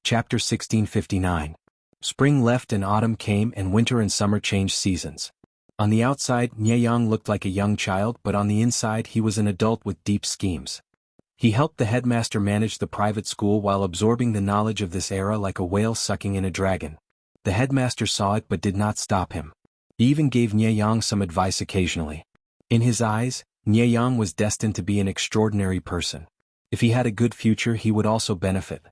Chapter 1659. Spring left and autumn came and winter and summer changed seasons. On the outside, Nyeyang looked like a young child, but on the inside he was an adult with deep schemes. He helped the headmaster manage the private school while absorbing the knowledge of this era like a whale sucking in a dragon. The headmaster saw it but did not stop him. He even gave Nyeyang some advice occasionally. In his eyes, Nyeyang was destined to be an extraordinary person. If he had a good future, he would also benefit.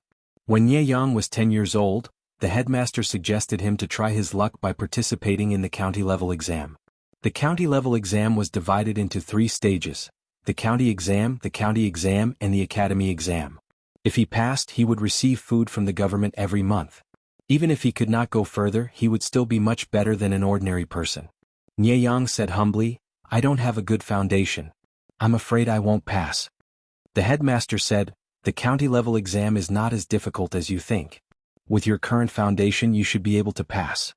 When Nyeyang was 10 years old, the headmaster suggested him to try his luck by participating in the county-level exam. The county-level exam was divided into 3 stages: the county exam, and the academy exam. If he passed, he would receive food from the government every month. Even if he could not go further, he would still be much better than an ordinary person. Nyeyang said humbly, "I don't have a good foundation. I'm afraid I won't pass." The headmaster said, "The county-level exam is not as difficult as you think. With your current foundation, you should be able to pass."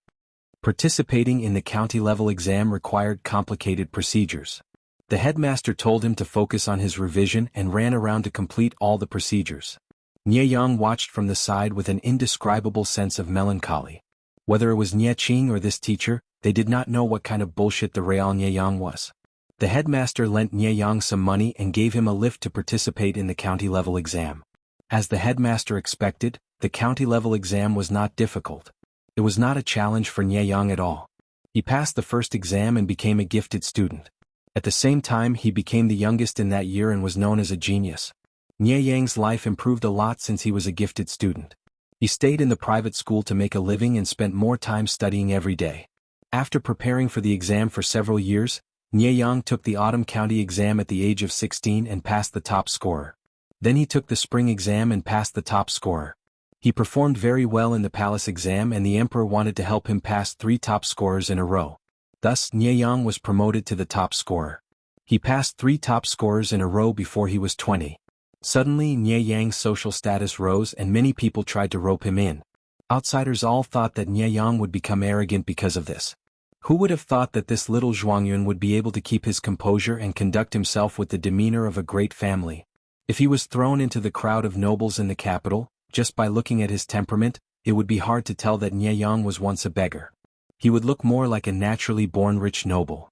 Participating in the county-level exam required complicated procedures. The headmaster told him to focus on his revision and ran around to complete all the procedures. Nyeyang watched from the side with an indescribable sense of melancholy. Whether it was Nye Qing or this teacher, they did not know what kind of bullshit the real Nyeyang was. The headmaster lent Nyeyang some money and gave him a lift to participate in the county-level exam. As the headmaster expected, the county-level exam was not difficult. It was not a challenge for Nyeyang at all. He passed the first exam and became a gifted student. At the same time, he became the youngest in that year and was known as a genius. Nyeyang's life improved a lot since he was a gifted student. He stayed in the private school to make a living and spent more time studying every day. After preparing for the exam for several years, Nyeyang took the autumn county exam at the age of 16 and passed the top scorer. Then he took the spring exam and passed the top scorer. He performed very well in the palace exam, and the emperor wanted to help him pass 3 top scorers in a row. Thus, Nyeyang was promoted to the top scorer. He passed 3 top scorers in a row before he was 20. Suddenly, Nyeyang's social status rose and many people tried to rope him in. Outsiders all thought that Nyeyang would become arrogant because of this. Who would have thought that this little Zhuangyun would be able to keep his composure and conduct himself with the demeanor of a great family? If he was thrown into the crowd of nobles in the capital, just by looking at his temperament, it would be hard to tell that Nyeyang was once a beggar. He would look more like a naturally born rich noble.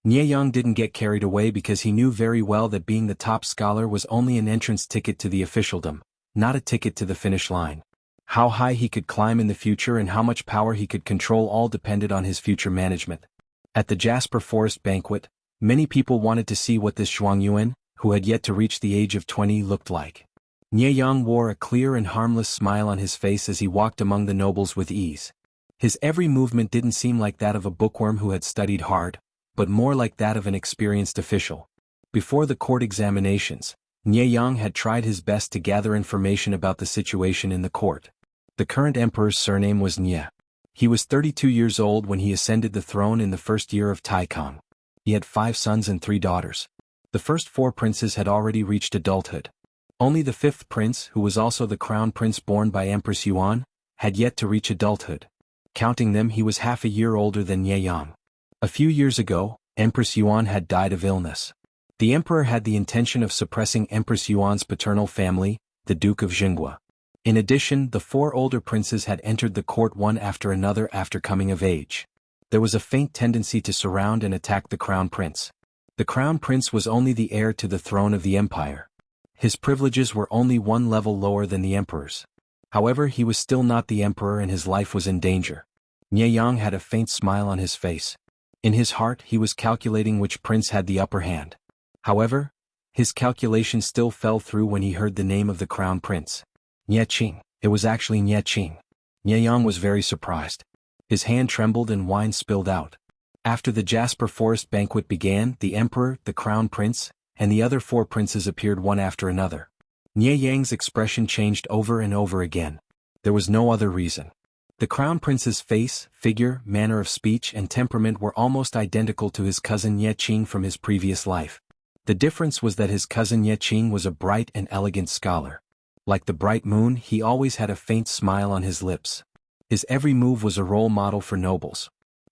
Nyeyang didn't get carried away because he knew very well that being the top scholar was only an entrance ticket to the officialdom, not a ticket to the finish line. How high he could climb in the future and how much power he could control all depended on his future management. At the Jasper Forest banquet, many people wanted to see what this Zhuangyuan, who had yet to reach the age of 20, looked like. Nyeyang wore a clear and harmless smile on his face as he walked among the nobles with ease. His every movement didn't seem like that of a bookworm who had studied hard, but more like that of an experienced official. Before the court examinations, Nyeyang had tried his best to gather information about the situation in the court. The current emperor's surname was Nye. He was 32 years old when he ascended the throne in the first year of Taikang. He had 5 sons and 3 daughters. The first 4 princes had already reached adulthood. Only the 5th prince, who was also the crown prince born by Empress Yuan, had yet to reach adulthood. Counting them, he was half a year older than Nyeyang. A few years ago, Empress Yuan had died of illness. The emperor had the intention of suppressing Empress Yuan's paternal family, the Duke of Jinghua. In addition, the 4 older princes had entered the court one after another after coming of age. There was a faint tendency to surround and attack the crown prince. The crown prince was only the heir to the throne of the empire. His privileges were only 1 level lower than the emperor's. However, he was still not the emperor and his life was in danger. Nyeyang had a faint smile on his face. In his heart, he was calculating which prince had the upper hand. However, his calculation still fell through when he heard the name of the crown prince. Nye Qing. It was actually Nye Qing. Nyeyang was very surprised. His hand trembled and wine spilled out. After the Jasper Forest banquet began, the emperor, the crown prince, and the other 4 princes appeared one after another. Nyeyang's expression changed over and over again. There was no other reason. The crown prince's face, figure, manner of speech and temperament were almost identical to his cousin Nye Qing from his previous life. The difference was that his cousin Nye Qing was a bright and elegant scholar. Like the bright moon, he always had a faint smile on his lips. His every move was a role model for nobles.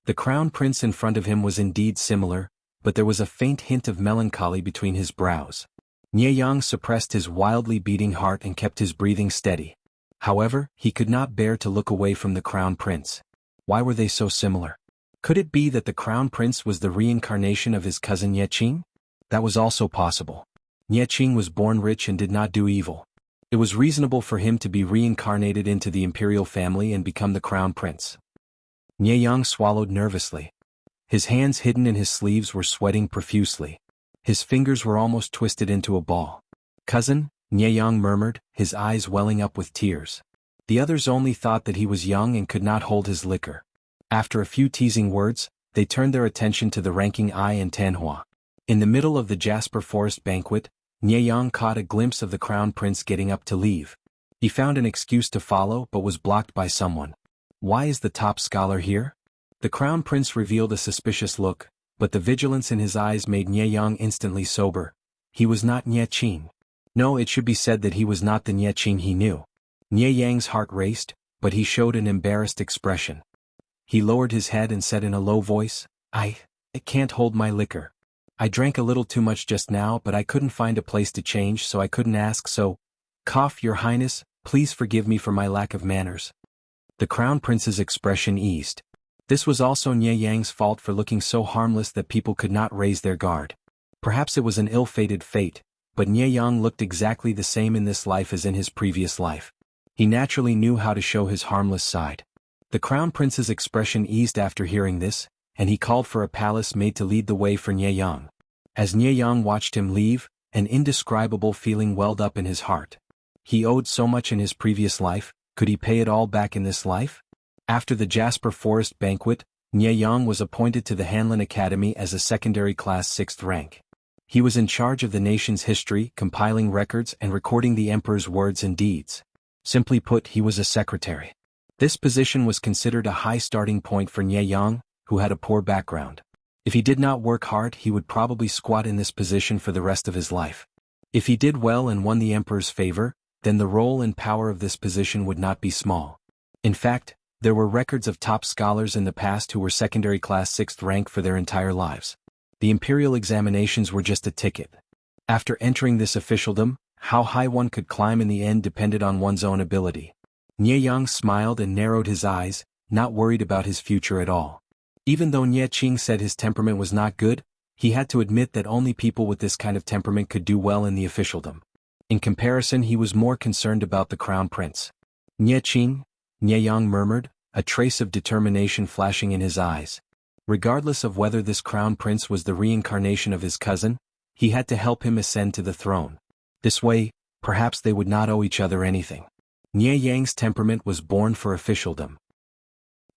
The crown prince in front of him was indeed similar, but there was a faint hint of melancholy between his brows. Nyeyang suppressed his wildly beating heart and kept his breathing steady. However, he could not bear to look away from the crown prince. Why were they so similar? Could it be that the crown prince was the reincarnation of his cousin Yeqing? That was also possible. Yeqing was born rich and did not do evil. It was reasonable for him to be reincarnated into the imperial family and become the crown prince. Yang swallowed nervously. His hands hidden in his sleeves were sweating profusely. His fingers were almost twisted into a ball. "Cousin," Yang murmured, his eyes welling up with tears. The others only thought that he was young and could not hold his liquor. After a few teasing words, they turned their attention to the ranking Ai and Tanhua. In the middle of the Jasper Forest banquet, Yang caught a glimpse of the crown prince getting up to leave. He found an excuse to follow but was blocked by someone. "Why is the top scholar here?" The crown prince revealed a suspicious look, but the vigilance in his eyes made Yang instantly sober. He was not Yeqing. No, it should be said that he was not the Yeqing he knew. Yang's heart raced, but he showed an embarrassed expression. He lowered his head and said in a low voice, I can't hold my liquor. I drank a little too much just now, but I couldn't find a place to change, so I couldn't ask, so, Your Highness, please forgive me for my lack of manners." The crown prince's expression eased. This was also Yang's fault for looking so harmless that people could not raise their guard. Perhaps it was an ill-fated fate, but Yang looked exactly the same in this life as in his previous life. He naturally knew how to show his harmless side. The crown prince's expression eased after hearing this, and he called for a palace maid to lead the way for Yang. As Yang watched him leave, an indescribable feeling welled up in his heart. He owed so much in his previous life, could he pay it all back in this life? After the Jasper Forest banquet, Yang was appointed to the Hanlin Academy as a secondary class 6th rank. He was in charge of the nation's history, compiling records and recording the emperor's words and deeds. Simply put, he was a secretary. This position was considered a high starting point for Yang, who had a poor background. If he did not work hard, he would probably squat in this position for the rest of his life. If he did well and won the emperor's favor, then the role and power of this position would not be small. In fact, there were records of top scholars in the past who were secondary class 6th rank for their entire lives. The imperial examinations were just a ticket. After entering this officialdom, how high one could climb in the end depended on one's own ability. Yang smiled and narrowed his eyes, not worried about his future at all. Even though Yeqing said his temperament was not good, he had to admit that only people with this kind of temperament could do well in the officialdom. In comparison, he was more concerned about the crown prince. Yeqing, Yang murmured, a trace of determination flashing in his eyes. Regardless of whether this crown prince was the reincarnation of his cousin, he had to help him ascend to the throne. This way, perhaps they would not owe each other anything. Yang's temperament was born for officialdom.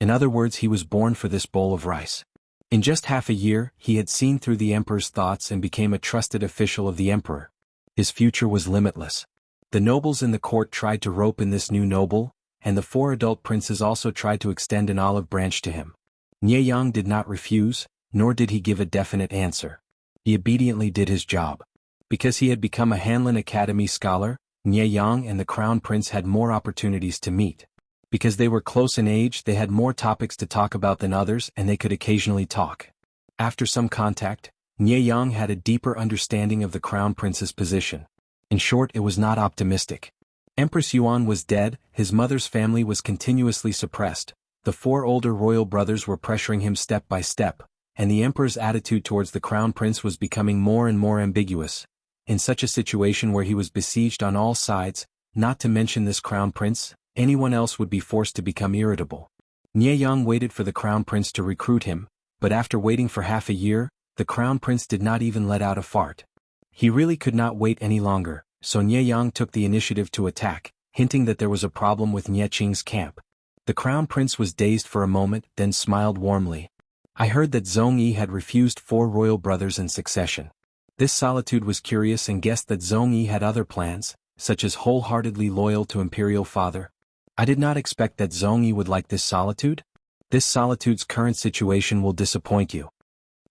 In other words, he was born for this bowl of rice. In just half a year, he had seen through the emperor's thoughts and became a trusted official of the emperor. His future was limitless. The nobles in the court tried to rope in this new noble, and the 4 adult princes also tried to extend an olive branch to him. Yang did not refuse, nor did he give a definite answer. He obediently did his job. Because he had become a Hanlin Academy scholar, Yang and the crown prince had more opportunities to meet. Because they were close in age, they had more topics to talk about than others, and they could occasionally talk. After some contact, Yang had a deeper understanding of the crown prince's position. In short, it was not optimistic. Empress Yuan was dead, his mother's family was continuously suppressed, the 4 older royal brothers were pressuring him step by step, and the emperor's attitude towards the crown prince was becoming more and more ambiguous. In such a situation where he was besieged on all sides, not to mention this crown prince, anyone else would be forced to become irritable. Yang waited for the crown prince to recruit him, but after waiting for half a year, the crown prince did not even let out a fart. He really could not wait any longer, so Yang took the initiative to attack, hinting that there was a problem with Yeqing's camp. The crown prince was dazed for a moment, then smiled warmly. I heard that Zhongyi had refused 4 royal brothers in succession. This solitude was curious and guessed that Zhongyi had other plans, such as wholeheartedly loyal to imperial father. I did not expect that Zhongyi would like this solitude. This solitude's current situation will disappoint you.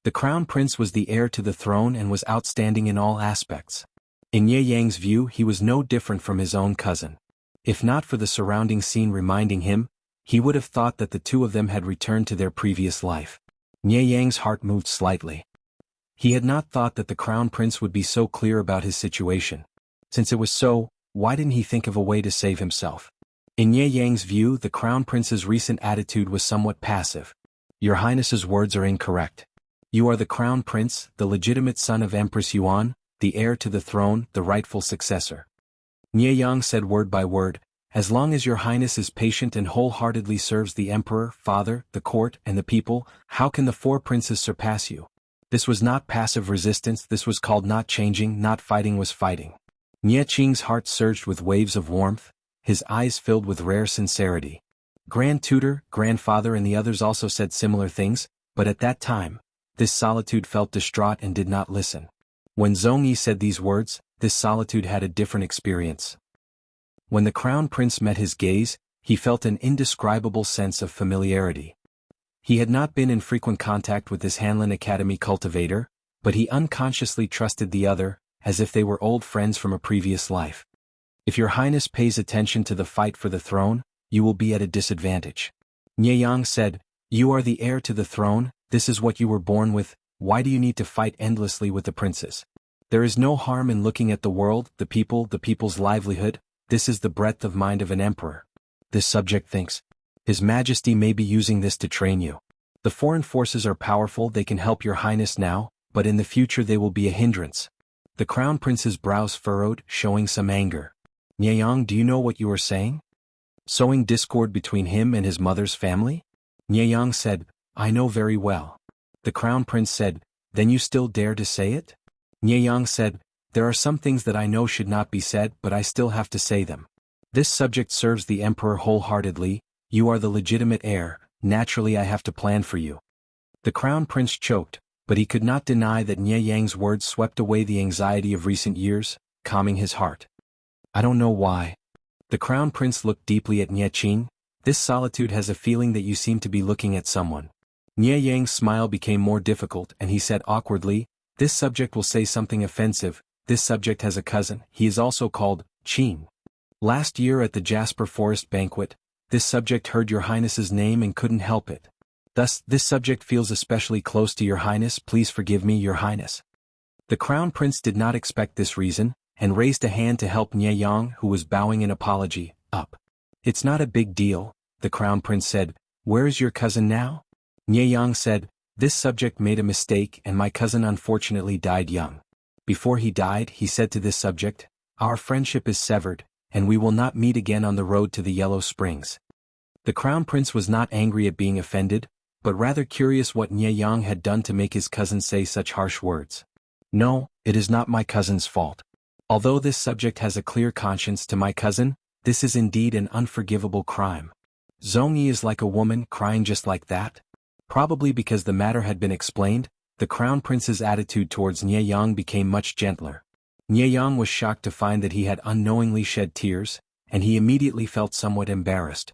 The crown prince was the heir to the throne and was outstanding in all aspects. In Yang's view, he was no different from his own cousin. If not for the surrounding scene reminding him, he would have thought that the 2 of them had returned to their previous life. Yang's heart moved slightly. He had not thought that the crown prince would be so clear about his situation. Since it was so, why didn't he think of a way to save himself? In Ye Yang's view, the Crown Prince's recent attitude was somewhat passive. Your Highness's words are incorrect. You are the Crown Prince, the legitimate son of Empress Yuan, the heir to the throne, the rightful successor. Ye Yang said word by word, as long as your Highness is patient and wholeheartedly serves the Emperor, Father, the court, and the people, how can the four princes surpass you? This was not passive resistance, this was called not changing, not fighting was fighting. Nye Qing's heart surged with waves of warmth, his eyes filled with rare sincerity. Grand Tutor, Grandfather and the others also said similar things, but at that time, this solitude felt distraught and did not listen. When Zhongyi said these words, this solitude had a different experience. When the Crown Prince met his gaze, he felt an indescribable sense of familiarity. He had not been in frequent contact with this Hanlin Academy cultivator, but he unconsciously trusted the other, as if they were old friends from a previous life. If your Highness pays attention to the fight for the throne, you will be at a disadvantage. Nye Yang said, you are the heir to the throne, this is what you were born with, why do you need to fight endlessly with the princes? There is no harm in looking at the world, the people's livelihood, this is the breadth of mind of an emperor. This subject thinks, His Majesty may be using this to train you. The foreign forces are powerful, they can help your Highness now, but in the future they will be a hindrance. The Crown Prince's brows furrowed, showing some anger. Nye Yang, do you know what you are saying? Sowing discord between him and his mother's family? Nye Yang said, I know very well. The Crown Prince said, then you still dare to say it? Nye Yang said, there are some things that I know should not be said, but I still have to say them. This subject serves the Emperor wholeheartedly, you are the legitimate heir, naturally I have to plan for you. The Crown Prince choked, but he could not deny that Nye Yang's words swept away the anxiety of recent years, calming his heart. I don't know why. The Crown Prince looked deeply at Nye Qing. This solitude has a feeling that you seem to be looking at someone. Nye Yang's smile became more difficult and he said awkwardly, this subject will say something offensive, this subject has a cousin, he is also called Qing. Last year at the Jasper Forest banquet, this subject heard your Highness's name and couldn't help it. Thus, this subject feels especially close to your Highness, please forgive me, your Highness. The Crown Prince did not expect this reason, and raised a hand to help Nye Yang, who was bowing in apology, up. It's not a big deal, the Crown Prince said, where is your cousin now? Nye Yang said, this subject made a mistake and my cousin unfortunately died young. Before he died, he said to this subject, our friendship is severed, and we will not meet again on the road to the Yellow Springs. The Crown Prince was not angry at being offended, but rather curious what Nye Yang had done to make his cousin say such harsh words. No, it is not my cousin's fault. Although this subject has a clear conscience to my cousin, this is indeed an unforgivable crime. Zhongyi is like a woman crying just like that? Probably because the matter had been explained, the Crown Prince's attitude towards Nye Yang became much gentler. Nye Yang was shocked to find that he had unknowingly shed tears, and he immediately felt somewhat embarrassed.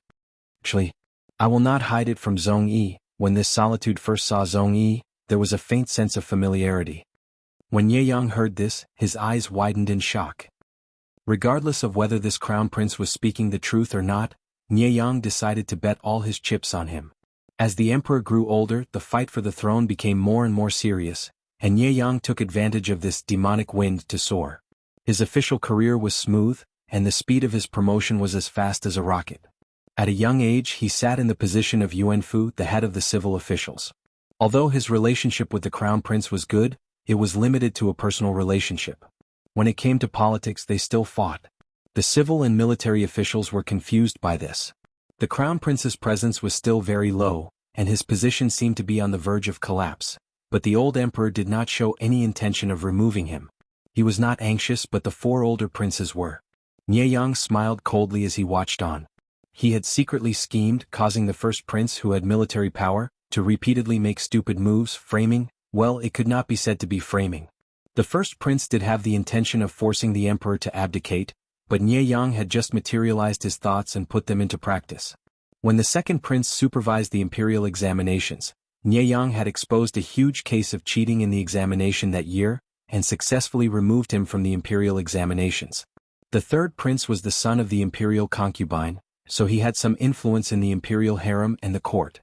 Actually, I will not hide it from Zhongyi, when this solitude first saw Zhongyi, there was a faint sense of familiarity. When Nye Yang heard this, his eyes widened in shock. Regardless of whether this Crown Prince was speaking the truth or not, Nye Yang decided to bet all his chips on him. As the Emperor grew older, the fight for the throne became more and more serious, and Nye Yang took advantage of this demonic wind to soar. His official career was smooth, and the speed of his promotion was as fast as a rocket. At a young age he sat in the position of Yuanfu, the head of the civil officials. Although his relationship with the Crown Prince was good, it was limited to a personal relationship. When it came to politics they still fought. The civil and military officials were confused by this. The Crown Prince's presence was still very low, and his position seemed to be on the verge of collapse, but the old emperor did not show any intention of removing him. He was not anxious, but the four older princes were. Nye Yang smiled coldly as he watched on. He had secretly schemed, causing the first prince who had military power, to repeatedly make stupid moves, framing, well, it could not be said to be framing. The first prince did have the intention of forcing the emperor to abdicate, but Nye Yang had just materialized his thoughts and put them into practice. When the second prince supervised the imperial examinations, Nye Yang had exposed a huge case of cheating in the examination that year, and successfully removed him from the imperial examinations. The third prince was the son of the imperial concubine, so he had some influence in the imperial harem and the court.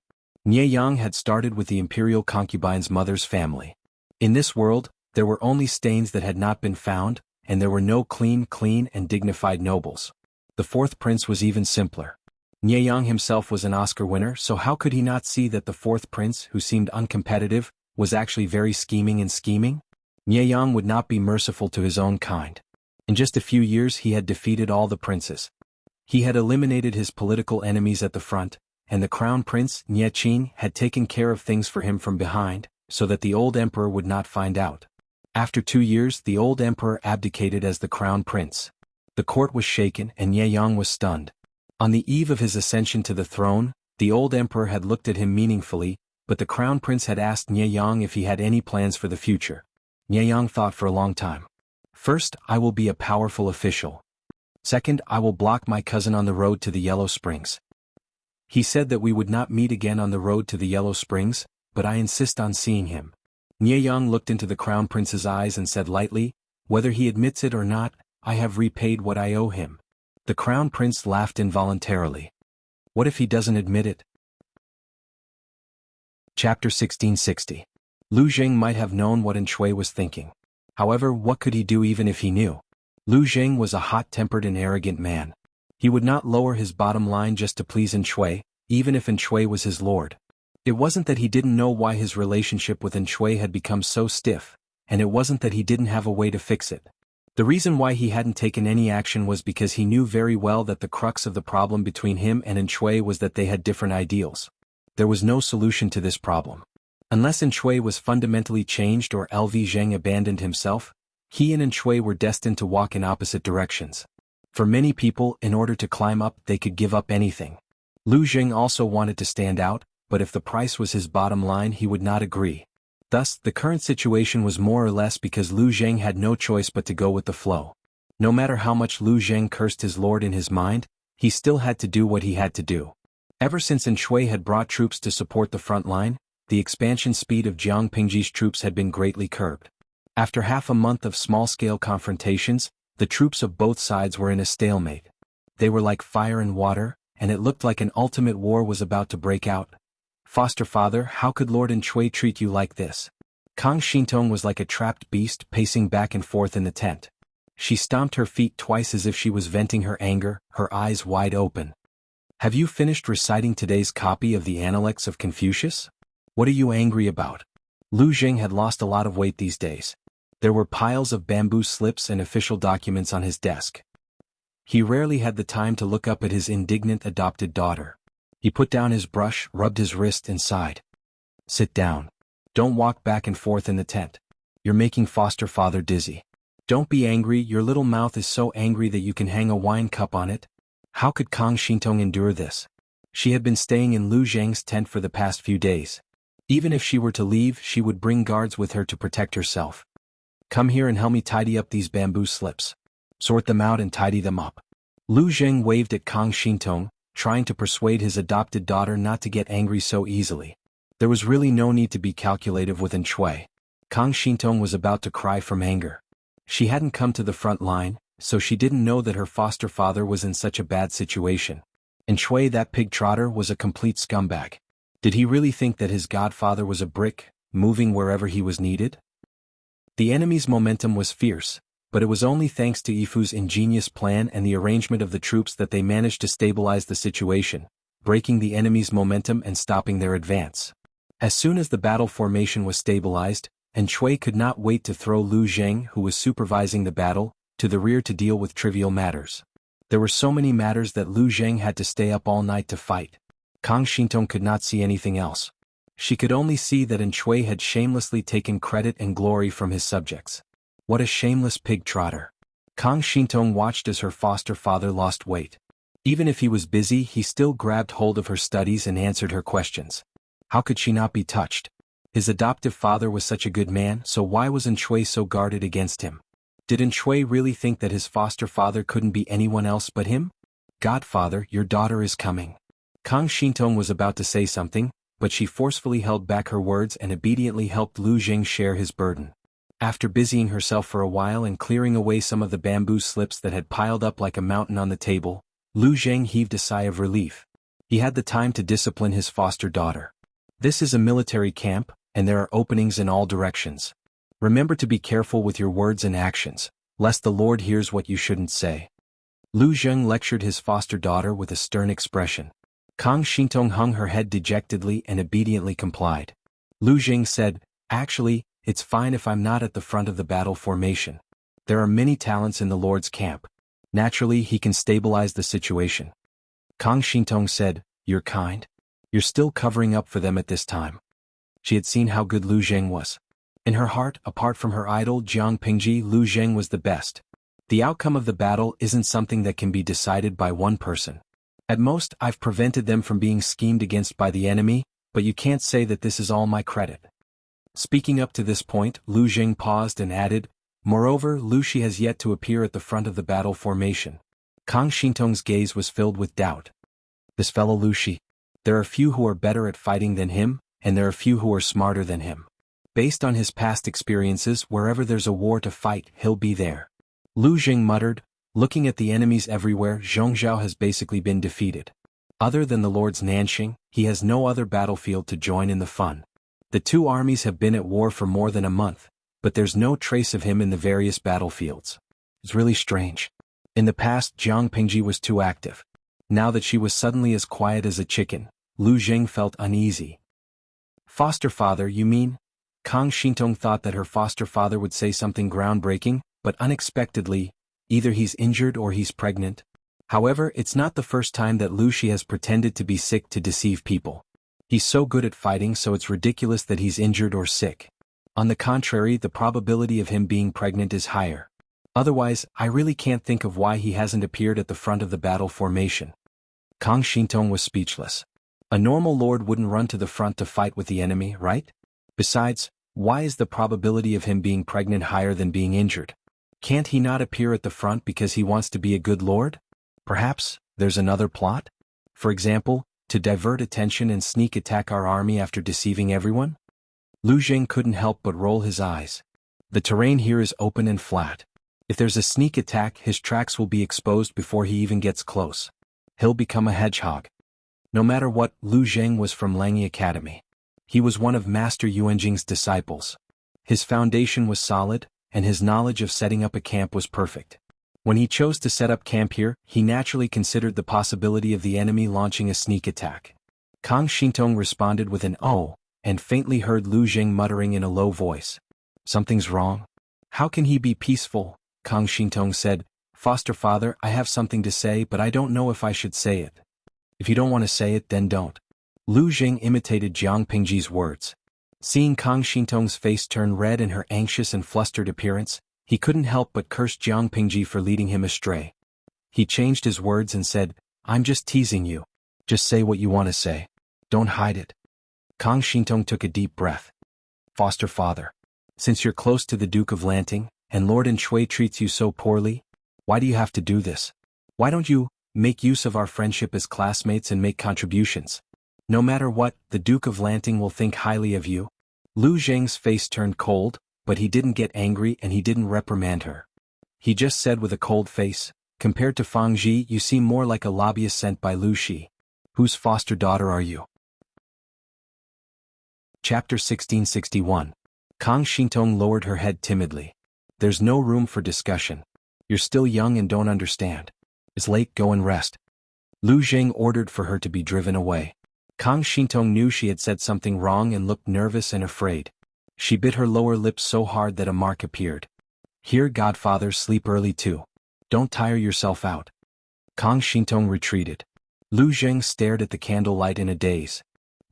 Nye Yang had started with the imperial concubine's mother's family. In this world, there were only stains that had not been found, and there were no clean and dignified nobles. The fourth prince was even simpler. Nieyang himself was an Oscar winner, so how could he not see that the fourth prince, who seemed uncompetitive, was actually very scheming and scheming? Nieyang would not be merciful to his own kind. In just a few years he had defeated all the princes. He had eliminated his political enemies at the front, and the crown prince, Nie Qin, had taken care of things for him from behind, so that the old emperor would not find out. After 2 years the old emperor abdicated as the crown prince. The court was shaken and Nieyang was stunned. On the eve of his ascension to the throne, the old emperor had looked at him meaningfully, but the crown prince had asked Nieyang if he had any plans for the future. Nieyang thought for a long time. First, I will be a powerful official. Second, I will block my cousin on the road to the Yellow Springs. He said that we would not meet again on the road to the Yellow Springs, but I insist on seeing him. Nieyang looked into the crown prince's eyes and said lightly, whether he admits it or not, I have repaid what I owe him. The crown prince laughed involuntarily. What if he doesn't admit it? Chapter 1660. Lu Jing might have known what Shui was thinking. However, what could he do even if he knew? Lu Jing was a hot-tempered and arrogant man. He would not lower his bottom line just to please Shui, even if Shui was his lord. It wasn't that he didn't know why his relationship with Shui had become so stiff, and it wasn't that he didn't have a way to fix it. The reason why he hadn't taken any action was because he knew very well that the crux of the problem between him and Shui was that they had different ideals. There was no solution to this problem. Unless Shui was fundamentally changed or LV Zheng abandoned himself, he and Shui were destined to walk in opposite directions. For many people, in order to climb up, they could give up anything. Lu Jing also wanted to stand out, but if the price was his bottom line he would not agree. Thus, the current situation was more or less because Lu Zheng had no choice but to go with the flow. No matter how much Lu Zheng cursed his lord in his mind, he still had to do what he had to do. Ever since Shui had brought troops to support the front line, the expansion speed of Jiang Pingji's troops had been greatly curbed. After half a month of small-scale confrontations, the troops of both sides were in a stalemate. They were like fire and water, and it looked like an ultimate war was about to break out. Foster father, how could Lord Shui treat you like this? Kang Xintong was like a trapped beast pacing back and forth in the tent. She stomped her feet twice as if she was venting her anger, her eyes wide open. Have you finished reciting today's copy of the Analects of Confucius? What are you angry about? Lu Jing had lost a lot of weight these days. There were piles of bamboo slips and official documents on his desk. He rarely had the time to look up at his indignant adopted daughter. He put down his brush, rubbed his wrist and sighed. Sit down. Don't walk back and forth in the tent. You're making foster father dizzy. Don't be angry, your little mouth is so angry that you can hang a wine cup on it. How could Kang Xintong endure this? She had been staying in Lu Zheng's tent for the past few days. Even if she were to leave, she would bring guards with her to protect herself. Come here and help me tidy up these bamboo slips. Sort them out and tidy them up. Lu Zheng waved at Kang Xintong, trying to persuade his adopted daughter not to get angry so easily. There was really no need to be calculative with Shui. Kang Xintong was about to cry from anger. She hadn't come to the front line, so she didn't know that her foster father was in such a bad situation. Shui, that pig trotter, was a complete scumbag. Did he really think that his godfather was a brick, moving wherever he was needed? The enemy's momentum was fierce, but it was only thanks to Yifu's ingenious plan and the arrangement of the troops that they managed to stabilize the situation, breaking the enemy's momentum and stopping their advance. As soon as the battle formation was stabilized, Shui could not wait to throw Lu Zheng, who was supervising the battle, to the rear to deal with trivial matters. There were so many matters that Lu Zheng had to stay up all night to fight. Kang Xintong could not see anything else. She could only see that Shui had shamelessly taken credit and glory from his subjects. What a shameless pig trotter. Kang Xintong watched as her foster father lost weight. Even if he was busy, he still grabbed hold of her studies and answered her questions. How could she not be touched? His adoptive father was such a good man, so why was Shui so guarded against him? Did Shui really think that his foster father couldn't be anyone else but him? Godfather, your daughter is coming. Kang Xintong was about to say something, but she forcefully held back her words and obediently helped Lu Jing share his burden. After busying herself for a while and clearing away some of the bamboo slips that had piled up like a mountain on the table, Lu Zheng heaved a sigh of relief. He had the time to discipline his foster daughter. This is a military camp, and there are openings in all directions. Remember to be careful with your words and actions, lest the Lord hears what you shouldn't say. Lu Zheng lectured his foster daughter with a stern expression. Kang Xintong hung her head dejectedly and obediently complied. Lu Zheng said, "Actually, it's fine if I'm not at the front of the battle formation. There are many talents in the Lord's camp. Naturally, he can stabilize the situation." Kang Xintong said, "You're kind? You're still covering up for them at this time." She had seen how good Lu Zheng was. In her heart, apart from her idol Jiang Pingji, Lu Zheng was the best. The outcome of the battle isn't something that can be decided by one person. At most, I've prevented them from being schemed against by the enemy, but you can't say that this is all my credit. Speaking up to this point, Lu Zheng paused and added, "Moreover, Lu Shi has yet to appear at the front of the battle formation." Kang Xintong's gaze was filled with doubt. This fellow Lu Shi. There are few who are better at fighting than him, and there are few who are smarter than him. Based on his past experiences, wherever there's a war to fight, he'll be there. Lu Zheng muttered, "Looking at the enemies everywhere, Zhongzhao has basically been defeated. Other than the Lord's Nanxing, he has no other battlefield to join in the fun. The two armies have been at war for more than a month, but there's no trace of him in the various battlefields. It's really strange. In the past, Jiang Pingji was too active. Now that she was suddenly as quiet as a chicken, Lu Zheng felt uneasy." "Foster father, you mean?" Kang Xintong thought that her foster father would say something groundbreaking, but unexpectedly, either he's injured or he's pregnant. However, it's not the first time that Lu Shi has pretended to be sick to deceive people. He's so good at fighting, so it's ridiculous that he's injured or sick. On the contrary, the probability of him being pregnant is higher. Otherwise, I really can't think of why he hasn't appeared at the front of the battle formation. Kang Xintong was speechless. A normal lord wouldn't run to the front to fight with the enemy, right? Besides, why is the probability of him being pregnant higher than being injured? Can't he not appear at the front because he wants to be a good lord? Perhaps, there's another plot? For example, to divert attention and sneak attack our army after deceiving everyone? Lu Zheng couldn't help but roll his eyes. The terrain here is open and flat. If there's a sneak attack, his tracks will be exposed before he even gets close. He'll become a hedgehog. No matter what, Lu Zheng was from Langyi Academy. He was one of Master Yuanjing's disciples. His foundation was solid, and his knowledge of setting up a camp was perfect. When he chose to set up camp here, he naturally considered the possibility of the enemy launching a sneak attack. Kang Xintong responded with an "oh," and faintly heard Lu Zheng muttering in a low voice. "Something's wrong? How can he be peaceful?" Kang Xintong said, "Foster father, I have something to say, but I don't know if I should say it." "If you don't want to say it, then don't." Lu Zheng imitated Jiang Pingji's words. Seeing Kang Xintong's face turn red and her anxious and flustered appearance, he couldn't help but curse Jiang Pingji for leading him astray. He changed his words and said, "I'm just teasing you. Just say what you want to say. Don't hide it." Kang Xintong took a deep breath. "Foster father, since you're close to the Duke of Lanting, and Lord Shui treats you so poorly, why do you have to do this? Why don't you make use of our friendship as classmates and make contributions? No matter what, the Duke of Lanting will think highly of you." Lu Zheng's face turned cold, but he didn't get angry and he didn't reprimand her. He just said with a cold face, "Compared to Fang Ji, you seem more like a lobbyist sent by Lu Shi. Whose foster daughter are you?" Chapter 1661. Kang Xintong lowered her head timidly. "There's no room for discussion. You're still young and don't understand. It's late, go and rest." Lu Zheng ordered for her to be driven away. Kang Xintong knew she had said something wrong and looked nervous and afraid. She bit her lower lip so hard that a mark appeared. "Here, godfather, sleep early too. Don't tire yourself out." Kang Xintong retreated. Lu Zheng stared at the candlelight in a daze.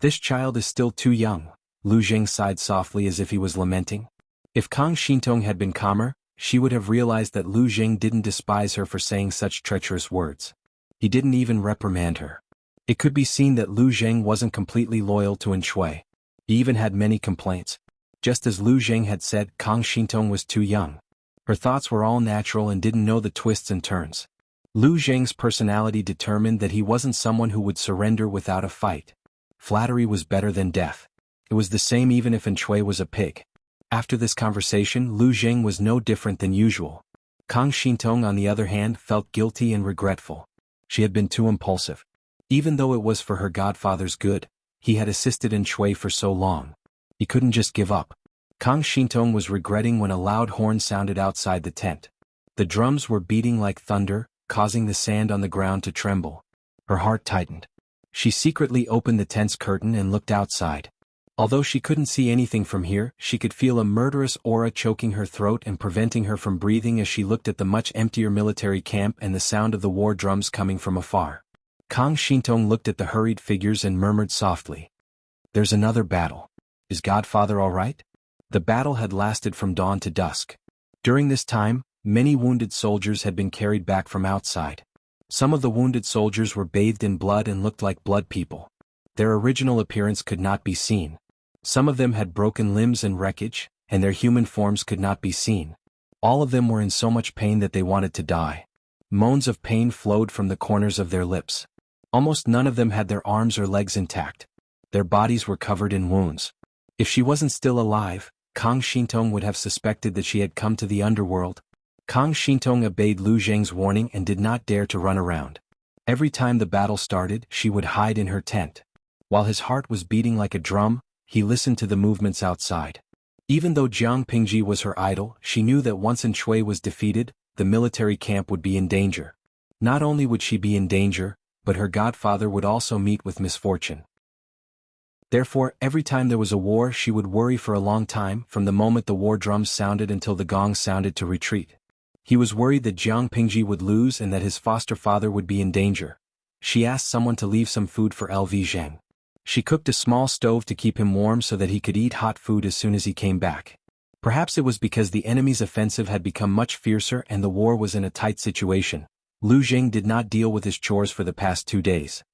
"This child is still too young." Lu Zheng sighed softly as if he was lamenting. If Kang Xintong had been calmer, she would have realized that Lu Zheng didn't despise her for saying such treacherous words. He didn't even reprimand her. It could be seen that Lu Zheng wasn't completely loyal to Shui. He even had many complaints. Just as Lu Zheng had said, Kang Xintong was too young. Her thoughts were all natural and didn't know the twists and turns. Lu Zheng's personality determined that he wasn't someone who would surrender without a fight. Flattery was better than death. It was the same even if Shui was a pig. After this conversation, Lu Zheng was no different than usual. Kang Xintong, on the other hand, felt guilty and regretful. She had been too impulsive. Even though it was for her godfather's good, he had assisted Shui for so long. He couldn't just give up. Kang Xintong was regretting when a loud horn sounded outside the tent. The drums were beating like thunder, causing the sand on the ground to tremble. Her heart tightened. She secretly opened the tent's curtain and looked outside. Although she couldn't see anything from here, she could feel a murderous aura choking her throat and preventing her from breathing as she looked at the much emptier military camp and the sound of the war drums coming from afar. Kang Shintong looked at the hurried figures and murmured softly, "There's another battle. Is Godfather all right?" The battle had lasted from dawn to dusk. During this time, many wounded soldiers had been carried back from outside. Some of the wounded soldiers were bathed in blood and looked like blood people. Their original appearance could not be seen. Some of them had broken limbs and wreckage, and their human forms could not be seen. All of them were in so much pain that they wanted to die. Moans of pain flowed from the corners of their lips. Almost none of them had their arms or legs intact. Their bodies were covered in wounds. If she wasn't still alive, Kang Shintong would have suspected that she had come to the underworld. Kang Shintong obeyed Lu Zheng's warning and did not dare to run around. Every time the battle started, she would hide in her tent. While his heart was beating like a drum, he listened to the movements outside. Even though Jiang Pingji was her idol, she knew that once Shui was defeated, the military camp would be in danger. Not only would she be in danger, but her godfather would also meet with misfortune. Therefore, every time there was a war, she would worry for a long time, from the moment the war drums sounded until the gong sounded to retreat. He was worried that Jiang Pingji would lose and that his foster father would be in danger. She asked someone to leave some food for Lv Zheng. She cooked a small stove to keep him warm so that he could eat hot food as soon as he came back. Perhaps it was because the enemy's offensive had become much fiercer and the war was in a tight situation. Lu Zheng did not deal with his chores for the past 2 days.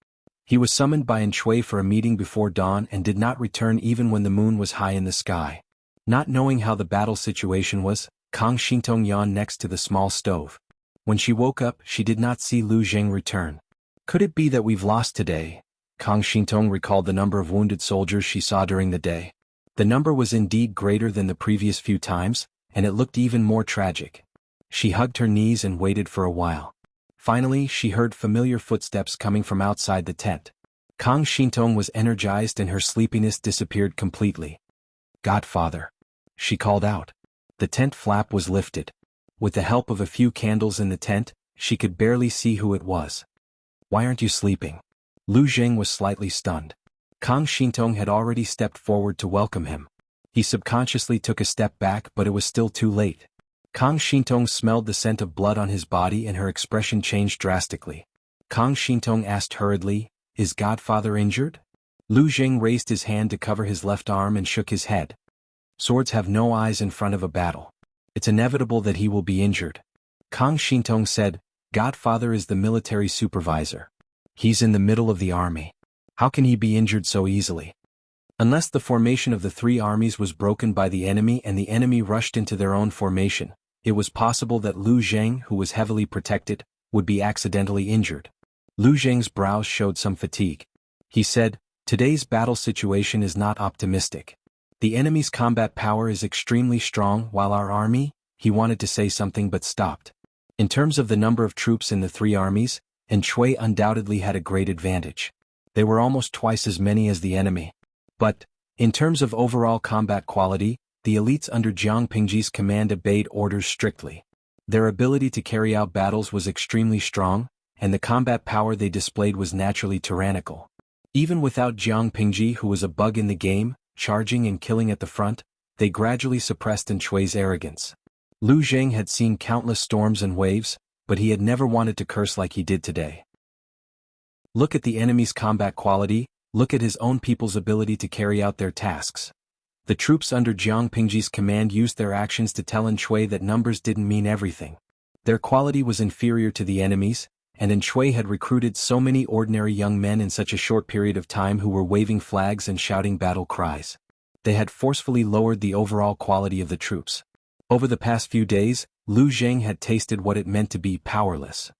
He was summoned by Shui for a meeting before dawn and did not return even when the moon was high in the sky. Not knowing how the battle situation was, Kang Shintong yawned next to the small stove. When she woke up, she did not see Lu Zheng return. Could it be that we've lost today? Kang Shintong recalled the number of wounded soldiers she saw during the day. The number was indeed greater than the previous few times, and it looked even more tragic. She hugged her knees and waited for a while. Finally, she heard familiar footsteps coming from outside the tent. Kang Shintong was energized and her sleepiness disappeared completely. "Godfather," she called out. The tent flap was lifted. With the help of a few candles in the tent, she could barely see who it was. "Why aren't you sleeping?" Lu Zheng was slightly stunned. Kang Shintong had already stepped forward to welcome him. He subconsciously took a step back, but it was still too late. Kang Shintong smelled the scent of blood on his body and her expression changed drastically. Kang Shintong asked hurriedly, "Is Godfather injured?" Lu Zheng raised his hand to cover his left arm and shook his head. "Swords have no eyes in front of a battle. It's inevitable that he will be injured." Kang Shintong said, "Godfather is the military supervisor. He's in the middle of the army. How can he be injured so easily? Unless the formation of the 3 armies was broken by the enemy and the enemy rushed into their own formation, it was possible that Lu Zheng, who was heavily protected, would be accidentally injured." Lu Zheng's brows showed some fatigue. He said, "Today's battle situation is not optimistic. The enemy's combat power is extremely strong while our army," he wanted to say something but stopped. In terms of the number of troops in the 3 armies, Shui undoubtedly had a great advantage. They were almost twice as many as the enemy. But, in terms of overall combat quality, the elites under Jiang Pingji's command obeyed orders strictly. Their ability to carry out battles was extremely strong, and the combat power they displayed was naturally tyrannical. Even without Jiang Pingji, who was a bug in the game, charging and killing at the front, they gradually suppressed Shui's arrogance. Lu Zheng had seen countless storms and waves, but he had never wanted to curse like he did today. Look at the enemy's combat quality, look at his own people's ability to carry out their tasks. The troops under Jiang Pingji's command used their actions to tell Shui that numbers didn't mean everything. Their quality was inferior to the enemy's, and Shui had recruited so many ordinary young men in such a short period of time who were waving flags and shouting battle cries. They had forcefully lowered the overall quality of the troops. Over the past few days, Lu Zheng had tasted what it meant to be powerless.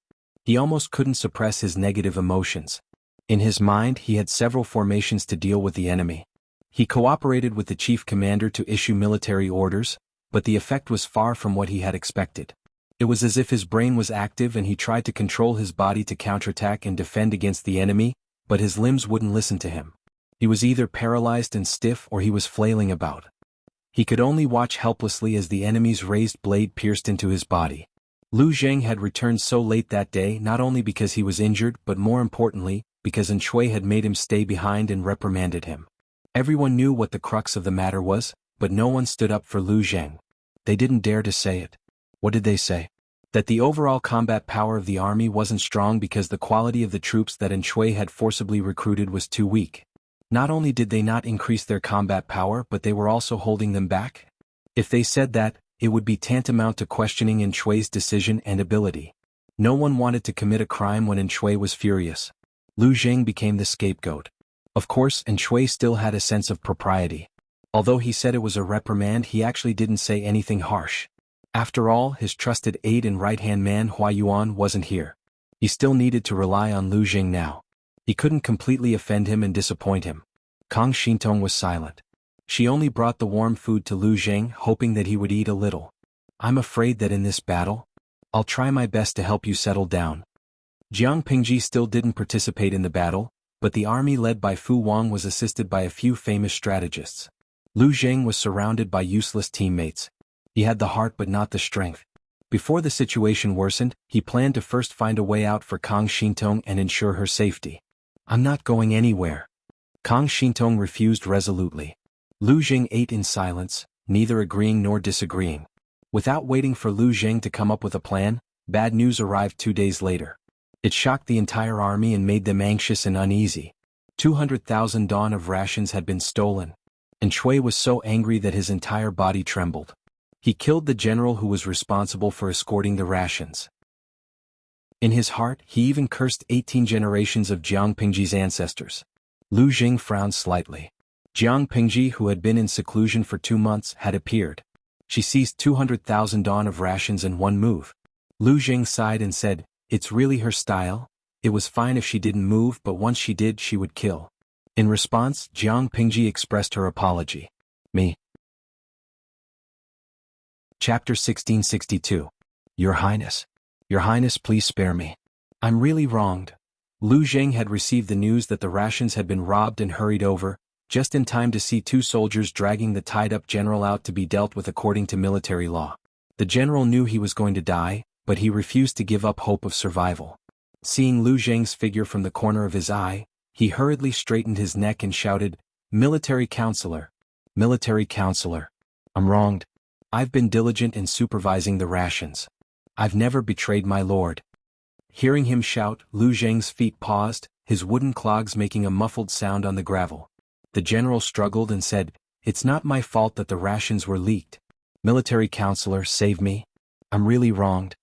He almost couldn't suppress his negative emotions. In his mind, he had several formations to deal with the enemy. He cooperated with the chief commander to issue military orders, but the effect was far from what he had expected. It was as if his brain was active and he tried to control his body to counterattack and defend against the enemy, but his limbs wouldn't listen to him. He was either paralyzed and stiff or he was flailing about. He could only watch helplessly as the enemy's raised blade pierced into his body. Lu Zheng had returned so late that day not only because he was injured but more importantly, because An Shui had made him stay behind and reprimanded him. Everyone knew what the crux of the matter was, but no one stood up for Lu Zheng. They didn't dare to say it. What did they say? That the overall combat power of the army wasn't strong because the quality of the troops that An Shui had forcibly recruited was too weak. Not only did they not increase their combat power but they were also holding them back? If they said that, it would be tantamount to questioning An Shui's decision and ability. No one wanted to commit a crime when An Shui was furious. Lu Zheng became the scapegoat. Of course, An Shui still had a sense of propriety. Although he said it was a reprimand, he actually didn't say anything harsh. After all, his trusted aide and right-hand man Hua Yuan wasn't here. He still needed to rely on Lu Zheng now. He couldn't completely offend him and disappoint him. Kang Xintong was silent. She only brought the warm food to Lu Zheng, hoping that he would eat a little. I'm afraid that in this battle, I'll try my best to help you settle down. Jiang Pingji still didn't participate in the battle, but the army led by Fu Wang was assisted by a few famous strategists. Lu Zheng was surrounded by useless teammates. He had the heart but not the strength. Before the situation worsened, he planned to first find a way out for Kang Xintong and ensure her safety. I'm not going anywhere. Kang Xintong refused resolutely. Lu Zheng ate in silence, neither agreeing nor disagreeing. Without waiting for Lu Zheng to come up with a plan, bad news arrived 2 days later. It shocked the entire army and made them anxious and uneasy. 200,000 dawn of rations had been stolen. And Shui was so angry that his entire body trembled. He killed the general who was responsible for escorting the rations. In his heart, he even cursed 18 generations of Jiang Pingji's ancestors. Lu Zheng frowned slightly. Jiang Pingji, who had been in seclusion for 2 months, had appeared. She seized 200,000 dawn of rations in one move. Lu Zheng sighed and said, "It's really her style. It was fine if she didn't move, but once she did, she would kill." In response, Jiang Pingji expressed her apology. Me. Chapter 1662. Your Highness. Your Highness, please spare me. I'm really wronged. Lu Zheng had received the news that the rations had been robbed and hurried over, just in time to see 2 soldiers dragging the tied-up general out to be dealt with according to military law. The general knew he was going to die, but he refused to give up hope of survival. Seeing Lu Zheng's figure from the corner of his eye, he hurriedly straightened his neck and shouted, "Military counselor! Military counselor! I'm wronged. I've been diligent in supervising the rations. I've never betrayed my lord." Hearing him shout, Lu Zheng's feet paused, his wooden clogs making a muffled sound on the gravel. The general struggled and said, "It's not my fault that the rations were leaked. Military counselor, save me. I'm really wronged.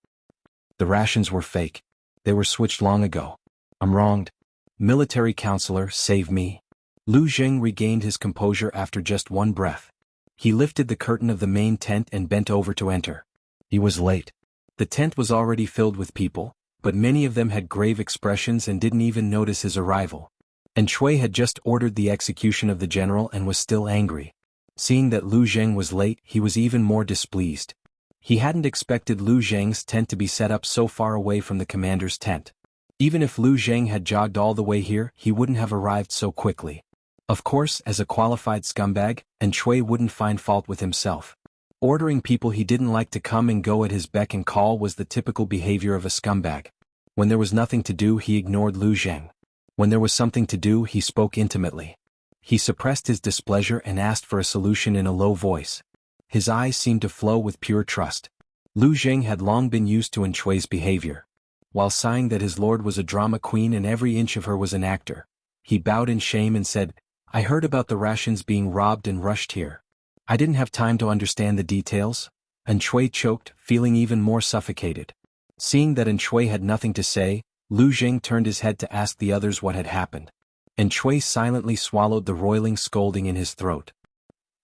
The rations were fake. They were switched long ago. I'm wronged. Military counselor, save me." Lu Zheng regained his composure after just one breath. He lifted the curtain of the main tent and bent over to enter. He was late. The tent was already filled with people, but many of them had grave expressions and didn't even notice his arrival. And Shui had just ordered the execution of the general and was still angry. Seeing that Lu Zheng was late, he was even more displeased. He hadn't expected Lu Zheng's tent to be set up so far away from the commander's tent. Even if Lu Zheng had jogged all the way here, he wouldn't have arrived so quickly. Of course, as a qualified scumbag, and Shui wouldn't find fault with himself. Ordering people he didn't like to come and go at his beck and call was the typical behavior of a scumbag. When there was nothing to do, he ignored Lu Zheng. When there was something to do, he spoke intimately. He suppressed his displeasure and asked for a solution in a low voice. His eyes seemed to flow with pure trust. Lu Zheng had long been used to An Shui's behavior. While sighing that his lord was a drama queen and every inch of her was an actor, he bowed in shame and said, "I heard about the rations being robbed and rushed here. I didn't have time to understand the details." An Shui choked, feeling even more suffocated. Seeing that An Shui had nothing to say, Lu Zheng turned his head to ask the others what had happened. An Shui silently swallowed the roiling scolding in his throat.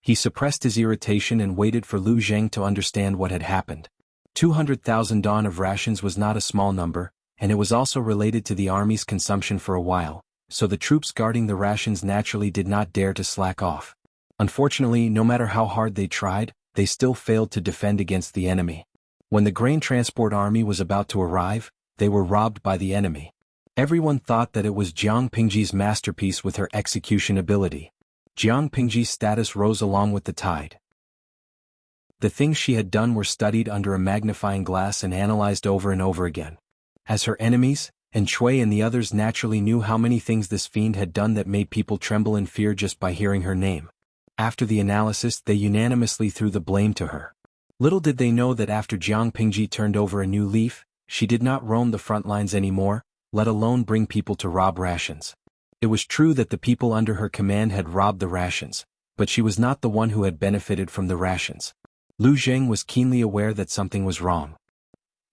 He suppressed his irritation and waited for Lu Zheng to understand what had happened. 200,000 dawn of rations was not a small number, and it was also related to the army's consumption for a while, so the troops guarding the rations naturally did not dare to slack off. Unfortunately, no matter how hard they tried, they still failed to defend against the enemy. When the grain transport army was about to arrive, they were robbed by the enemy. Everyone thought that it was Jiang Pingji's masterpiece with her execution ability. Jiang Pingji's status rose along with the tide. The things she had done were studied under a magnifying glass and analyzed over and over again. As her enemies, and Shui and the others naturally knew how many things this fiend had done that made people tremble in fear just by hearing her name. After the analysis, they unanimously threw the blame to her. Little did they know that after Jiang Pingji turned over a new leaf, she did not roam the front lines anymore, let alone bring people to rob rations. It was true that the people under her command had robbed the rations, but she was not the one who had benefited from the rations. Lu Zheng was keenly aware that something was wrong.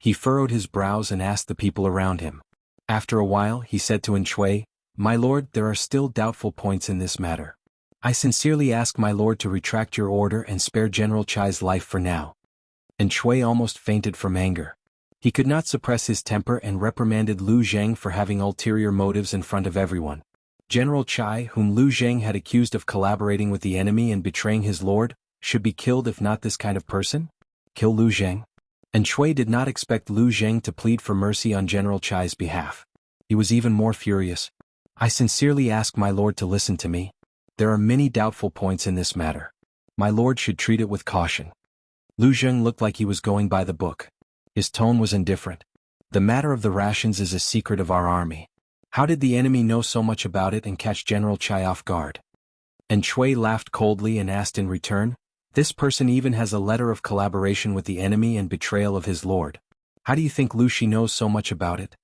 He furrowed his brows and asked the people around him. After a while, he said to Shui, "My lord, there are still doubtful points in this matter. I sincerely ask my lord to retract your order and spare General Chai's life for now." Shui almost fainted from anger. He could not suppress his temper and reprimanded Lu Zheng for having ulterior motives in front of everyone. General Chai, whom Lu Zheng had accused of collaborating with the enemy and betraying his lord, should be killed if not this kind of person? Kill Lu Zheng? Shui did not expect Lu Zheng to plead for mercy on General Chai's behalf. He was even more furious. "I sincerely ask my lord to listen to me. There are many doubtful points in this matter. My lord should treat it with caution." Lu Zheng looked like he was going by the book. His tone was indifferent. "The matter of the rations is a secret of our army. How did the enemy know so much about it and catch General Chai off guard?" Shui laughed coldly and asked in return, "This person even has a letter of collaboration with the enemy and betrayal of his lord. How do you think Lu Shi knows so much about it?"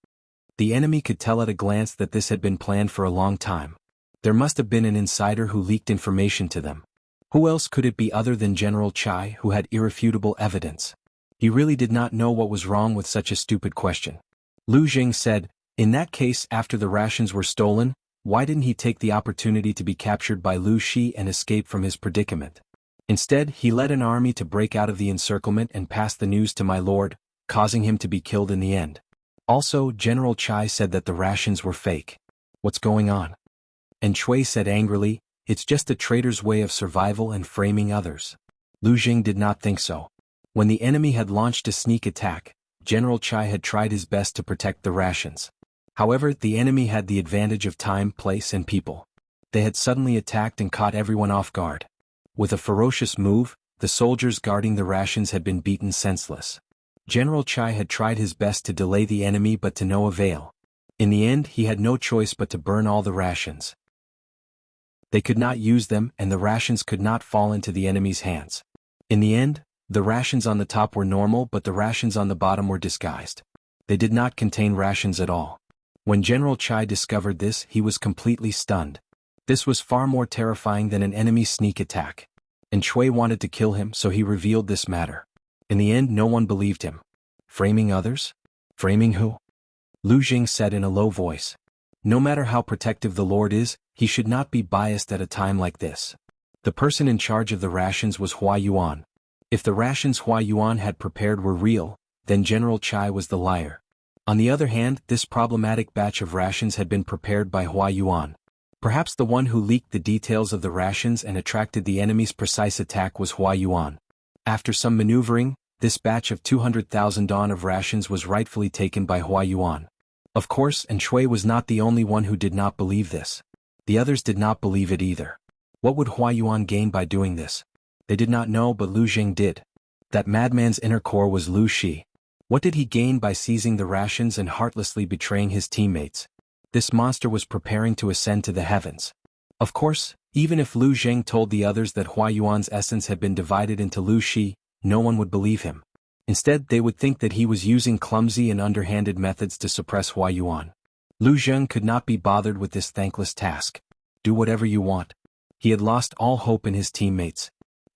The enemy could tell at a glance that this had been planned for a long time. There must have been an insider who leaked information to them. Who else could it be other than General Chai, who had irrefutable evidence? He really did not know what was wrong with such a stupid question. Lu Zheng said, "In that case, after the rations were stolen, why didn't he take the opportunity to be captured by Lu Shi and escape from his predicament? Instead, he led an army to break out of the encirclement and pass the news to my lord, causing him to be killed in the end. Also, General Chai said that the rations were fake. What's going on?" Shui said angrily, "It's just a traitor's way of survival and framing others." Lu Zheng did not think so. When the enemy had launched a sneak attack, General Chai had tried his best to protect the rations. However, the enemy had the advantage of time, place and people. They had suddenly attacked and caught everyone off guard. With a ferocious move, the soldiers guarding the rations had been beaten senseless. General Chai had tried his best to delay the enemy but to no avail. In the end, he had no choice but to burn all the rations. They could not use them and the rations could not fall into the enemy's hands. In the end, the rations on the top were normal but the rations on the bottom were disguised. They did not contain rations at all. When General Chai discovered this, he was completely stunned. This was far more terrifying than an enemy sneak attack. Shui wanted to kill him, so he revealed this matter. In the end, no one believed him. Framing others? Framing who? Lu Zheng said in a low voice. No matter how protective the Lord is, he should not be biased at a time like this. The person in charge of the rations was Hua Yuan. If the rations Hua Yuan had prepared were real, then General Chai was the liar. On the other hand, this problematic batch of rations had been prepared by Hua Yuan. Perhaps the one who leaked the details of the rations and attracted the enemy's precise attack was Hua Yuan. After some maneuvering, this batch of 200,000 don of rations was rightfully taken by Hua Yuan. Of course, Shui was not the only one who did not believe this. The others did not believe it either. What would Hua Yuan gain by doing this? They did not know, but Lu Zheng did. That madman's inner core was Lu Shi. What did he gain by seizing the rations and heartlessly betraying his teammates? This monster was preparing to ascend to the heavens. Of course, even if Lu Zheng told the others that Hua Yuan's essence had been divided into Lu Shi, no one would believe him. Instead, they would think that he was using clumsy and underhanded methods to suppress Hua Yuan. Lu Zheng could not be bothered with this thankless task. Do whatever you want. He had lost all hope in his teammates.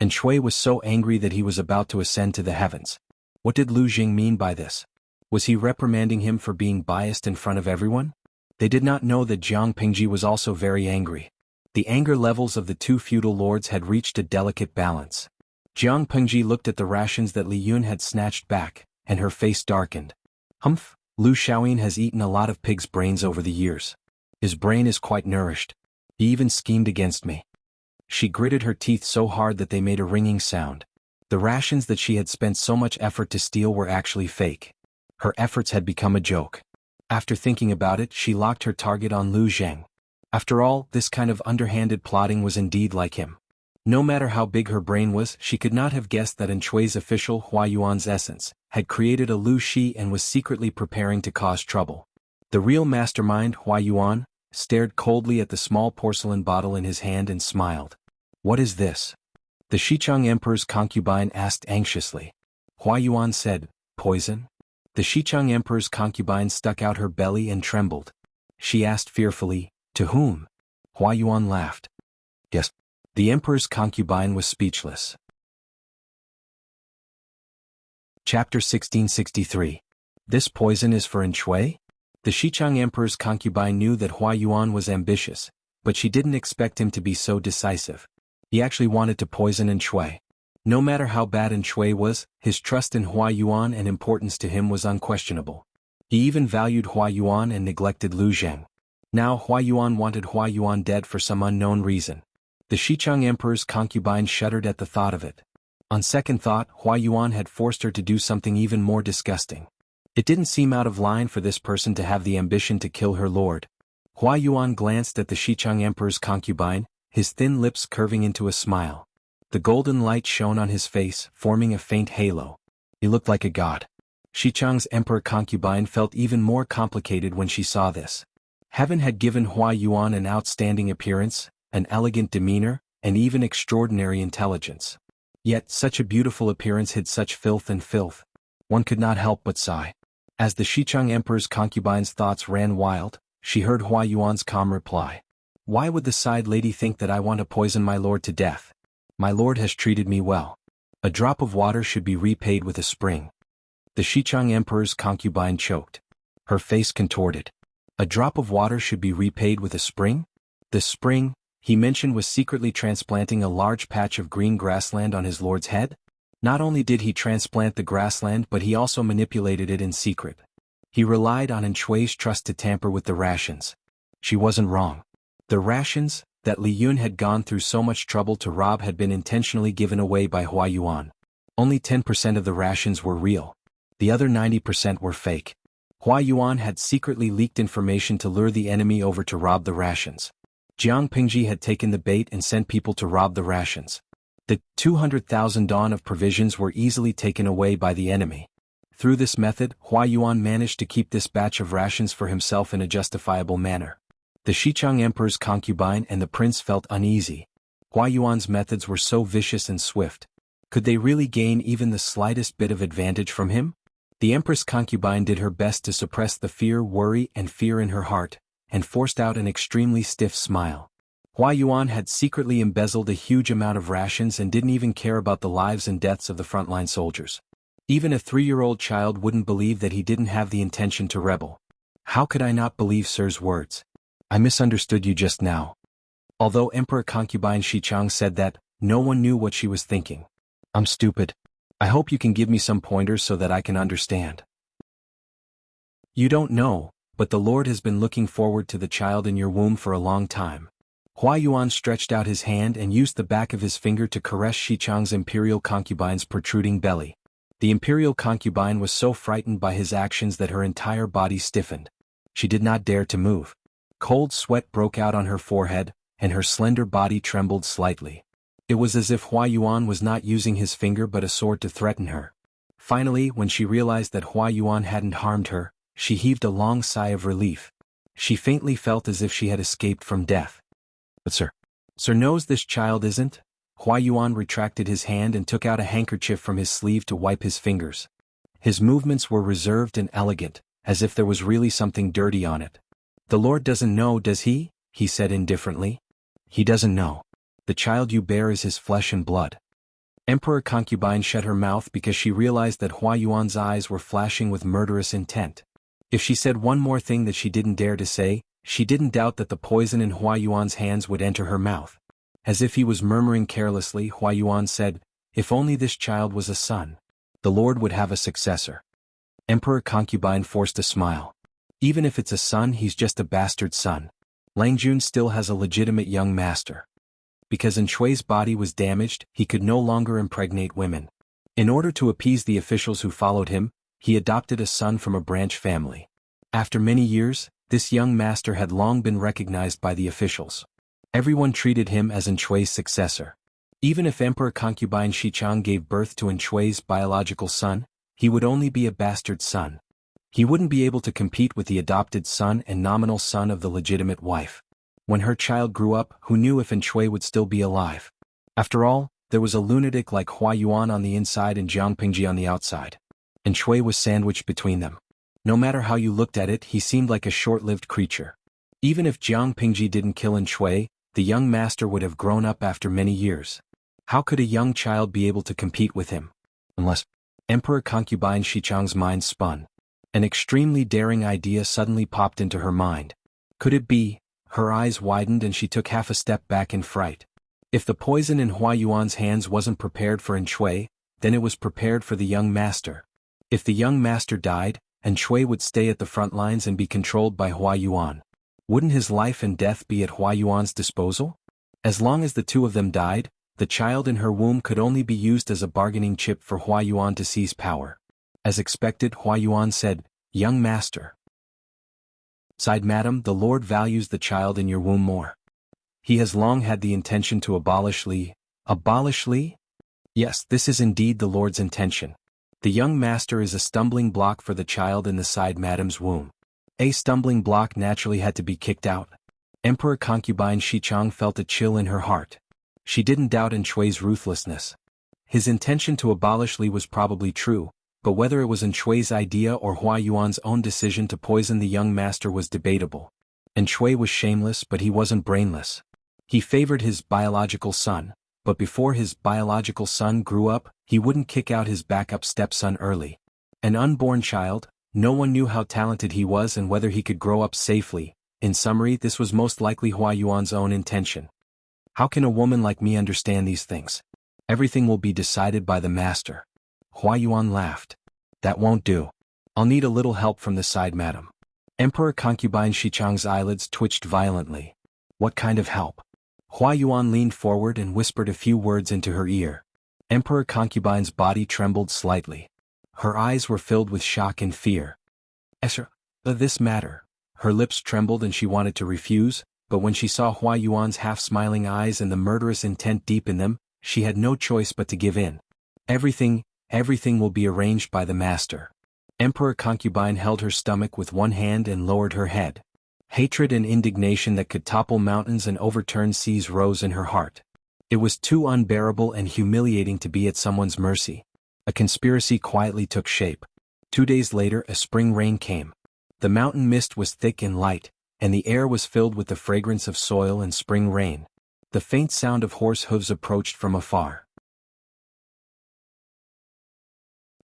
Shui was so angry that he was about to ascend to the heavens. What did Lu Zheng mean by this? Was he reprimanding him for being biased in front of everyone? They did not know that Jiang Pingji was also very angry. The anger levels of the two feudal lords had reached a delicate balance. Jiang Pingji looked at the rations that Li Yun had snatched back, and her face darkened. Humph, Lu Xiaoyin has eaten a lot of pig's brains over the years. His brain is quite nourished. He even schemed against me. She gritted her teeth so hard that they made a ringing sound. The rations that she had spent so much effort to steal were actually fake. Her efforts had become a joke. After thinking about it, she locked her target on Lu Zheng. After all, this kind of underhanded plotting was indeed like him. No matter how big her brain was, she could not have guessed that Shui's official Hua Yuan's essence had created a Lu Shi and was secretly preparing to cause trouble. The real mastermind, Hua Yuan, stared coldly at the small porcelain bottle in his hand and smiled. "What is this?" the Xichang Emperor's concubine asked anxiously. Hua Yuan said, "Poison?" The Xichang Emperor's concubine stuck out her belly and trembled. She asked fearfully, "To whom?" Hua Yuan laughed. "Yes." The Emperor's concubine was speechless. Chapter 1663. This poison is for Shui? The Xichang Emperor's concubine knew that Hua Yuan was ambitious, but she didn't expect him to be so decisive. He actually wanted to poison Shui. No matter how bad Shui was, his trust in Hua Yuan and importance to him was unquestionable. He even valued Hua Yuan and neglected Lu Zheng. Now Hua Yuan wanted Hua Yuan dead for some unknown reason. The Xichang Emperor's concubine shuddered at the thought of it. On second thought, Hua Yuan had forced her to do something even more disgusting. It didn't seem out of line for this person to have the ambition to kill her lord. Hua Yuan glanced at the Xichang Emperor's concubine, his thin lips curving into a smile. The golden light shone on his face, forming a faint halo. He looked like a god. Xichang's emperor concubine felt even more complicated when she saw this. Heaven had given Hua Yuan an outstanding appearance, an elegant demeanor, and even extraordinary intelligence. Yet such a beautiful appearance hid such filth and filth. One could not help but sigh. As the Xichang Emperor's concubine's thoughts ran wild, she heard Hua Yuan's calm reply. "Why would the side lady think that I want to poison my lord to death? My lord has treated me well. A drop of water should be repaid with a spring." The Xichang Emperor's concubine choked. Her face contorted. A drop of water should be repaid with a spring? The spring he mentioned was secretly transplanting a large patch of green grassland on his lord's head? Not only did he transplant the grassland, but he also manipulated it in secret. He relied on Shui's trust to tamper with the rations. She wasn't wrong. The rations that Li Yun had gone through so much trouble to rob had been intentionally given away by Hua Yuan. Only 10% of the rations were real. The other 90% were fake. Hua Yuan had secretly leaked information to lure the enemy over to rob the rations. Jiang Pingji had taken the bait and sent people to rob the rations. The 200,000 dawn of provisions were easily taken away by the enemy. Through this method, Hua Yuan managed to keep this batch of rations for himself in a justifiable manner. The Xichang Emperor's concubine and the prince felt uneasy. Hua Yuan's methods were so vicious and swift. Could they really gain even the slightest bit of advantage from him? The Empress concubine did her best to suppress the fear, worry, and fear in her heart, and forced out an extremely stiff smile. Hua Yuan had secretly embezzled a huge amount of rations and didn't even care about the lives and deaths of the frontline soldiers. Even a 3-year-old child wouldn't believe that he didn't have the intention to rebel. "How could I not believe Sir's words? I misunderstood you just now." Although Emperor concubine Xichang said that, no one knew what she was thinking. "I'm stupid. I hope you can give me some pointers so that I can understand." "You don't know, but the Lord has been looking forward to the child in your womb for a long time." Hua Yuan stretched out his hand and used the back of his finger to caress Xichang's imperial concubine's protruding belly. The imperial concubine was so frightened by his actions that her entire body stiffened. She did not dare to move. Cold sweat broke out on her forehead, and her slender body trembled slightly. It was as if Hua Yuan was not using his finger but a sword to threaten her. Finally, when she realized that Hua Yuan hadn't harmed her, she heaved a long sigh of relief. She faintly felt as if she had escaped from death. "But Sir knows this child isn't?" Hua Yuan retracted his hand and took out a handkerchief from his sleeve to wipe his fingers. His movements were reserved and elegant, as if there was really something dirty on it. "The Lord doesn't know, does he?" he said indifferently. "He doesn't know. The child you bear is his flesh and blood." Emperor concubine shut her mouth because she realized that Hua Yuan's eyes were flashing with murderous intent. If she said one more thing that she didn't dare to say, she didn't doubt that the poison in Hua Yuan's hands would enter her mouth. As if he was murmuring carelessly, Hua Yuan said, "If only this child was a son. The Lord would have a successor." Emperor concubine forced a smile. "Even if it's a son, he's just a bastard son. Lang Jun still has a legitimate young master." Because Shui's body was damaged, he could no longer impregnate women. In order to appease the officials who followed him, he adopted a son from a branch family. After many years, this young master had long been recognized by the officials. Everyone treated him as Shui's successor. Even if Emperor concubine Shichang gave birth to Shui's biological son, he would only be a bastard son. He wouldn't be able to compete with the adopted son and nominal son of the legitimate wife. When her child grew up, who knew if Shui would still be alive? After all, there was a lunatic like Hua Yuan on the inside and Jiang Pingji on the outside. And Shui was sandwiched between them. No matter how you looked at it, he seemed like a short-lived creature. Even if Jiang Pingji didn't kill Shui, the young master would have grown up after many years. How could a young child be able to compete with him? Unless Emperor concubine Shichang's mind spun. An extremely daring idea suddenly popped into her mind. Could it be? Her eyes widened and she took half a step back in fright. If the poison in Hua Yuan's hands wasn't prepared for Shui, then it was prepared for the young master. If the young master died, Shui would stay at the front lines and be controlled by Hua Yuan. Wouldn't his life and death be at Hua Yuan's disposal? As long as the two of them died, the child in her womb could only be used as a bargaining chip for Hua Yuan to seize power. As expected, Hua Yuan said, "Young master." Sighed Madam, "The Lord values the child in your womb more. He has long had the intention to abolish Li." Abolish Li? Yes, this is indeed the Lord's intention. The young master is a stumbling block for the child in the Sighed Madam's womb. A stumbling block naturally had to be kicked out. Emperor concubine Shichang felt a chill in her heart. She didn't doubt Shui's ruthlessness. His intention to abolish Li was probably true, but whether it was Shui's idea or Hua Yuan's own decision to poison the young master was debatable. Shui was shameless, but he wasn't brainless. He favored his biological son, but before his biological son grew up, he wouldn't kick out his backup stepson early. An unborn child, no one knew how talented he was and whether he could grow up safely. In summary, this was most likely Hua Yuan's own intention. How can a woman like me understand these things? Everything will be decided by the master. Hua Yuan laughed. That won't do. I'll need a little help from the side, madam. Emperor concubine Shichang's eyelids twitched violently. What kind of help? Hua Yuan leaned forward and whispered a few words into her ear. Emperor concubine's body trembled slightly. Her eyes were filled with shock and fear. This matter. Her lips trembled and she wanted to refuse, but when she saw Hua Yuan's half-smiling eyes and the murderous intent deep in them, she had no choice but to give in. Everything will be arranged by the master. Emperor concubine held her stomach with one hand and lowered her head. Hatred and indignation that could topple mountains and overturn seas rose in her heart. It was too unbearable and humiliating to be at someone's mercy. A conspiracy quietly took shape. 2 days later, a spring rain came. The mountain mist was thick and light, and the air was filled with the fragrance of soil and spring rain. The faint sound of horse hooves approached from afar.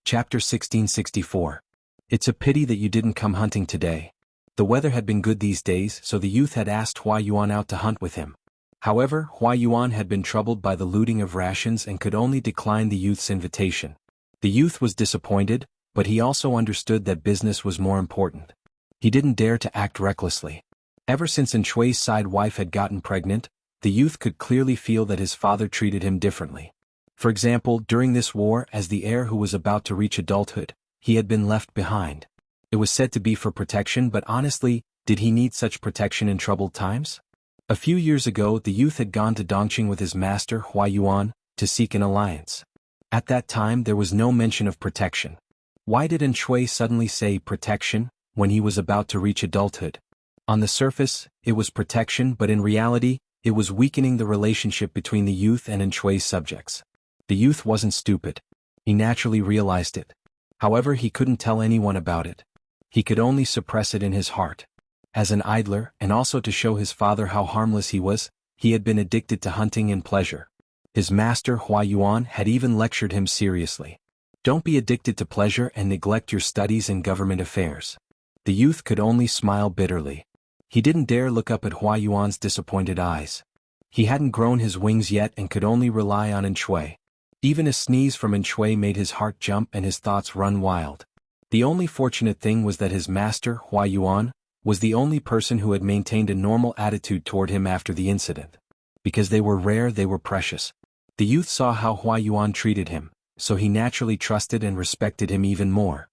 Chapter 1664. It's a pity that you didn't come hunting today. The weather had been good these days, so the youth had asked Hua Yuan out to hunt with him. However, Hua Yuan had been troubled by the looting of rations and could only decline the youth's invitation. The youth was disappointed, but he also understood that business was more important. He didn't dare to act recklessly. Ever since Shui's side wife had gotten pregnant, the youth could clearly feel that his father treated him differently. For example, during this war, as the heir who was about to reach adulthood, he had been left behind. It was said to be for protection, but honestly, did he need such protection in troubled times? A few years ago, the youth had gone to Dongqing with his master, Hua Yuan, to seek an alliance. At that time, there was no mention of protection. Why did Shui suddenly say protection when he was about to reach adulthood? On the surface, it was protection, but in reality, it was weakening the relationship between the youth and Shui's subjects. The youth wasn't stupid. He naturally realized it. However, he couldn't tell anyone about it. He could only suppress it in his heart. As an idler, and also to show his father how harmless he was, he had been addicted to hunting and pleasure. His master, Hua Yuan, had even lectured him seriously. Don't be addicted to pleasure and neglect your studies and government affairs. The youth could only smile bitterly. He didn't dare look up at Hua Yuan's disappointed eyes. He hadn't grown his wings yet and could only rely on Shui. Even a sneeze from Shui made his heart jump and his thoughts run wild. The only fortunate thing was that his master, Hua Yuan, was the only person who had maintained a normal attitude toward him after the incident. Because they were rare, they were precious. The youth saw how Hua Yuan treated him, so he naturally trusted and respected him even more.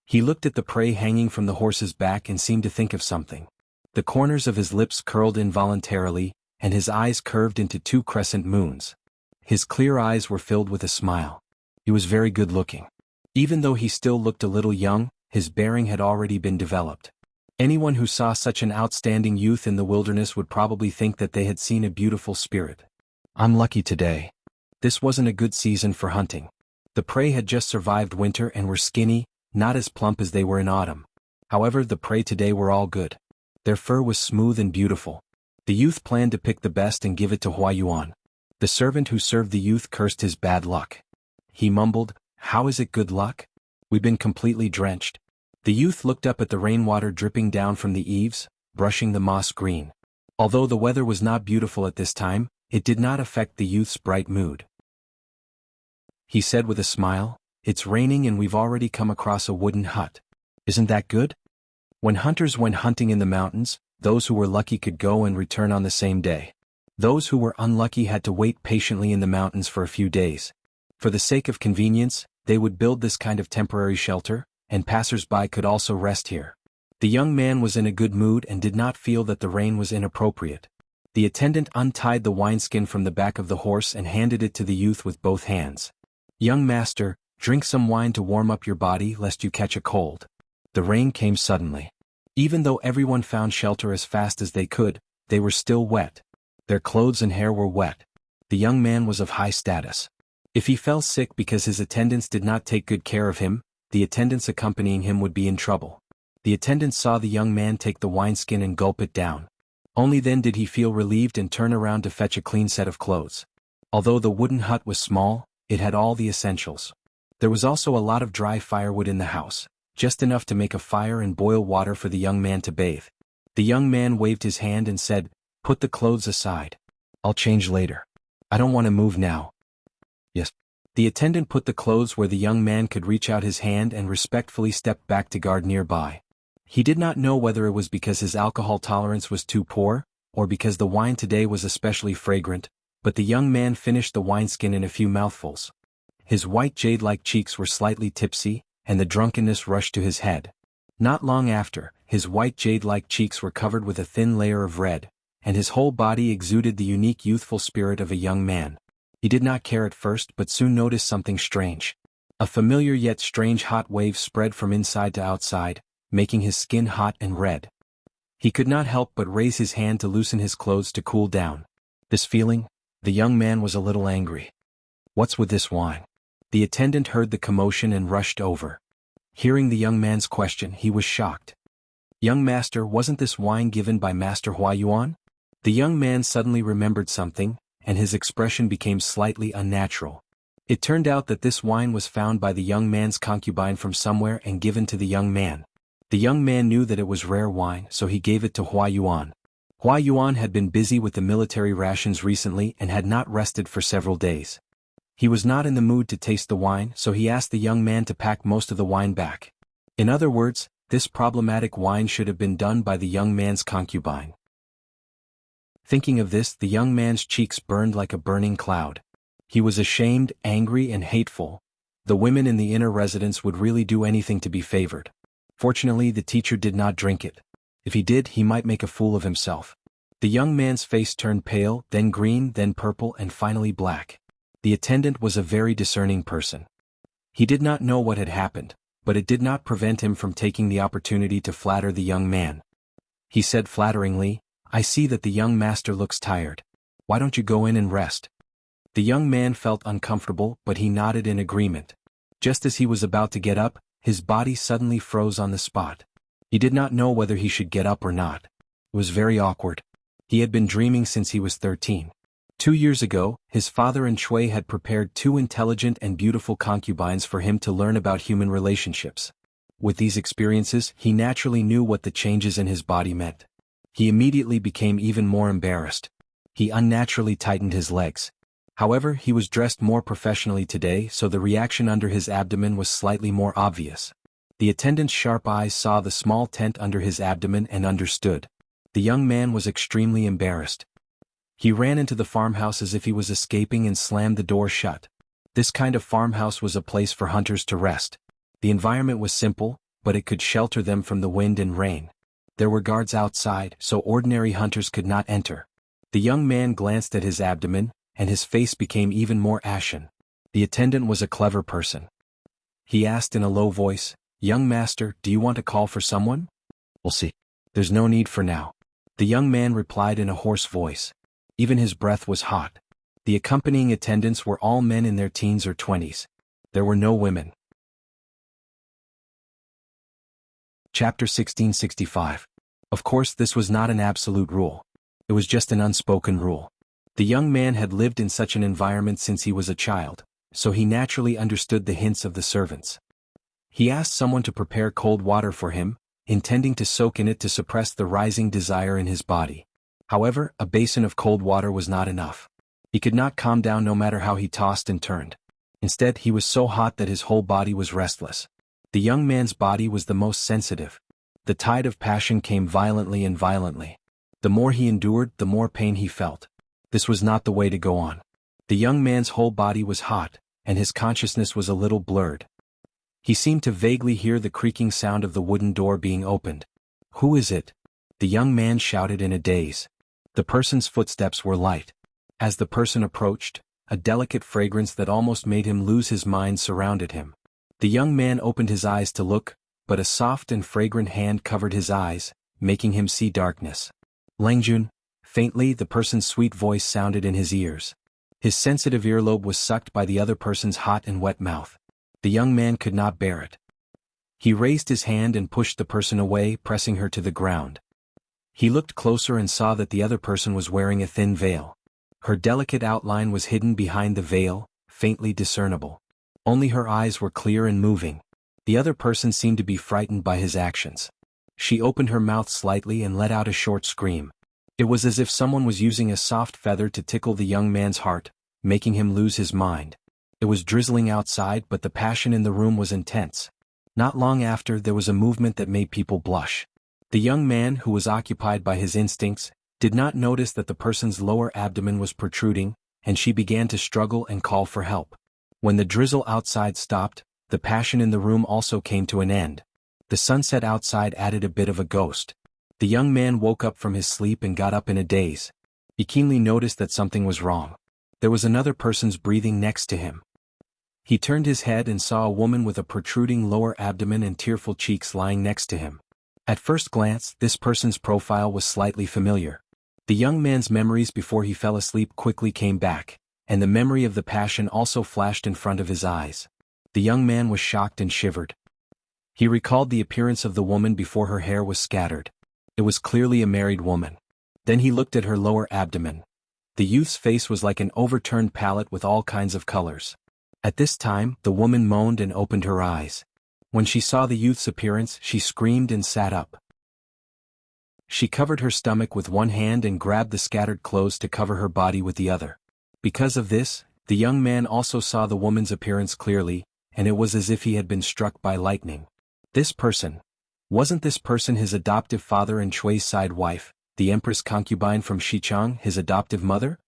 He looked at the prey hanging from the horse's back and seemed to think of something. The corners of his lips curled involuntarily, and his eyes curved into 2 crescent moons. His clear eyes were filled with a smile. He was very good-looking. Even though he still looked a little young, his bearing had already been developed. Anyone who saw such an outstanding youth in the wilderness would probably think that they had seen a beautiful spirit. I'm lucky today. This wasn't a good season for hunting. The prey had just survived winter and were skinny, not as plump as they were in autumn. However, the prey today were all good. Their fur was smooth and beautiful. The youth planned to pick the best and give it to Huayuan. The servant who served the youth cursed his bad luck. He mumbled, "How is it good luck? We've been completely drenched." The youth looked up at the rainwater dripping down from the eaves, brushing the moss green. Although the weather was not beautiful at this time, it did not affect the youth's bright mood. He said with a smile, "It's raining and we've already come across a wooden hut. Isn't that good?" When hunters went hunting in the mountains, those who were lucky could go and return on the same day. Those who were unlucky had to wait patiently in the mountains for a few days. For the sake of convenience, they would build this kind of temporary shelter, and passers-by could also rest here. The young man was in a good mood and did not feel that the rain was inappropriate. The attendant untied the wineskin from the back of the horse and handed it to the youth with both hands. "Young master, drink some wine to warm up your body lest you catch a cold." The rain came suddenly. Even though everyone found shelter as fast as they could, they were still wet. Their clothes and hair were wet. The young man was of high status. If he fell sick because his attendants did not take good care of him, the attendants accompanying him would be in trouble. The attendant saw the young man take the wineskin and gulp it down. Only then did he feel relieved and turn around to fetch a clean set of clothes. Although the wooden hut was small, it had all the essentials. There was also a lot of dry firewood in the house, just enough to make a fire and boil water for the young man to bathe. The young man waved his hand and said, "Put the clothes aside. I'll change later. I don't want to move now." "Yes." The attendant put the clothes where the young man could reach out his hand and respectfully stepped back to guard nearby. He did not know whether it was because his alcohol tolerance was too poor, or because the wine today was especially fragrant, but the young man finished the wineskin in a few mouthfuls. His white jade-like cheeks were slightly tipsy, and the drunkenness rushed to his head. Not long after, his white jade-like cheeks were covered with a thin layer of red, and his whole body exuded the unique youthful spirit of a young man. He did not care at first but soon noticed something strange. A familiar yet strange hot wave spread from inside to outside, making his skin hot and red. He could not help but raise his hand to loosen his clothes to cool down. This feeling, the young man was a little angry. "What's with this wine?" The attendant heard the commotion and rushed over. Hearing the young man's question, he was shocked. "Young master, wasn't this wine given by Master Huayuan?" The young man suddenly remembered something, and his expression became slightly unnatural. It turned out that this wine was found by the young man's concubine from somewhere and given to the young man. The young man knew that it was rare wine, so he gave it to Huayuan. Huayuan had been busy with the military rations recently and had not rested for several days. He was not in the mood to taste the wine, so he asked the young man to pack most of the wine back. In other words, this problematic wine should have been done by the young man's concubine. Thinking of this, the young man's cheeks burned like a burning cloud. He was ashamed, angry, and hateful. The women in the inner residence would really do anything to be favored. Fortunately, the teacher did not drink it. If he did, he might make a fool of himself. The young man's face turned pale, then green, then purple, and finally black. The attendant was a very discerning person. He did not know what had happened, but it did not prevent him from taking the opportunity to flatter the young man. He said flatteringly, "I see that the young master looks tired. Why don't you go in and rest?" The young man felt uncomfortable, but he nodded in agreement. Just as he was about to get up, his body suddenly froze on the spot. He did not know whether he should get up or not. It was very awkward. He had been dreaming since he was 13. 2 years ago, his father and Chui had prepared 2 intelligent and beautiful concubines for him to learn about human relationships. With these experiences, he naturally knew what the changes in his body meant. He immediately became even more embarrassed. He unnaturally tightened his legs. However, he was dressed more professionally today, so the reaction under his abdomen was slightly more obvious. The attendant's sharp eyes saw the small tent under his abdomen and understood. The young man was extremely embarrassed. He ran into the farmhouse as if he was escaping and slammed the door shut. This kind of farmhouse was a place for hunters to rest. The environment was simple, but it could shelter them from the wind and rain. There were guards outside, so ordinary hunters could not enter. The young man glanced at his abdomen, and his face became even more ashen. The attendant was a clever person. He asked in a low voice, "Young master, do you want to call for someone?" "We'll see. There's no need for now." The young man replied in a hoarse voice. Even his breath was hot. The accompanying attendants were all men in their teens or 20s. There were no women. Chapter 1665. Of course, this was not an absolute rule. It was just an unspoken rule. The young man had lived in such an environment since he was a child, so he naturally understood the hints of the servants. He asked someone to prepare cold water for him, intending to soak in it to suppress the rising desire in his body. However, a basin of cold water was not enough. He could not calm down no matter how he tossed and turned. Instead, he was so hot that his whole body was restless. The young man's body was the most sensitive. The tide of passion came violently and violently. The more he endured, the more pain he felt. This was not the way to go on. The young man's whole body was hot, and his consciousness was a little blurred. He seemed to vaguely hear the creaking sound of the wooden door being opened. "Who is it?" the young man shouted in a daze. The person's footsteps were light. As the person approached, a delicate fragrance that almost made him lose his mind surrounded him. The young man opened his eyes to look, but a soft and fragrant hand covered his eyes, making him see darkness. "Langjun," faintly the person's sweet voice sounded in his ears. His sensitive earlobe was sucked by the other person's hot and wet mouth. The young man could not bear it. He raised his hand and pushed the person away, pressing her to the ground. He looked closer and saw that the other person was wearing a thin veil. Her delicate outline was hidden behind the veil, faintly discernible. Only her eyes were clear and moving. The other person seemed to be frightened by his actions. She opened her mouth slightly and let out a short scream. It was as if someone was using a soft feather to tickle the young man's heart, making him lose his mind. It was drizzling outside, but the passion in the room was intense. Not long after, there was a movement that made people blush. The young man, who was occupied by his instincts, did not notice that the person's lower abdomen was protruding, and she began to struggle and call for help. When the drizzle outside stopped, the passion in the room also came to an end. The sunset outside added a bit of a ghost. The young man woke up from his sleep and got up in a daze. He keenly noticed that something was wrong. There was another person's breathing next to him. He turned his head and saw a woman with a protruding lower abdomen and tearful cheeks lying next to him. At first glance, this person's profile was slightly familiar. The young man's memories before he fell asleep quickly came back, and the memory of the passion also flashed in front of his eyes. The young man was shocked and shivered. He recalled the appearance of the woman before her hair was scattered. It was clearly a married woman. Then he looked at her lower abdomen. The youth's face was like an overturned palette with all kinds of colors. At this time, the woman moaned and opened her eyes. When she saw the youth's appearance, she screamed and sat up. She covered her stomach with one hand and grabbed the scattered clothes to cover her body with the other. Because of this, the young man also saw the woman's appearance clearly, and it was as if he had been struck by lightning. Wasn't this person his adoptive father and Chui's side wife, the Empress concubine from Xichang, his adoptive mother?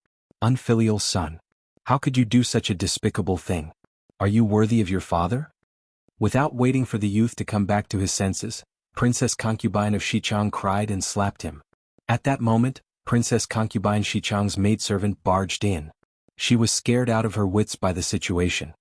Unfilial son. How could you do such a despicable thing? Are you worthy of your father? Without waiting for the youth to come back to his senses, Princess Concubine of Xichang cried and slapped him. At that moment, Princess Concubine Xichang's maidservant barged in. She was scared out of her wits by the situation.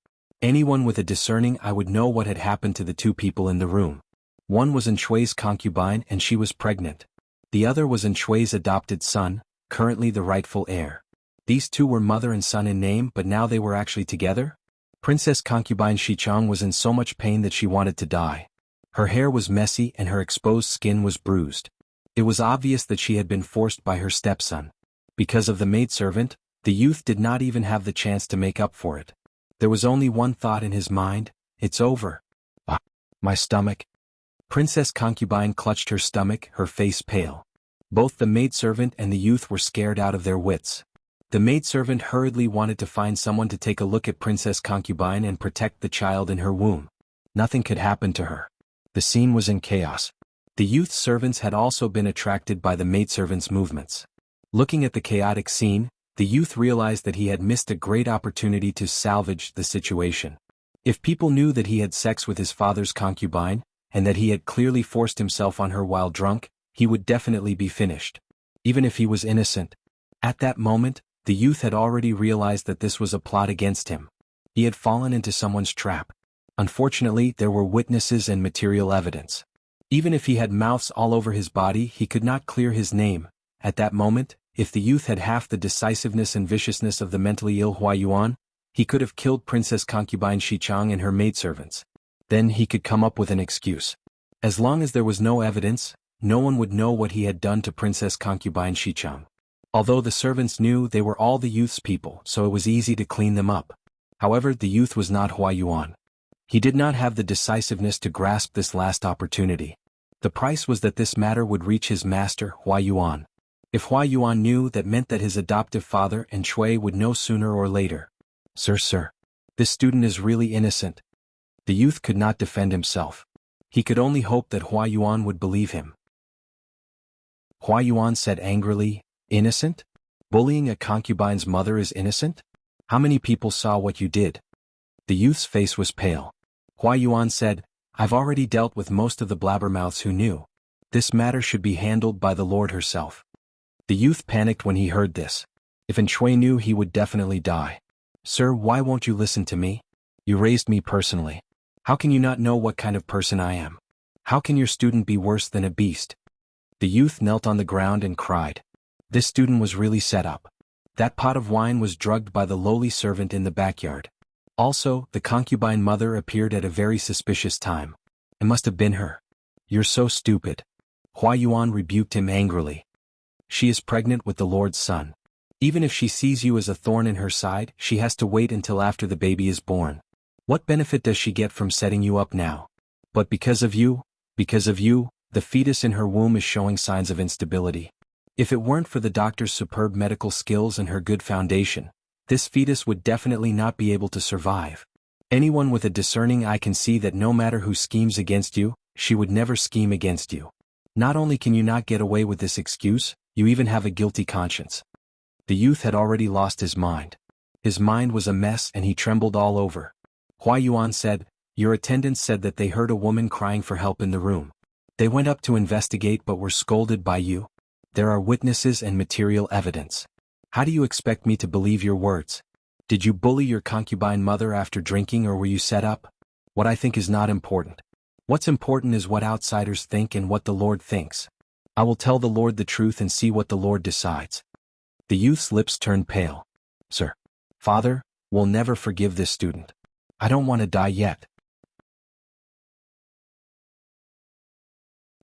Anyone with a discerning eye would know what had happened to the two people in the room. One was Chui's concubine and she was pregnant. The other was Chui's adopted son, currently the rightful heir. These two were mother and son in name, but now they were actually together? Princess Concubine Xichang was in so much pain that she wanted to die. Her hair was messy and her exposed skin was bruised. It was obvious that she had been forced by her stepson. Because of the maidservant, the youth did not even have the chance to make up for it. There was only one thought in his mind: it's over. Ah, my stomach. Princess Concubine clutched her stomach, her face pale. Both the maidservant and the youth were scared out of their wits. The maidservant hurriedly wanted to find someone to take a look at Princess Concubine and protect the child in her womb. Nothing could happen to her. The scene was in chaos. The youth's servants had also been attracted by the maidservant's movements. Looking at the chaotic scene, the youth realized that he had missed a great opportunity to salvage the situation. If people knew that he had sex with his father's concubine, and that he had clearly forced himself on her while drunk, he would definitely be finished. Even if he was innocent. At that moment, The youth had already realized that this was a plot against him. He had fallen into someone's trap. Unfortunately, there were witnesses and material evidence. Even if he had mouths all over his body, he could not clear his name. At that moment, if the youth had half the decisiveness and viciousness of the mentally ill Hua Yuan, he could have killed Princess Concubine Xichang and her maidservants. Then he could come up with an excuse. As long as there was no evidence, no one would know what he had done to Princess Concubine Xichang. Although the servants knew, they were all the youth's people, so it was easy to clean them up. However, the youth was not Hua Yuan. He did not have the decisiveness to grasp this last opportunity. The price was that this matter would reach his master, Hua Yuan. If Hua Yuan knew, that meant that his adoptive father and Chui would know sooner or later. Sir, this student is really innocent. The youth could not defend himself. He could only hope that Hua Yuan would believe him. Hua Yuan said angrily, "Innocent? Bullying a concubine's mother is innocent? How many people saw what you did?" The youth's face was pale. Hua Yuan said, "I've already dealt with most of the blabbermouths who knew. This matter should be handled by the Lord herself." The youth panicked when he heard this. If Chui knew, he would definitely die. "Sir, why won't you listen to me? You raised me personally. How can you not know what kind of person I am? How can your student be worse than a beast?" The youth knelt on the ground and cried. This student was really set up. That pot of wine was drugged by the lowly servant in the backyard. Also, the concubine mother appeared at a very suspicious time. It must have been her. "You're so stupid." Hua Yuan rebuked him angrily. "She is pregnant with the Lord's son. Even if she sees you as a thorn in her side, she has to wait until after the baby is born. What benefit does she get from setting you up now? But because of you, the fetus in her womb is showing signs of instability. If it weren't for the doctor's superb medical skills and her good foundation, this fetus would definitely not be able to survive. Anyone with a discerning eye can see that no matter who schemes against you, she would never scheme against you. Not only can you not get away with this excuse, you even have a guilty conscience." The youth had already lost his mind. His mind was a mess and he trembled all over. Hua Yuan said, "Your attendants said that they heard a woman crying for help in the room. They went up to investigate but were scolded by you. There are witnesses and material evidence. How do you expect me to believe your words? Did you bully your concubine mother after drinking, or were you set up? What I think is not important. What's important is what outsiders think and what the Lord thinks. I will tell the Lord the truth and see what the Lord decides." The youth's lips turned pale. "Sir, Father, we'll never forgive this student. I don't want to die yet."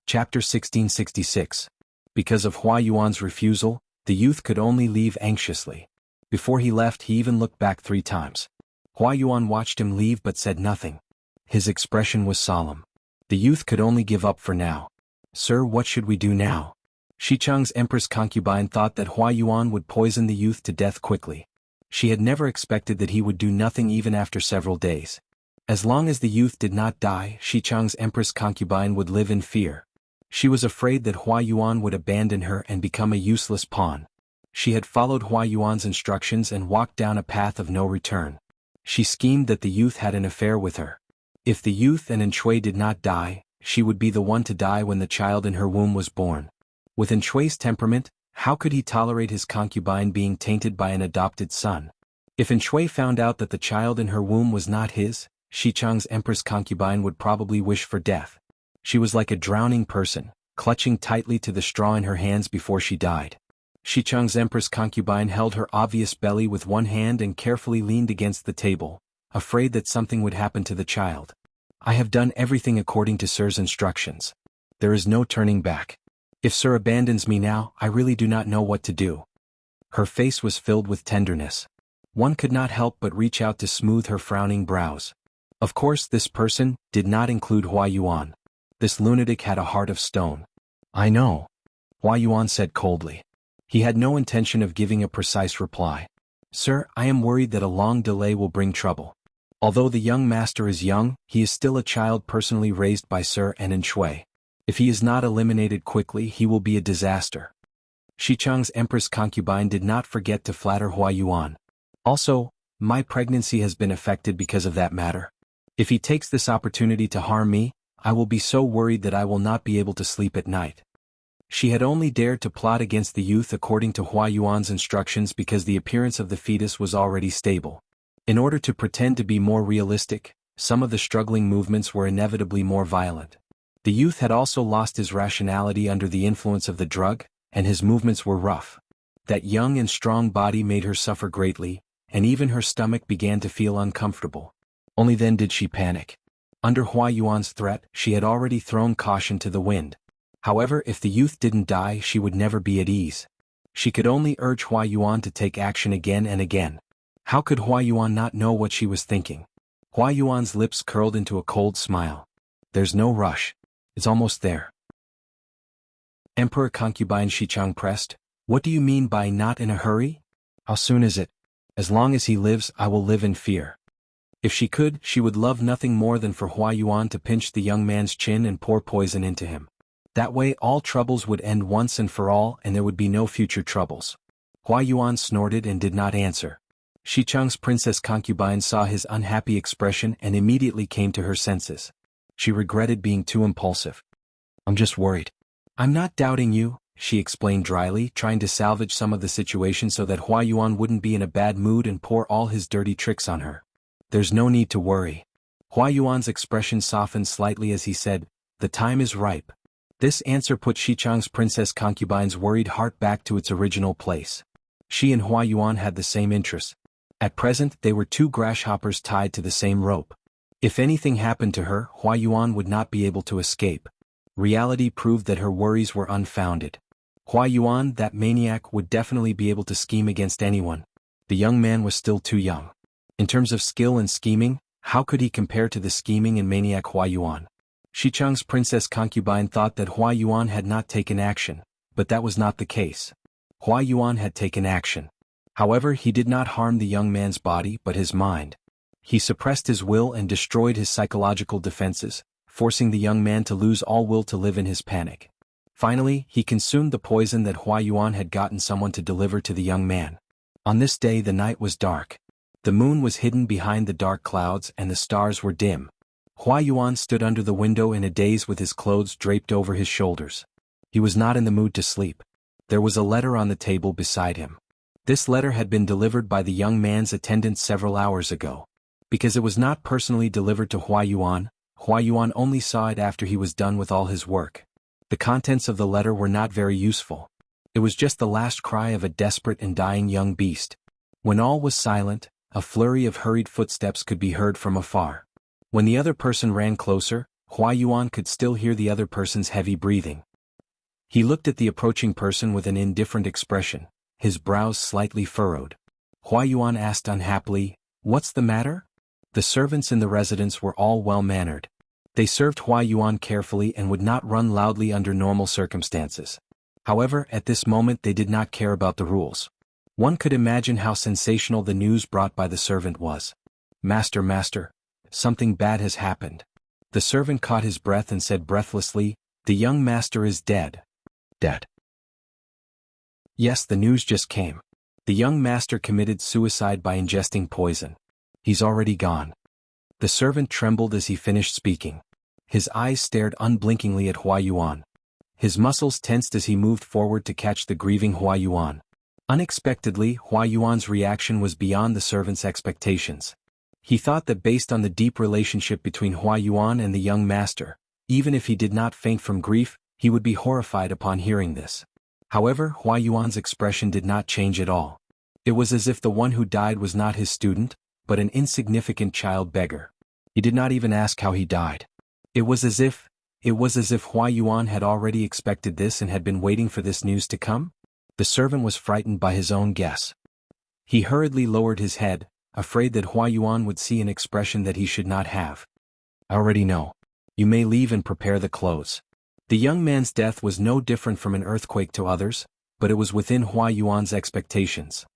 Chapter 1666. Because of Hua Yuan's refusal, the youth could only leave anxiously. Before he left, he even looked back 3 times. Hua Yuan watched him leave but said nothing. His expression was solemn. The youth could only give up for now. "Sir, what should we do now?" Xichang's Empress concubine thought that Hua Yuan would poison the youth to death quickly. She had never expected that he would do nothing even after several days. As long as the youth did not die, Xichang's Empress concubine would live in fear. She was afraid that Hua Yuan would abandon her and become a useless pawn. She had followed Hua Yuan's instructions and walked down a path of no return. She schemed that the youth had an affair with her. If the youth and Chui did not die, she would be the one to die when the child in her womb was born. With Chui's temperament, how could he tolerate his concubine being tainted by an adopted son? If Chui found out that the child in her womb was not his, Xichang's Empress concubine would probably wish for death. She was like a drowning person, clutching tightly to the straw in her hands before she died. Xichang's Empress concubine held her obvious belly with one hand and carefully leaned against the table, afraid that something would happen to the child. "I have done everything according to Sir's instructions. There is no turning back. If Sir abandons me now, I really do not know what to do." Her face was filled with tenderness. One could not help but reach out to smooth her frowning brows. Of course, this person did not include Hua Yuan. This lunatic had a heart of stone. "I know," Hua Yuan said coldly. He had no intention of giving a precise reply. "Sir, I am worried that a long delay will bring trouble. Although the young master is young, he is still a child personally raised by Sir and Chui. If he is not eliminated quickly, he will be a disaster." Xichang's Empress concubine did not forget to flatter Hua Yuan. "Also, my pregnancy has been affected because of that matter. If he takes this opportunity to harm me, I will be so worried that I will not be able to sleep at night." She had only dared to plot against the youth according to Hua Yuan's instructions because the appearance of the fetus was already stable. In order to pretend to be more realistic, some of the struggling movements were inevitably more violent. The youth had also lost his rationality under the influence of the drug, and his movements were rough. That young and strong body made her suffer greatly, and even her stomach began to feel uncomfortable. Only then did she panic. Under Hua Yuan's threat, she had already thrown caution to the wind. However, if the youth didn't die, she would never be at ease. She could only urge Hua Yuan to take action again and again. How could Hua Yuan not know what she was thinking? Hua Yuan's lips curled into a cold smile. There's no rush. It's almost there. Emperor concubine Xichang pressed. What do you mean by not in a hurry? How soon is it? As long as he lives, I will live in fear. If she could, she would love nothing more than for Hua Yuan to pinch the young man's chin and pour poison into him. That way all troubles would end once and for all, and there would be no future troubles. Hua Yuan snorted and did not answer. Xichang's princess concubine saw his unhappy expression and immediately came to her senses. She regretted being too impulsive. I'm just worried. I'm not doubting you, she explained dryly, trying to salvage some of the situation so that Hua Yuan wouldn't be in a bad mood and pour all his dirty tricks on her. There's no need to worry. Hua Yuan's expression softened slightly as he said, the time is ripe. This answer put Xichang's princess concubine's worried heart back to its original place. She and Hua Yuan had the same interests. At present, they were two grasshoppers tied to the same rope. If anything happened to her, Hua Yuan would not be able to escape. Reality proved that her worries were unfounded. Hua Yuan, that maniac, would definitely be able to scheme against anyone. The young man was still too young. In terms of skill and scheming, how could he compare to the scheming and maniac Hua Yuan? Xichang's princess concubine thought that Hua Yuan had not taken action, but that was not the case. Hua Yuan had taken action. However, he did not harm the young man's body but his mind. He suppressed his will and destroyed his psychological defenses, forcing the young man to lose all will to live in his panic. Finally, he consumed the poison that Hua Yuan had gotten someone to deliver to the young man. On this day the night was dark. The moon was hidden behind the dark clouds and the stars were dim. Hua Yuan stood under the window in a daze with his clothes draped over his shoulders. He was not in the mood to sleep. There was a letter on the table beside him. This letter had been delivered by the young man's attendant several hours ago. Because it was not personally delivered to Hua Yuan only saw it after he was done with all his work. The contents of the letter were not very useful. It was just the last cry of a desperate and dying young beast. When all was silent, a flurry of hurried footsteps could be heard from afar. When the other person ran closer, Hua Yuan could still hear the other person's heavy breathing. He looked at the approaching person with an indifferent expression, his brows slightly furrowed. Hua Yuan asked unhappily, "What's the matter?" The servants in the residence were all well-mannered. They served Hua Yuan carefully and would not run loudly under normal circumstances. However, at this moment they did not care about the rules. One could imagine how sensational the news brought by the servant was. Master, something bad has happened." The servant caught his breath and said breathlessly, "The young master is dead." Dead? Yes, the news just came. The young master committed suicide by ingesting poison. He's already gone. The servant trembled as he finished speaking. His eyes stared unblinkingly at Hua Yuan. His muscles tensed as he moved forward to catch the grieving Hua Yuan. Unexpectedly, Hua Yuan's reaction was beyond the servant's expectations. He thought that based on the deep relationship between Hua Yuan and the young master, even if he did not faint from grief, he would be horrified upon hearing this. However, Hua Yuan's expression did not change at all. It was as if the one who died was not his student, but an insignificant child beggar. He did not even ask how he died. It was as if Hua Yuan had already expected this and had been waiting for this news to come. The servant was frightened by his own guess. He hurriedly lowered his head, afraid that Hua Yuan would see an expression that he should not have. "I already know. You may leave and prepare the clothes." The young man's death was no different from an earthquake to others, but it was within Hua Yuan's expectations.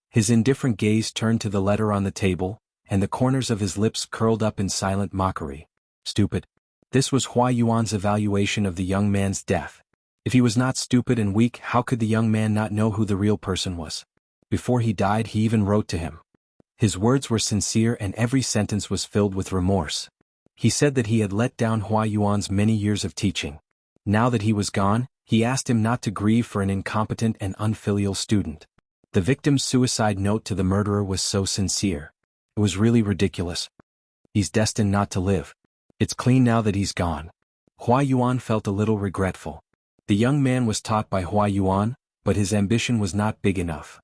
His indifferent gaze turned to the letter on the table, and the corners of his lips curled up in silent mockery. Stupid. This was Hua Yuan's evaluation of the young man's death. If he was not stupid and weak, how could the young man not know who the real person was? Before he died, he even wrote to him. His words were sincere and every sentence was filled with remorse. He said that he had let down Hua Yuan's many years of teaching. Now that he was gone, He asked him not to grieve for an incompetent and unfilial student. The victim's suicide note to the murderer was so sincere. It was really ridiculous. He's destined not to live. It's clean now that he's gone. Hua Yuan felt a little regretful. The young man was taught by Hua Yuan, but his ambition was not big enough.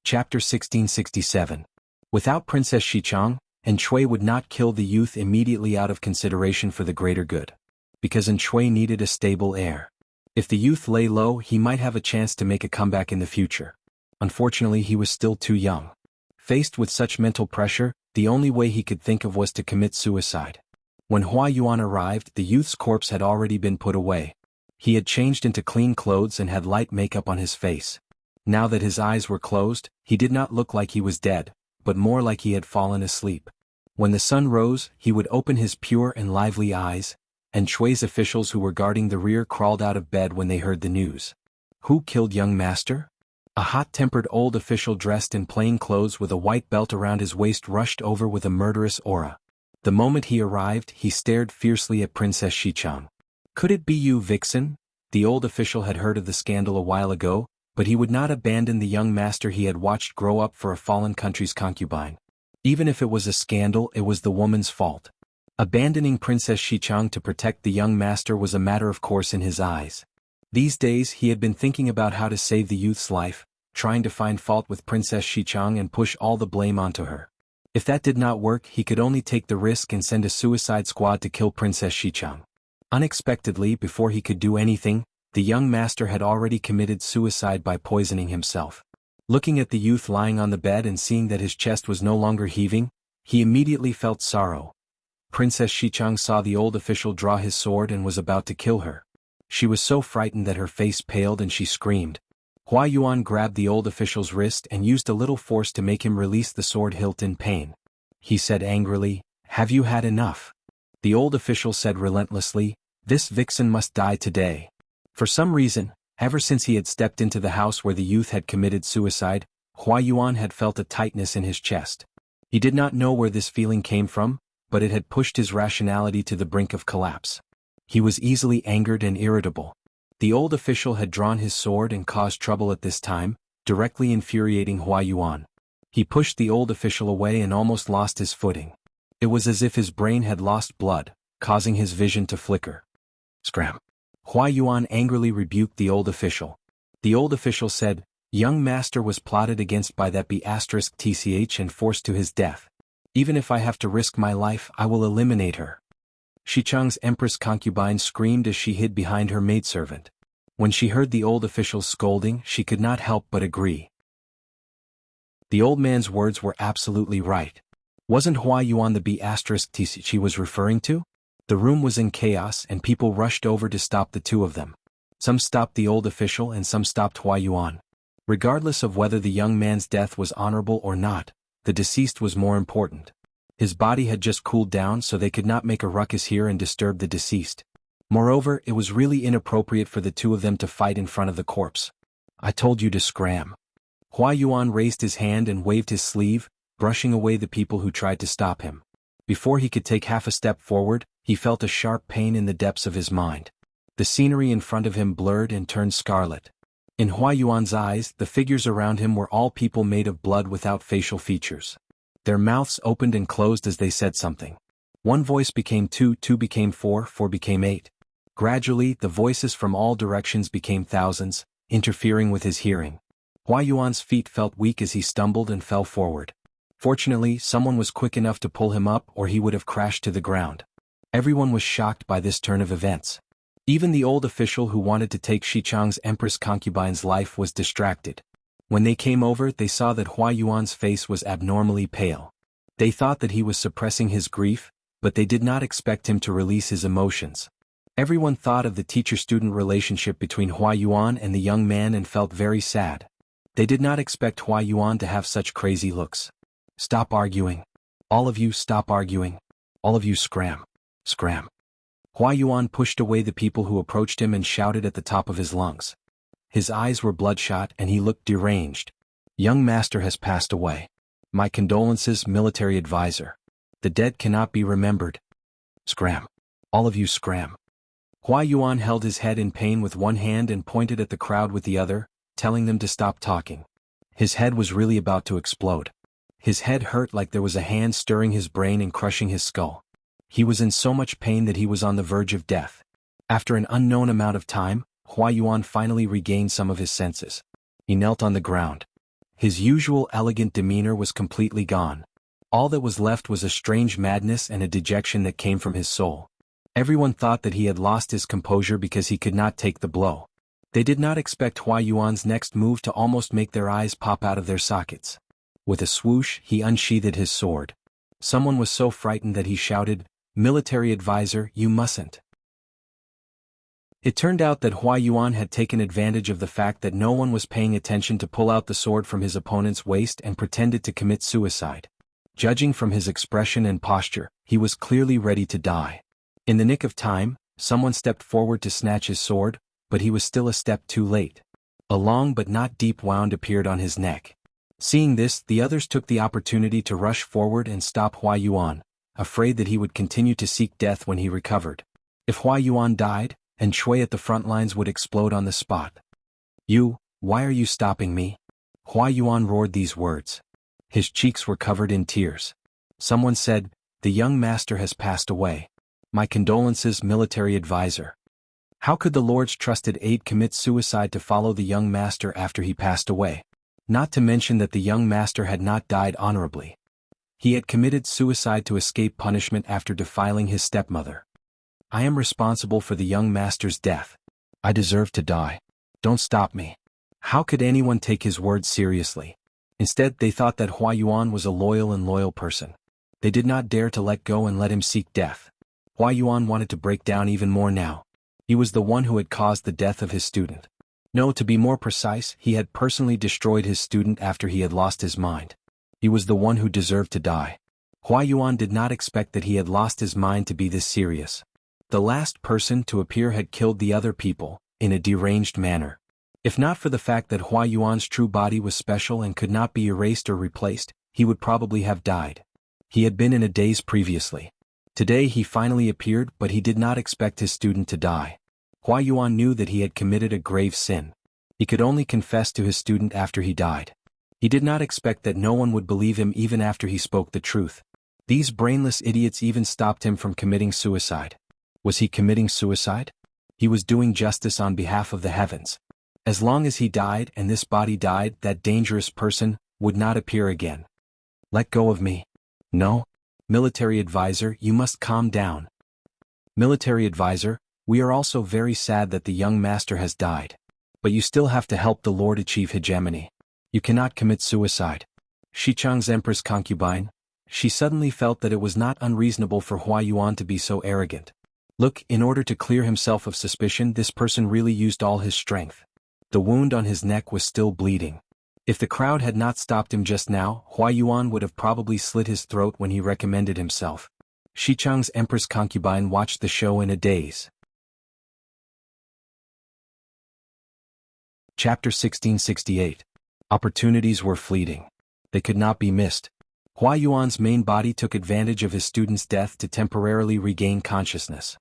Chapter 1667. Without Princess Xichang, Shui would not kill the youth immediately out of consideration for the greater good. Because Shui needed a stable heir. If the youth lay low, he might have a chance to make a comeback in the future. Unfortunately, he was still too young. Faced with such mental pressure, the only way he could think of was to commit suicide. When Hua Yuan arrived, the youth's corpse had already been put away. He had changed into clean clothes and had light makeup on his face. Now that his eyes were closed, he did not look like he was dead, but more like he had fallen asleep. When the sun rose, he would open his pure and lively eyes, and Shui's officials who were guarding the rear crawled out of bed when they heard the news. Who killed young master? A hot-tempered old official dressed in plain clothes with a white belt around his waist rushed over with a murderous aura. The moment he arrived, he stared fiercely at Princess Xichang. Could it be you, vixen? The old official had heard of the scandal a while ago, but he would not abandon the young master he had watched grow up for a fallen country's concubine. Even if it was a scandal, it was the woman's fault. Abandoning Princess Xichang to protect the young master was a matter of course in his eyes. These days he had been thinking about how to save the youth's life, trying to find fault with Princess Xichang and push all the blame onto her. If that did not work, he could only take the risk and send a suicide squad to kill Princess Xichang. Unexpectedly, before he could do anything, the young master had already committed suicide by poisoning himself. Looking at the youth lying on the bed and seeing that his chest was no longer heaving, he immediately felt sorrow. Princess Xichang saw the old official draw his sword and was about to kill her. She was so frightened that her face paled and she screamed. Hua Yuan grabbed the old official's wrist and used a little force to make him release the sword hilt in pain. He said angrily, "Have you had enough?" The old official said relentlessly, "This vixen must die today." For some reason, ever since he had stepped into the house where the youth had committed suicide, Hua Yuan had felt a tightness in his chest. He did not know where this feeling came from, but it had pushed his rationality to the brink of collapse. He was easily angered and irritable. The old official had drawn his sword and caused trouble at this time, directly infuriating Hua Yuan. He pushed the old official away and almost lost his footing. It was as if his brain had lost blood, causing his vision to flicker. Scram! Hua Yuan angrily rebuked the old official. The old official said, "Young master was plotted against by that B***tch and forced to his death. Even if I have to risk my life, I will eliminate her." Xichang's Empress concubine screamed as she hid behind her maidservant. When she heard the old official's scolding, she could not help but agree. The old man's words were absolutely right. Wasn't Hua Yuan the B***tch she was referring to? The room was in chaos and people rushed over to stop the two of them. Some stopped the old official and some stopped Hua Yuan. Regardless of whether the young man's death was honorable or not, the deceased was more important. His body had just cooled down so they could not make a ruckus here and disturb the deceased. Moreover, it was really inappropriate for the two of them to fight in front of the corpse. "I told you to scram." Hua Yuan raised his hand and waved his sleeve, brushing away the people who tried to stop him. Before he could take half a step forward, he felt a sharp pain in the depths of his mind. The scenery in front of him blurred and turned scarlet. In Hua Yuan's eyes, the figures around him were all people made of blood without facial features. Their mouths opened and closed as they said something. One voice became two, two became four, four became eight. Gradually, the voices from all directions became thousands, interfering with his hearing. Hua Yuan's feet felt weak as he stumbled and fell forward. Fortunately, someone was quick enough to pull him up or he would have crashed to the ground. Everyone was shocked by this turn of events. Even the old official who wanted to take Xichang's Empress concubine's life was distracted. When they came over, they saw that Hua Yuan's face was abnormally pale. They thought that he was suppressing his grief, but they did not expect him to release his emotions. Everyone thought of the teacher-student relationship between Hua Yuan and the young man and felt very sad. They did not expect Hua Yuan to have such crazy looks. "Stop arguing. All of you stop arguing. All of you scram. Scram." Hua Yuan pushed away the people who approached him and shouted at the top of his lungs. His eyes were bloodshot and he looked deranged. "Young master has passed away. My condolences, military advisor. The dead cannot be remembered." Scram. All of you scram. Hua Yuan held his head in pain with one hand and pointed at the crowd with the other, telling them to stop talking. His head was really about to explode. His head hurt like there was a hand stirring his brain and crushing his skull. He was in so much pain that he was on the verge of death. After an unknown amount of time, Hua Yuan finally regained some of his senses. He knelt on the ground. His usual elegant demeanor was completely gone. All that was left was a strange madness and a dejection that came from his soul. Everyone thought that he had lost his composure because he could not take the blow. They did not expect Hua Yuan's next move to almost make their eyes pop out of their sockets. With a swoosh, he unsheathed his sword. Someone was so frightened that he shouted, "Military advisor, you mustn't." It turned out that Hua Yuan had taken advantage of the fact that no one was paying attention to pull out the sword from his opponent's waist and pretended to commit suicide. Judging from his expression and posture, he was clearly ready to die. In the nick of time, someone stepped forward to snatch his sword, but he was still a step too late. A long but not deep wound appeared on his neck. Seeing this, the others took the opportunity to rush forward and stop Hua Yuan, afraid that he would continue to seek death when he recovered. If Hua Yuan died, and Shui at the front lines would explode on the spot. Why are you stopping me?" Hua Yuan roared these words. His cheeks were covered in tears. Someone said, "The young master has passed away. My condolences, military advisor." How could the Lord's trusted aide commit suicide to follow the young master after he passed away? Not to mention that the young master had not died honorably. He had committed suicide to escape punishment after defiling his stepmother. "I am responsible for the young master's death. I deserve to die. Don't stop me." How could anyone take his words seriously? Instead, they thought that Hua Yuan was a loyal person. They did not dare to let go and let him seek death. Hua Yuan wanted to break down even more now. He was the one who had caused the death of his student. No, to be more precise, he had personally destroyed his student after he had lost his mind. He was the one who deserved to die. Hua Yuan did not expect that he had lost his mind to be this serious. The last person to appear had killed the other people, in a deranged manner. If not for the fact that Hua Yuan's true body was special and could not be erased or replaced, he would probably have died. He had been in a daze previously. Today he finally appeared, but he did not expect his student to die. Hua Yuan knew that he had committed a grave sin. He could only confess to his student after he died. He did not expect that no one would believe him even after he spoke the truth. These brainless idiots even stopped him from committing suicide. Was he committing suicide? He was doing justice on behalf of the heavens. As long as he died and this body died, that dangerous person would not appear again. "Let go of me." "No. Military advisor, you must calm down." "Military advisor, we are also very sad that the young master has died. But you still have to help the Lord achieve hegemony. You cannot commit suicide." Shichang's Empress concubine, she suddenly felt that it was not unreasonable for Hua Yuan to be so arrogant. Look, in order to clear himself of suspicion, this person really used all his strength. The wound on his neck was still bleeding. If the crowd had not stopped him just now, Hua Yuan would have probably slit his throat when he recommended himself. Shichang's Empress concubine watched the show in a daze. Chapter 1668. Opportunities were fleeting. They could not be missed. Hua Yuan's main body took advantage of his student's death to temporarily regain consciousness.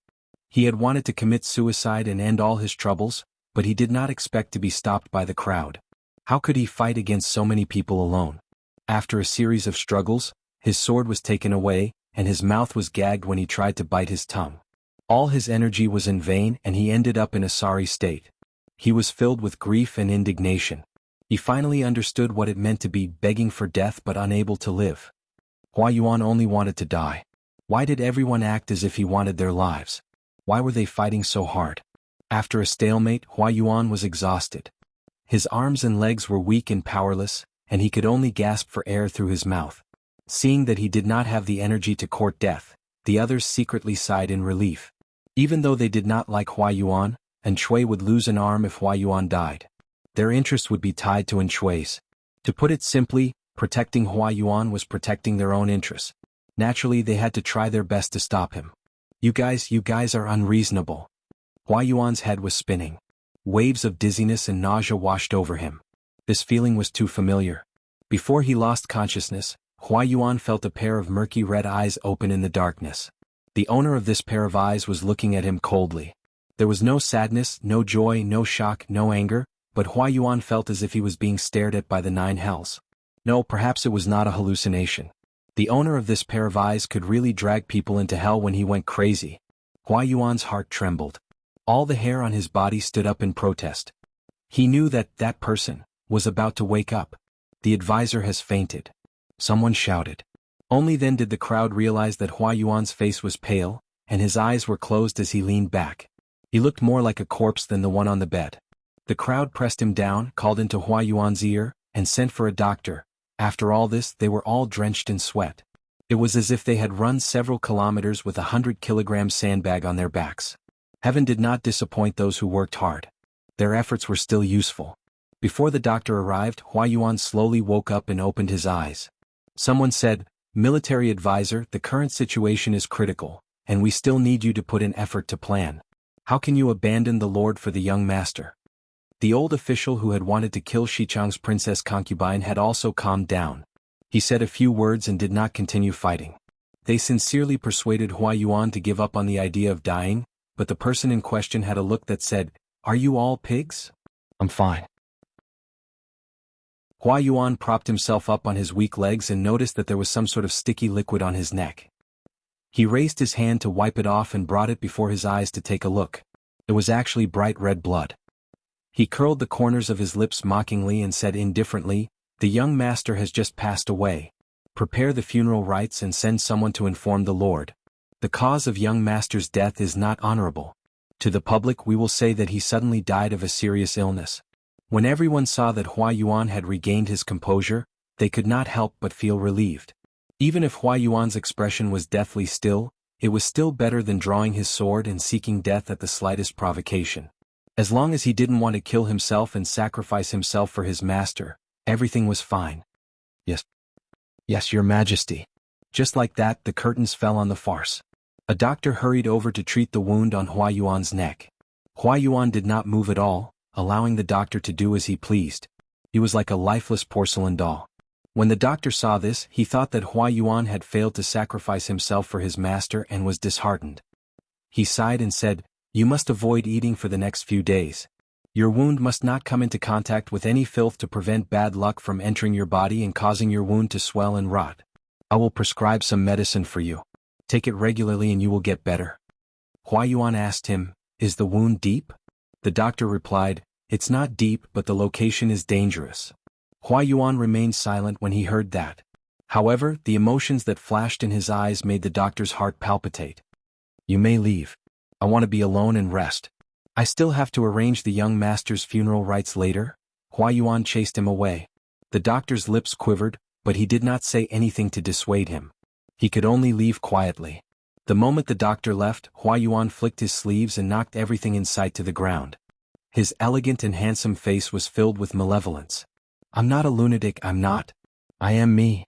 He had wanted to commit suicide and end all his troubles, but he did not expect to be stopped by the crowd. How could he fight against so many people alone? After a series of struggles, his sword was taken away, and his mouth was gagged when he tried to bite his tongue. All his energy was in vain and he ended up in a sorry state. He was filled with grief and indignation. He finally understood what it meant to be begging for death but unable to live. Hua Yuan only wanted to die. Why did everyone act as if he wanted their lives? Why were they fighting so hard? After a stalemate, Hua Yuan was exhausted. His arms and legs were weak and powerless, and he could only gasp for air through his mouth. Seeing that he did not have the energy to court death, the others secretly sighed in relief. Even though they did not like Hua Yuan, and Shui would lose an arm if Hua Yuan died. Their interest would be tied to Shui's. To put it simply, protecting Hua Yuan was protecting their own interests. Naturally, they had to try their best to stop him. You guys are unreasonable." Hua Yuan's head was spinning. Waves of dizziness and nausea washed over him. This feeling was too familiar. Before he lost consciousness, Hua Yuan felt a pair of murky red eyes open in the darkness. The owner of this pair of eyes was looking at him coldly. There was no sadness, no joy, no shock, no anger, but Hua Yuan felt as if he was being stared at by the nine hells. No, perhaps it was not a hallucination. The owner of this pair of eyes could really drag people into hell when he went crazy. Hua Yuan's heart trembled. All the hair on his body stood up in protest. He knew that that person was about to wake up. The advisor has fainted. Someone shouted. Only then did the crowd realize that Hua Yuan's face was pale, and his eyes were closed as he leaned back. He looked more like a corpse than the one on the bed. The crowd pressed him down, called into Hua Yuan's ear, and sent for a doctor. After all this, they were all drenched in sweat. It was as if they had run several kilometers with a 100-kilogram sandbag on their backs. Heaven did not disappoint those who worked hard. Their efforts were still useful. Before the doctor arrived, Hua Yuan slowly woke up and opened his eyes. Someone said, "Military advisor, the current situation is critical, and we still need you to put in effort to plan. How can you abandon the Lord for the young master?" The old official who had wanted to kill Shichang's princess concubine had also calmed down. He said a few words and did not continue fighting. They sincerely persuaded Hua Yuan to give up on the idea of dying, but the person in question had a look that said, "Are you all pigs?" "I'm fine." Hua Yuan propped himself up on his weak legs and noticed that there was some sort of sticky liquid on his neck. He raised his hand to wipe it off and brought it before his eyes to take a look. It was actually bright red blood. He curled the corners of his lips mockingly and said indifferently, "The young master has just passed away. Prepare the funeral rites and send someone to inform the Lord. The cause of young master's death is not honorable. To the public we will say that he suddenly died of a serious illness." When everyone saw that Hua Yuan had regained his composure, they could not help but feel relieved. Even if Hua Yuan's expression was deathly still, it was still better than drawing his sword and seeking death at the slightest provocation. As long as he didn't want to kill himself and sacrifice himself for his master, everything was fine. "Yes. Yes, your majesty." Just like that, the curtains fell on the farce. A doctor hurried over to treat the wound on Hua Yuan's neck. Hua Yuan did not move at all, allowing the doctor to do as he pleased. He was like a lifeless porcelain doll. When the doctor saw this, he thought that Hua Yuan had failed to sacrifice himself for his master and was disheartened. He sighed and said, "You must avoid eating for the next few days. Your wound must not come into contact with any filth to prevent bad luck from entering your body and causing your wound to swell and rot. I will prescribe some medicine for you. Take it regularly and you will get better." Hua Yuan asked him, "Is the wound deep?" The doctor replied, "It's not deep, but the location is dangerous." Hua Yuan remained silent when he heard that. However, the emotions that flashed in his eyes made the doctor's heart palpitate. "You may leave. I want to be alone and rest. I still have to arrange the young master's funeral rites later." Hua Yuan chased him away. The doctor's lips quivered, but he did not say anything to dissuade him. He could only leave quietly. The moment the doctor left, Hua Yuan flicked his sleeves and knocked everything in sight to the ground. His elegant and handsome face was filled with malevolence. "I'm not a lunatic, I'm not. I am me."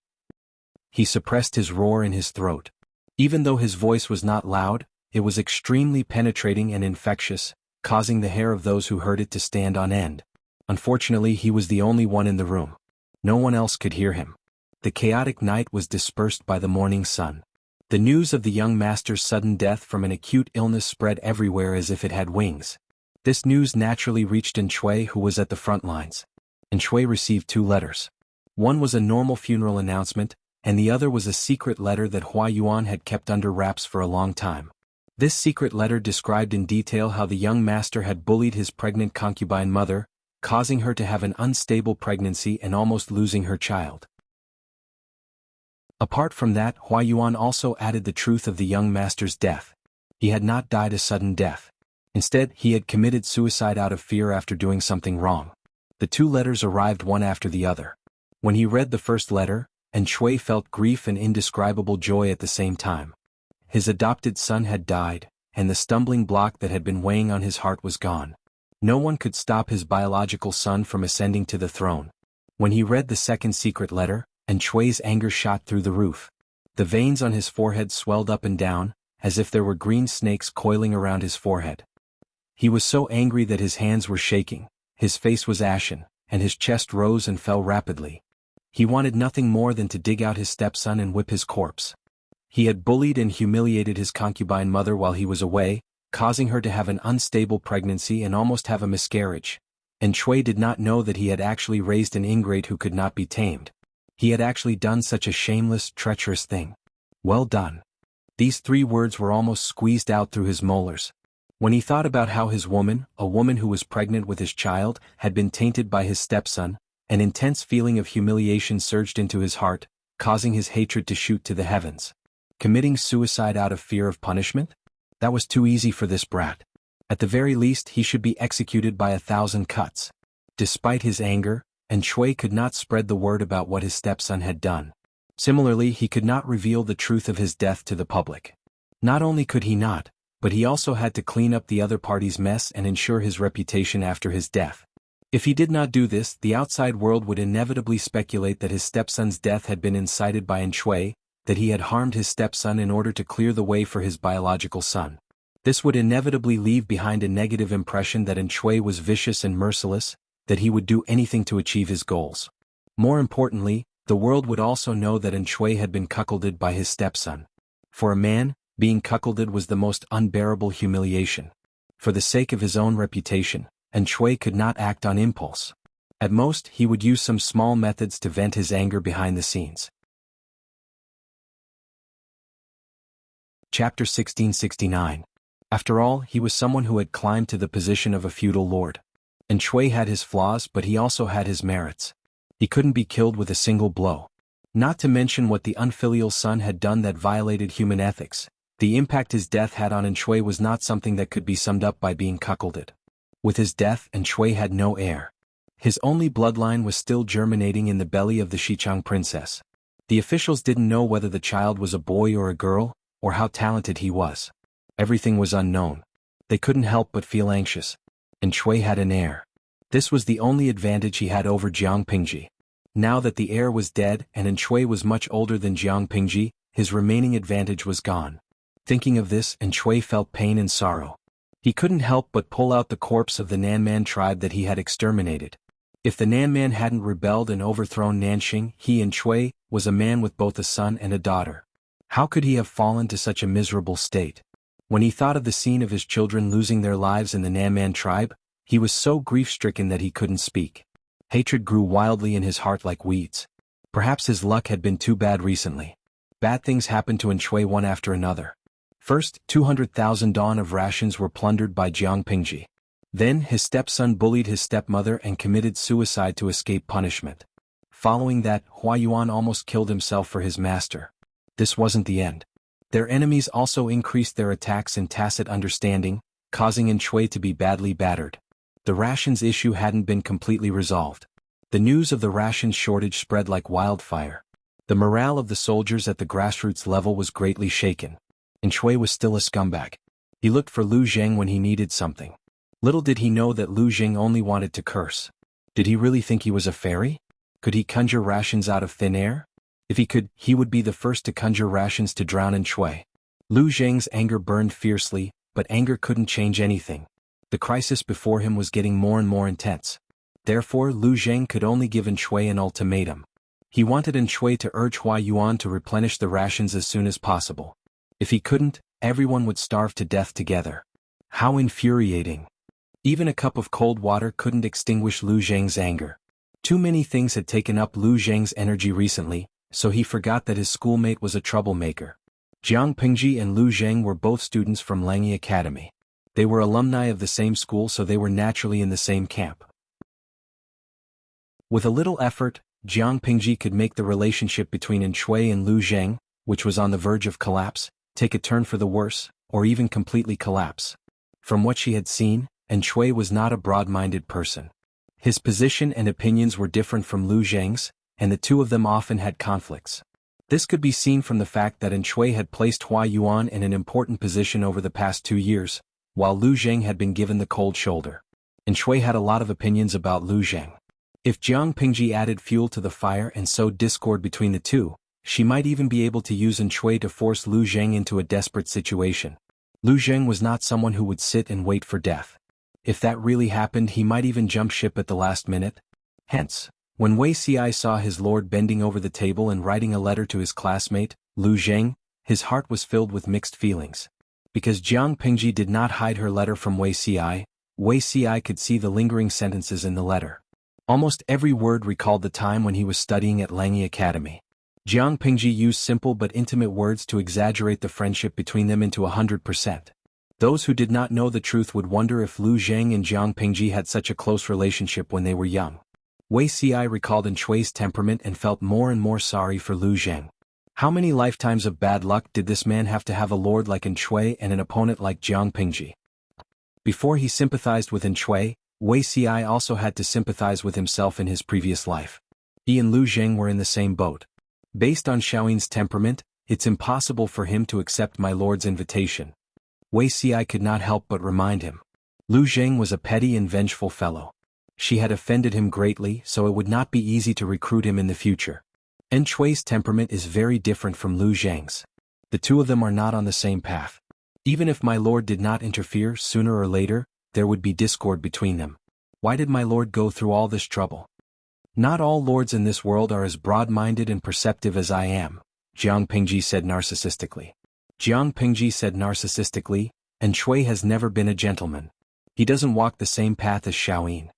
He suppressed his roar in his throat. Even though his voice was not loud, it was extremely penetrating and infectious, causing the hair of those who heard it to stand on end. Unfortunately, he was the only one in the room. No one else could hear him. The chaotic night was dispersed by the morning sun. The news of the young master's sudden death from an acute illness spread everywhere as if it had wings. This news naturally reached Shui, who was at the front lines. Shui received 2 letters. One was a normal funeral announcement, and the other was a secret letter that Hua Yuan had kept under wraps for a long time. This secret letter described in detail how the young master had bullied his pregnant concubine mother, causing her to have an unstable pregnancy and almost losing her child. Apart from that, Hua Yuan also added the truth of the young master's death. He had not died a sudden death. Instead, he had committed suicide out of fear after doing something wrong. The 2 letters arrived one after the other. When he read the first letter, Shui felt grief and indescribable joy at the same time. His adopted son had died, and the stumbling block that had been weighing on his heart was gone. No one could stop his biological son from ascending to the throne. When he read the second secret letter, Shui's anger shot through the roof. The veins on his forehead swelled up and down, as if there were green snakes coiling around his forehead. He was so angry that his hands were shaking, his face was ashen, and his chest rose and fell rapidly. He wanted nothing more than to dig out his stepson and whip his corpse. He had bullied and humiliated his concubine mother while he was away, causing her to have an unstable pregnancy and almost have a miscarriage. And Shui did not know that he had actually raised an ingrate who could not be tamed. He had actually done such a shameless, treacherous thing. Well done. These 3 words were almost squeezed out through his molars. When he thought about how his woman, a woman who was pregnant with his child, had been tainted by his stepson, an intense feeling of humiliation surged into his heart, causing his hatred to shoot to the heavens. Committing suicide out of fear of punishment? That was too easy for this brat. At the very least he should be executed by 1,000 cuts. Despite his anger, and Shui could not spread the word about what his stepson had done. Similarly, he could not reveal the truth of his death to the public. Not only could he not, but he also had to clean up the other party's mess and ensure his reputation after his death. If he did not do this, the outside world would inevitably speculate that his stepson's death had been incited by Shui, that he had harmed his stepson in order to clear the way for his biological son. This would inevitably leave behind a negative impression that Shui was vicious and merciless, that he would do anything to achieve his goals. More importantly, the world would also know that Shui had been cuckolded by his stepson. For a man, being cuckolded was the most unbearable humiliation. For the sake of his own reputation, Shui could not act on impulse. At most, he would use some small methods to vent his anger behind the scenes. Chapter 1669. After all, he was someone who had climbed to the position of a feudal lord. Shui had his flaws, but he also had his merits. He couldn't be killed with a single blow. Not to mention what the unfilial son had done that violated human ethics. The impact his death had on Shui was not something that could be summed up by being cuckolded. With his death, Shui had no heir. His only bloodline was still germinating in the belly of the Xichang princess. The officials didn't know whether the child was a boy or a girl, or how talented he was. Everything was unknown. They couldn't help but feel anxious. Shui had an heir. This was the only advantage he had over Jiang Pingji. Now that the heir was dead and Shui was much older than Jiang Pingji, his remaining advantage was gone. Thinking of this, Shui felt pain and sorrow. He couldn't help but pull out the corpse of the Nanman tribe that he had exterminated. If the Nanman hadn't rebelled and overthrown Nanxing, he Shui was a man with both a son and a daughter. How could he have fallen to such a miserable state? When he thought of the scene of his children losing their lives in the Nanman tribe, he was so grief-stricken that he couldn't speak. Hatred grew wildly in his heart like weeds. Perhaps his luck had been too bad recently. Bad things happened to Shui one after another. First, 200,000 dawn of rations were plundered by Jiang Pingji. Then, his stepson bullied his stepmother and committed suicide to escape punishment. Following that, Hua Yuan almost killed himself for his master. This wasn't the end. Their enemies also increased their attacks in tacit understanding, causing Shui to be badly battered. The rations issue hadn't been completely resolved. The news of the rations shortage spread like wildfire. The morale of the soldiers at the grassroots level was greatly shaken. Shui was still a scumbag. He looked for Lu Zheng when he needed something. Little did he know that Lu Zheng only wanted to curse. Did he really think he was a fairy? Could he conjure rations out of thin air? If he could, he would be the first to conjure rations to drown Shui. Lu Zheng's anger burned fiercely, but anger couldn't change anything. The crisis before him was getting more and more intense. Therefore, Lu Zheng could only give Shui an ultimatum. He wanted Shui to urge Hua Yuan to replenish the rations as soon as possible. If he couldn't, everyone would starve to death together. How infuriating. Even a cup of cold water couldn't extinguish Lu Zheng's anger. Too many things had taken up Lu Zheng's energy recently, so he forgot that his schoolmate was a troublemaker. Jiang Pingji and Lu Zheng were both students from Langyi Academy. They were alumni of the same school, so they were naturally in the same camp. With a little effort, Jiang Pingji could make the relationship between Shui and Lu Zheng, which was on the verge of collapse, take a turn for the worse, or even completely collapse. From what she had seen, Shui was not a broad-minded person. His position and opinions were different from Lu Zheng's, and the two of them often had conflicts. This could be seen from the fact that Shui had placed Hua Yuan in an important position over the past 2 years, while Lu Zheng had been given the cold shoulder. Shui had a lot of opinions about Lu Zheng. If Jiang Pingji added fuel to the fire and sowed discord between the two, she might even be able to use Shui to force Lu Zheng into a desperate situation. Lu Zheng was not someone who would sit and wait for death. If that really happened, he might even jump ship at the last minute. Hence, when Wei Xi saw his lord bending over the table and writing a letter to his classmate, Lu Zheng, His heart was filled with mixed feelings. Because Jiang Pingji did not hide her letter from Wei Ci could see the lingering sentences in the letter. Almost every word recalled the time when he was studying at Langyi Academy. Jiang Pingji used simple but intimate words to exaggerate the friendship between them into 100%. Those who did not know the truth would wonder if Lu Zheng and Jiang Pingji had such a close relationship when they were young. Wei Ci recalled Shui's temperament and felt more and more sorry for Lu Zheng. How many lifetimes of bad luck did this man have to have a lord like Shui and an opponent like Jiang Pingji? Before he sympathized with Shui, Wei Ci also had to sympathize with himself in his previous life. He and Lu Zheng were in the same boat. Based on Xiaoyin's temperament, it's impossible for him to accept my lord's invitation. Wei Ci could not help but remind him. Lu Zheng was a petty and vengeful fellow. She had offended him greatly, so it would not be easy to recruit him in the future. Shui's temperament is very different from Lu Zheng's. The two of them are not on the same path. Even if my lord did not interfere, sooner or later, there would be discord between them. Why did my lord go through all this trouble? Not all lords in this world are as broad-minded and perceptive as I am, Jiang Pingji said narcissistically. Shui has never been a gentleman. He doesn't walk the same path as Xiaoyin.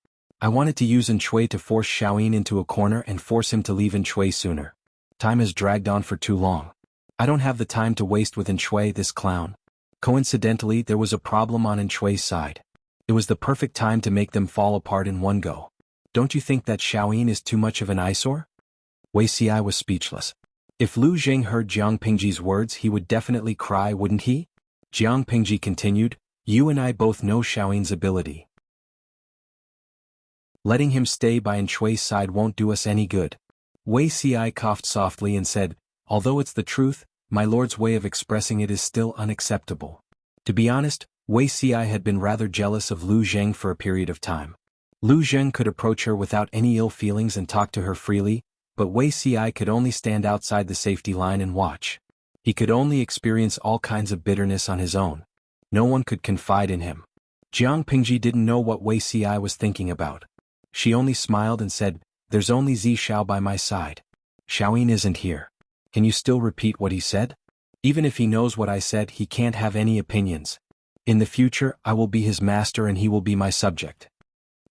I wanted to use Shui to force Xiaoyin into a corner and force him to leave Shui sooner. Time has dragged on for too long. I don't have the time to waste with Shui, this clown. Coincidentally, there was a problem on Shui's side. It was the perfect time to make them fall apart in one go. Don't you think that Xiaoyin is too much of an eyesore? Wei Ci was speechless. If Lu Zheng heard Jiang Pingji's words, he would definitely cry, wouldn't he? Jiang Pingji continued, you and I both know Xiaoyin's ability. Letting him stay by Shui's side won't do us any good. Wei Ci coughed softly and said, although it's the truth, my lord's way of expressing it is still unacceptable. To be honest, Wei Ci had been rather jealous of Lu Zheng for a period of time. Lu Zheng could approach her without any ill feelings and talk to her freely, but Wei Ci could only stand outside the safety line and watch. He could only experience all kinds of bitterness on his own. No one could confide in him. Jiang Pingji didn't know what Wei Ci was thinking about. She only smiled and said, there's only Zi Xiao by my side. Xiaoyin isn't here. Can you still repeat what he said? Even if he knows what I said, he can't have any opinions. In the future, I will be his master and he will be my subject.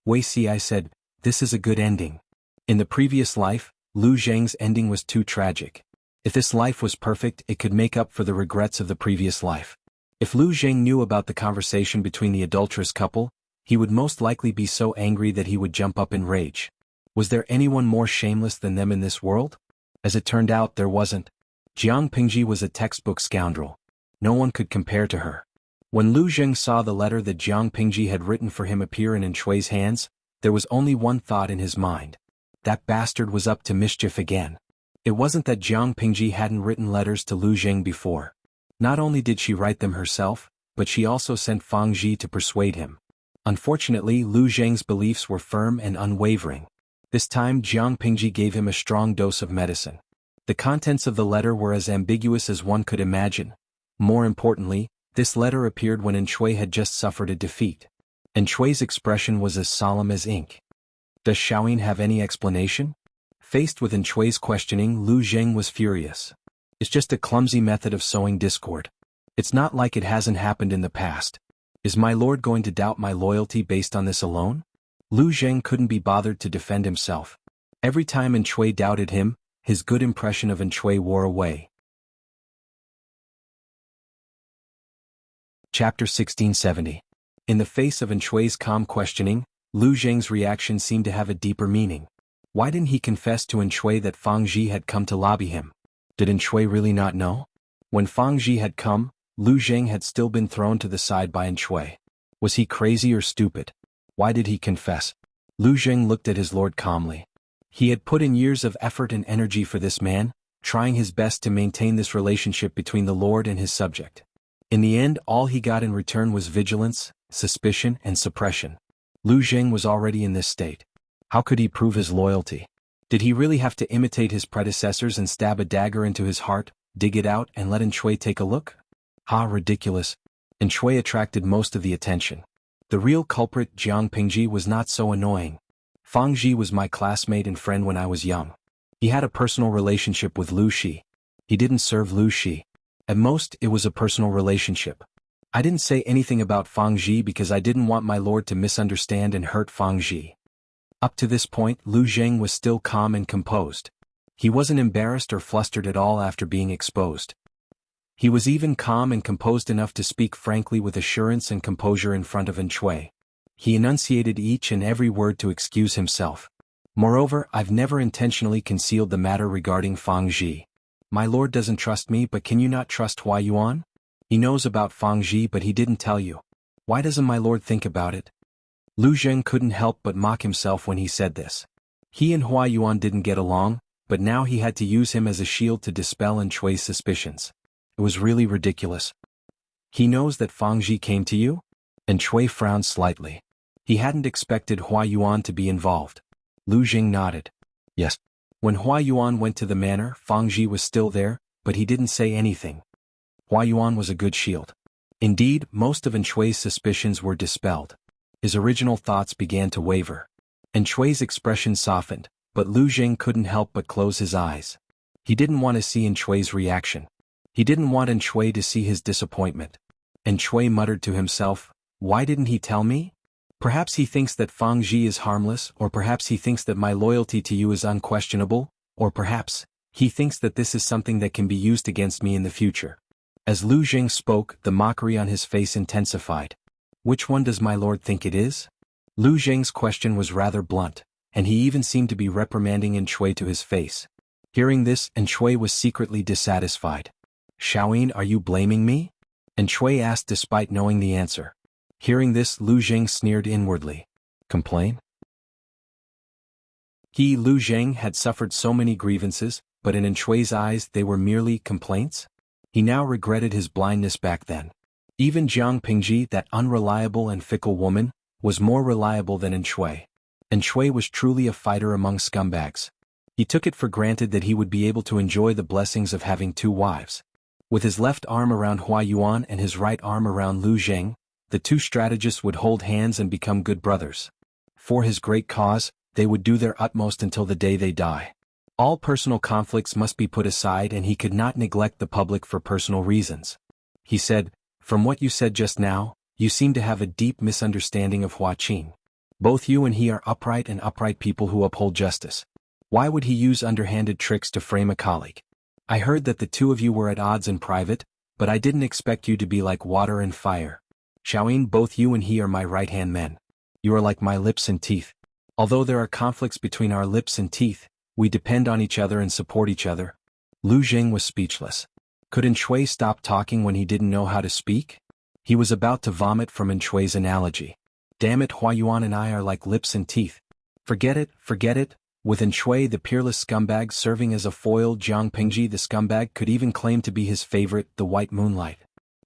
Wei Ci said, this is a good ending. In the previous life, Lu Zheng's ending was too tragic. If this life was perfect, it could make up for the regrets of the previous life. If Lu Zheng knew about the conversation between the adulterous couple, he would most likely be so angry that he would jump up in rage. Was there anyone more shameless than them in this world? As it turned out, there wasn't. Jiang Pingji was a textbook scoundrel. No one could compare to her. When Lu Zheng saw the letter that Jiang Pingji had written for him appear in Shui's hands, there was only one thought in his mind. That bastard was up to mischief again. It wasn't that Jiang Pingji hadn't written letters to Lu Zheng before. Not only did she write them herself, but she also sent Fang Ji to persuade him. Unfortunately, Lu Zheng's beliefs were firm and unwavering. This time Jiang Pingji gave him a strong dose of medicine. The contents of the letter were as ambiguous as one could imagine. More importantly, this letter appeared when Shui had just suffered a defeat. Shui's expression was as solemn as ink. Does Xiaoyin have any explanation? Faced with Shui's questioning, Lu Zheng was furious. It's just a clumsy method of sowing discord. It's not like it hasn't happened in the past. Is my lord going to doubt my loyalty based on this alone? Lu Zheng couldn't be bothered to defend himself. Every time Shui doubted him, his good impression of Shui wore away. Chapter 1670. In the face of Shui's calm questioning, Lu Zheng's reaction seemed to have a deeper meaning. Why didn't he confess to Shui that Fang Ji had come to lobby him? Did Shui really not know? When Fang Ji had come, Lu Zheng had still been thrown to the side by Shui. Was he crazy or stupid? Why did he confess? Lu Zheng looked at his lord calmly. He had put in years of effort and energy for this man, trying his best to maintain this relationship between the lord and his subject. In the end, all he got in return was vigilance, suspicion, and suppression. Lu Zheng was already in this state. How could he prove his loyalty? Did he really have to imitate his predecessors and stab a dagger into his heart, dig it out, and let Shui take a look? Ha, ridiculous. Shui attracted most of the attention. The real culprit, Jiang Pingji, was not so annoying. Fang Ji was my classmate and friend when I was young. He had a personal relationship with Lu Shi. He didn't serve Lu Shi. At most, it was a personal relationship. I didn't say anything about Fang Ji because I didn't want my lord to misunderstand and hurt Fang Ji. Up to this point, Lu Zheng was still calm and composed. He wasn't embarrassed or flustered at all after being exposed. He was even calm and composed enough to speak frankly with assurance and composure in front of An Shui. He enunciated each and every word to excuse himself. Moreover, I've never intentionally concealed the matter regarding Fang Ji. My lord doesn't trust me, but can you not trust Hua Yuan? He knows about Fang Ji but he didn't tell you. Why doesn't my lord think about it? Lu Zheng couldn't help but mock himself when he said this. He and Hua Yuan didn't get along, but now he had to use him as a shield to dispel An Shui's suspicions. It was really ridiculous. He knows that Fang Ji came to you? An Shui frowned slightly. He hadn't expected Hua Yuan to be involved. Lu Zheng nodded. Yes. When Hua Yuan went to the manor, Fang Ji was still there, but he didn't say anything. Hua Yuan was a good shield. Indeed, most of An Shui's suspicions were dispelled. His original thoughts began to waver. An Shui's expression softened, but Lu Zheng couldn't help but close his eyes. He didn't want to see An Shui's reaction. He didn't want An Shui to see his disappointment. An Shui muttered to himself, why didn't he tell me? Perhaps he thinks that Fang Ji is harmless, or perhaps he thinks that my loyalty to you is unquestionable, or perhaps he thinks that this is something that can be used against me in the future. As Lu Zheng spoke, the mockery on his face intensified. Which one does my lord think it is? Lu Zheng's question was rather blunt, and he even seemed to be reprimanding An Shui to his face. Hearing this, An Shui was secretly dissatisfied. Shaoyin, are you blaming me? An Shui asked despite knowing the answer. Hearing this, Lu Zheng sneered inwardly. Complain? He, Lu Zheng, had suffered so many grievances, but in An Shui's eyes they were merely complaints? He now regretted his blindness back then. Even Jiang Pingji, that unreliable and fickle woman, was more reliable than An Shui. An Shui was truly a fighter among scumbags. He took it for granted that he would be able to enjoy the blessings of having two wives. With his left arm around Hua Yuan and his right arm around Lu Zheng, the two strategists would hold hands and become good brothers. For his great cause, they would do their utmost until the day they die. All personal conflicts must be put aside and he could not neglect the public for personal reasons. He said, from what you said just now, you seem to have a deep misunderstanding of Hua Qin. Both you and he are upright people who uphold justice. Why would he use underhanded tricks to frame a colleague? I heard that the two of you were at odds in private, but I didn't expect you to be like water and fire. Shaoyin, both you and he are my right-hand men. You are like my lips and teeth. Although there are conflicts between our lips and teeth, we depend on each other and support each other. Lu Zheng was speechless. Could An Shui stop talking when he didn't know how to speak? He was about to vomit from An Shui's analogy. Damn it, Hua Yuan and I are like lips and teeth. Forget it. With An Shui the peerless scumbag serving as a foil, Jiang Pingji the scumbag could even claim to be his favorite, the White Moonlight.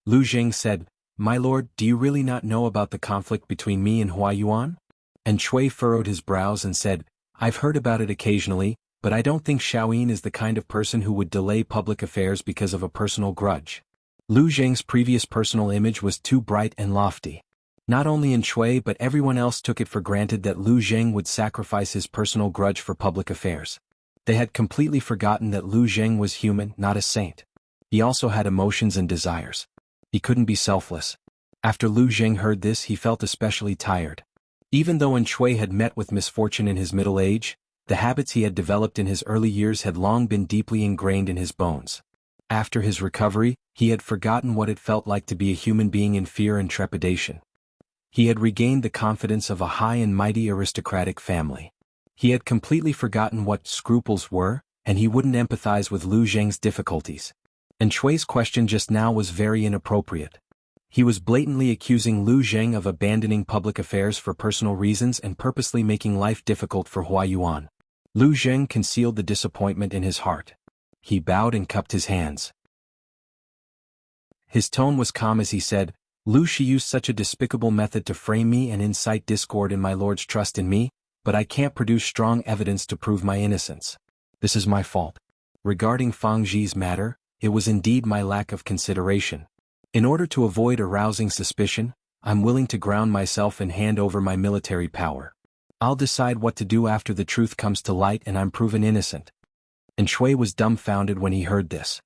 Lu Zheng said, my lord, do you really not know about the conflict between me and Hua Yuan? An Shui furrowed his brows and said, I've heard about it occasionally, but I don't think Shaoyin is the kind of person who would delay public affairs because of a personal grudge. Lu Zheng's previous personal image was too bright and lofty. Not only An Shui but everyone else took it for granted that Lu Zheng would sacrifice his personal grudge for public affairs. They had completely forgotten that Lu Zheng was human, not a saint. He also had emotions and desires. He couldn't be selfless. After Lu Zheng heard this, he felt especially tired. Even though An Shui had met with misfortune in his middle age, the habits he had developed in his early years had long been deeply ingrained in his bones. After his recovery, he had forgotten what it felt like to be a human being in fear and trepidation. He had regained the confidence of a high and mighty aristocratic family. He had completely forgotten what scruples were, and he wouldn't empathize with Lu Zheng's difficulties. An Shui's question just now was very inappropriate. He was blatantly accusing Lu Zheng of abandoning public affairs for personal reasons and purposely making life difficult for Hua Yuan. Lu Zheng concealed the disappointment in his heart. He bowed and cupped his hands. His tone was calm as he said, Lu, she used such a despicable method to frame me and incite discord in my lord's trust in me, but I can't produce strong evidence to prove my innocence. This is my fault. Regarding Fang Ji's matter, it was indeed my lack of consideration. In order to avoid arousing suspicion, I'm willing to ground myself and hand over my military power. I'll decide what to do after the truth comes to light and I'm proven innocent. An Shui was dumbfounded when he heard this.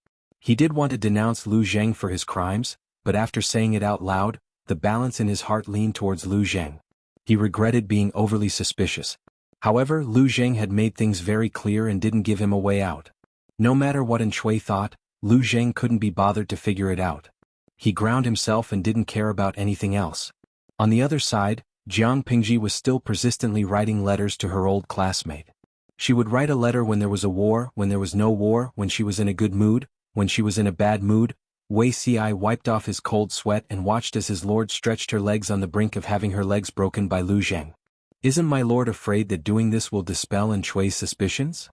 He did want to denounce Lu Zheng for his crimes, but after saying it out loud, the balance in his heart leaned towards Lu Zheng. He regretted being overly suspicious. However, Lu Zheng had made things very clear and didn't give him a way out. No matter what Shui thought, Lu Zheng couldn't be bothered to figure it out. He ground himself and didn't care about anything else. On the other side, Jiang Pingji was still persistently writing letters to her old classmate. She would write a letter when there was a war, when there was no war, when she was in a good mood, when she was in a bad mood. Wei Ci wiped off his cold sweat and watched as his lord stretched her legs on the brink of having her legs broken by Lu Zheng. Isn't my lord afraid that doing this will dispel Shui's suspicions?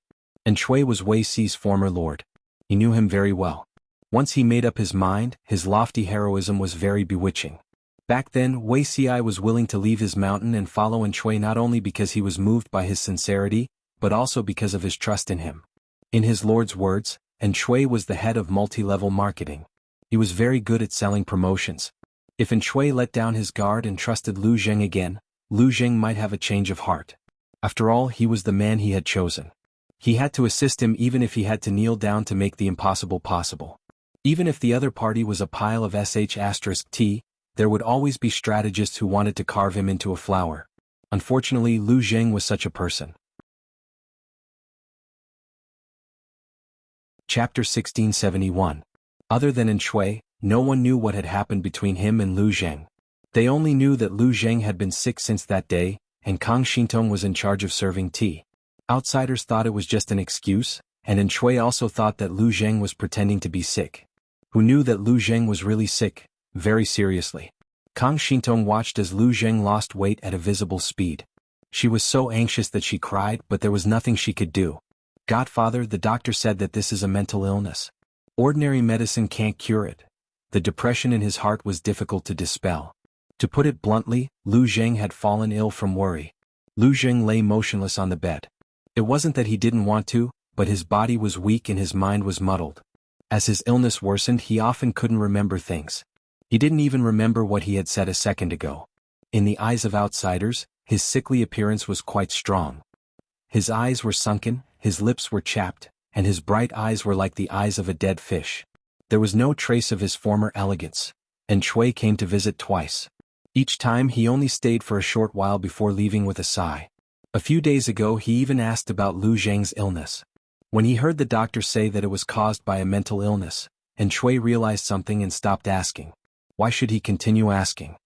Shui was Wei Ci's former lord. He knew him very well. Once he made up his mind, his lofty heroism was very bewitching. Back then, Wei Ci was willing to leave his mountain and follow Shui not only because he was moved by his sincerity, but also because of his trust in him. In his lord's words, Shui was the head of multi-level marketing. He was very good at selling promotions. If Shui let down his guard and trusted Lu Zheng again, Lu Zheng might have a change of heart. After all, he was the man he had chosen. He had to assist him even if he had to kneel down to make the impossible possible. Even if the other party was a pile of *T, there would always be strategists who wanted to carve him into a flower. Unfortunately, Lu Zheng was such a person. Chapter 1671. Other than Shui, no one knew what had happened between him and Lu Zheng. They only knew that Lu Zheng had been sick since that day, and Kang Xintong was in charge of serving tea. Outsiders thought it was just an excuse, and Shui also thought that Lu Zheng was pretending to be sick. Who knew that Lu Zheng was really sick, very seriously? Kang Xintong watched as Lu Zheng lost weight at a visible speed. She was so anxious that she cried, but there was nothing she could do. Godfather, the doctor said that this is a mental illness. Ordinary medicine can't cure it. The depression in his heart was difficult to dispel. To put it bluntly, Lu Zheng had fallen ill from worry. Lu Zheng lay motionless on the bed. It wasn't that he didn't want to, but his body was weak and his mind was muddled. As his illness worsened, he often couldn't remember things. He didn't even remember what he had said a second ago. In the eyes of outsiders, his sickly appearance was quite strong. His eyes were sunken, his lips were chapped, and his bright eyes were like the eyes of a dead fish. There was no trace of his former elegance. Shui came to visit twice. Each time he only stayed for a short while before leaving with a sigh. A few days ago he even asked about Lu Zheng's illness. When he heard the doctor say that it was caused by a mental illness, Shui realized something and stopped asking. Why should he continue asking?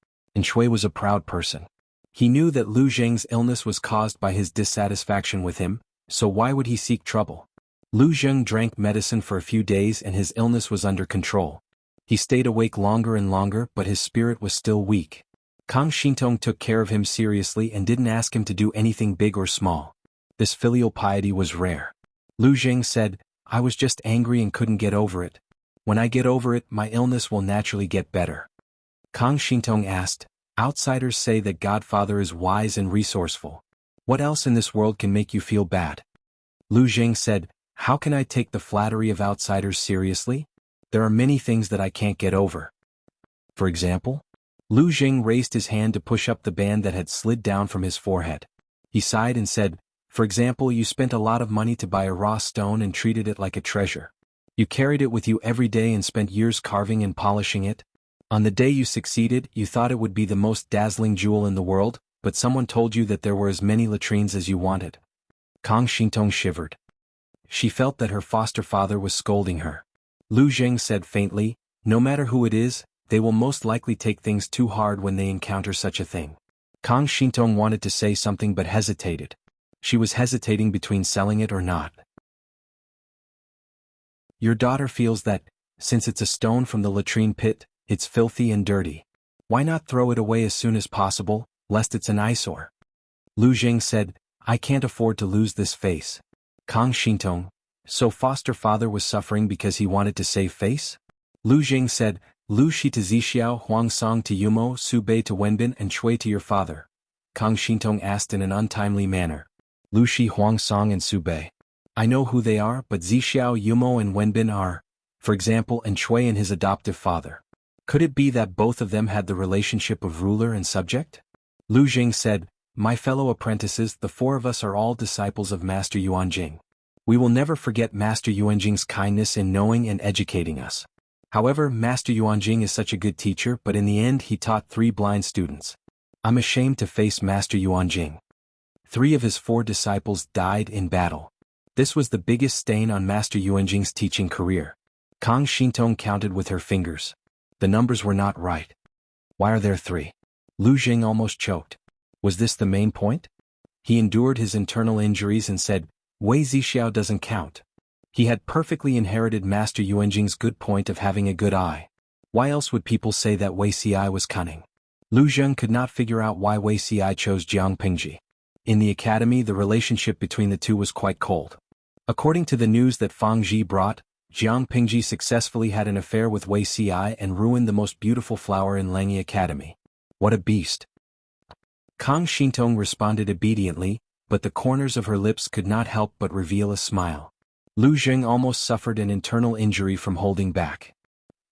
Shui was a proud person. He knew that Lu Zheng's illness was caused by his dissatisfaction with him, so why would he seek trouble? Lu Zheng drank medicine for a few days and his illness was under control. He stayed awake longer and longer, but his spirit was still weak. Kang Xintong took care of him seriously and didn't ask him to do anything big or small. This filial piety was rare. Lu Zheng said, I was just angry and couldn't get over it. When I get over it, my illness will naturally get better. Kang Xintong asked, outsiders say that Godfather is wise and resourceful. What else in this world can make you feel bad? Lu Zheng said, how can I take the flattery of outsiders seriously? There are many things that I can't get over. For example? Lu Zheng raised his hand to push up the band that had slid down from his forehead. He sighed and said, for example, you spent a lot of money to buy a raw stone and treated it like a treasure. You carried it with you every day and spent years carving and polishing it. On the day you succeeded, you thought it would be the most dazzling jewel in the world, but someone told you that there were as many latrines as you wanted. Kang Xintong shivered. She felt that her foster father was scolding her. Lu Zheng said faintly, no matter who it is, they will most likely take things too hard when they encounter such a thing. Kang Xintong wanted to say something but hesitated. She was hesitating between selling it or not. Your daughter feels that, since it's a stone from the latrine pit, it's filthy and dirty. Why not throw it away as soon as possible, lest it's an eyesore? Lu Zheng said, I can't afford to lose this face. Kang Xintong, so foster father was suffering because he wanted to save face? Lu Zheng said, Lu Shi to Zixiao, Huang Song to Yumo, Su Bei to Wenbin and Shui to your father. Kang Xintong asked in an untimely manner. Lu Shi, Huang Song and Su Bei. I know who they are, but Zixiao, Yumo and Wenbin are, for example, and Shui and his adoptive father. Could it be that both of them had the relationship of ruler and subject? Lu Zheng said, my fellow apprentices, the four of us are all disciples of Master Yuanjing. We will never forget Master Yuanjing's kindness in knowing and educating us. However, Master Yuanjing is such a good teacher, but in the end he taught 3 blind students. I'm ashamed to face Master Yuanjing. 3 of his 4 disciples died in battle. This was the biggest stain on Master Yuanjing's teaching career. Kang Xintong counted with her fingers. The numbers were not right. Why are there 3? Lu Jing almost choked. Was this the main point? He endured his internal injuries and said, Wei Zixiao doesn't count. He had perfectly inherited Master Yuanjing's good point of having a good eye. Why else would people say that Wei Ci was cunning? Lu Zheng could not figure out why Wei Ci chose Jiang Pingji. In the academy, the relationship between the two was quite cold. According to the news that Fang Ji brought, Jiang Pingji successfully had an affair with Wei Ci and ruined the most beautiful flower in Langyi Academy. What a beast! Kang Xintong responded obediently, but the corners of her lips could not help but reveal a smile. Lu Zheng almost suffered an internal injury from holding back.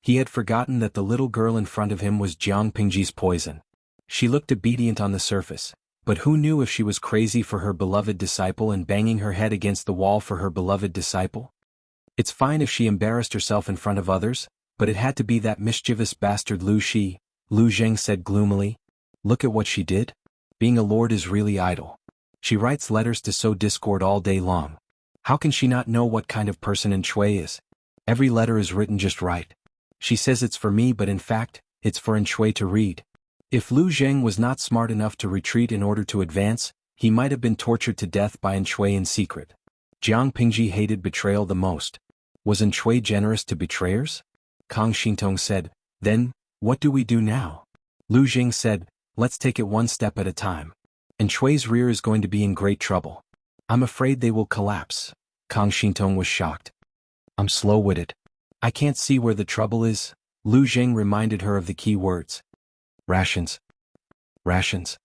He had forgotten that the little girl in front of him was Jiang Pingji's poison. She looked obedient on the surface, but who knew if she was crazy for her beloved disciple and banging her head against the wall for her beloved disciple? It's fine if she embarrassed herself in front of others, but it had to be that mischievous bastard Lu Shi, Lu Zheng said gloomily. Look at what she did. Being a lord is really idle. She writes letters to sow discord all day long. How can she not know what kind of person An Shui is? Every letter is written just right. She says it's for me, but in fact, it's for An Shui to read. If Lu Zheng was not smart enough to retreat in order to advance, he might have been tortured to death by An Shui in secret. Jiang Pingji hated betrayal the most. Was An Shui generous to betrayers? Kang Xintong said, Then, what do we do now? Lu Zheng said, Let's take it one step at a time. An Shui's rear is going to be in great trouble. I'm afraid they will collapse. Kang Xintong was shocked. I'm slow-witted. I can't see where the trouble is. Lu Zheng reminded her of the key words. Rations. Rations.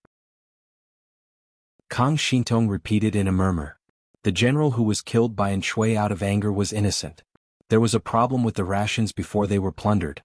Kang Xintong repeated in a murmur. The general who was killed by An Shui out of anger was innocent. There was a problem with the rations before they were plundered.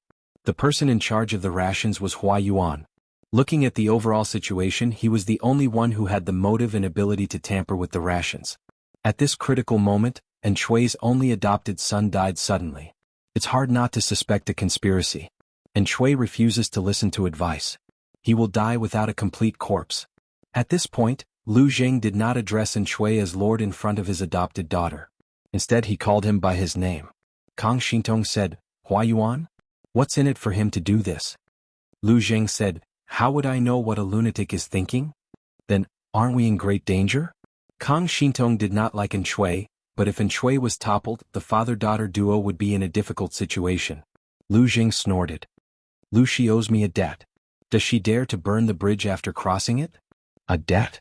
The person in charge of the rations was Hua Yuan. Looking at the overall situation, he was the only one who had the motive and ability to tamper with the rations. At this critical moment, An Shui's only adopted son died suddenly. It's hard not to suspect a conspiracy. An Shui refuses to listen to advice. He will die without a complete corpse. At this point, Lu Zheng did not address An Shui as lord in front of his adopted daughter. Instead he called him by his name. Kang Xintong said, Hua Yuan? What's in it for him to do this? Lu Zheng said, How would I know what a lunatic is thinking? Then, aren't we in great danger? Kang Xintong did not like An Shui, but if An Shui was toppled, the father-daughter duo would be in a difficult situation. Lu Zheng snorted. Lu Shi owes me a debt. Does she dare to burn the bridge after crossing it? A debt?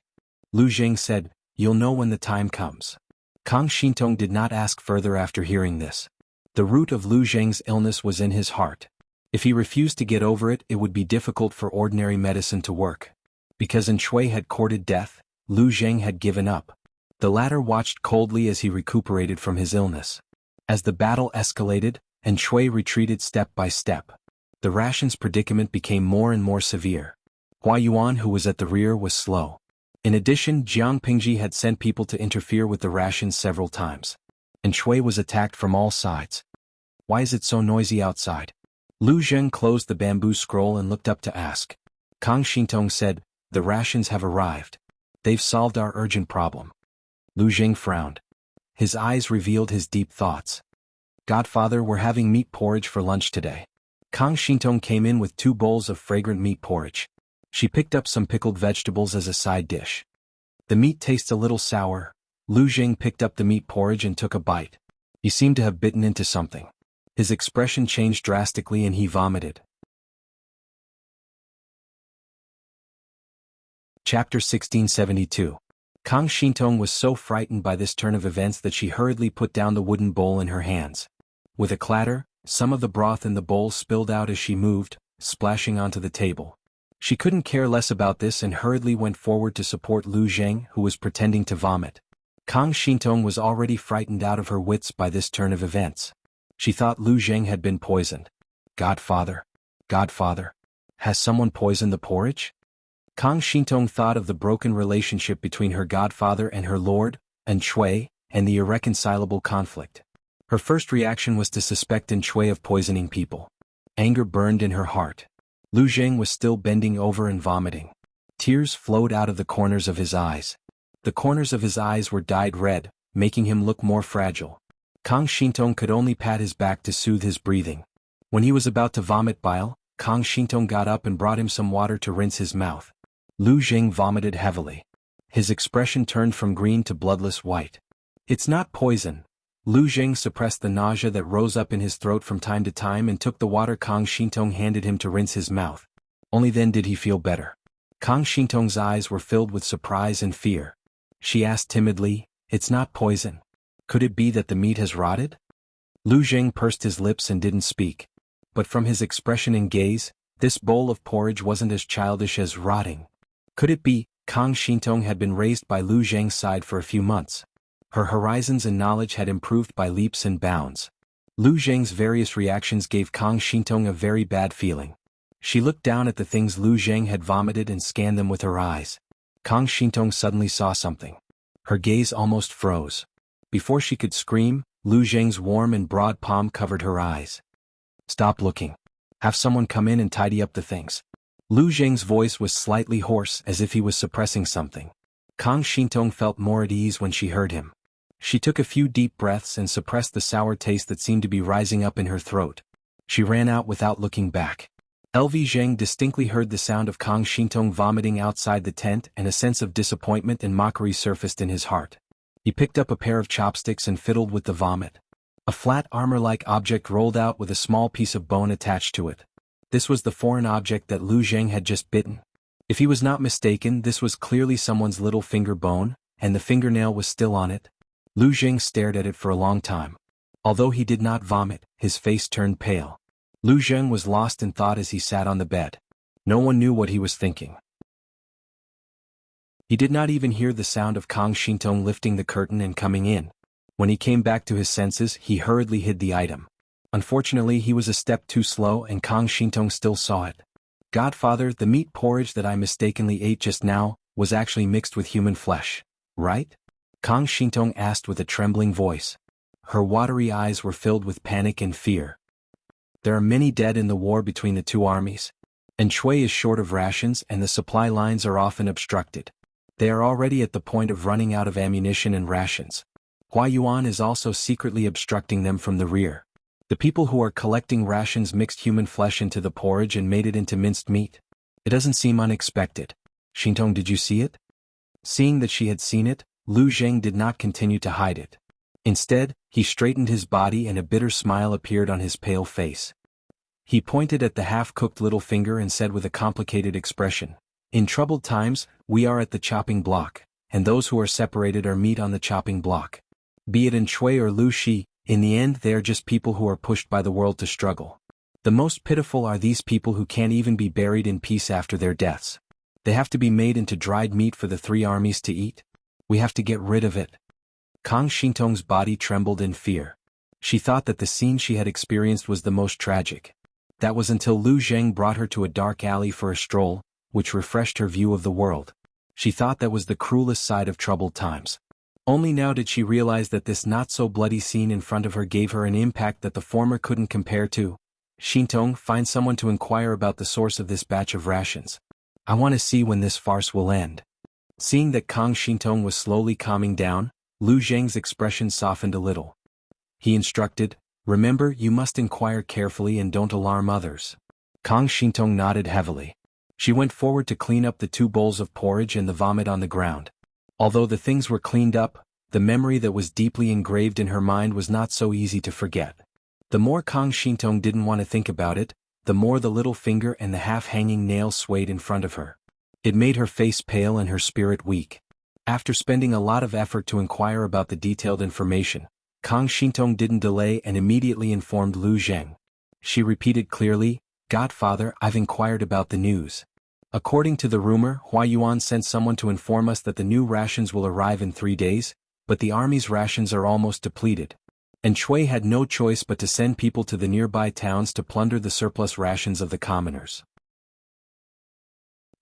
Lu Zheng said, You'll know when the time comes. Kang Xintong did not ask further after hearing this. The root of Lu Zheng's illness was in his heart. If he refused to get over it, it would be difficult for ordinary medicine to work. Because An Shui had courted death, Lu Zheng had given up. The latter watched coldly as he recuperated from his illness. As the battle escalated, An Shui retreated step by step. The rations predicament became more and more severe. Hua Yuan, who was at the rear, was slow. In addition, Jiang Pingji had sent people to interfere with the rations several times. An Shui was attacked from all sides. Why is it so noisy outside? Lu Zheng closed the bamboo scroll and looked up to ask. Kang Xintong said, The rations have arrived. They've solved our urgent problem. Lu Zheng frowned. His eyes revealed his deep thoughts. Godfather, we're having meat porridge for lunch today. Kang Xintong came in with 2 bowls of fragrant meat porridge. She picked up some pickled vegetables as a side dish. The meat tastes a little sour. Lu Zheng picked up the meat porridge and took a bite. He seemed to have bitten into something. His expression changed drastically and he vomited. Chapter 1672. Kang Xintong was so frightened by this turn of events that she hurriedly put down the wooden bowl in her hands. With a clatter, some of the broth in the bowl spilled out as she moved, splashing onto the table. She couldn't care less about this and hurriedly went forward to support Lu Zheng, who was pretending to vomit. Kang Xintong was already frightened out of her wits by this turn of events. She thought Lu Zheng had been poisoned. Godfather. Godfather. Has someone poisoned the porridge? Kang Xintong thought of the broken relationship between her godfather and her lord, An Shui, and the irreconcilable conflict. Her first reaction was to suspect Chui of poisoning people. Anger burned in her heart. Lu Zheng was still bending over and vomiting. Tears flowed out of the corners of his eyes. The corners of his eyes were dyed red, making him look more fragile. Kang Shintong could only pat his back to soothe his breathing. When he was about to vomit bile, Kang Shintong got up and brought him some water to rinse his mouth. Lu Zheng vomited heavily. His expression turned from green to bloodless white. "It's not poison." Lu Zheng suppressed the nausea that rose up in his throat from time to time and took the water Kang Shintong handed him to rinse his mouth. Only then did he feel better. Kang Shintong's eyes were filled with surprise and fear. She asked timidly, "It's not poison. Could it be that the meat has rotted?" Lu Zheng pursed his lips and didn't speak. But from his expression and gaze, this bowl of porridge wasn't as childish as rotting. Could it be? Kang Shintong had been raised by Lu Zheng's side for a few months. Her horizons and knowledge had improved by leaps and bounds. Lu Zheng's various reactions gave Kang Shintong a very bad feeling. She looked down at the things Lu Zheng had vomited and scanned them with her eyes. Kang Shintong suddenly saw something. Her gaze almost froze. Before she could scream, Lu Zheng's warm and broad palm covered her eyes. "Stop looking. Have someone come in and tidy up the things." Lu Zheng's voice was slightly hoarse as if he was suppressing something. Kang Shintong felt more at ease when she heard him. She took a few deep breaths and suppressed the sour taste that seemed to be rising up in her throat. She ran out without looking back. LV Zheng distinctly heard the sound of Kang Shintong vomiting outside the tent, and a sense of disappointment and mockery surfaced in his heart. He picked up a pair of chopsticks and fiddled with the vomit. A flat armor-like object rolled out with a small piece of bone attached to it. This was the foreign object that Lu Zheng had just bitten. If he was not mistaken, this was clearly someone's little finger bone, and the fingernail was still on it. Lu Zheng stared at it for a long time. Although he did not vomit, his face turned pale. Lu Zheng was lost in thought as he sat on the bed. No one knew what he was thinking. He did not even hear the sound of Kang Shintong lifting the curtain and coming in. When he came back to his senses, he hurriedly hid the item. Unfortunately, he was a step too slow and Kang Shintong still saw it. "Godfather, the meat porridge that I mistakenly ate just now was actually mixed with human flesh, right?" Kang Shintong asked with a trembling voice. Her watery eyes were filled with panic and fear. "There are many dead in the war between the two armies. And Chui is short of rations and the supply lines are often obstructed. They are already at the point of running out of ammunition and rations. Hua Yuan is also secretly obstructing them from the rear. The people who are collecting rations mixed human flesh into the porridge and made it into minced meat. It doesn't seem unexpected. Shintong, did you see it?" Seeing that she had seen it, Lu Zheng did not continue to hide it. Instead, he straightened his body and a bitter smile appeared on his pale face. He pointed at the half-cooked little finger and said with a complicated expression, "In troubled times, we are at the chopping block, and those who are separated are meat on the chopping block. Be it in Chui or Lu Shi, in the end they are just people who are pushed by the world to struggle. The most pitiful are these people who can't even be buried in peace after their deaths. They have to be made into dried meat for the three armies to eat. We have to get rid of it." Kang Shintong's body trembled in fear. She thought that the scene she had experienced was the most tragic. That was until Lu Zheng brought her to a dark alley for a stroll, which refreshed her view of the world. She thought that was the cruelest side of troubled times. Only now did she realize that this not-so-bloody scene in front of her gave her an impact that the former couldn't compare to. "Shintong, find someone to inquire about the source of this batch of rations. I want to see when this farce will end." Seeing that Kang Shintong was slowly calming down, Lu Zheng's expression softened a little. He instructed, "Remember, you must inquire carefully and don't alarm others." Kang Shintong nodded heavily. She went forward to clean up the 2 bowls of porridge and the vomit on the ground. Although the things were cleaned up, the memory that was deeply engraved in her mind was not so easy to forget. The more Kang Shintong didn't want to think about it, the more the little finger and the half-hanging nail swayed in front of her. It made her face pale and her spirit weak. After spending a lot of effort to inquire about the detailed information, Kang Shintong didn't delay and immediately informed Lu Zheng. She repeated clearly, "Godfather, I've inquired about the news. According to the rumor, Hua Yuan sent someone to inform us that the new rations will arrive in 3 days, but the army's rations are almost depleted. And Chui had no choice but to send people to the nearby towns to plunder the surplus rations of the commoners."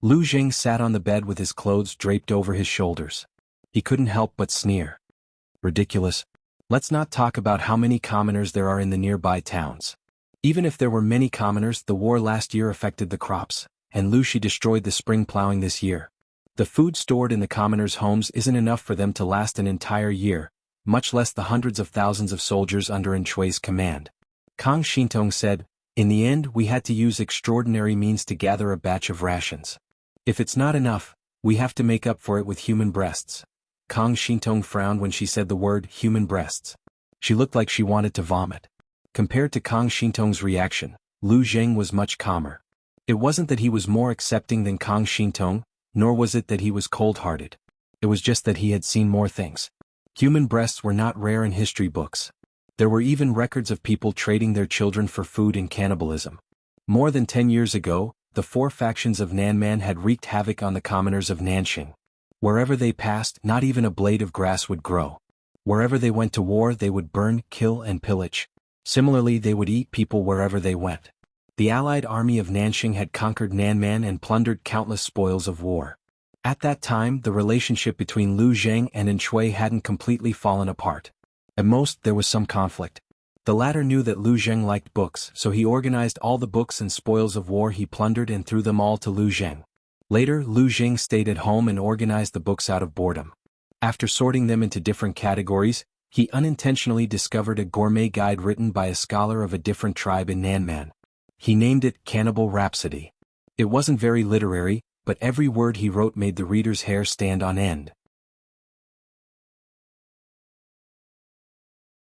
Lu Zheng sat on the bed with his clothes draped over his shoulders. He couldn't help but sneer. Ridiculous. Let's not talk about how many commoners there are in the nearby towns. Even if there were many commoners, the war last year affected the crops, and Wuxia destroyed the spring plowing this year. The food stored in the commoners' homes isn't enough for them to last an entire year, much less the hundreds of thousands of soldiers under Shui's command. Kang Xintong said, "In the end we had to use extraordinary means to gather a batch of rations. If it's not enough, we have to make up for it with human breasts." Kang Xintong frowned when she said the word human breasts. She looked like she wanted to vomit. Compared to Kang Xintong's reaction, Lu Zheng was much calmer. It wasn't that he was more accepting than Kang Xintong, nor was it that he was cold-hearted. It was just that he had seen more things. Human breasts were not rare in history books. There were even records of people trading their children for food and cannibalism. More than 10 years ago, the four factions of Nanman had wreaked havoc on the commoners of Nanxing. Wherever they passed, not even a blade of grass would grow. Wherever they went to war, they would burn, kill, and pillage. Similarly, they would eat people wherever they went. The allied army of Nanxing had conquered Nanman and plundered countless spoils of war. At that time, the relationship between Lu Zheng and Shui hadn't completely fallen apart. At most, there was some conflict. The latter knew that Lu Zheng liked books, so he organized all the books and spoils of war he plundered and threw them all to Lu Zheng. Later, Lu Zheng stayed at home and organized the books out of boredom. After sorting them into different categories, he unintentionally discovered a gourmet guide written by a scholar of a different tribe in Nanman. He named it Cannibal Rhapsody. It wasn't very literary, but every word he wrote made the reader's hair stand on end.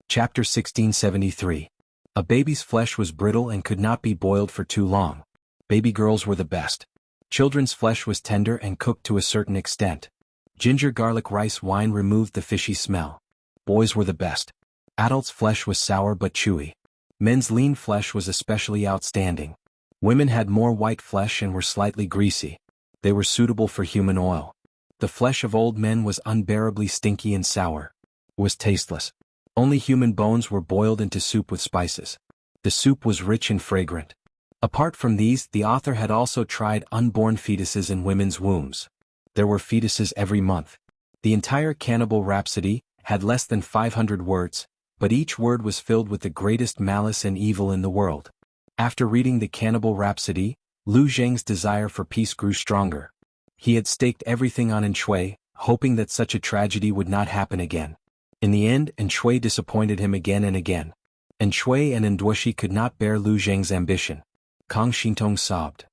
Chapter 1673. A baby's flesh was brittle and could not be boiled for too long. Baby girls were the best. Children's flesh was tender and cooked to a certain extent. Ginger garlic rice wine removed the fishy smell. Boys were the best. Adults' flesh was sour but chewy. Men's lean flesh was especially outstanding. Women had more white flesh and were slightly greasy. They were suitable for human oil. The flesh of old men was unbearably stinky and sour. It was tasteless. Only human bones were boiled into soup with spices. The soup was rich and fragrant. Apart from these, the author had also tried unborn fetuses in women's wombs. There were fetuses every month. The entire Cannibal Rhapsody had less than 500 words, but each word was filled with the greatest malice and evil in the world. After reading the Cannibal Rhapsody, Lu Zheng's desire for peace grew stronger. He had staked everything on Shui, hoping that such a tragedy would not happen again. In the end, Shui disappointed him again and again. Shui and Nduoshi could not bear Lu Zheng's ambition. Kang Xintong sobbed.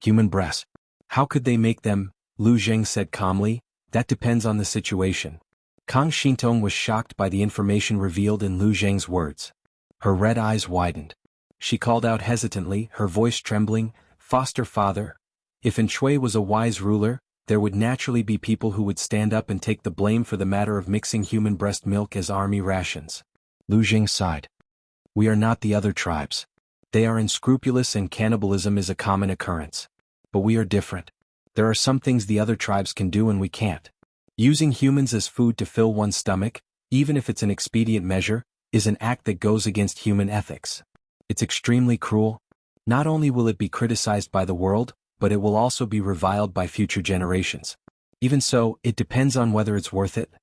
Human breasts. How could they make them? Lu Zheng said calmly. That depends on the situation. Kang Xintong was shocked by the information revealed in Lu Zheng's words. Her red eyes widened. She called out hesitantly, her voice trembling, "Foster father." If Shui was a wise ruler, there would naturally be people who would stand up and take the blame for the matter of mixing human breast milk as army rations. Lu Zheng sighed. We are not the other tribes. They are unscrupulous and cannibalism is a common occurrence. But we are different. There are some things the other tribes can do and we can't. Using humans as food to fill one's stomach, even if it's an expedient measure, is an act that goes against human ethics. It's extremely cruel. Not only will it be criticized by the world, but it will also be reviled by future generations. Even so, it depends on whether it's worth it.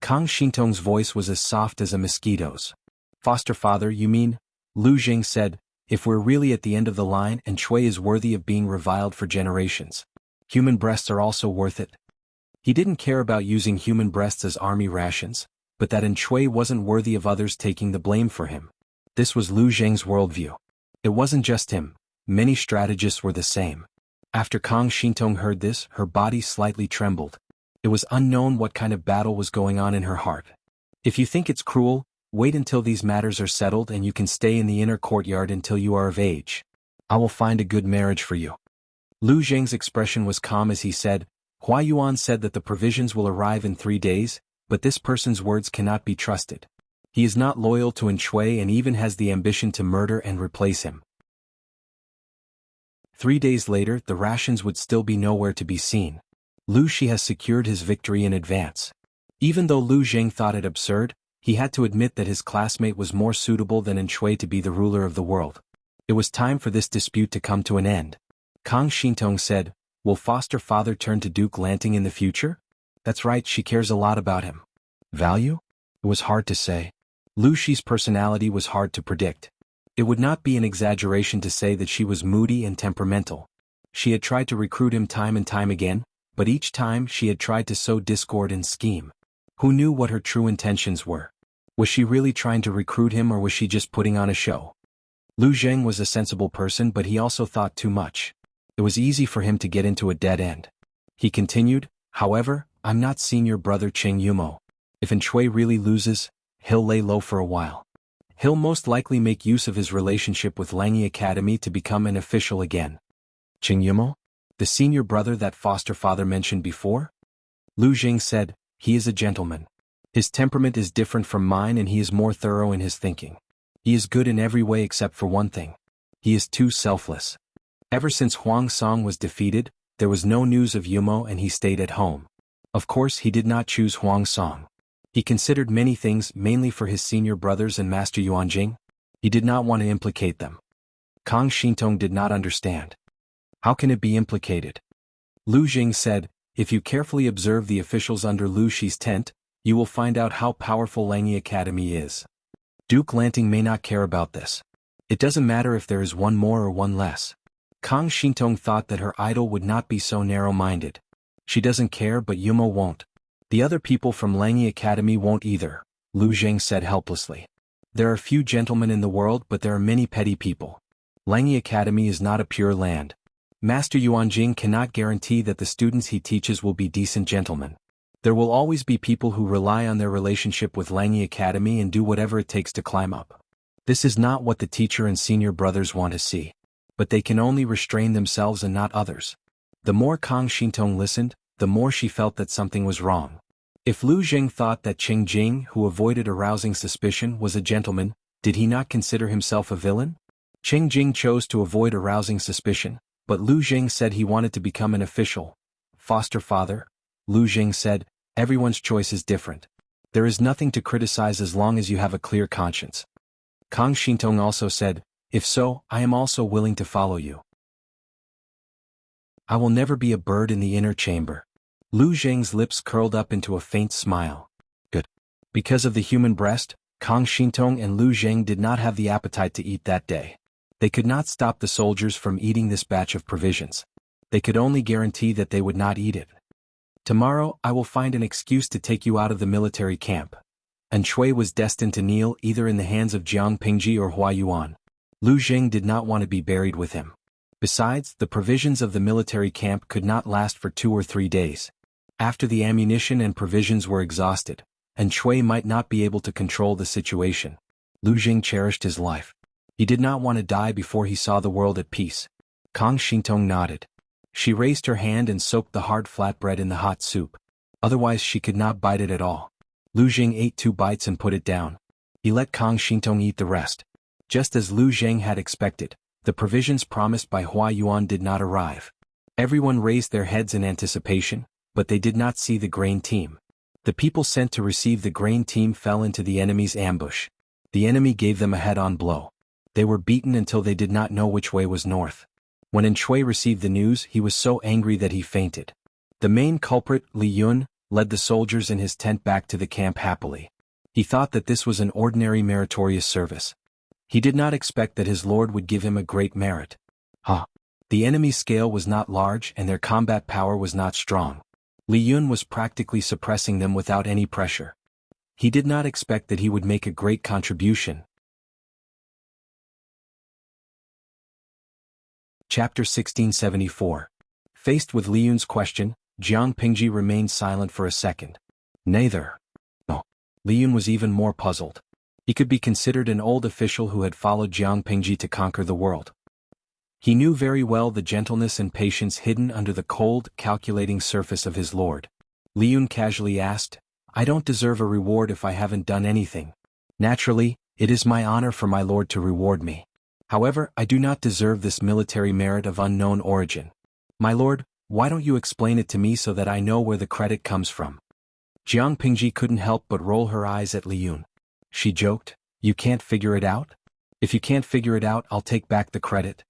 Kang Xintong's voice was as soft as a mosquito's. Foster father, you mean? Lu Zheng said, if we're really at the end of the line and Shui is worthy of being reviled for generations, human breasts are also worth it. He didn't care about using human breasts as army rations, but that Shui wasn't worthy of others taking the blame for him. This was Lu Zheng's worldview. It wasn't just him, many strategists were the same. After Kang Xintong heard this, her body slightly trembled. It was unknown what kind of battle was going on in her heart. If you think it's cruel, wait until these matters are settled and you can stay in the inner courtyard until you are of age. I will find a good marriage for you. Lu Zheng's expression was calm as he said, Hua Yuan said that the provisions will arrive in 3 days, but this person's words cannot be trusted. He is not loyal to Shui and even has the ambition to murder and replace him. 3 days later, the rations would still be nowhere to be seen. Lu Shi has secured his victory in advance. Even though Lu Zheng thought it absurd, he had to admit that his classmate was more suitable than Shui to be the ruler of the world. It was time for this dispute to come to an end. Kang Xintong said, will foster father turn to Duke Lanting in the future? That's right, she cares a lot about him. Value? It was hard to say. Lu Shi's personality was hard to predict. It would not be an exaggeration to say that she was moody and temperamental. She had tried to recruit him time and time again, but each time she had tried to sow discord and scheme. Who knew what her true intentions were? Was she really trying to recruit him, or was she just putting on a show? Lu Zheng was a sensible person, but he also thought too much. It was easy for him to get into a dead end. He continued, however, I'm not senior brother Qing Yumo. If Shui really loses, he'll lay low for a while. He'll most likely make use of his relationship with Langyi Academy to become an official again. Qing Yumo? The senior brother that foster father mentioned before? Lu Jing said, he is a gentleman. His temperament is different from mine, and he is more thorough in his thinking. He is good in every way except for one thing. He is too selfless. Ever since Huang Song was defeated, there was no news of Yumo, and he stayed at home. Of course, he did not choose Huang Song. He considered many things, mainly for his senior brothers and Master Yuanjing. He did not want to implicate them. Kang Xintong did not understand. How can it be implicated? Lu Jing said, if you carefully observe the officials under Lu Shi's tent, you will find out how powerful Langyi Academy is. Duke Lanting may not care about this. It doesn't matter if there is one more or one less. Kang Xintong thought that her idol would not be so narrow-minded. She doesn't care, but Yumo won't. The other people from Langyi Academy won't either, Lu Zheng said helplessly. There are few gentlemen in the world, but there are many petty people. Langyi Academy is not a pure land. Master Yuanjing cannot guarantee that the students he teaches will be decent gentlemen. There will always be people who rely on their relationship with Langyi Academy and do whatever it takes to climb up. This is not what the teacher and senior brothers want to see. But they can only restrain themselves and not others. The more Kang Xintong listened, the more she felt that something was wrong. If Lu Zheng thought that Qing Jing, who avoided arousing suspicion, was a gentleman, did he not consider himself a villain? Qing Jing chose to avoid arousing suspicion, but Lu Zheng said he wanted to become an official. Foster father? Lu Zheng said, everyone's choice is different. There is nothing to criticize as long as you have a clear conscience. Kang Xintong also said, if so, I am also willing to follow you. I will never be a bird in the inner chamber. Lu Zheng's lips curled up into a faint smile. Good. Because of the human breast, Kang Xintong and Lu Zheng did not have the appetite to eat that day. They could not stop the soldiers from eating this batch of provisions. They could only guarantee that they would not eat it. Tomorrow I will find an excuse to take you out of the military camp. And Shui was destined to kneel either in the hands of Jiang Pingji or Hua Yuan. Lu Zheng did not want to be buried with him. Besides, the provisions of the military camp could not last for 2 or 3 days. After the ammunition and provisions were exhausted, and Shui might not be able to control the situation. Lu Zheng cherished his life. He did not want to die before he saw the world at peace. Kang Xintong nodded. She raised her hand and soaked the hard flatbread in the hot soup. Otherwise she could not bite it at all. Lu Zheng ate 2 bites and put it down. He let Kang Xintong eat the rest. Just as Lu Zheng had expected, the provisions promised by Hua Yuan did not arrive. Everyone raised their heads in anticipation, but they did not see the grain team. The people sent to receive the grain team fell into the enemy's ambush. The enemy gave them a head-on blow. They were beaten until they did not know which way was north. When Shui received the news, he was so angry that he fainted. The main culprit, Li Yun, led the soldiers in his tent back to the camp happily. He thought that this was an ordinary meritorious service. He did not expect that his lord would give him a great merit. The enemy's scale was not large and their combat power was not strong. Li Yun was practically suppressing them without any pressure. He did not expect that he would make a great contribution. Chapter 1674. Faced with Li Yun's question, Jiang Pingji remained silent for a second. Neither. No. Li Yun was even more puzzled. He could be considered an old official who had followed Jiang Pingji to conquer the world. He knew very well the gentleness and patience hidden under the cold, calculating surface of his lord. Li Yun casually asked, I don't deserve a reward if I haven't done anything. Naturally, it is my honor for my lord to reward me. However, I do not deserve this military merit of unknown origin. My lord, why don't you explain it to me so that I know where the credit comes from? Jiang Pingji couldn't help but roll her eyes at Li Yun. She joked, you can't figure it out? If you can't figure it out, I'll take back the credit.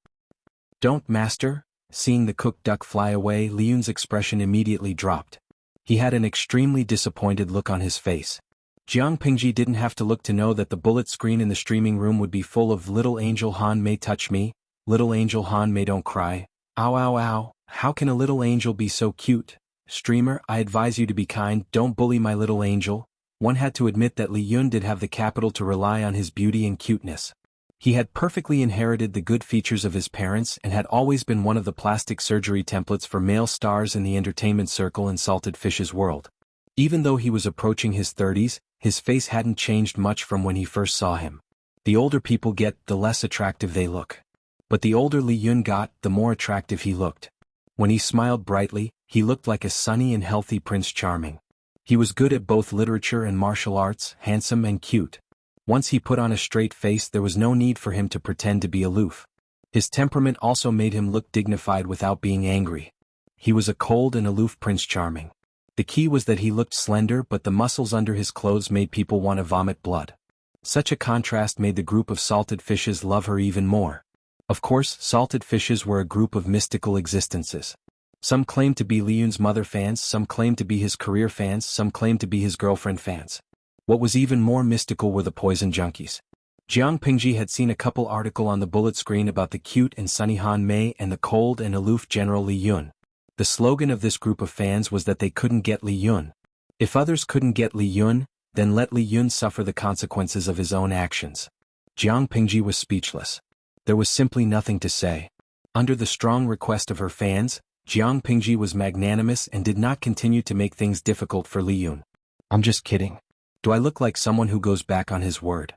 Don't, master. Seeing the cooked duck fly away, Li Yun's expression immediately dropped. He had an extremely disappointed look on his face. Jiang Pingji didn't have to look to know that the bullet screen in the streaming room would be full of "Little Angel Han Mei touch me, little angel Han Mei don't cry, ow ow ow, how can a little angel be so cute? Streamer, I advise you to be kind, don't bully my little angel." One had to admit that Li Yun did have the capital to rely on his beauty and cuteness. He had perfectly inherited the good features of his parents and had always been one of the plastic surgery templates for male stars in the entertainment circle in Salted Fish's world. Even though he was approaching his 30s, his face hadn't changed much from when he first saw him. The older people get, the less attractive they look. But the older Li Yun got, the more attractive he looked. When he smiled brightly, he looked like a sunny and healthy Prince Charming. He was good at both literature and martial arts, handsome and cute. Once he put on a straight face, there was no need for him to pretend to be aloof. His temperament also made him look dignified without being angry. He was a cold and aloof Prince Charming. The key was that he looked slender, but the muscles under his clothes made people want to vomit blood. Such a contrast made the group of salted fishes love her even more. Of course, salted fishes were a group of mystical existences. Some claimed to be Li Yun's mother fans, some claimed to be his career fans, some claimed to be his girlfriend fans. What was even more mystical were the poison junkies. Jiang Pingji had seen a couple article on the bullet screen about the cute and sunny Han Mei and the cold and aloof General Li Yun. The slogan of this group of fans was that they couldn't get Li Yun. If others couldn't get Li Yun, then let Li Yun suffer the consequences of his own actions. Jiang Pingji was speechless. There was simply nothing to say. Under the strong request of her fans, Jiang Pingji was magnanimous and did not continue to make things difficult for Li Yun. "I'm just kidding. Do I look like someone who goes back on his word?"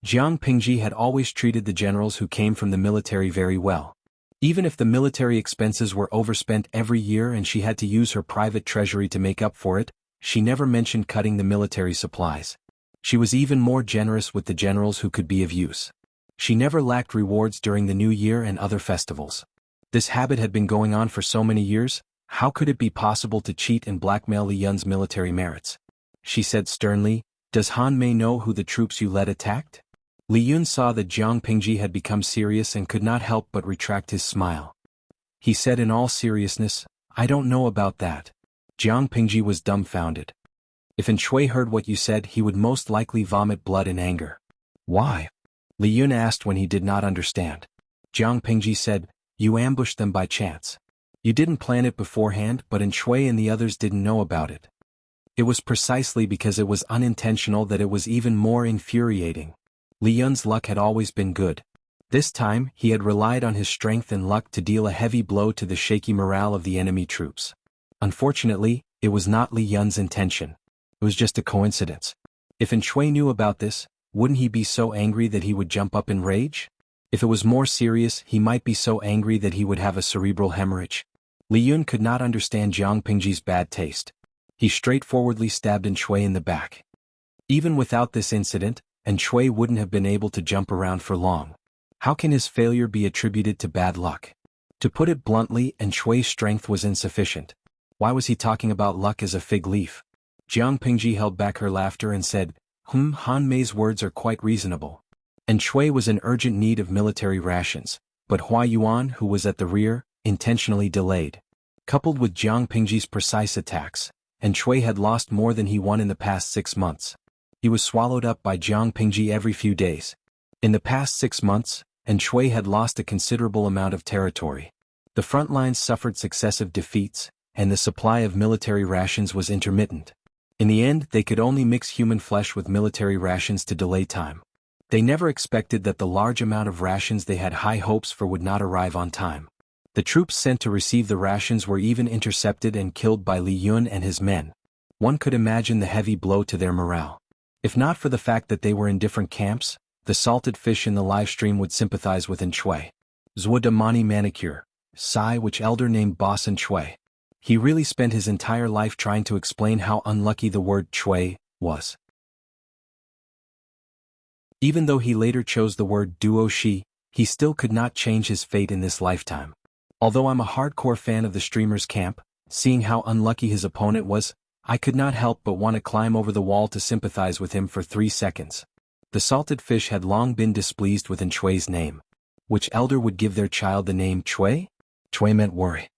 Jiang Pingji had always treated the generals who came from the military very well. Even if the military expenses were overspent every year and she had to use her private treasury to make up for it, she never mentioned cutting the military supplies. She was even more generous with the generals who could be of use. She never lacked rewards during the New Year and other festivals. This habit had been going on for so many years, how could it be possible to cheat and blackmail Li Yun's military merits? She said sternly, "Does Han Mei know who the troops you led attacked?" Li Yun saw that Jiang Pingji had become serious and could not help but retract his smile. He said in all seriousness, "I don't know about that." Jiang Pingji was dumbfounded. If An Shui heard what you said, he would most likely vomit blood in anger. "Why?" Li Yun asked when he did not understand. Jiang Pingji said, "You ambushed them by chance. You didn't plan it beforehand, but An Shui and the others didn't know about it. It was precisely because it was unintentional that it was even more infuriating." Li Yun's luck had always been good. This time, he had relied on his strength and luck to deal a heavy blow to the shaky morale of the enemy troops. Unfortunately, it was not Li Yun's intention. It was just a coincidence. If An Shui knew about this, wouldn't he be so angry that he would jump up in rage? If it was more serious, he might be so angry that he would have a cerebral hemorrhage. Li Yun could not understand Jiang Pingji's bad taste. He straightforwardly stabbed An Shui in the back. Even without this incident, An Shui wouldn't have been able to jump around for long. How can his failure be attributed to bad luck? To put it bluntly, An Shui's strength was insufficient. Why was he talking about luck as a fig leaf? Jiang Pingji held back her laughter and said, Han Mei's words are quite reasonable." An Shui was in urgent need of military rations, but Hua Yuan, who was at the rear, intentionally delayed. Coupled with Jiang Pingji's precise attacks, An Shui had lost more than he won in the past 6 months. He was swallowed up by Jiang Pingji every few days. In the past 6 months, An Shui had lost a considerable amount of territory. The front lines suffered successive defeats, and the supply of military rations was intermittent. In the end, they could only mix human flesh with military rations to delay time. They never expected that the large amount of rations they had high hopes for would not arrive on time. The troops sent to receive the rations were even intercepted and killed by Li Yun and his men. One could imagine the heavy blow to their morale. If not for the fact that they were in different camps, the salted fish in the live stream would sympathize with An Shui. Zwa de Mani Manicure, Sai, which elder named Boss An Shui. He really spent his entire life trying to explain how unlucky the word Shui was. Even though he later chose the word Duo Shi, he still could not change his fate in this lifetime. Although I'm a hardcore fan of the streamer's camp, seeing how unlucky his opponent was, I could not help but want to climb over the wall to sympathize with him for 3 seconds. The salted fish had long been displeased with An Shui's name. Which elder would give their child the name Shui? Shui meant worry.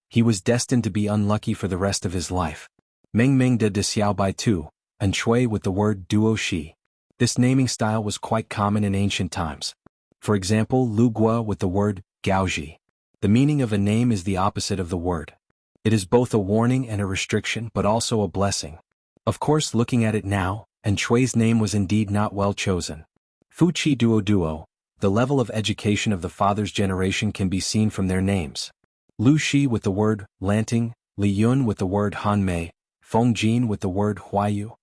He was destined to be unlucky for the rest of his life. Meng Meng de Xiao Bai Tu, and Shui with the word Duo Shi. This naming style was quite common in ancient times. For example, Lu Gua with the word Gaoji. The meaning of a name is the opposite of the word. It is both a warning and a restriction but also a blessing. Of course, looking at it now, and Shui's name was indeed not well chosen. Fu Chi Duo Duo, the level of education of the father's generation can be seen from their names. Lu Shi with the word Lanting, Li Yun with the word Han Mei, Feng Jin with the word Huayu.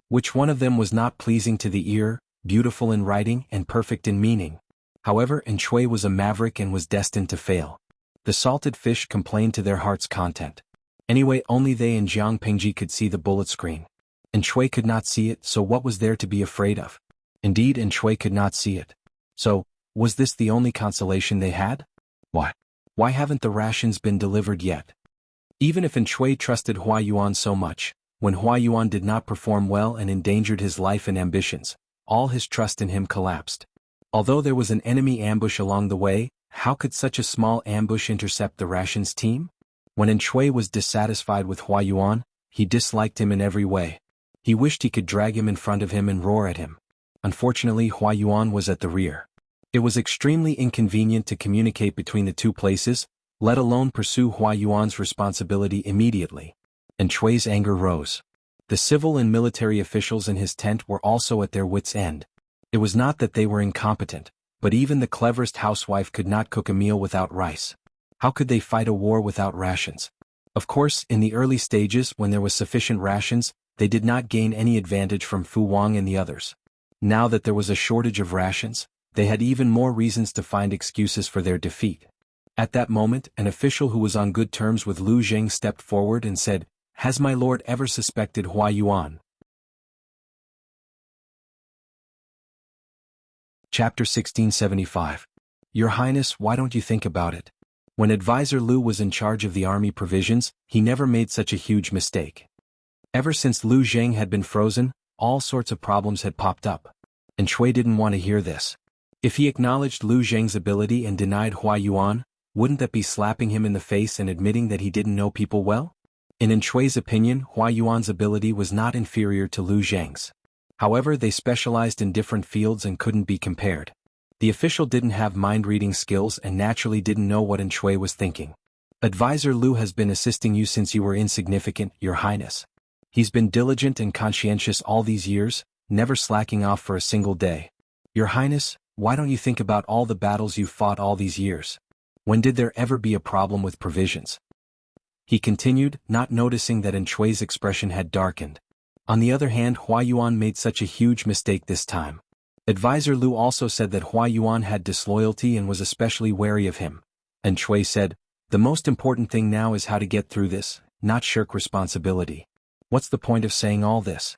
Which one of them was not pleasing to the ear, beautiful in writing and perfect in meaning? However, Shui was a maverick and was destined to fail. The salted fish complained to their heart's content. Anyway, only they and Jiang Pingji could see the bullet screen. Shui could not see it, so what was there to be afraid of? Indeed, Shui could not see it. So, was this the only consolation they had? Why haven't the rations been delivered yet? Even if Shui trusted Hua Yuan so much, when Hua Yuan did not perform well and endangered his life and ambitions, all his trust in him collapsed. Although there was an enemy ambush along the way, how could such a small ambush intercept the rations team? When Shui was dissatisfied with Hua Yuan, he disliked him in every way. He wished he could drag him in front of him and roar at him. Unfortunately, Hua Yuan was at the rear. It was extremely inconvenient to communicate between the two places, let alone pursue Hua Yuan's responsibility immediately. Shui's anger rose. The civil and military officials in his tent were also at their wits' end. It was not that they were incompetent, but even the cleverest housewife could not cook a meal without rice. How could they fight a war without rations? Of course, in the early stages when there was sufficient rations, they did not gain any advantage from Fu Wang and the others. Now that there was a shortage of rations, they had even more reasons to find excuses for their defeat. At that moment, an official who was on good terms with Lu Zheng stepped forward and said, "Has my lord ever suspected Hua Yuan?" Chapter 1675. Your Highness, why don't you think about it? When Advisor Lu was in charge of the army provisions, he never made such a huge mistake. Ever since Lu Zheng had been frozen, all sorts of problems had popped up. Shui didn't want to hear this. If he acknowledged Lu Zheng's ability and denied Hua Yuan, wouldn't that be slapping him in the face and admitting that he didn't know people well? In Shui's opinion, Hua Yuan's ability was not inferior to Lu Zheng's. However, they specialized in different fields and couldn't be compared. The official didn't have mind-reading skills and naturally didn't know what Shui was thinking. Advisor Lu has been assisting you since you were insignificant, Your Highness. He's been diligent and conscientious all these years, never slacking off for a single day. Your Highness, why don't you think about all the battles you've fought all these years? When did there ever be a problem with provisions? He continued, not noticing that Shui's expression had darkened. On the other hand, Hua Yuan made such a huge mistake this time. Advisor Lu also said that Hua Yuan had disloyalty and was especially wary of him. Shui said, "The most important thing now is how to get through this, not shirk responsibility." What's the point of saying all this?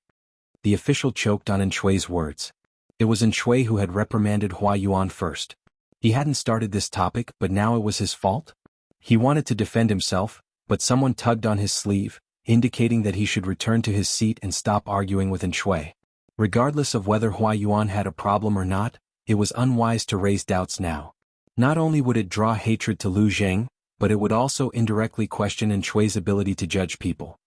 The official choked on Shui's words. It was Shui who had reprimanded Hua Yuan first. He hadn't started this topic, but now it was his fault? He wanted to defend himself, but someone tugged on his sleeve, indicating that he should return to his seat and stop arguing with Shui. Regardless of whether Hua Yuan had a problem or not, it was unwise to raise doubts now. Not only would it draw hatred to Lu Zheng, but it would also indirectly question Shui's ability to judge people.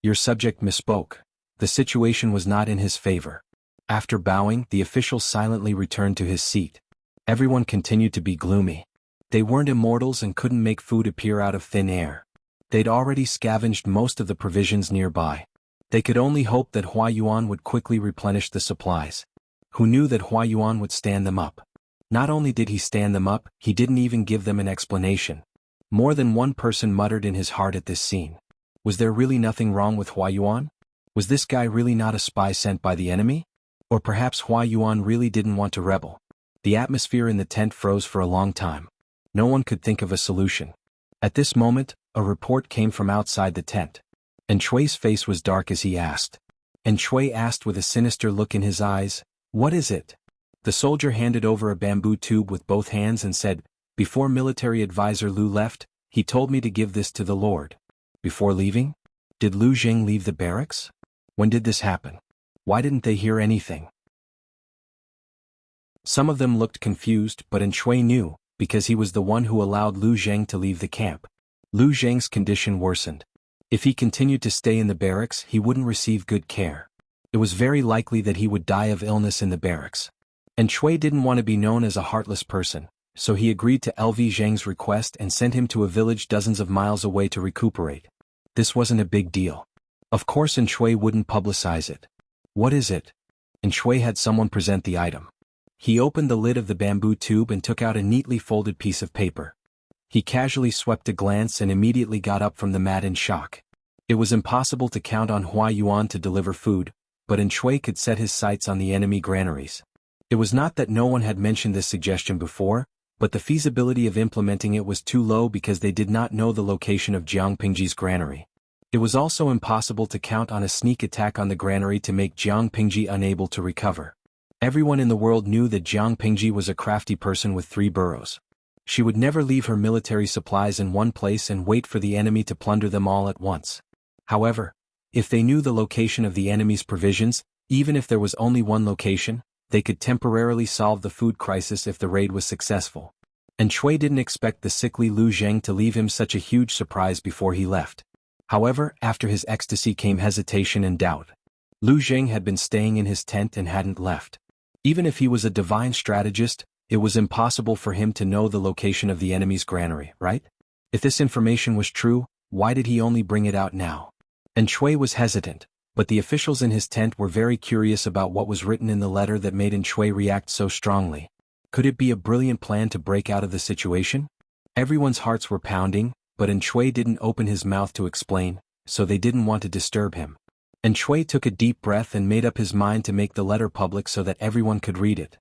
Your subject misspoke. The situation was not in his favor. After bowing, the official silently returned to his seat. Everyone continued to be gloomy. They weren't immortals and couldn't make food appear out of thin air. They'd already scavenged most of the provisions nearby. They could only hope that Hua Yuan would quickly replenish the supplies. Who knew that Hua Yuan would stand them up? Not only did he stand them up, he didn't even give them an explanation. More than one person muttered in his heart at this scene. Was there really nothing wrong with Hua Yuan? Was this guy really not a spy sent by the enemy? Or perhaps Hua Yuan really didn't want to rebel? The atmosphere in the tent froze for a long time. No one could think of a solution. At this moment, a report came from outside the tent. Shui's face was dark as he asked. Shui asked with a sinister look in his eyes, "What is it?" The soldier handed over a bamboo tube with both hands and said, "Before military advisor Lu left, he told me to give this to the Lord." Before leaving? Did Lu Zheng leave the barracks? When did this happen? Why didn't they hear anything? Some of them looked confused, but Shui knew, because he was the one who allowed Lu Zheng to leave the camp. Lu Zheng's condition worsened. If he continued to stay in the barracks, he wouldn't receive good care. It was very likely that he would die of illness in the barracks. And Shui didn't want to be known as a heartless person, so he agreed to LV Zhang's request and sent him to a village dozens of miles away to recuperate. This wasn't a big deal. Of course, and Shui wouldn't publicize it. What is it? And Shui had someone present the item. He opened the lid of the bamboo tube and took out a neatly folded piece of paper. He casually swept a glance and immediately got up from the mat in shock. It was impossible to count on Hua Yuan to deliver food, but Shui could set his sights on the enemy granaries. It was not that no one had mentioned this suggestion before, but the feasibility of implementing it was too low because they did not know the location of Jiang Pingji's granary. It was also impossible to count on a sneak attack on the granary to make Jiang Pingji unable to recover. Everyone in the world knew that Jiang Pingji was a crafty person with 3 burrows. She would never leave her military supplies in one place and wait for the enemy to plunder them all at once. However, if they knew the location of the enemy's provisions, even if there was only one location, they could temporarily solve the food crisis if the raid was successful. And Shui didn't expect the sickly Lu Zheng to leave him such a huge surprise before he left. However, after his ecstasy came hesitation and doubt. Lu Zheng had been staying in his tent and hadn't left. Even if he was a divine strategist, it was impossible for him to know the location of the enemy's granary, right? If this information was true, why did he only bring it out now? And Shui was hesitant, but the officials in his tent were very curious about what was written in the letter that made Shui react so strongly. Could it be a brilliant plan to break out of the situation? Everyone's hearts were pounding, but Shui didn't open his mouth to explain, so they didn't want to disturb him. Shui took a deep breath and made up his mind to make the letter public so that everyone could read it.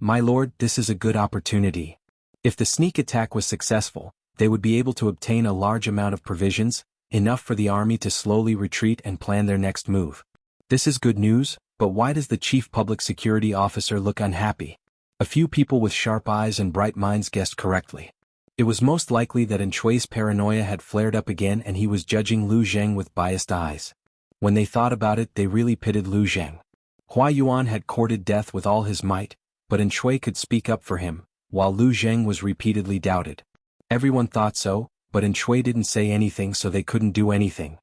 My lord, this is a good opportunity. If the sneak attack was successful, they would be able to obtain a large amount of provisions, enough for the army to slowly retreat and plan their next move. This is good news, but why does the chief public security officer look unhappy? A few people with sharp eyes and bright minds guessed correctly. It was most likely that Shui's paranoia had flared up again and he was judging Lu Zheng with biased eyes. When they thought about it, they really pitied Lu Zheng. Hua Yuan had courted death with all his might, but Shui could speak up for him, while Lu Zheng was repeatedly doubted. Everyone thought so, but Shui didn't say anything, so they couldn't do anything.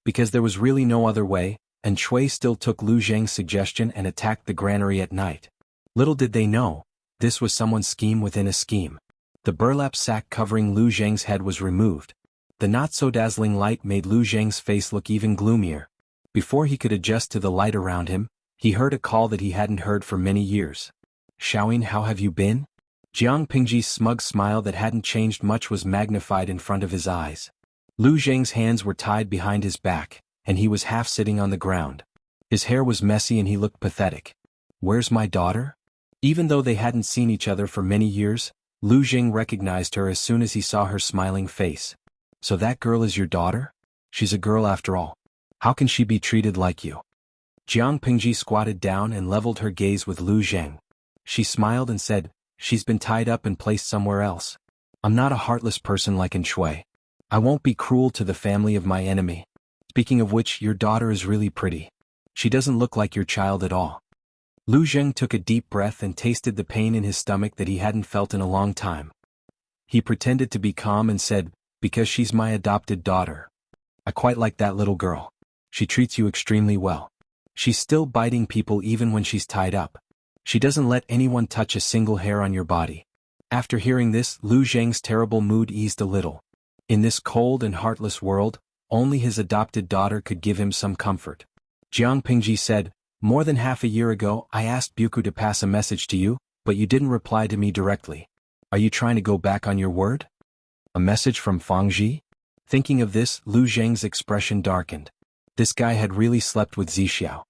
Because there was really no other way, Shui still took Lu Zheng's suggestion and attacked the granary at night. Little did they know, this was someone's scheme within a scheme. The burlap sack covering Lu Zheng's head was removed. The not-so-dazzling light made Lu Zheng's face look even gloomier. Before he could adjust to the light around him, he heard a call that he hadn't heard for many years. Xiaoyin, how have you been? Jiang Pingji's smug smile that hadn't changed much was magnified in front of his eyes. Lu Zheng's hands were tied behind his back, and he was half sitting on the ground. His hair was messy and he looked pathetic. Where's my daughter? Even though they hadn't seen each other for many years, Lu Zheng recognized her as soon as he saw her smiling face. So that girl is your daughter? She's a girl after all. How can she be treated like you? Jiang Pingji squatted down and leveled her gaze with Lu Zheng. She smiled and said, she's been tied up and placed somewhere else. I'm not a heartless person like Shui. I won't be cruel to the family of my enemy. Speaking of which, your daughter is really pretty. She doesn't look like your child at all. Lu Zheng took a deep breath and tasted the pain in his stomach that he hadn't felt in a long time. He pretended to be calm and said, because she's my adopted daughter. I quite like that little girl. She treats you extremely well. She's still biting people even when she's tied up. She doesn't let anyone touch a single hair on your body. After hearing this, Lu Zheng's terrible mood eased a little. In this cold and heartless world, only his adopted daughter could give him some comfort. Jiang Pingji said, more than half a year ago I asked Buku to pass a message to you, but you didn't reply to me directly. Are you trying to go back on your word? A message from Fangji? Thinking of this, Lu Zheng's expression darkened. This guy had really slept with Zixiao.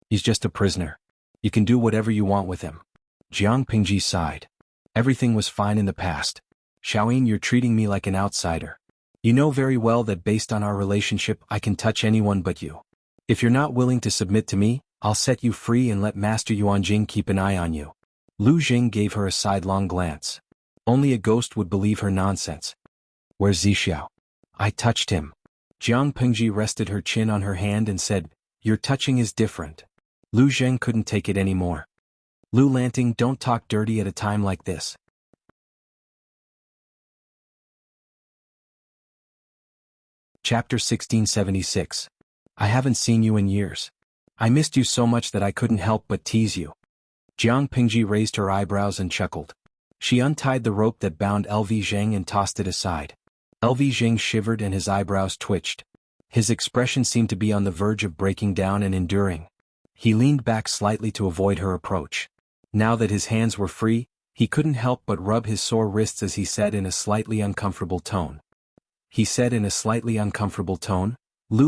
He's just a prisoner. You can do whatever you want with him. Jiang Pingji sighed. Everything was fine in the past. Xiaoyin, you're treating me like an outsider. You know very well that based on our relationship I can touch anyone but you. If you're not willing to submit to me, I'll set you free and let Master Yuanjing keep an eye on you. Lu Zheng gave her a sidelong glance. Only a ghost would believe her nonsense. Where's Zixiao? I touched him. Jiang Pingji rested her chin on her hand and said, your touching is different. Lu Zheng couldn't take it anymore. Lu Lanting, don't talk dirty at a time like this. Chapter 1676. I haven't seen you in years. I missed you so much that I couldn't help but tease you. Jiang Pingji raised her eyebrows and chuckled. She untied the rope that bound LV Zheng and tossed it aside. LV Zheng shivered and his eyebrows twitched. His expression seemed to be on the verge of breaking down and enduring. He leaned back slightly to avoid her approach. Now that his hands were free, he couldn't help but rub his sore wrists as he said in a slightly uncomfortable tone. Lu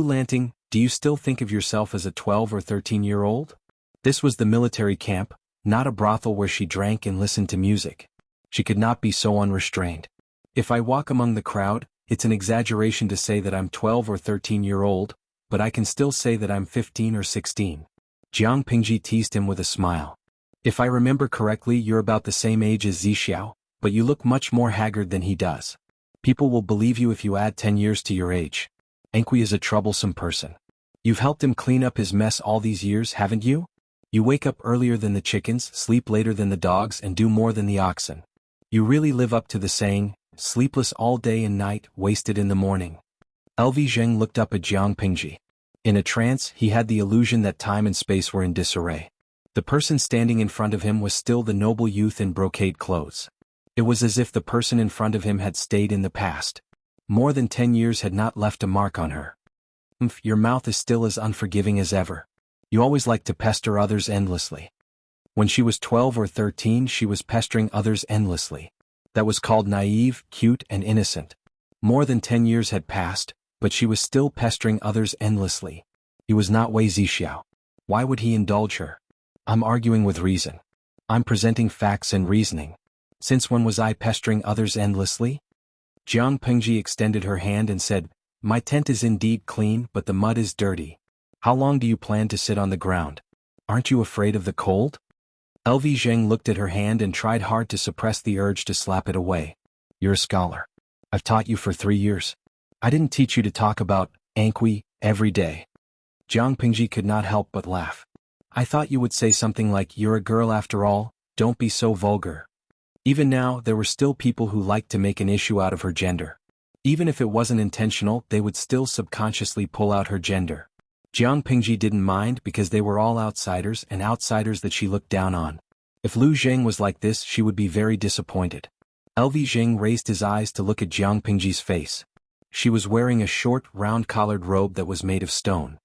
Lanting, do you still think of yourself as a 12 or 13-year-old? This was the military camp, not a brothel where she drank and listened to music. She could not be so unrestrained. If I walk among the crowd, it's an exaggeration to say that I'm 12 or 13-year-old, but I can still say that I'm 15 or 16. Jiang Pingji teased him with a smile. If I remember correctly, you're about the same age as Zixiao, but you look much more haggard than he does. People will believe you if you add 10 years to your age. Enkui is a troublesome person. You've helped him clean up his mess all these years, haven't you? You wake up earlier than the chickens, sleep later than the dogs, and do more than the oxen. You really live up to the saying, sleepless all day and night, wasted in the morning. LV Zheng looked up at Jiang Pingji. In a trance, he had the illusion that time and space were in disarray. The person standing in front of him was still the noble youth in brocade clothes. It was as if the person in front of him had stayed in the past. More than 10 years had not left a mark on her. Your mouth is still as unforgiving as ever. You always like to pester others endlessly. When she was 12 or 13, she was pestering others endlessly. That was called naive, cute, and innocent. More than 10 years had passed, but she was still pestering others endlessly. He was not Wei Zixiao. Why would he indulge her? I'm arguing with reason. I'm presenting facts and reasoning. Since when was I pestering others endlessly? Jiang Pingji extended her hand and said, my tent is indeed clean, but the mud is dirty. How long do you plan to sit on the ground? Aren't you afraid of the cold? LV Zheng looked at her hand and tried hard to suppress the urge to slap it away. You're a scholar. I've taught you for 3 years. I didn't teach you to talk about Enkui every day. Jiang Pingji could not help but laugh. I thought you would say something like, you're a girl after all, don't be so vulgar. Even now, there were still people who liked to make an issue out of her gender. Even if it wasn't intentional, they would still subconsciously pull out her gender. Jiang Pingji didn't mind because they were all outsiders and outsiders that she looked down on. If Lu Zheng was like this, she would be very disappointed. LV Zheng raised his eyes to look at Jiang Pingji's face. She was wearing a short, round-collared robe that was made of stone.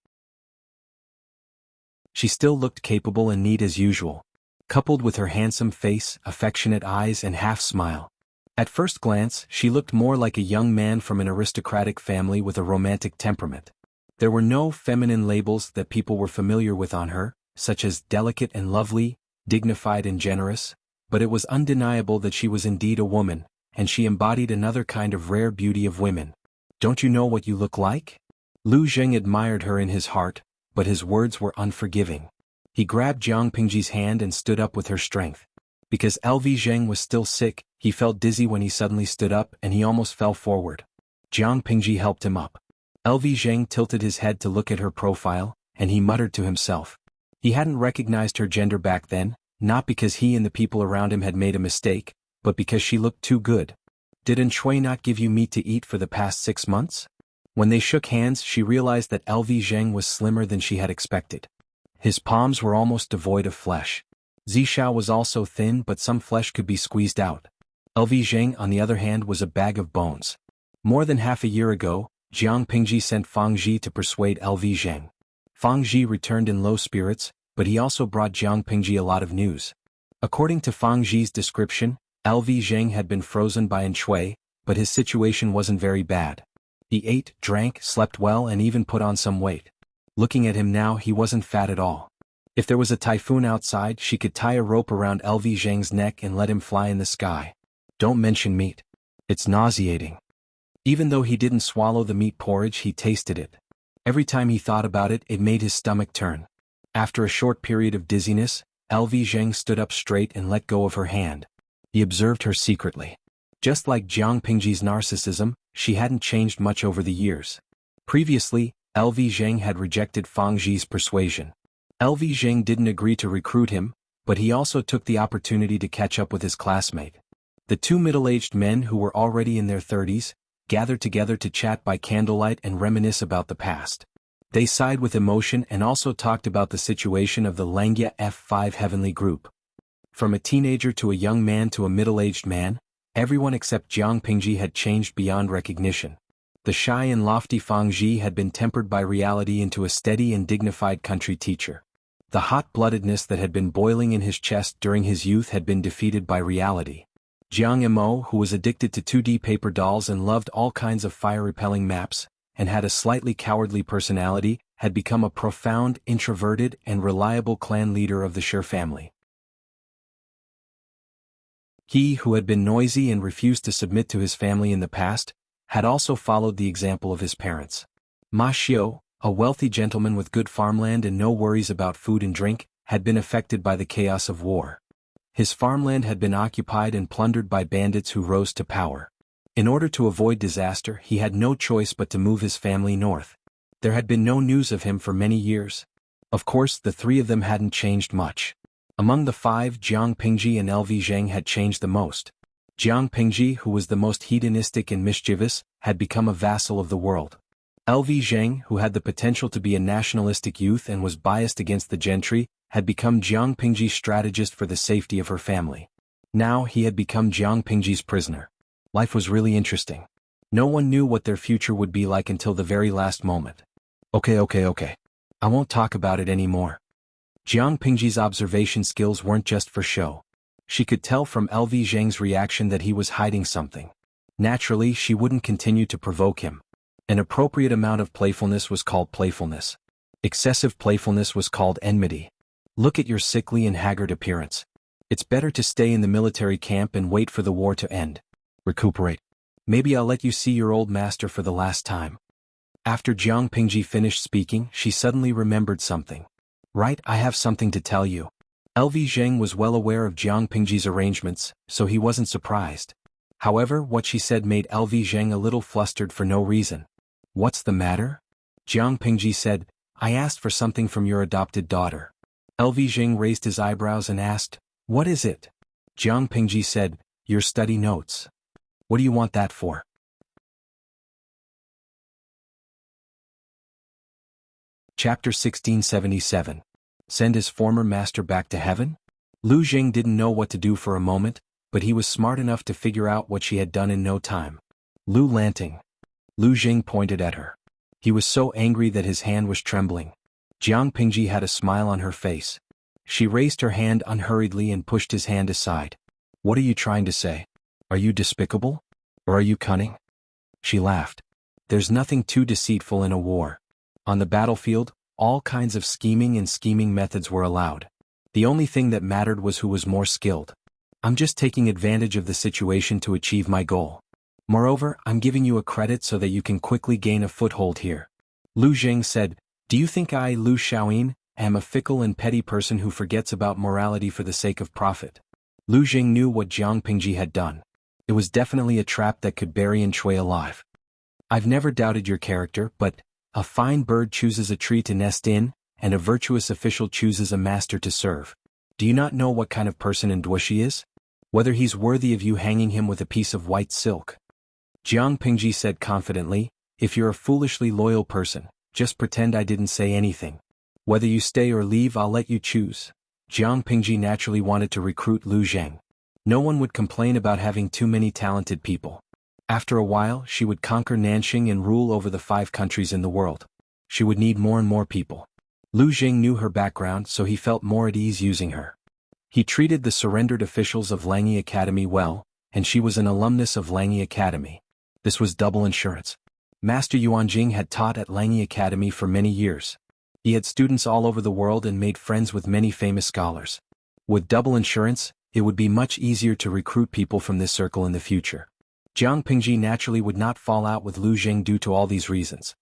She still looked capable and neat as usual, coupled with her handsome face, affectionate eyes, and half-smile. At first glance, she looked more like a young man from an aristocratic family with a romantic temperament. There were no feminine labels that people were familiar with on her, such as delicate and lovely, dignified and generous, but it was undeniable that she was indeed a woman, and she embodied another kind of rare beauty of women. Don't you know what you look like? Lu Zheng admired her in his heart, but his words were unforgiving. He grabbed Jiang Pingji's hand and stood up with her strength. Because LV Zheng was still sick, he felt dizzy when he suddenly stood up and he almost fell forward. Jiang Pingji helped him up. LV Zheng tilted his head to look at her profile, and he muttered to himself. He hadn't recognized her gender back then, not because he and the people around him had made a mistake, but because she looked too good. Did Shui not give you meat to eat for the past 6 months? When they shook hands, she realized that LV Zheng was slimmer than she had expected. His palms were almost devoid of flesh. Zixiao was also thin, but some flesh could be squeezed out. LV Zheng, on the other hand, was a bag of bones. More than half a year ago, Jiang Pingji sent Fang Ji to persuade LV Zheng. Fang Ji returned in low spirits, but he also brought Jiang Pingji a lot of news. According to Fang Ji's description, LV Zheng had been frozen by Shui, but his situation wasn't very bad. He ate, drank, slept well, and even put on some weight. Looking at him now, he wasn't fat at all. If there was a typhoon outside, she could tie a rope around LV Zheng's neck and let him fly in the sky. Don't mention meat. It's nauseating. Even though he didn't swallow the meat porridge, he tasted it. Every time he thought about it, it made his stomach turn. After a short period of dizziness, LV Zheng stood up straight and let go of her hand. He observed her secretly. Just like Jiang Pingji's narcissism, she hadn't changed much over the years. Previously, LV Zheng had rejected Fang Ji's persuasion. LV Zheng didn't agree to recruit him, but he also took the opportunity to catch up with his classmate. The two middle-aged men who were already in their 30s, gathered together to chat by candlelight and reminisce about the past. They sighed with emotion and also talked about the situation of the Langya F5 heavenly group. From a teenager to a young man to a middle-aged man, everyone except Jiang Pingji had changed beyond recognition. The shy and lofty Fang Ji had been tempered by reality into a steady and dignified country teacher. The hot-bloodedness that had been boiling in his chest during his youth had been defeated by reality. Jiang Mo, who was addicted to 2D paper dolls and loved all kinds of fire-repelling maps, and had a slightly cowardly personality, had become a profound, introverted, and reliable clan leader of the Shi family. He, who had been noisy and refused to submit to his family in the past, had also followed the example of his parents. Ma Xiu, a wealthy gentleman with good farmland and no worries about food and drink, had been affected by the chaos of war. His farmland had been occupied and plundered by bandits who rose to power. In order to avoid disaster, he had no choice but to move his family north. There had been no news of him for many years. Of course, the three of them hadn't changed much. Among the five, Jiang Pingji and LV Zheng had changed the most. Jiang Pingji, who was the most hedonistic and mischievous, had become a vassal of the world. LV Zheng, who had the potential to be a nationalistic youth and was biased against the gentry, had become Jiang Pingji's strategist for the safety of her family. Now he had become Jiang Pingji's prisoner. Life was really interesting. No one knew what their future would be like until the very last moment. Okay. I won't talk about it anymore. Jiang Pingji's observation skills weren't just for show. She could tell from LV Zheng's reaction that he was hiding something. Naturally, she wouldn't continue to provoke him. An appropriate amount of playfulness was called playfulness. Excessive playfulness was called enmity. Look at your sickly and haggard appearance. It's better to stay in the military camp and wait for the war to end. Recuperate. Maybe I'll let you see your old master for the last time. After Jiang Pingji finished speaking, she suddenly remembered something. Right, I have something to tell you. LV Zheng was well aware of Jiang Pingji's arrangements, so he wasn't surprised. However, what she said made LV Zheng a little flustered for no reason. What's the matter? Jiang Pingji said, I asked for something from your adopted daughter. LV Zheng raised his eyebrows and asked, What is it? Jiang Pingji said, Your study notes. What do you want that for? Chapter 1677. Send his former master back to heaven? Lu Jing didn't know what to do for a moment, but he was smart enough to figure out what she had done in no time. Lu Lanting. Lu Jing pointed at her. He was so angry that his hand was trembling. Jiang Pingji had a smile on her face. She raised her hand unhurriedly and pushed his hand aside. What are you trying to say? Are you despicable? Or are you cunning? She laughed. There's nothing too deceitful in a war. On the battlefield, all kinds of scheming methods were allowed. The only thing that mattered was who was more skilled. I'm just taking advantage of the situation to achieve my goal. Moreover, I'm giving you a credit so that you can quickly gain a foothold here. Lu Jing said, Do you think I, Lu Xiaoyin, am a fickle and petty person who forgets about morality for the sake of profit? Lu Jing knew what Jiang Pingji had done. It was definitely a trap that could bury Yin Shui alive. I've never doubted your character, but a fine bird chooses a tree to nest in, and a virtuous official chooses a master to serve. Do you not know what kind of person Nduoshi is? Whether he's worthy of you hanging him with a piece of white silk? Jiang Pingji said confidently, If you're a foolishly loyal person, just pretend I didn't say anything. Whether you stay or leave, I'll let you choose. Jiang Pingji naturally wanted to recruit Lu Zheng. No one would complain about having too many talented people. After a while, she would conquer Nanxing and rule over the 5 countries in the world. She would need more and more people. Lu Jing knew her background, so he felt more at ease using her. He treated the surrendered officials of Langyi Academy well, and she was an alumnus of Langyi Academy. This was double insurance. Master Yuanjing had taught at Langyi Academy for many years. He had students all over the world and made friends with many famous scholars. With double insurance, it would be much easier to recruit people from this circle in the future. Jiang Pingji naturally would not fall out with Lu Jing due to all these reasons.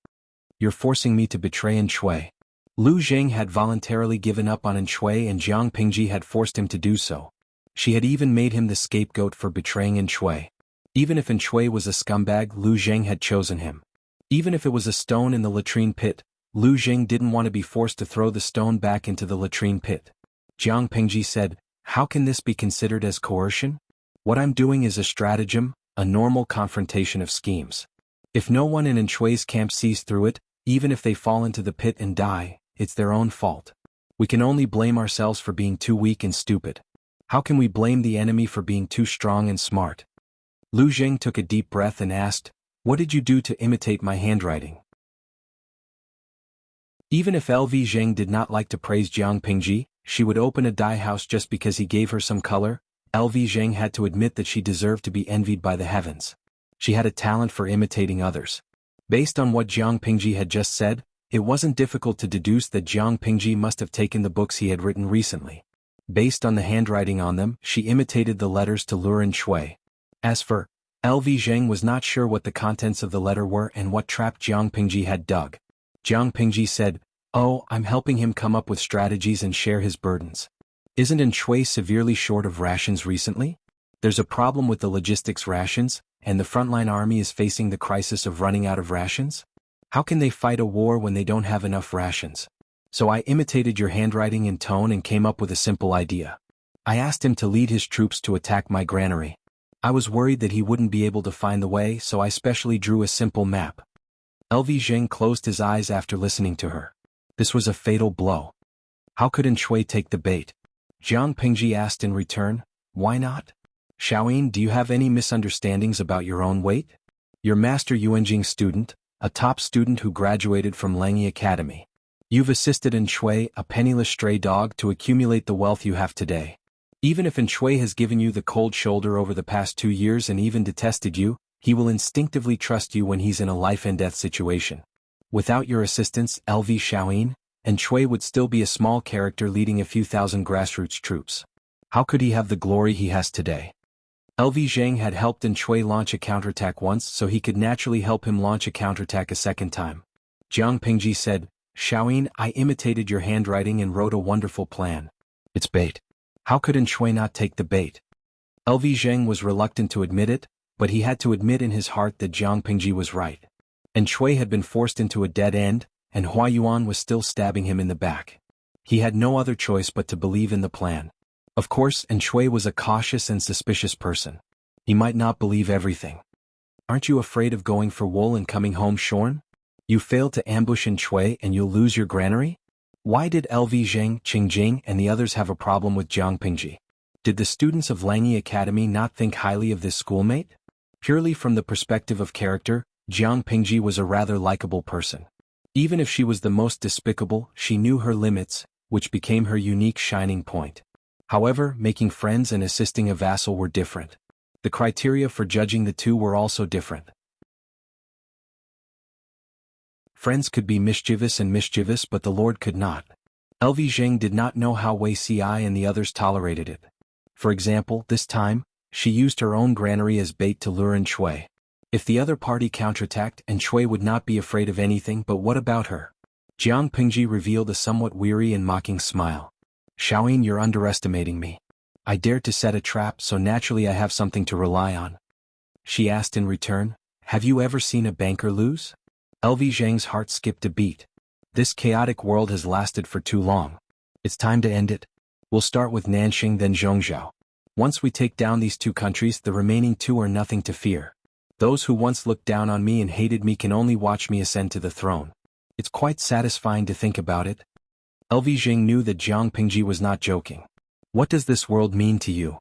You're forcing me to betray Yin Shui. Lu Jing had voluntarily given up on Yin Shui and Jiang Pingji had forced him to do so. She had even made him the scapegoat for betraying Yin Shui. Even if Yin Shui was a scumbag, Lu Jing had chosen him. Even if it was a stone in the latrine pit, Lu Jing didn't want to be forced to throw the stone back into the latrine pit. Jiang Pingji said, How can this be considered as coercion? What I'm doing is a stratagem, a normal confrontation of schemes. If no one in Shui's camp sees through it, even if they fall into the pit and die, it's their own fault. We can only blame ourselves for being too weak and stupid. How can we blame the enemy for being too strong and smart? Lu Zheng took a deep breath and asked, "What did you do to imitate my handwriting?" Even if LV Zheng did not like to praise Jiang Pingji, she would open a dye house just because he gave her some color. LV Zheng had to admit that she deserved to be envied by the heavens. She had a talent for imitating others. Based on what Jiang Pingji had just said, it wasn't difficult to deduce that Jiang Pingji must have taken the books he had written recently. Based on the handwriting on them, she imitated the letters to Lurin Shui. As for LV Zheng was not sure what the contents of the letter were and what trap Jiang Pingji had dug. Jiang Pingji said, "Oh, I'm helping him come up with strategies and share his burdens. Isn't Shui severely short of rations recently? There's a problem with the logistics rations, and the frontline army is facing the crisis of running out of rations? How can they fight a war when they don't have enough rations? So I imitated your handwriting and tone and came up with a simple idea. I asked him to lead his troops to attack my granary. I was worried that he wouldn't be able to find the way, so I specially drew a simple map." LV Zheng closed his eyes after listening to her. This was a fatal blow. How could Shui take the bait? Jiang Pingji asked in return, "Why not? Xiaoyin, do you have any misunderstandings about your own weight? Your master Yuanjing student, a top student who graduated from Langyi Academy. You've assisted Shui, a penniless stray dog, to accumulate the wealth you have today. Even if Shui has given you the cold shoulder over the past 2 years and even detested you, he will instinctively trust you when he's in a life-and-death situation. Without your assistance, LV Xiaoyin, Shui would still be a small character leading a few thousand grassroots troops. How could he have the glory he has today?" LV Zheng had helped Shui launch a counterattack once, so he could naturally help him launch a counterattack a second time. Jiang Pingji said, "Xiaoyin, I imitated your handwriting and wrote a wonderful plan. It's bait. How could Shui not take the bait?" LV Zheng was reluctant to admit it, but he had to admit in his heart that Jiang Pingji was right. Shui had been forced into a dead end, and Hua Yuan was still stabbing him in the back. He had no other choice but to believe in the plan. Of course, Shui was a cautious and suspicious person. He might not believe everything. "Aren't you afraid of going for wool and coming home shorn? You failed to ambush Shui and you'll lose your granary? Why did LV Zheng, Qingjing, and the others have a problem with Jiang Pingji? Did the students of Langyi Academy not think highly of this schoolmate?" Purely from the perspective of character, Jiang Pingji was a rather likable person. Even if she was the most despicable, she knew her limits, which became her unique shining point. However, making friends and assisting a vassal were different. The criteria for judging the two were also different. Friends could be mischievous, but the Lord could not. LV Zheng did not know how Wei Si and the others tolerated it. For example, this time, she used her own granary as bait to lure Shui. If the other party counterattacked, Shui would not be afraid of anything, but what about her? Jiang Pingji revealed a somewhat weary and mocking smile. "Xiaoyin, you're underestimating me. I dared to set a trap, so naturally I have something to rely on." She asked in return, "Have you ever seen a banker lose?" LV Zheng's heart skipped a beat. This chaotic world has lasted for too long. It's time to end it. We'll start with Nanxing, then Zhongzhou. Once we take down these 2 countries, the remaining 2 are nothing to fear. Those who once looked down on me and hated me can only watch me ascend to the throne. It's quite satisfying to think about it. LV Zheng knew that Jiang Pingji was not joking. "What does this world mean to you?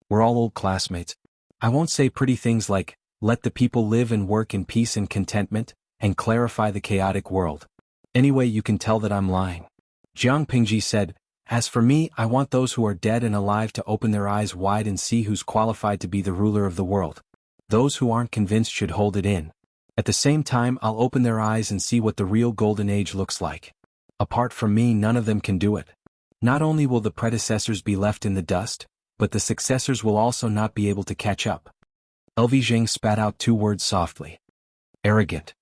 We're all old classmates. I won't say pretty things like, let the people live and work in peace and contentment, and clarify the chaotic world. Anyway, you can tell that I'm lying." Jiang Pingji said, "As for me, I want those who are dead and alive to open their eyes wide and see who's qualified to be the ruler of the world. Those who aren't convinced should hold it in. At the same time, I'll open their eyes and see what the real golden age looks like. Apart from me, none of them can do it. Not only will the predecessors be left in the dust, but the successors will also not be able to catch up." LV Zheng spat out 2 words softly. Arrogant.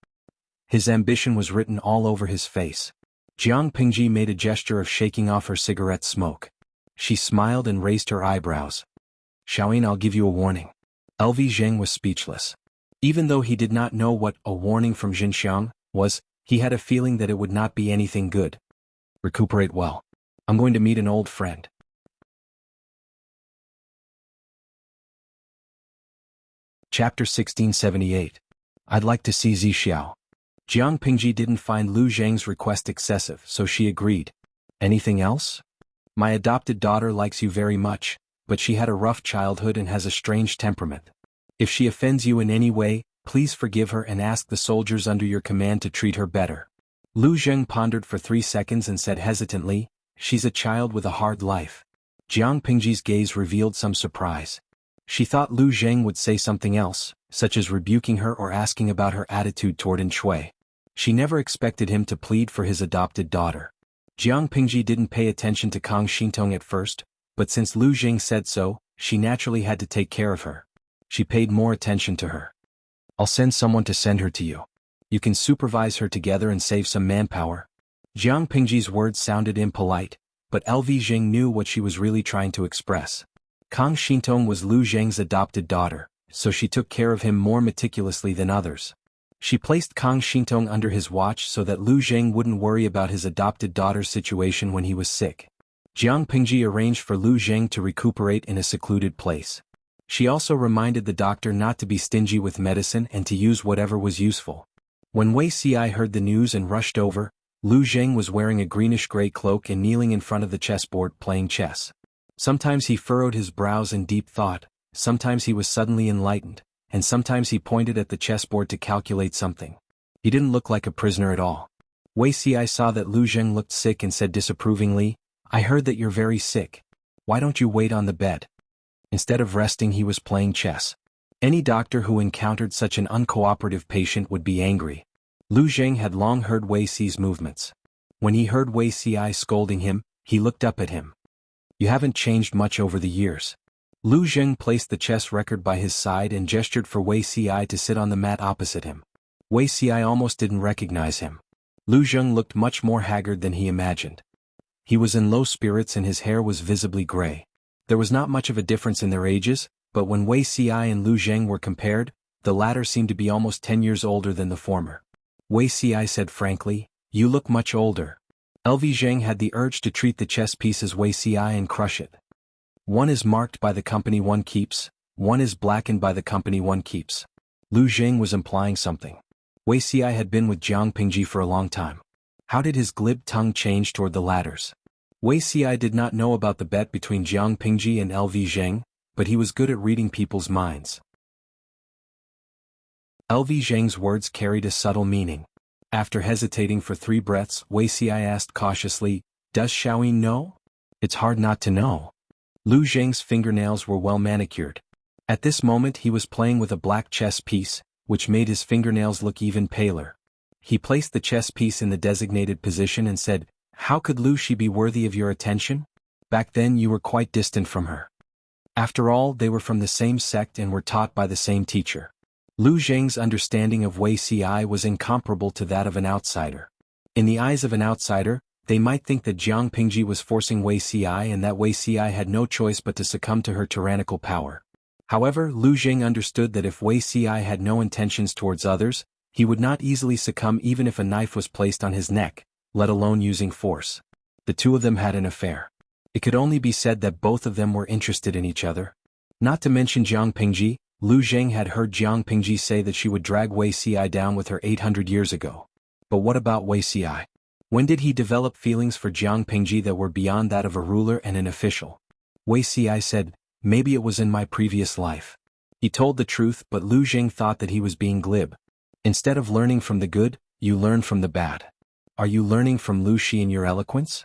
His ambition was written all over his face. Jiang Pingji made a gesture of shaking off her cigarette smoke. She smiled and raised her eyebrows. "Xiaoyin, I'll give you a warning." LV Zheng was speechless. Even though he did not know what a warning from Xinxiang was, he had a feeling that it would not be anything good. "Recuperate well. I'm going to meet an old friend." Chapter 1678. I'd like to see Zixiao. Jiang Pingji didn't find Lu Zheng's request excessive, so she agreed. Anything else? My adopted daughter likes you very much, but she had a rough childhood and has a strange temperament. If she offends you in any way, please forgive her and ask the soldiers under your command to treat her better. Lu Zheng pondered for 3 seconds and said hesitantly, she's a child with a hard life. Jiang Pingji's gaze revealed some surprise. She thought Lu Zheng would say something else, such as rebuking her or asking about her attitude toward An Shui. She never expected him to plead for his adopted daughter. Jiang Pingji didn't pay attention to Kang Xintong at first, but since Lu Zheng said so, she naturally had to take care of her. She paid more attention to her. I'll send someone to send her to you. You can supervise her together and save some manpower. Jiang Pingji's words sounded impolite, but LV Zheng knew what she was really trying to express. Kang Xintong was Lu Zheng's adopted daughter, so she took care of him more meticulously than others. She placed Kang Xintong under his watch so that Lu Zheng wouldn't worry about his adopted daughter's situation when he was sick. Jiang Pingji arranged for Lu Zheng to recuperate in a secluded place. She also reminded the doctor not to be stingy with medicine and to use whatever was useful. When Wei Xi heard the news and rushed over, Lu Zheng was wearing a greenish-gray cloak and kneeling in front of the chessboard playing chess. Sometimes he furrowed his brows in deep thought, sometimes he was suddenly enlightened, and sometimes he pointed at the chessboard to calculate something. He didn't look like a prisoner at all. Wei Xi saw that Lu Zheng looked sick and said disapprovingly, I heard that you're very sick. Why don't you wait on the bed? Instead of resting, he was playing chess. Any doctor who encountered such an uncooperative patient would be angry. Lu Zheng had long heard Wei Xi's movements. When he heard Wei Xi scolding him, he looked up at him. You haven't changed much over the years. Lu Zheng placed the chess record by his side and gestured for Wei Xi to sit on the mat opposite him. Wei Xi almost didn't recognize him. Lu Zheng looked much more haggard than he imagined. He was in low spirits and his hair was visibly gray. There was not much of a difference in their ages, but when Wei Xi and Lu Zheng were compared, the latter seemed to be almost 10 years older than the former. Wei Xi said frankly, you look much older. LV Zheng had the urge to treat the chess piece as Wei Xi and crush it. One is marked by the company one keeps, one is blackened by the company one keeps. Lu Zheng was implying something. Wei Xi had been with Jiang Pingji for a long time. How did his glib tongue change toward the latters? Wei Xi did not know about the bet between Jiang Pingji and LV Zheng, but he was good at reading people's minds. LV Zheng's words carried a subtle meaning. After hesitating for 3 breaths, Wei Xi asked cautiously, does Xiaoyin know? It's hard not to know. Lu Zheng's fingernails were well manicured. At this moment he was playing with a black chess piece, which made his fingernails look even paler. He placed the chess piece in the designated position and said, how could Lu Xi be worthy of your attention? Back then you were quite distant from her. After all, they were from the same sect and were taught by the same teacher. Lu Zheng's understanding of Wei Xi was incomparable to that of an outsider. In the eyes of an outsider, they might think that Jiang Pingji was forcing Wei Xi and that Wei Xi had no choice but to succumb to her tyrannical power. However, Lu Zheng understood that if Wei Xi had no intentions towards others, he would not easily succumb even if a knife was placed on his neck, let alone using force. The two of them had an affair. It could only be said that both of them were interested in each other. Not to mention Jiang Pingji, Lu Zheng had heard Jiang Pingji say that she would drag Wei Xi down with her 800 years ago. But what about Wei Xi? When did he develop feelings for Jiang Pingji that were beyond that of a ruler and an official? Wei Xi said, maybe it was in my previous life. He told the truth, but Lu Zheng thought that he was being glib. Instead of learning from the good, you learn from the bad. Are you learning from Lu Xi in your eloquence?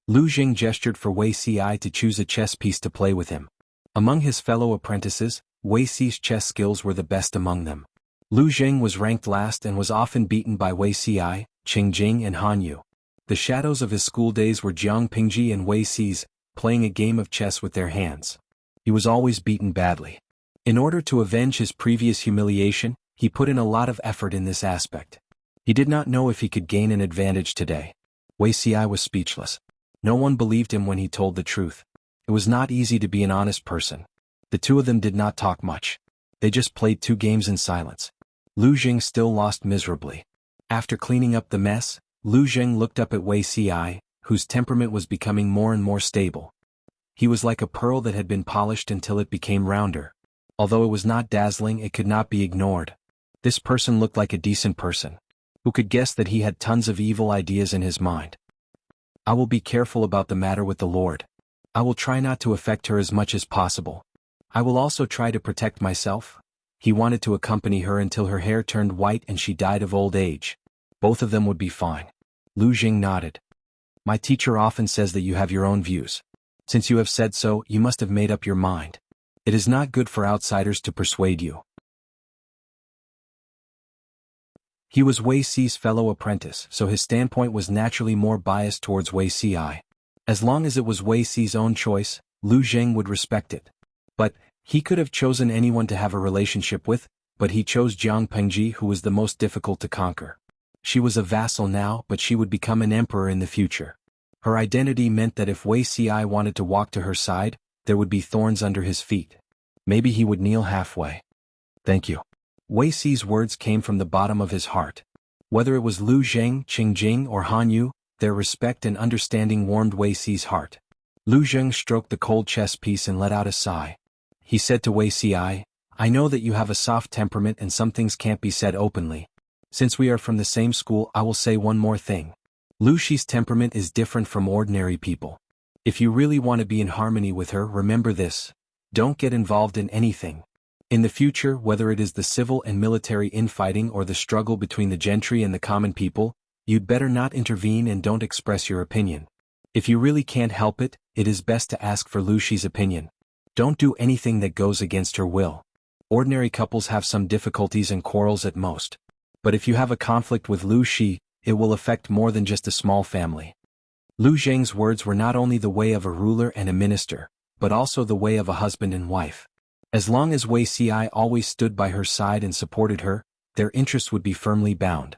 Lu Zheng gestured for Wei Xi to choose a chess piece to play with him. Among his fellow apprentices, Wei Xi's chess skills were the best among them. Lu Zheng was ranked last and was often beaten by Wei Xi, Qing Jing and Han Yu. The shadows of his school days were Jiang Pingji and Wei Xi's, playing a game of chess with their hands. He was always beaten badly. In order to avenge his previous humiliation, he put in a lot of effort in this aspect. He did not know if he could gain an advantage today. Wei Xi was speechless. No one believed him when he told the truth. It was not easy to be an honest person. The two of them did not talk much. They just played 2 games in silence. Lu Zheng still lost miserably. After cleaning up the mess, Lu Zheng looked up at Wei Xi, whose temperament was becoming more and more stable. He was like a pearl that had been polished until it became rounder. Although it was not dazzling, it could not be ignored. This person looked like a decent person. Who could guess that he had tons of evil ideas in his mind? I will be careful about the matter with the Lord. I will try not to affect her as much as possible. I will also try to protect myself. He wanted to accompany her until her hair turned white and she died of old age. Both of them would be fine. Lu Jing nodded. My teacher often says that you have your own views. Since you have said so, you must have made up your mind. It is not good for outsiders to persuade you. He was Wei Si's fellow apprentice, so his standpoint was naturally more biased towards Wei Si. As long as it was Wei Si's own choice, Lu Jing would respect it. But he could have chosen anyone to have a relationship with, but he chose Jiang Pengji, who was the most difficult to conquer. She was a vassal now, but she would become an emperor in the future. Her identity meant that if Wei Si wanted to walk to her side, there would be thorns under his feet. Maybe he would kneel halfway. Thank you. Wei Si's words came from the bottom of his heart. Whether it was Lu Zheng, Qingjing, or Han Yu, their respect and understanding warmed Wei Si's heart. Lu Zheng stroked the cold chess piece and let out a sigh. He said to Wei Si, I know that you have a soft temperament and some things can't be said openly. Since we are from the same school, I will say one more thing. Lu Shi's temperament is different from ordinary people. If you really want to be in harmony with her, remember this. Don't get involved in anything. In the future, whether it is the civil and military infighting or the struggle between the gentry and the common people, you'd better not intervene and don't express your opinion. If you really can't help it, it is best to ask for Lu Shi's opinion. Don't do anything that goes against her will. Ordinary couples have some difficulties and quarrels at most. But if you have a conflict with Lu Shi, it will affect more than just a small family. Lu Zheng's words were not only the way of a ruler and a minister, but also the way of a husband and wife. As long as Wei Si always stood by her side and supported her, their interests would be firmly bound.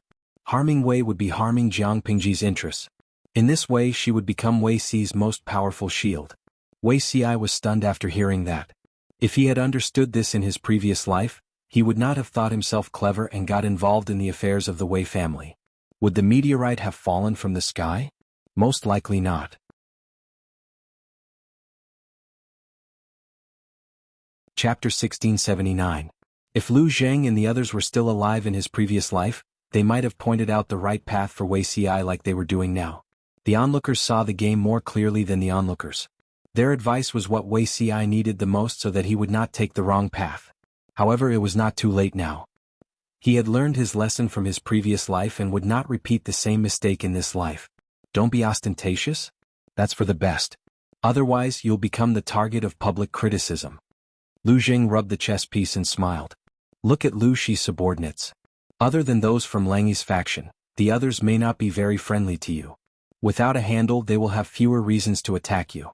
Harming Wei would be harming Jiang Pingji's interests. In this way she would become Wei Si's most powerful shield. Wei Si was stunned after hearing that. If he had understood this in his previous life, he would not have thought himself clever and got involved in the affairs of the Wei family. Would the meteorite have fallen from the sky? Most likely not. Chapter 1679. If Lu Zheng and the others were still alive in his previous life, they might have pointed out the right path for Wei Si like they were doing now. The onlookers saw the game more clearly than the onlookers. Their advice was what Wei Si needed the most so that he would not take the wrong path. However, it was not too late now. He had learned his lesson from his previous life and would not repeat the same mistake in this life. Don't be ostentatious. That's for the best. Otherwise, you'll become the target of public criticism. Lu Jing rubbed the chess piece and smiled. Look at Lu Shi's subordinates. Other than those from Lang Yi's faction, the others may not be very friendly to you. Without a handle, they will have fewer reasons to attack you.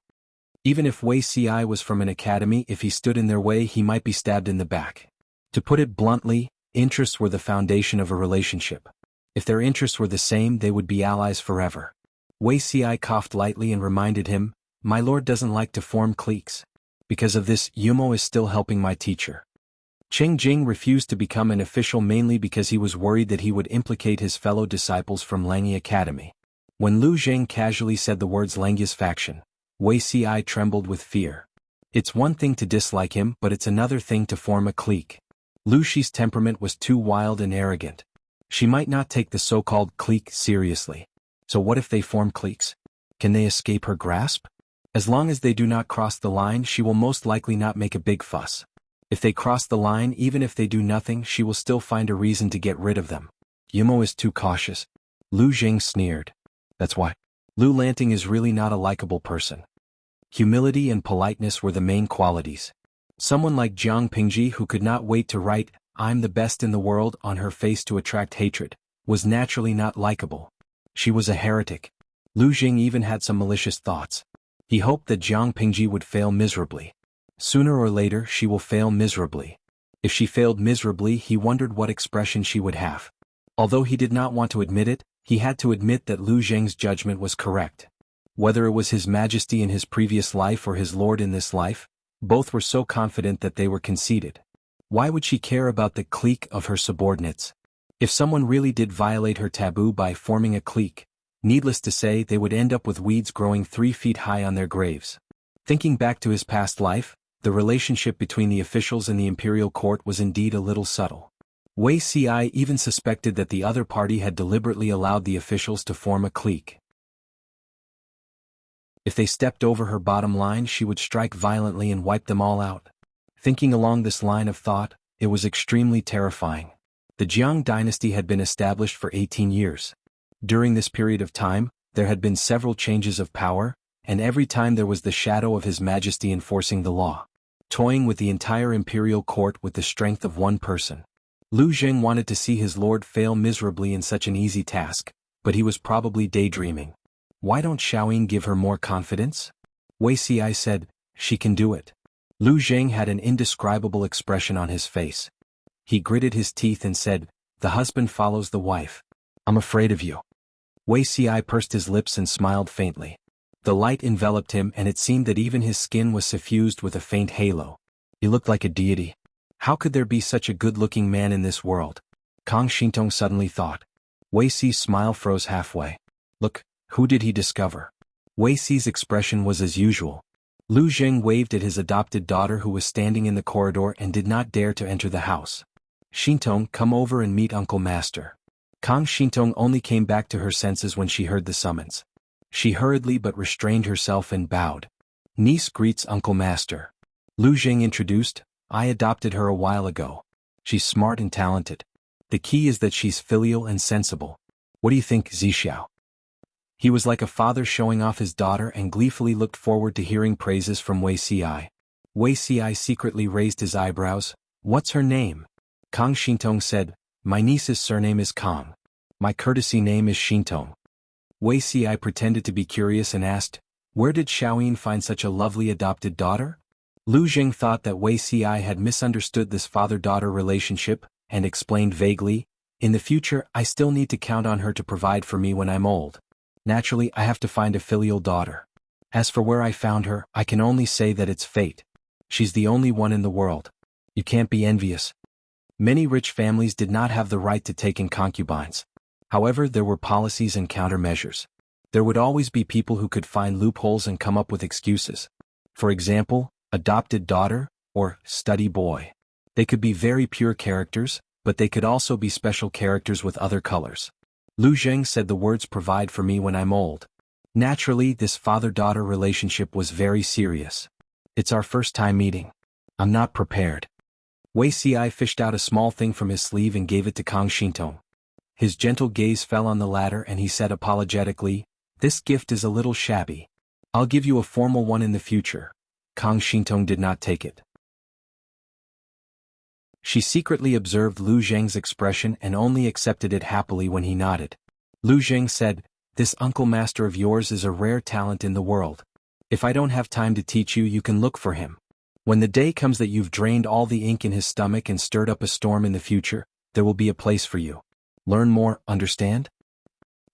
Even if Wei Si was from an academy, if he stood in their way, he might be stabbed in the back. To put it bluntly, interests were the foundation of a relationship. If their interests were the same, they would be allies forever. Wei Si coughed lightly and reminded him, My lord doesn't like to form cliques. Because of this, Yumo is still helping my teacher. Qing Jing refused to become an official mainly because he was worried that he would implicate his fellow disciples from Lang Yi Academy. When Lu Zheng casually said the words Lang Yi's faction, Wei Si trembled with fear. It's one thing to dislike him, but it's another thing to form a clique. Lu Shi's temperament was too wild and arrogant. She might not take the so-called clique seriously. So what if they form cliques? Can they escape her grasp? As long as they do not cross the line, she will most likely not make a big fuss. If they cross the line, even if they do nothing, she will still find a reason to get rid of them. Yumo is too cautious. Lu Jing sneered. That's why. Lu Lanting is really not a likable person. Humility and politeness were the main qualities. Someone like Jiang Pingji, who could not wait to write, I'm the best in the world, on her face to attract hatred, was naturally not likable. She was a heretic. Lu Jing even had some malicious thoughts. He hoped that Jiang Pingji would fail miserably. Sooner or later, she will fail miserably. If she failed miserably, he wondered what expression she would have. Although he did not want to admit it, he had to admit that Lu Zheng's judgment was correct. Whether it was his majesty in his previous life or his lord in this life, both were so confident that they were conceited. Why would she care about the clique of her subordinates? If someone really did violate her taboo by forming a clique, needless to say, they would end up with weeds growing 3 feet high on their graves. Thinking back to his past life, the relationship between the officials and the imperial court was indeed a little subtle. Wei Ci even suspected that the other party had deliberately allowed the officials to form a clique. If they stepped over her bottom line, she would strike violently and wipe them all out. Thinking along this line of thought, it was extremely terrifying. The Jiang dynasty had been established for 18 years. During this period of time, there had been several changes of power, and every time there was the shadow of His Majesty enforcing the law, toying with the entire imperial court with the strength of one person. Lu Zheng wanted to see his lord fail miserably in such an easy task, but he was probably daydreaming. Why don't Xiaoyin give her more confidence? Wei Ci said, she can do it. Lu Zheng had an indescribable expression on his face. He gritted his teeth and said, the husband follows the wife. I'm afraid of you. Wei Ci pursed his lips and smiled faintly. The light enveloped him and it seemed that even his skin was suffused with a faint halo. He looked like a deity. How could there be such a good-looking man in this world? Kang Xintong suddenly thought. Wei Ci's smile froze halfway. Look, who did he discover? Wei Ci's expression was as usual. Lu Zheng waved at his adopted daughter who was standing in the corridor and did not dare to enter the house. Xintong, come over and meet Uncle Master. Kang Xintong only came back to her senses when she heard the summons. She hurriedly but restrained herself and bowed. Niece greets Uncle Master. Lu Zheng introduced, I adopted her a while ago. She's smart and talented. The key is that she's filial and sensible. What do you think, Zixiao? He was like a father showing off his daughter and gleefully looked forward to hearing praises from Wei Ci. Wei Ci secretly raised his eyebrows. What's her name? Kang Xintong said, my niece's surname is Kang. My courtesy name is Xintong. Wei Ci pretended to be curious and asked, where did Xiaoyin find such a lovely adopted daughter? Lu Zheng thought that Wei Ci had misunderstood this father-daughter relationship, and explained vaguely, in the future I still need to count on her to provide for me when I'm old. Naturally, I have to find a filial daughter. As for where I found her, I can only say that it's fate. She's the only one in the world. You can't be envious. Many rich families did not have the right to take in concubines. However, there were policies and countermeasures. There would always be people who could find loopholes and come up with excuses. For example, adopted daughter, or study boy. They could be very pure characters, but they could also be special characters with other colors. Lu Zheng said the words provide for me when I'm old. Naturally, this father-daughter relationship was very serious. It's our first time meeting. I'm not prepared. Wei Ci fished out a small thing from his sleeve and gave it to Kang Xintong. His gentle gaze fell on the latter and he said apologetically, this gift is a little shabby. I'll give you a formal one in the future. Kang Xintong did not take it. She secretly observed Lu Zheng's expression and only accepted it happily when he nodded. Lu Zheng said, this uncle master of yours is a rare talent in the world. If I don't have time to teach you, you can look for him. When the day comes that you've drained all the ink in his stomach and stirred up a storm in the future, there will be a place for you. Learn more, understand?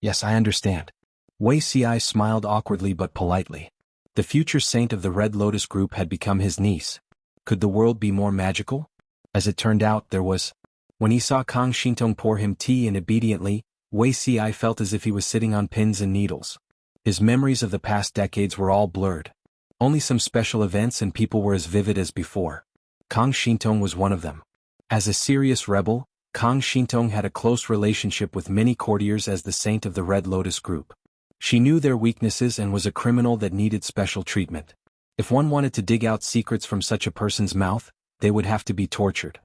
Yes, I understand. Wei Ci smiled awkwardly but politely. The future saint of the Red Lotus group had become his niece. Could the world be more magical? As it turned out, there was. When he saw Kang Xintong pour him tea and obediently, Wei Ci felt as if he was sitting on pins and needles. His memories of the past decades were all blurred. Only some special events and people were as vivid as before. Kang Xintong was one of them. As a serious rebel, Kang Xintong had a close relationship with many courtiers as the saint of the Red Lotus group. She knew their weaknesses and was a criminal that needed special treatment. If one wanted to dig out secrets from such a person's mouth, they would have to be tortured.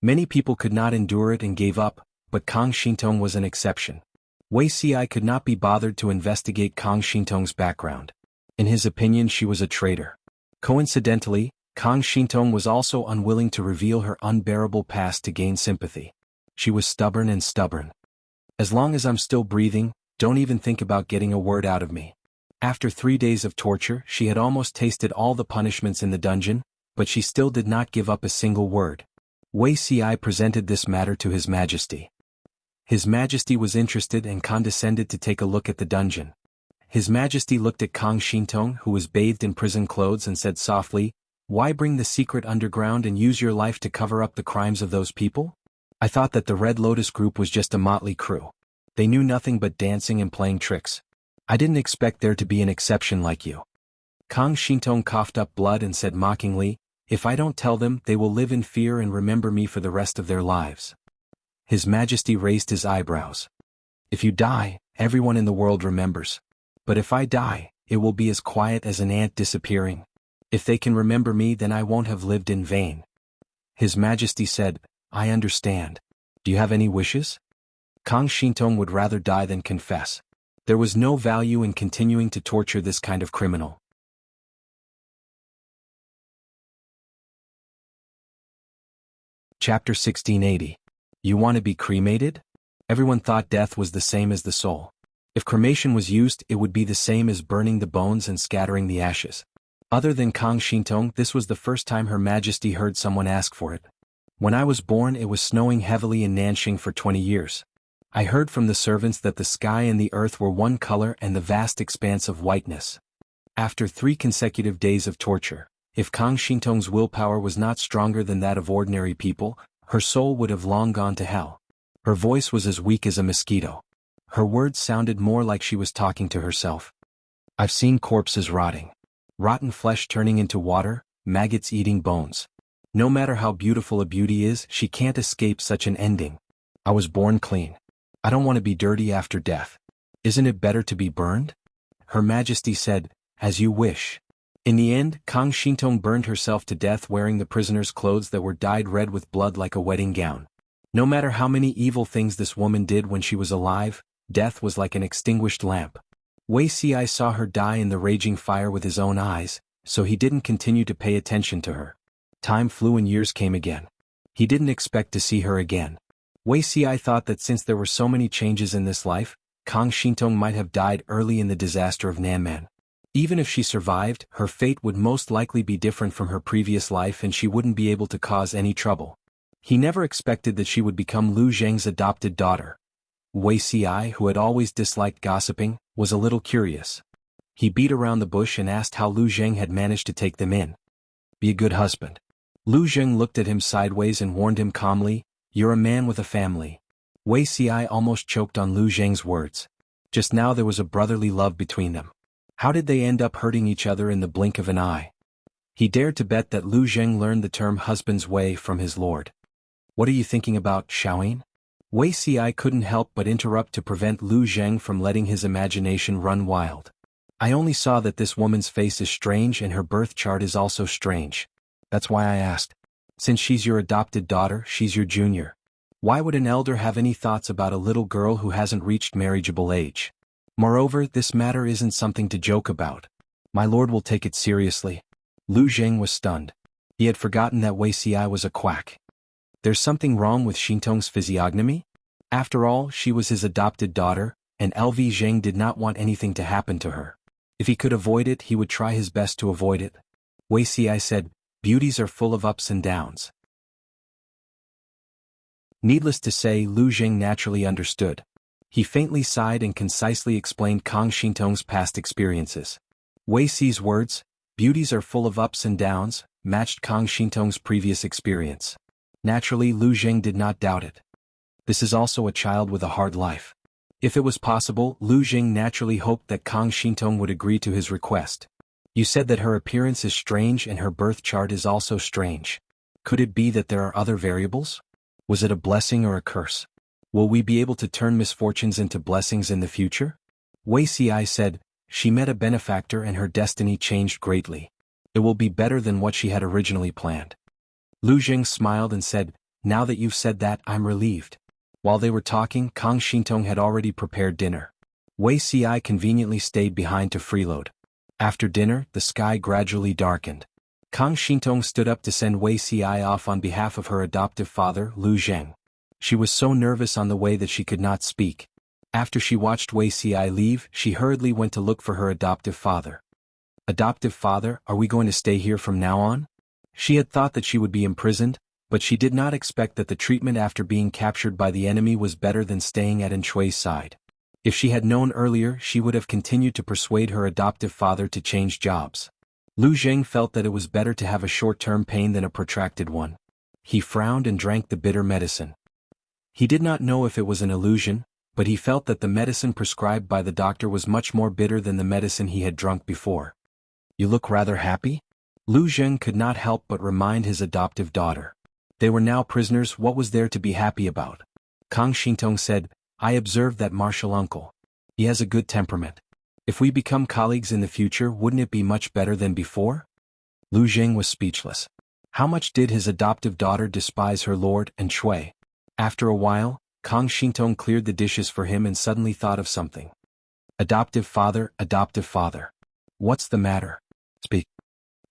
Many people could not endure it and gave up, but Kang Xintong was an exception. Wei Ci could not be bothered to investigate Kang Xintong's background. In his opinion, she was a traitor. Coincidentally, Kang Xintong was also unwilling to reveal her unbearable past to gain sympathy. She was stubborn and stubborn. As long as I'm still breathing, don't even think about getting a word out of me. After 3 days of torture, she had almost tasted all the punishments in the dungeon, but she still did not give up a single word. Wei Ci presented this matter to His Majesty. His Majesty was interested and condescended to take a look at the dungeon. His Majesty looked at Kang Xintong, who was bathed in prison clothes, and said softly, why bring the secret underground and use your life to cover up the crimes of those people? I thought that the Red Lotus group was just a motley crew. They knew nothing but dancing and playing tricks. I didn't expect there to be an exception like you. Kang Xintong coughed up blood and said mockingly, if I don't tell them, they will live in fear and remember me for the rest of their lives. His Majesty raised his eyebrows. If you die, everyone in the world remembers. But if I die, it will be as quiet as an ant disappearing. If they can remember me, then I won't have lived in vain. His Majesty said, I understand. Do you have any wishes? Kang Shintong would rather die than confess. There was no value in continuing to torture this kind of criminal. Chapter 1680. You want to be cremated? Everyone thought death was the same as the soul. If cremation was used, it would be the same as burning the bones and scattering the ashes. Other than Kang Shintong, this was the first time Her Majesty heard someone ask for it. When I was born, it was snowing heavily in Nanxing for 20 years. I heard from the servants that the sky and the earth were one color and the vast expanse of whiteness. After 3 consecutive days of torture, if Kang Shintong's willpower was not stronger than that of ordinary people, her soul would have long gone to hell. Her voice was as weak as a mosquito. Her words sounded more like she was talking to herself. I've seen corpses rotting. Rotten flesh turning into water, maggots eating bones. No matter how beautiful a beauty is, she can't escape such an ending. I was born clean. I don't want to be dirty after death. Isn't it better to be burned? Her Majesty said, as you wish. In the end, Kang Shintong burned herself to death wearing the prisoner's clothes that were dyed red with blood like a wedding gown. No matter how many evil things this woman did when she was alive, death was like an extinguished lamp. Wuxia saw her die in the raging fire with his own eyes, so he didn't continue to pay attention to her. Time flew and years came again. He didn't expect to see her again. Wuxia thought that since there were so many changes in this life, Kang Shintong might have died early in the disaster of Nanman. Even if she survived, her fate would most likely be different from her previous life and she wouldn't be able to cause any trouble. He never expected that she would become Lu Zheng's adopted daughter. Wuxia, who had always disliked gossiping, was a little curious. He beat around the bush and asked how Lu Zheng had managed to take them in. Be a good husband. Lu Zheng looked at him sideways and warned him calmly, you're a man with a family. Wuxia almost choked on Lu Zheng's words. Just now there was a brotherly love between them. How did they end up hurting each other in the blink of an eye? He dared to bet that Lu Zheng learned the term husband's way from his lord. What are you thinking about, Xiaoyin? Wuxia couldn't help but interrupt to prevent Lu Zheng from letting his imagination run wild. I only saw that this woman's face is strange and her birth chart is also strange. That's why I asked. Since she's your adopted daughter, she's your junior. Why would an elder have any thoughts about a little girl who hasn't reached marriageable age? Moreover, this matter isn't something to joke about. My lord will take it seriously. Lu Zheng was stunned. He had forgotten that Wuxia was a quack. There's something wrong with Shintong's physiognomy? After all, she was his adopted daughter, and LV Zheng did not want anything to happen to her. If he could avoid it, he would try his best to avoid it. Wuxia said, beauties are full of ups and downs. Needless to say, Lu Zheng naturally understood. He faintly sighed and concisely explained Kang Shintong's past experiences. Wuxia's words, beauties are full of ups and downs, matched Kang Shintong's previous experience. Naturally, Lu Zheng did not doubt it. This is also a child with a hard life. If it was possible, Lu Zheng naturally hoped that Kang Shintong would agree to his request. You said that her appearance is strange and her birth chart is also strange. Could it be that there are other variables? Was it a blessing or a curse? Will we be able to turn misfortunes into blessings in the future? Wuxia said, she met a benefactor and her destiny changed greatly. It will be better than what she had originally planned. Lu Zheng smiled and said, now that you've said that, I'm relieved. While they were talking, Kang Shintong had already prepared dinner. Wuxia conveniently stayed behind to freeload. After dinner, the sky gradually darkened. Kang Shintong stood up to send Wuxia off on behalf of her adoptive father, Lu Zheng. She was so nervous on the way that she could not speak. After she watched Wuxia leave, she hurriedly went to look for her adoptive father. Adoptive father, are we going to stay here from now on? She had thought that she would be imprisoned, but she did not expect that the treatment after being captured by the enemy was better than staying at Shui's side. If she had known earlier, she would have continued to persuade her adoptive father to change jobs. Lu Zheng felt that it was better to have a short-term pain than a protracted one. He frowned and drank the bitter medicine. He did not know if it was an illusion, but he felt that the medicine prescribed by the doctor was much more bitter than the medicine he had drunk before. You look rather happy? Lu Zheng could not help but remind his adoptive daughter. They were now prisoners, what was there to be happy about? Kang Xintong said, I observed that martial uncle. He has a good temperament. If we become colleagues in the future, wouldn't it be much better than before? Lu Zheng was speechless. How much did his adoptive daughter despise her lord and Shui? After a while, Kang Xintong cleared the dishes for him and suddenly thought of something. Adoptive father, adoptive father. What's the matter? Speak.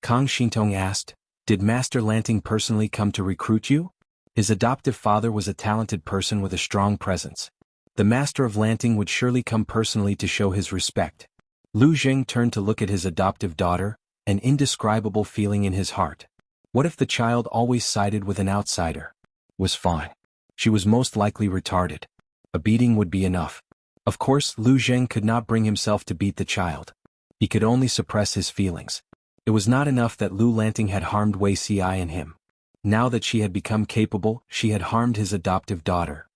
Kang Xintong asked, did Master Lanting personally come to recruit you? His adoptive father was a talented person with a strong presence. The Master of Lanting would surely come personally to show his respect. Lu Zheng turned to look at his adoptive daughter, an indescribable feeling in his heart. What if the child always sided with an outsider? Was fine. She was most likely retarded. A beating would be enough. Of course, Lu Zheng could not bring himself to beat the child. He could only suppress his feelings. It was not enough that Lu Lanting had harmed Wei Ci and him. Now that she had become capable, she had harmed his adoptive daughter.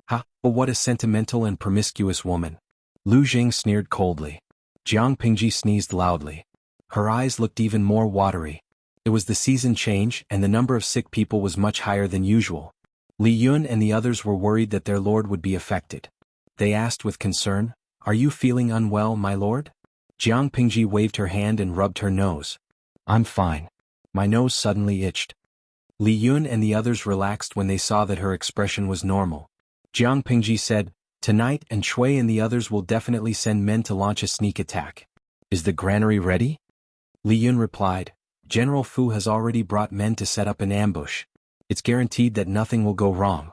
Ha, but what a sentimental and promiscuous woman. Lu Zheng sneered coldly. Jiang Pingji sneezed loudly. Her eyes looked even more watery. It was the season change and the number of sick people was much higher than usual. Li Yun and the others were worried that their lord would be affected. They asked with concern, are you feeling unwell, my lord? Jiang Pingji waved her hand and rubbed her nose. I'm fine. My nose suddenly itched. Li Yun and the others relaxed when they saw that her expression was normal. Jiang Pingji said, tonight and Shui and the others will definitely send men to launch a sneak attack. Is the granary ready? Li Yun replied, General Fu has already brought men to set up an ambush. It's guaranteed that nothing will go wrong.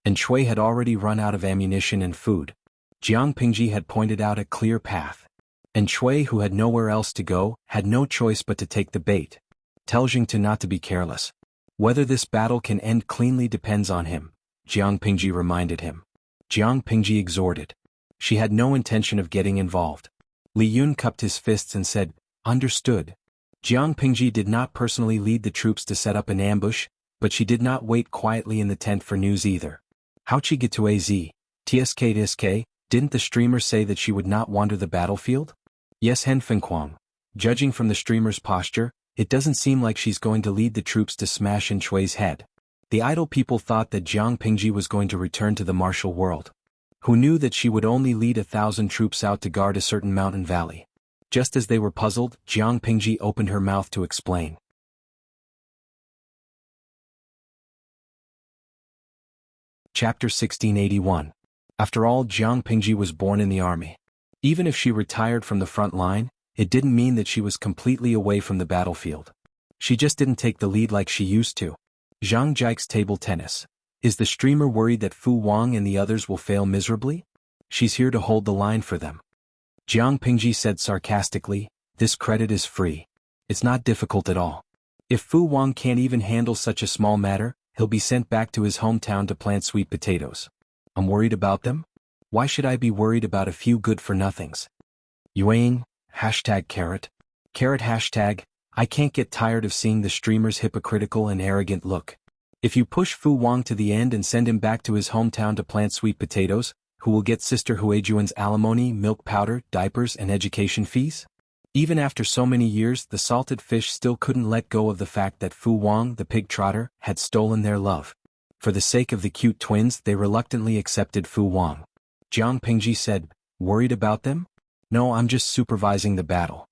And Shui had already run out of ammunition and food. Jiang Pingji had pointed out a clear path. And Shui, who had nowhere else to go, had no choice but to take the bait. Tell Jing not to be careless. Whether this battle can end cleanly depends on him, Jiang Pingji reminded him. Jiang Pingji exhorted. She had no intention of getting involved. Li Yun cupped his fists and said, understood. Jiang Pingji did not personally lead the troops to set up an ambush, but she did not wait quietly in the tent for news either. How she get to AZ? TSK, didn't the streamer say that she would not wander the battlefield? Yes, Hen Fengquang. Judging from the streamer's posture, it doesn't seem like she's going to lead the troops to smash in Chui's head. The idle people thought that Jiang Pingji was going to return to the martial world. Who knew that she would only lead 1,000 troops out to guard a certain mountain valley? Just as they were puzzled, Jiang Pingji opened her mouth to explain. Chapter 1681. After all, Jiang Pingji was born in the army. Even if she retired from the front line, it didn't mean that she was completely away from the battlefield. She just didn't take the lead like she used to. Zhang Jike's table tennis. Is the streamer worried that Fu Wang and the others will fail miserably? She's here to hold the line for them. Jiang Pingji said sarcastically, this credit is free. It's not difficult at all. If Fu Wang can't even handle such a small matter, he'll be sent back to his hometown to plant sweet potatoes. I'm worried about them? Why should I be worried about a few good-for-nothings? Yuang, #carrot. Carrot hashtag, I can't get tired of seeing the streamer's hypocritical and arrogant look. If you push Fu Wang to the end and send him back to his hometown to plant sweet potatoes, who will get Sister Huijuan's alimony, milk powder, diapers, and education fees? Even after so many years, the salted fish still couldn't let go of the fact that Fu Wang, the pig trotter, had stolen their love. For the sake of the cute twins, they reluctantly accepted Fu Wang. Jiang Pingji said, worried about them? No, I'm just supervising the battle.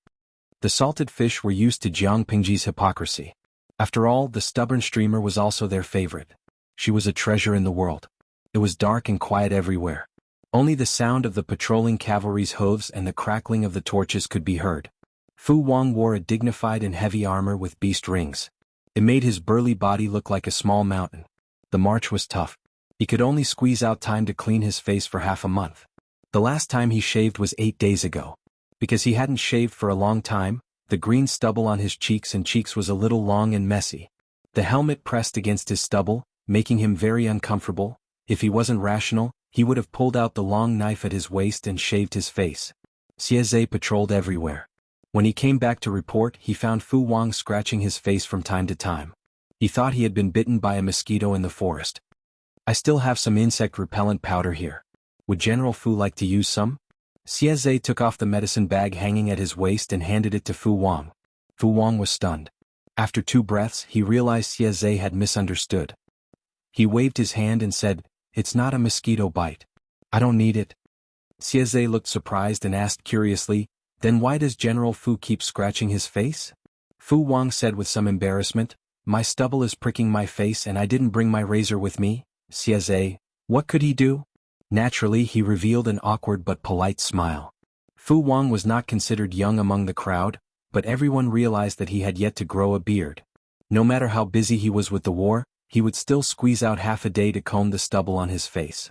The salted fish were used to Jiang Pingji's hypocrisy. After all, the stubborn streamer was also their favorite. She was a treasure in the world. It was dark and quiet everywhere. Only the sound of the patrolling cavalry's hooves and the crackling of the torches could be heard. Fu Wang wore a dignified and heavy armor with beast rings. It made his burly body look like a small mountain. The march was tough. He could only squeeze out time to clean his face for half a month. The last time he shaved was 8 days ago. Because he hadn't shaved for a long time, the green stubble on his cheeks was a little long and messy. The helmet pressed against his stubble, making him very uncomfortable. If he wasn't rational, he would have pulled out the long knife at his waist and shaved his face. Xieze patrolled everywhere. When he came back to report, he found Fu Wang scratching his face from time to time. He thought he had been bitten by a mosquito in the forest. I still have some insect repellent powder here. Would General Fu like to use some? Xieze took off the medicine bag hanging at his waist and handed it to Fu Wang. Fu Wang was stunned. After 2 breaths, he realized Xieze had misunderstood. He waved his hand and said, "It's not a mosquito bite. I don't need it." Xieze looked surprised and asked curiously, "Then why does General Fu keep scratching his face?" Fu Wang said with some embarrassment, "My stubble is pricking my face and I didn't bring my razor with me." Xieze, what could he do? Naturally, he revealed an awkward but polite smile. Fu Wang was not considered young among the crowd, but everyone realized that he had yet to grow a beard. No matter how busy he was with the war, he would still squeeze out half a day to comb the stubble on his face.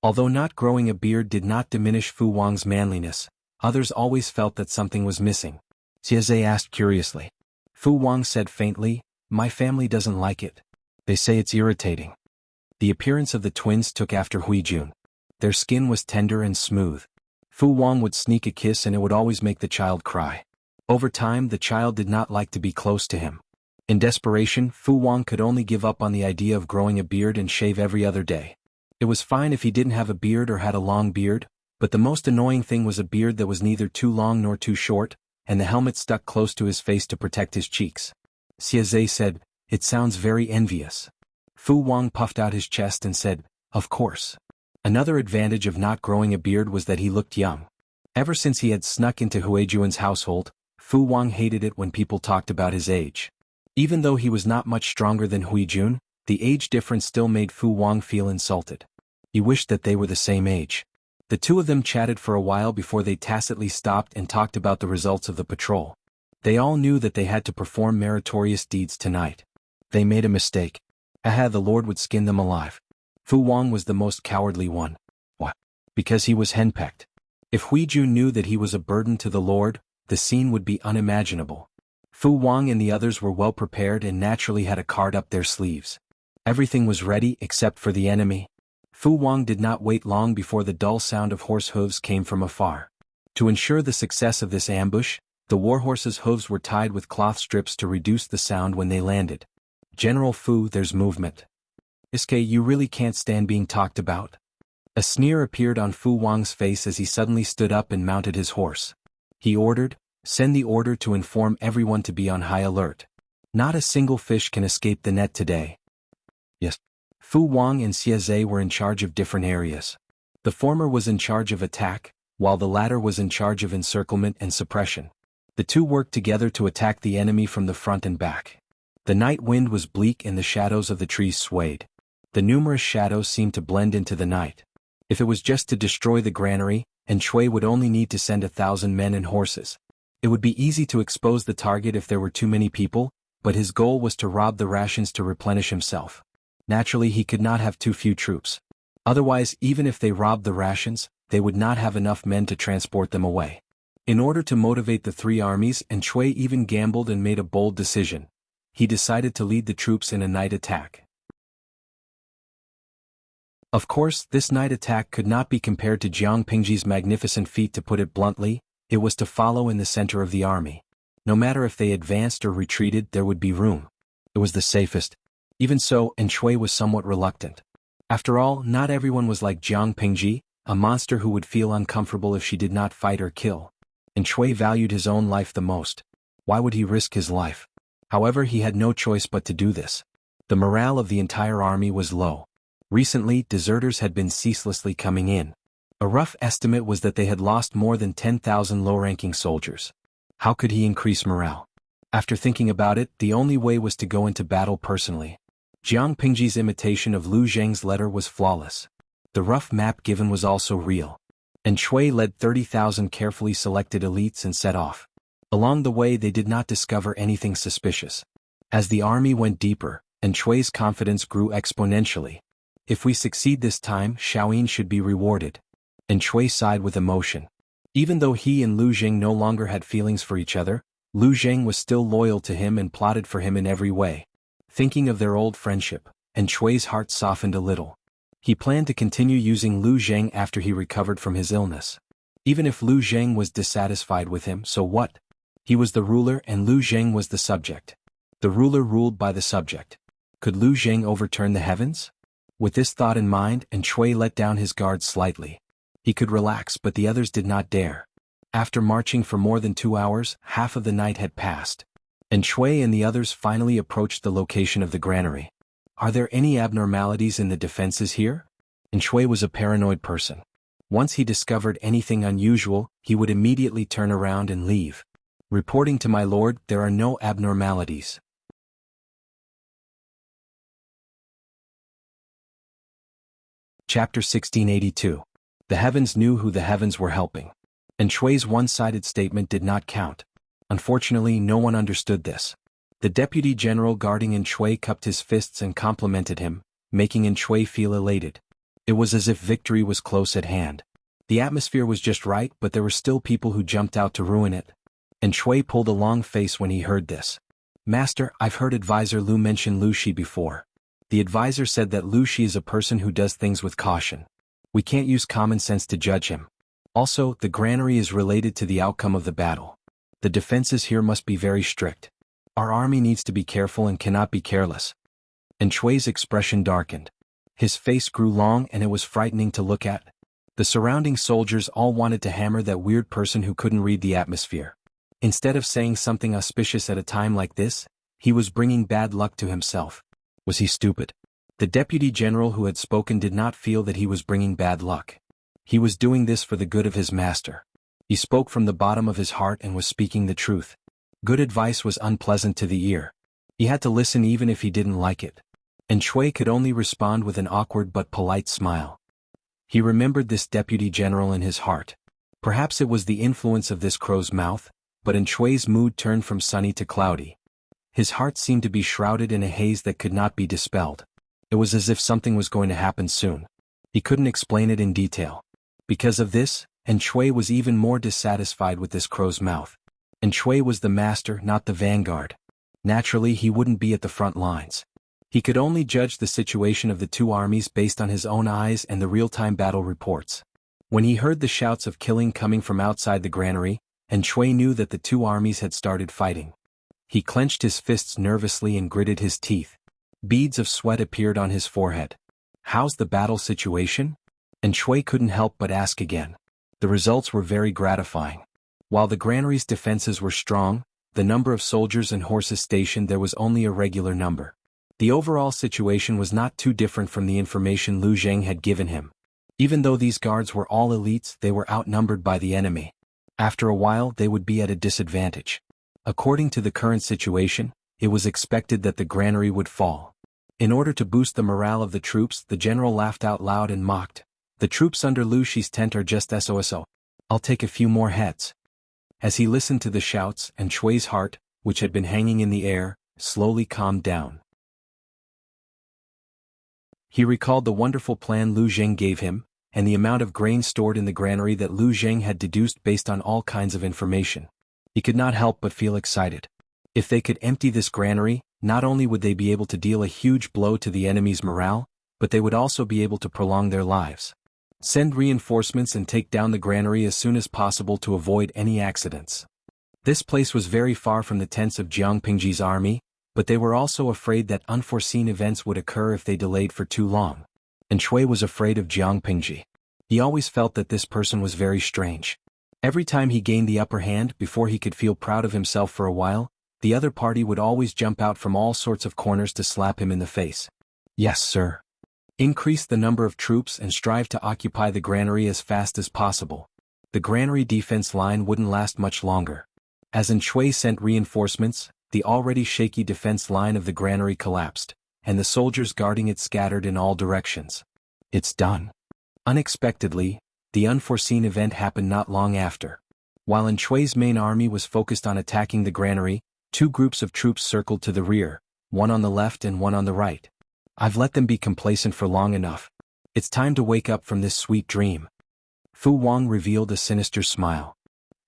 Although not growing a beard did not diminish Fu Wang's manliness, others always felt that something was missing. Xieze asked curiously. Fu Wang said faintly, "My family doesn't like it. They say it's irritating." The appearance of the twins took after Huijun. Their skin was tender and smooth. Fu Wang would sneak a kiss and it would always make the child cry. Over time, the child did not like to be close to him. In desperation, Fu Wang could only give up on the idea of growing a beard and shave every other day. It was fine if he didn't have a beard or had a long beard, but the most annoying thing was a beard that was neither too long nor too short, and the helmet stuck close to his face to protect his cheeks. Xieze said, "It sounds very envious." Fu Wang puffed out his chest and said, "Of course." Another advantage of not growing a beard was that he looked young. Ever since he had snuck into Huijuan's household, Fu Wang hated it when people talked about his age. Even though he was not much stronger than Huijun, the age difference still made Fu Wang feel insulted. He wished that they were the same age. The two of them chatted for a while before they tacitly stopped and talked about the results of the patrol. They all knew that they had to perform meritorious deeds tonight. They made a mistake. The Lord would skin them alive. Fu Wang was the most cowardly one. Why? Because he was henpecked. If Huijun knew that he was a burden to the Lord, the scene would be unimaginable. Fu Wang and the others were well prepared and naturally had a card up their sleeves. Everything was ready except for the enemy. Fu Wang did not wait long before the dull sound of horse hooves came from afar. To ensure the success of this ambush, the warhorse's hooves were tied with cloth strips to reduce the sound when they landed. "General Fu, there's movement. Iske, you really can't stand being talked about." A sneer appeared on Fu Wang's face as he suddenly stood up and mounted his horse. He ordered, "Send the order to inform everyone to be on high alert. Not a single fish can escape the net today." Yes. Fu Wang and Xieze were in charge of different areas. The former was in charge of attack, while the latter was in charge of encirclement and suppression. The two worked together to attack the enemy from the front and back. The night wind was bleak and the shadows of the trees swayed. The numerous shadows seemed to blend into the night. If it was just to destroy the granary, and Chui would only need to send 1,000 men and horses. It would be easy to expose the target if there were too many people, but his goal was to rob the rations to replenish himself. Naturally, he could not have too few troops. Otherwise, even if they robbed the rations, they would not have enough men to transport them away. In order to motivate the three armies, and Chui even gambled and made a bold decision. He decided to lead the troops in a night attack. Of course, this night attack could not be compared to Jiang Pingji's magnificent feat. To put it bluntly, it was to follow in the center of the army. No matter if they advanced or retreated, there would be room. It was the safest. Even so, Chui was somewhat reluctant. After all, not everyone was like Jiang Pingji, a monster who would feel uncomfortable if she did not fight or kill. Chui valued his own life the most. Why would he risk his life? However, he had no choice but to do this. The morale of the entire army was low. Recently, deserters had been ceaselessly coming in. A rough estimate was that they had lost more than 10,000 low-ranking soldiers. How could he increase morale? After thinking about it, the only way was to go into battle personally. Jiang Pingji's imitation of Lu Zheng's letter was flawless. The rough map given was also real. Chui led 30,000 carefully selected elites and set off. Along the way, they did not discover anything suspicious. As the army went deeper, Chui's confidence grew exponentially. If we succeed this time, Shaoyin should be rewarded. Chui sighed with emotion. Even though he and Lu Zheng no longer had feelings for each other, Lu Zheng was still loyal to him and plotted for him in every way. Thinking of their old friendship, Chui's heart softened a little. He planned to continue using Lu Zheng after he recovered from his illness. Even if Lu Zheng was dissatisfied with him, so what? He was the ruler and Lu Zheng was the subject. The ruler ruled by the subject. Could Lu Zheng overturn the heavens? With this thought in mind, Chui let down his guard slightly. He could relax, but the others did not dare. After marching for more than 2 hours, half of the night had passed. and Shui and the others finally approached the location of the granary. Are there any abnormalities in the defenses here? And Shui was a paranoid person. Once he discovered anything unusual, he would immediately turn around and leave. Reporting to my lord, there are no abnormalities. Chapter 1682. The heavens knew who the heavens were helping. And Shui's one-sided statement did not count. Unfortunately, no one understood this. The deputy general guarding In Shui cupped his fists and complimented him, making In Shui feel elated. It was as if victory was close at hand. The atmosphere was just right, but there were still people who jumped out to ruin it. And Shui pulled a long face when he heard this. Master, I've heard Advisor Lu mention Lu Shi before. The advisor said that Lu Shi is a person who does things with caution. We can't use common sense to judge him. Also, the granary is related to the outcome of the battle. The defenses here must be very strict. Our army needs to be careful and cannot be careless. And Shui's expression darkened. His face grew long and it was frightening to look at. The surrounding soldiers all wanted to hammer that weird person who couldn't read the atmosphere. Instead of saying something auspicious at a time like this, he was bringing bad luck to himself. Was he stupid? The deputy general who had spoken did not feel that he was bringing bad luck. He was doing this for the good of his master. He spoke from the bottom of his heart and was speaking the truth. Good advice was unpleasant to the ear. He had to listen even if he didn't like it. And Shui could only respond with an awkward but polite smile. He remembered this deputy general in his heart. Perhaps it was the influence of this crow's mouth, but In Shui's mood turned from sunny to cloudy. His heart seemed to be shrouded in a haze that could not be dispelled. It was as if something was going to happen soon. He couldn't explain it in detail. Because of this, And Shui was even more dissatisfied with this crow's mouth. And Shui was the master, not the vanguard. Naturally, he wouldn't be at the front lines. He could only judge the situation of the two armies based on his own eyes and the real-time battle reports. When he heard the shouts of killing coming from outside the granary, And Shui knew that the two armies had started fighting. He clenched his fists nervously and gritted his teeth. Beads of sweat appeared on his forehead. How's the battle situation? And Shui couldn't help but ask again. The results were very gratifying. While the granary's defenses were strong, the number of soldiers and horses stationed there was only a regular number. The overall situation was not too different from the information Lu Zheng had given him. Even though these guards were all elites, they were outnumbered by the enemy. After a while, they would be at a disadvantage. According to the current situation, it was expected that the granary would fall. In order to boost the morale of the troops, the general laughed out loud and mocked. The troops under Lu Shi's tent are just SOSO. I'll take a few more heads. As he listened to the shouts, And Shui's heart, which had been hanging in the air, slowly calmed down. He recalled the wonderful plan Lu Zheng gave him, and the amount of grain stored in the granary that Lu Zheng had deduced based on all kinds of information. He could not help but feel excited. If they could empty this granary, not only would they be able to deal a huge blow to the enemy's morale, but they would also be able to prolong their lives. Send reinforcements and take down the granary as soon as possible to avoid any accidents. This place was very far from the tents of Jiang Pingji's army, but they were also afraid that unforeseen events would occur if they delayed for too long. And Shui was afraid of Jiang Pingji. He always felt that this person was very strange. Every time he gained the upper hand, before he could feel proud of himself for a while, the other party would always jump out from all sorts of corners to slap him in the face. Yes, sir. Increase the number of troops and strive to occupy the granary as fast as possible. The granary defense line wouldn't last much longer. As In Shui sent reinforcements, the already shaky defense line of the granary collapsed, and the soldiers guarding it scattered in all directions. It's done. Unexpectedly, the unforeseen event happened not long after. While In Shui's main army was focused on attacking the granary, two groups of troops circled to the rear, one on the left and one on the right. I've let them be complacent for long enough. It's time to wake up from this sweet dream. Fu Wang revealed a sinister smile.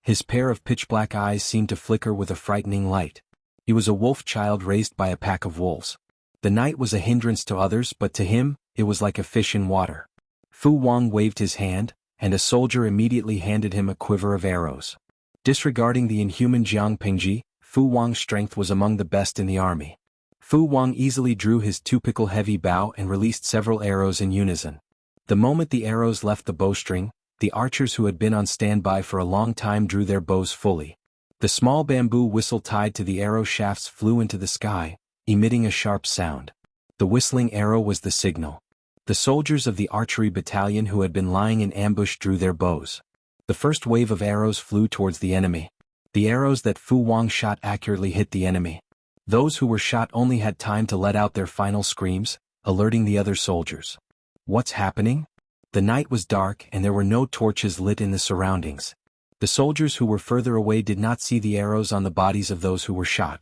His pair of pitch-black eyes seemed to flicker with a frightening light. He was a wolf child raised by a pack of wolves. The night was a hindrance to others, but to him, it was like a fish in water. Fu Wang waved his hand, and a soldier immediately handed him a quiver of arrows. Disregarding the inhuman Jiang Pingji, Fu Wang's strength was among the best in the army. Fu Wang easily drew his two-pickle heavy bow and released several arrows in unison. The moment the arrows left the bowstring, the archers who had been on standby for a long time drew their bows fully. The small bamboo whistle tied to the arrow shafts flew into the sky, emitting a sharp sound. The whistling arrow was the signal. The soldiers of the archery battalion who had been lying in ambush drew their bows. The first wave of arrows flew towards the enemy. The arrows that Fu Wang shot accurately hit the enemy. Those who were shot only had time to let out their final screams, alerting the other soldiers. What's happening? The night was dark and there were no torches lit in the surroundings. The soldiers who were further away did not see the arrows on the bodies of those who were shot.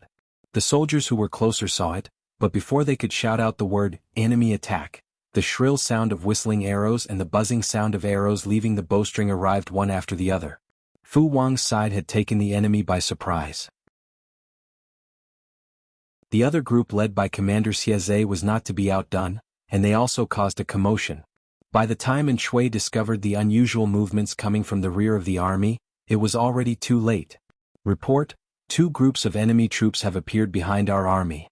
The soldiers who were closer saw it, but before they could shout out the word, "Enemy attack," the shrill sound of whistling arrows and the buzzing sound of arrows leaving the bowstring arrived one after the other. Fu Wang's side had taken the enemy by surprise. The other group led by Commander Xieze was not to be outdone, and they also caused a commotion. By the time Shui discovered the unusual movements coming from the rear of the army, it was already too late. Report: 2 groups of enemy troops have appeared behind our army.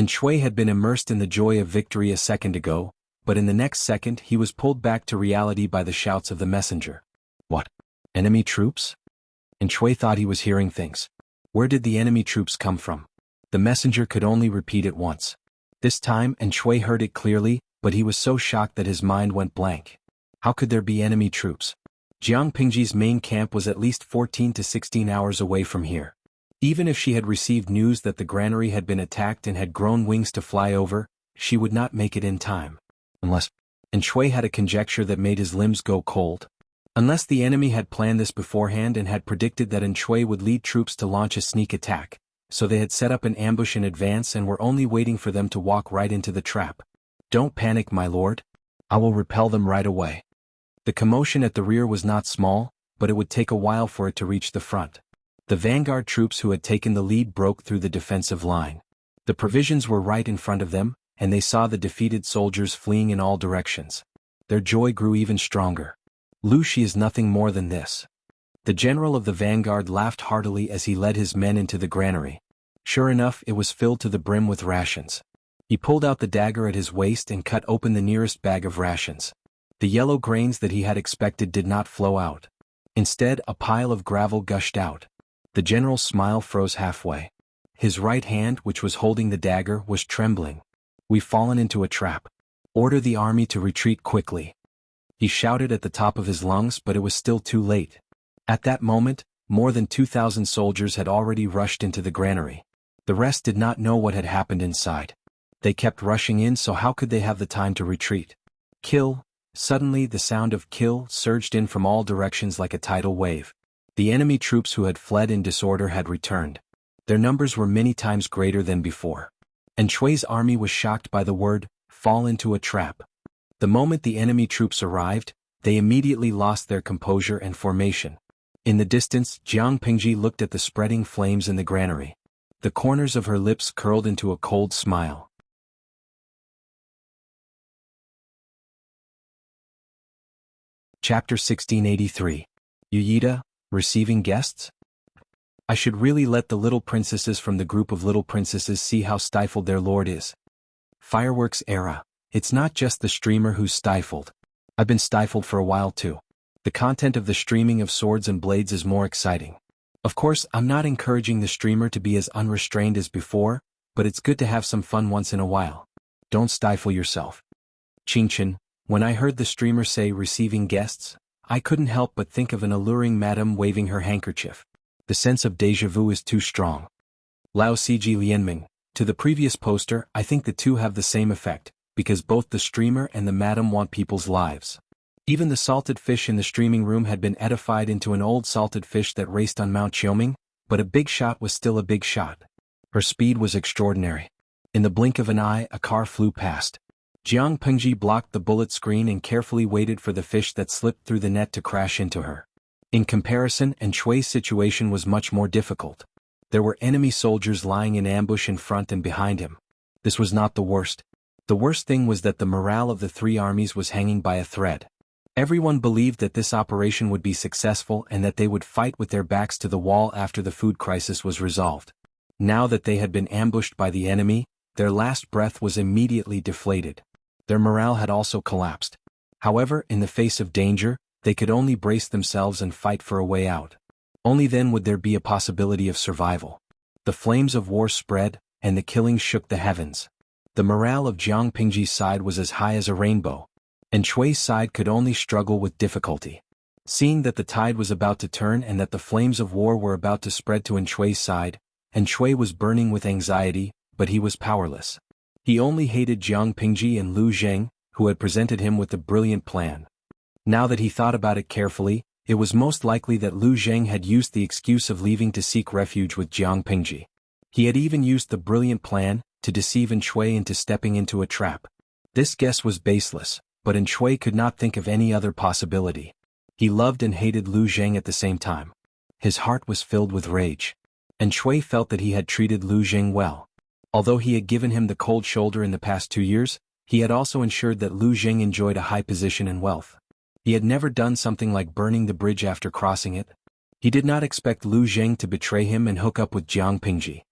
Shui had been immersed in the joy of victory a second ago, but in the next second he was pulled back to reality by the shouts of the messenger. What? Enemy troops? Shui thought he was hearing things. Where did the enemy troops come from? The messenger could only repeat it once. This time Shui heard it clearly, but he was so shocked that his mind went blank. How could there be enemy troops? Jiang Pingji's main camp was at least 14 to 16 hours away from here. Even if she had received news that the granary had been attacked and had grown wings to fly over, she would not make it in time. Shui had a conjecture that made his limbs go cold. Unless the enemy had planned this beforehand and had predicted that Shui would lead troops to launch a sneak attack, so they had set up an ambush in advance and were only waiting for them to walk right into the trap. Don't panic, my lord. I will repel them right away. The commotion at the rear was not small, but it would take a while for it to reach the front. The vanguard troops who had taken the lead broke through the defensive line. The provisions were right in front of them, and they saw the defeated soldiers fleeing in all directions. Their joy grew even stronger. Lu Shi is nothing more than this. The general of the vanguard laughed heartily as he led his men into the granary. Sure enough, it was filled to the brim with rations. He pulled out the dagger at his waist and cut open the nearest bag of rations. The yellow grains that he had expected did not flow out. Instead, a pile of gravel gushed out. The general's smile froze halfway. His right hand, which was holding the dagger, was trembling. We've fallen into a trap. Order the army to retreat quickly. He shouted at the top of his lungs, but it was still too late. At that moment, more than 2,000 soldiers had already rushed into the granary. The rest did not know what had happened inside. They kept rushing in, so how could they have the time to retreat? Kill! Suddenly the sound of kill surged in from all directions like a tidal wave. The enemy troops who had fled in disorder had returned. Their numbers were many times greater than before. Shui's army was shocked by the word, fall into a trap. The moment the enemy troops arrived, they immediately lost their composure and formation. In the distance, Jiang Pingji looked at the spreading flames in the granary. The corners of her lips curled into a cold smile. Chapter 1683. Yuyita, receiving guests? I should really let the little princesses from the group of little princesses see how stifled their lord is. Fireworks era. It's not just the streamer who's stifled. I've been stifled for a while too. The content of the streaming of swords and blades is more exciting. Of course, I'm not encouraging the streamer to be as unrestrained as before, but it's good to have some fun once in a while. Don't stifle yourself. Qingchen, when I heard the streamer say receiving guests, I couldn't help but think of an alluring madam waving her handkerchief. The sense of déjà vu is too strong. Lao Ciji Lianming, to the previous poster, I think the two have the same effect, because both the streamer and the madam want people's lives. Even the salted fish in the streaming room had been edified into an old salted fish that raced on Mount Qiuming, but a big shot was still a big shot. Her speed was extraordinary. In the blink of an eye, a car flew past. Jiang Pengji blocked the bullet screen and carefully waited for the fish that slipped through the net to crash into her. In comparison, Shui's situation was much more difficult. There were enemy soldiers lying in ambush in front and behind him. This was not the worst. The worst thing was that the morale of the three armies was hanging by a thread. Everyone believed that this operation would be successful and that they would fight with their backs to the wall after the food crisis was resolved. Now that they had been ambushed by the enemy, their last breath was immediately deflated. Their morale had also collapsed. However, in the face of danger, they could only brace themselves and fight for a way out. Only then would there be a possibility of survival. The flames of war spread, and the killing shook the heavens. The morale of Jiang Pingji's side was as high as a rainbow, and Chui's side could only struggle with difficulty. Seeing that the tide was about to turn and that the flames of war were about to spread to Chui's side, and Chui was burning with anxiety, but he was powerless. He only hated Jiang Pingji and Lu Zheng, who had presented him with the brilliant plan. Now that he thought about it carefully, it was most likely that Lu Zheng had used the excuse of leaving to seek refuge with Jiang Pingji. He had even used the brilliant plan to deceive Chui into stepping into a trap. This guess was baseless, but Chui could not think of any other possibility. He loved and hated Lu Zheng at the same time. His heart was filled with rage. And Chui felt that he had treated Lu Zheng well. Although he had given him the cold shoulder in the past 2 years, he had also ensured that Lu Zheng enjoyed a high position and wealth. He had never done something like burning the bridge after crossing it. He did not expect Lu Zheng to betray him and hook up with Jiang Pingji.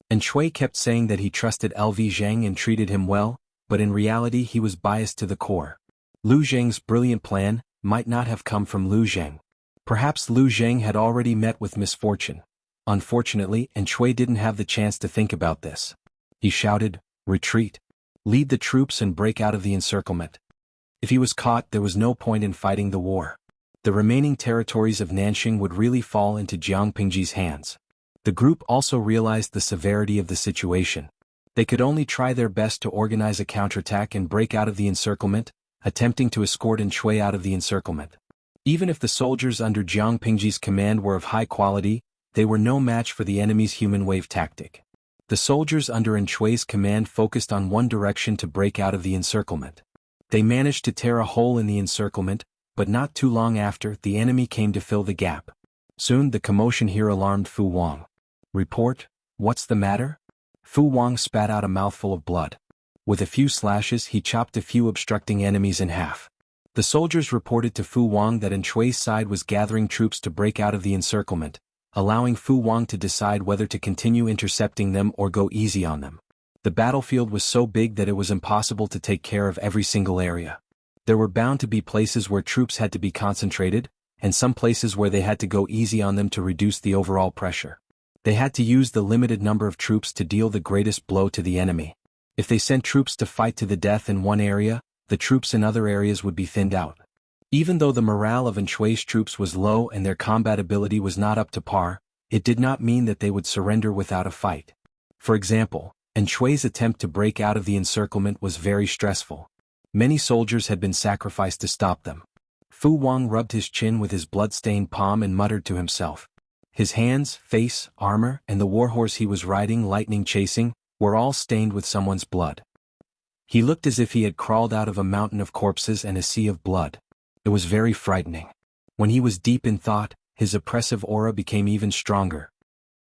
And Chui kept saying that he trusted LV Zheng and treated him well, but in reality he was biased to the core. Lu Zheng's brilliant plan might not have come from Lu Zheng. Perhaps Lu Zheng had already met with misfortune. Unfortunately, Chui didn't have the chance to think about this. He shouted, "Retreat! Lead the troops and break out of the encirclement." If he was caught, there was no point in fighting the war. The remaining territories of Nanxing would really fall into Jiang Pingji's hands. The group also realized the severity of the situation. They could only try their best to organize a counterattack and break out of the encirclement, attempting to escort Chui out of the encirclement. Even if the soldiers under Jiang Pingji's command were of high quality, they were no match for the enemy's human wave tactic. The soldiers under Chui's command focused on one direction to break out of the encirclement. They managed to tear a hole in the encirclement, but not too long after, the enemy came to fill the gap. Soon the commotion here alarmed Fu Wang. "Report, what's the matter?" Fu Wang spat out a mouthful of blood. With a few slashes he chopped a few obstructing enemies in half. The soldiers reported to Fu Wang that Chui's side was gathering troops to break out of the encirclement, allowing Fu Wang to decide whether to continue intercepting them or go easy on them. The battlefield was so big that it was impossible to take care of every single area. There were bound to be places where troops had to be concentrated, and some places where they had to go easy on them to reduce the overall pressure. They had to use the limited number of troops to deal the greatest blow to the enemy. If they sent troops to fight to the death in one area, the troops in other areas would be thinned out. Even though the morale of Chui's troops was low and their combat ability was not up to par, it did not mean that they would surrender without a fight. For example, Chui's attempt to break out of the encirclement was very stressful. Many soldiers had been sacrificed to stop them. Fu Wang rubbed his chin with his blood-stained palm and muttered to himself. His hands, face, armor, and the warhorse he was riding, lightning chasing, were all stained with someone's blood. He looked as if he had crawled out of a mountain of corpses and a sea of blood. It was very frightening. When he was deep in thought, his oppressive aura became even stronger.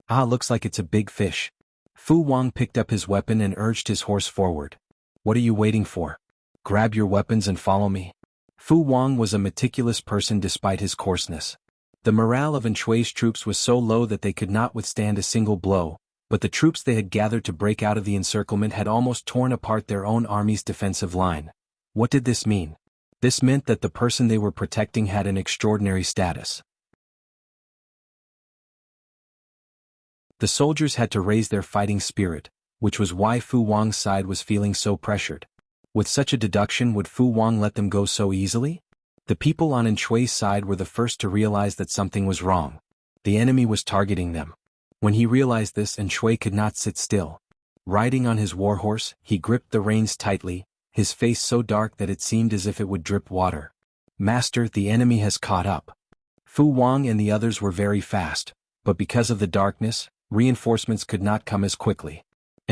"Ah, looks like it's a big fish." Fu Wang picked up his weapon and urged his horse forward. "What are you waiting for? Grab your weapons and follow me." Fu Wang was a meticulous person despite his coarseness. The morale of Chui's troops was so low that they could not withstand a single blow, but the troops they had gathered to break out of the encirclement had almost torn apart their own army's defensive line. What did this mean? This meant that the person they were protecting had an extraordinary status. The soldiers had to raise their fighting spirit, which was why Fu Wang's side was feeling so pressured. With such a deduction, would Fu Wang let them go so easily? The people on Chui's side were the first to realize that something was wrong. The enemy was targeting them. When he realized this, Chui could not sit still. Riding on his warhorse, he gripped the reins tightly, his face so dark that it seemed as if it would drip water. "Master, the enemy has caught up." Fu Wang and the others were very fast, but because of the darkness, reinforcements could not come as quickly.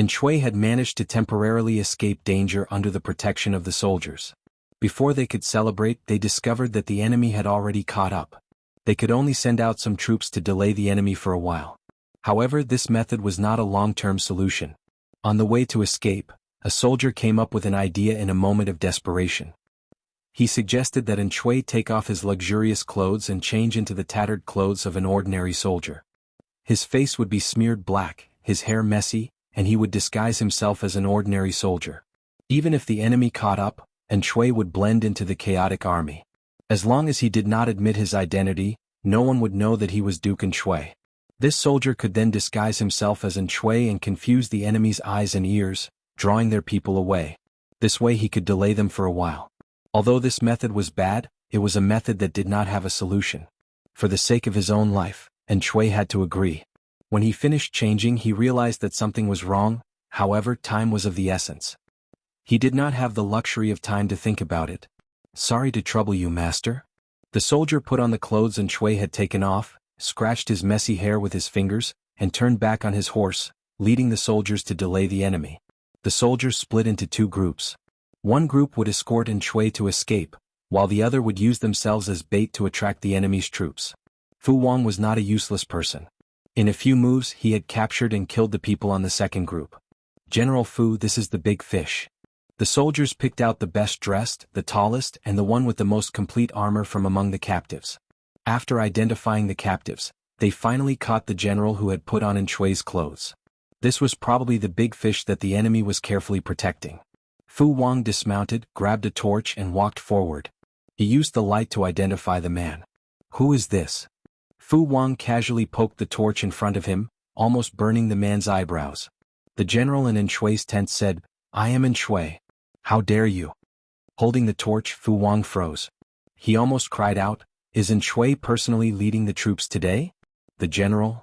Chui had managed to temporarily escape danger under the protection of the soldiers. Before they could celebrate, they discovered that the enemy had already caught up. They could only send out some troops to delay the enemy for a while. However, this method was not a long-term solution. On the way to escape, a soldier came up with an idea in a moment of desperation. He suggested that Chui take off his luxurious clothes and change into the tattered clothes of an ordinary soldier. His face would be smeared black, his hair messy, and he would disguise himself as an ordinary soldier. Even if the enemy caught up, Chui would blend into the chaotic army. As long as he did not admit his identity, no one would know that he was Duke Shui. This soldier could then disguise himself as Shui and confuse the enemy's eyes and ears, drawing their people away. This way he could delay them for a while. Although this method was bad, it was a method that did not have a solution. For the sake of his own life, Shui had to agree. When he finished changing, he realized that something was wrong. However, time was of the essence. He did not have the luxury of time to think about it. "Sorry to trouble you, master." The soldier put on the clothes Shui had taken off, scratched his messy hair with his fingers, and turned back on his horse, leading the soldiers to delay the enemy. The soldiers split into two groups. One group would escort Shui to escape, while the other would use themselves as bait to attract the enemy's troops. Fu Wang was not a useless person. In a few moves he had captured and killed the people on the second group. "General Fu, this is the big fish." The soldiers picked out the best dressed, the tallest, and the one with the most complete armor from among the captives. After identifying the captives, they finally caught the general who had put on Shui's clothes. This was probably the big fish that the enemy was carefully protecting. Fu Wang dismounted, grabbed a torch and walked forward. He used the light to identify the man. "Who is this?" Fu Wang casually poked the torch in front of him, almost burning the man's eyebrows. The general in Shui's tent said, "I am Shui. How dare you?" Holding the torch, Fu Wang froze. He almost cried out, "Is Shui personally leading the troops today?" The general.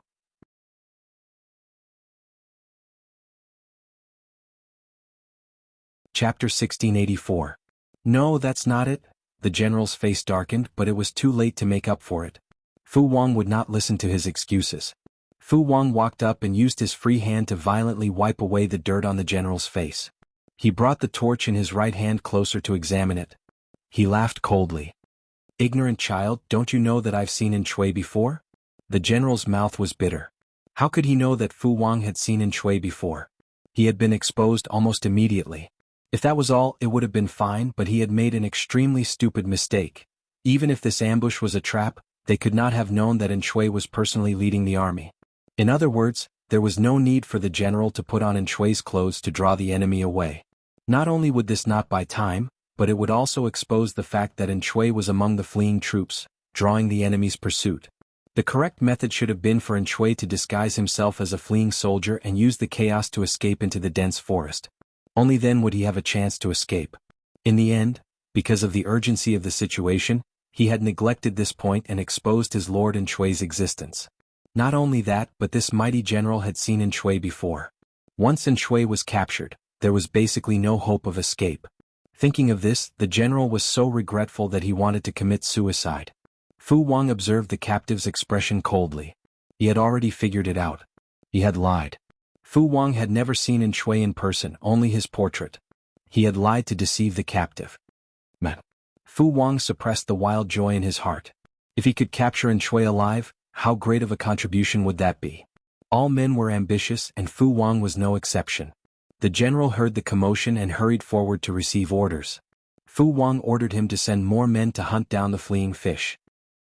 Chapter 1684. "No, that's not it." The general's face darkened, but it was too late to make up for it. Fu Wang would not listen to his excuses. Fu Wang walked up and used his free hand to violently wipe away the dirt on the general's face. He brought the torch in his right hand closer to examine it. He laughed coldly. "Ignorant child, don't you know that I've seen Shui before?" The general's mouth was bitter. How could he know that Fu Wang had seen Shui before? He had been exposed almost immediately. If that was all, it would have been fine, but he had made an extremely stupid mistake. Even if this ambush was a trap, they could not have known that Shui was personally leading the army. In other words, there was no need for the general to put on Shui's clothes to draw the enemy away. Not only would this not buy time, but it would also expose the fact that Shui was among the fleeing troops, drawing the enemy's pursuit. The correct method should have been for Shui to disguise himself as a fleeing soldier and use the chaos to escape into the dense forest. Only then would he have a chance to escape. In the end, because of the urgency of the situation, he had neglected this point and exposed his lord Shui's existence. Not only that, but this mighty general had seen Shui before. Once Shui was captured, there was basically no hope of escape. Thinking of this, the general was so regretful that he wanted to commit suicide. Fu Wang observed the captive's expression coldly. He had already figured it out. He had lied. Fu Wang had never seen Shui in person, only his portrait. He had lied to deceive the captive. Man. Fu Wang suppressed the wild joy in his heart. If he could capture Shui alive, how great of a contribution would that be? All men were ambitious and Fu Wang was no exception. The general heard the commotion and hurried forward to receive orders. Fu Wang ordered him to send more men to hunt down the fleeing fish.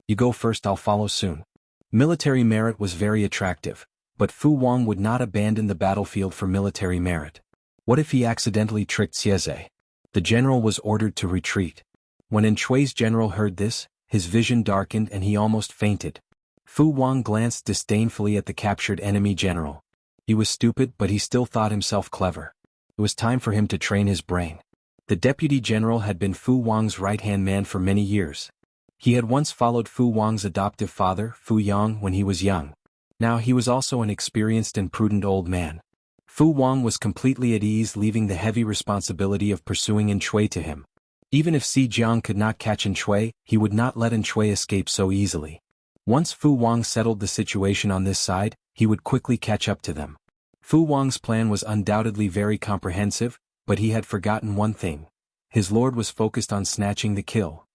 "You go first, I'll follow soon." Military merit was very attractive, but Fu Wang would not abandon the battlefield for military merit. What if he accidentally tricked Xieze? The general was ordered to retreat. When Shui's general heard this, his vision darkened and he almost fainted. Fu Wang glanced disdainfully at the captured enemy general. He was stupid, but he still thought himself clever. It was time for him to train his brain. The deputy general had been Fu Wang's right-hand man for many years. He had once followed Fu Wang's adoptive father, Fu Yang, when he was young. Now he was also an experienced and prudent old man. Fu Wang was completely at ease, leaving the heavy responsibility of pursuing Shui to him. Even if Si Jiang could not catch Shui, he would not let Shui escape so easily. Once Fu Wang settled the situation on this side, he would quickly catch up to them. Fu Wang's plan was undoubtedly very comprehensive, but he had forgotten one thing. His lord was focused on snatching the kill.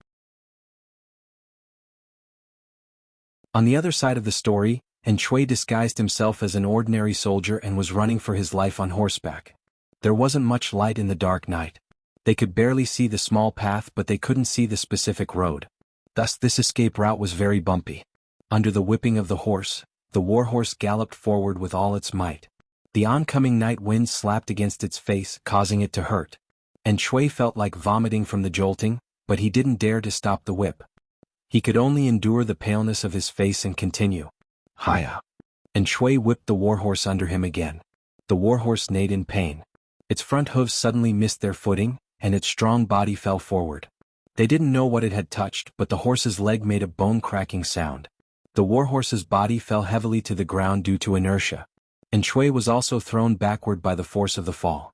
On the other side of the story, Shui disguised himself as an ordinary soldier and was running for his life on horseback. There wasn't much light in the dark night. They could barely see the small path, but they couldn't see the specific road. Thus this escape route was very bumpy. Under the whipping of the horse, the warhorse galloped forward with all its might. The oncoming night wind slapped against its face, causing it to hurt. Shui felt like vomiting from the jolting, but he didn't dare to stop the whip. He could only endure the paleness of his face and continue. Hiya! And Shui whipped the warhorse under him again. The warhorse neighed in pain. Its front hooves suddenly missed their footing, and its strong body fell forward. They didn't know what it had touched, but the horse's leg made a bone-cracking sound. The warhorse's body fell heavily to the ground due to inertia. And Shui was also thrown backward by the force of the fall.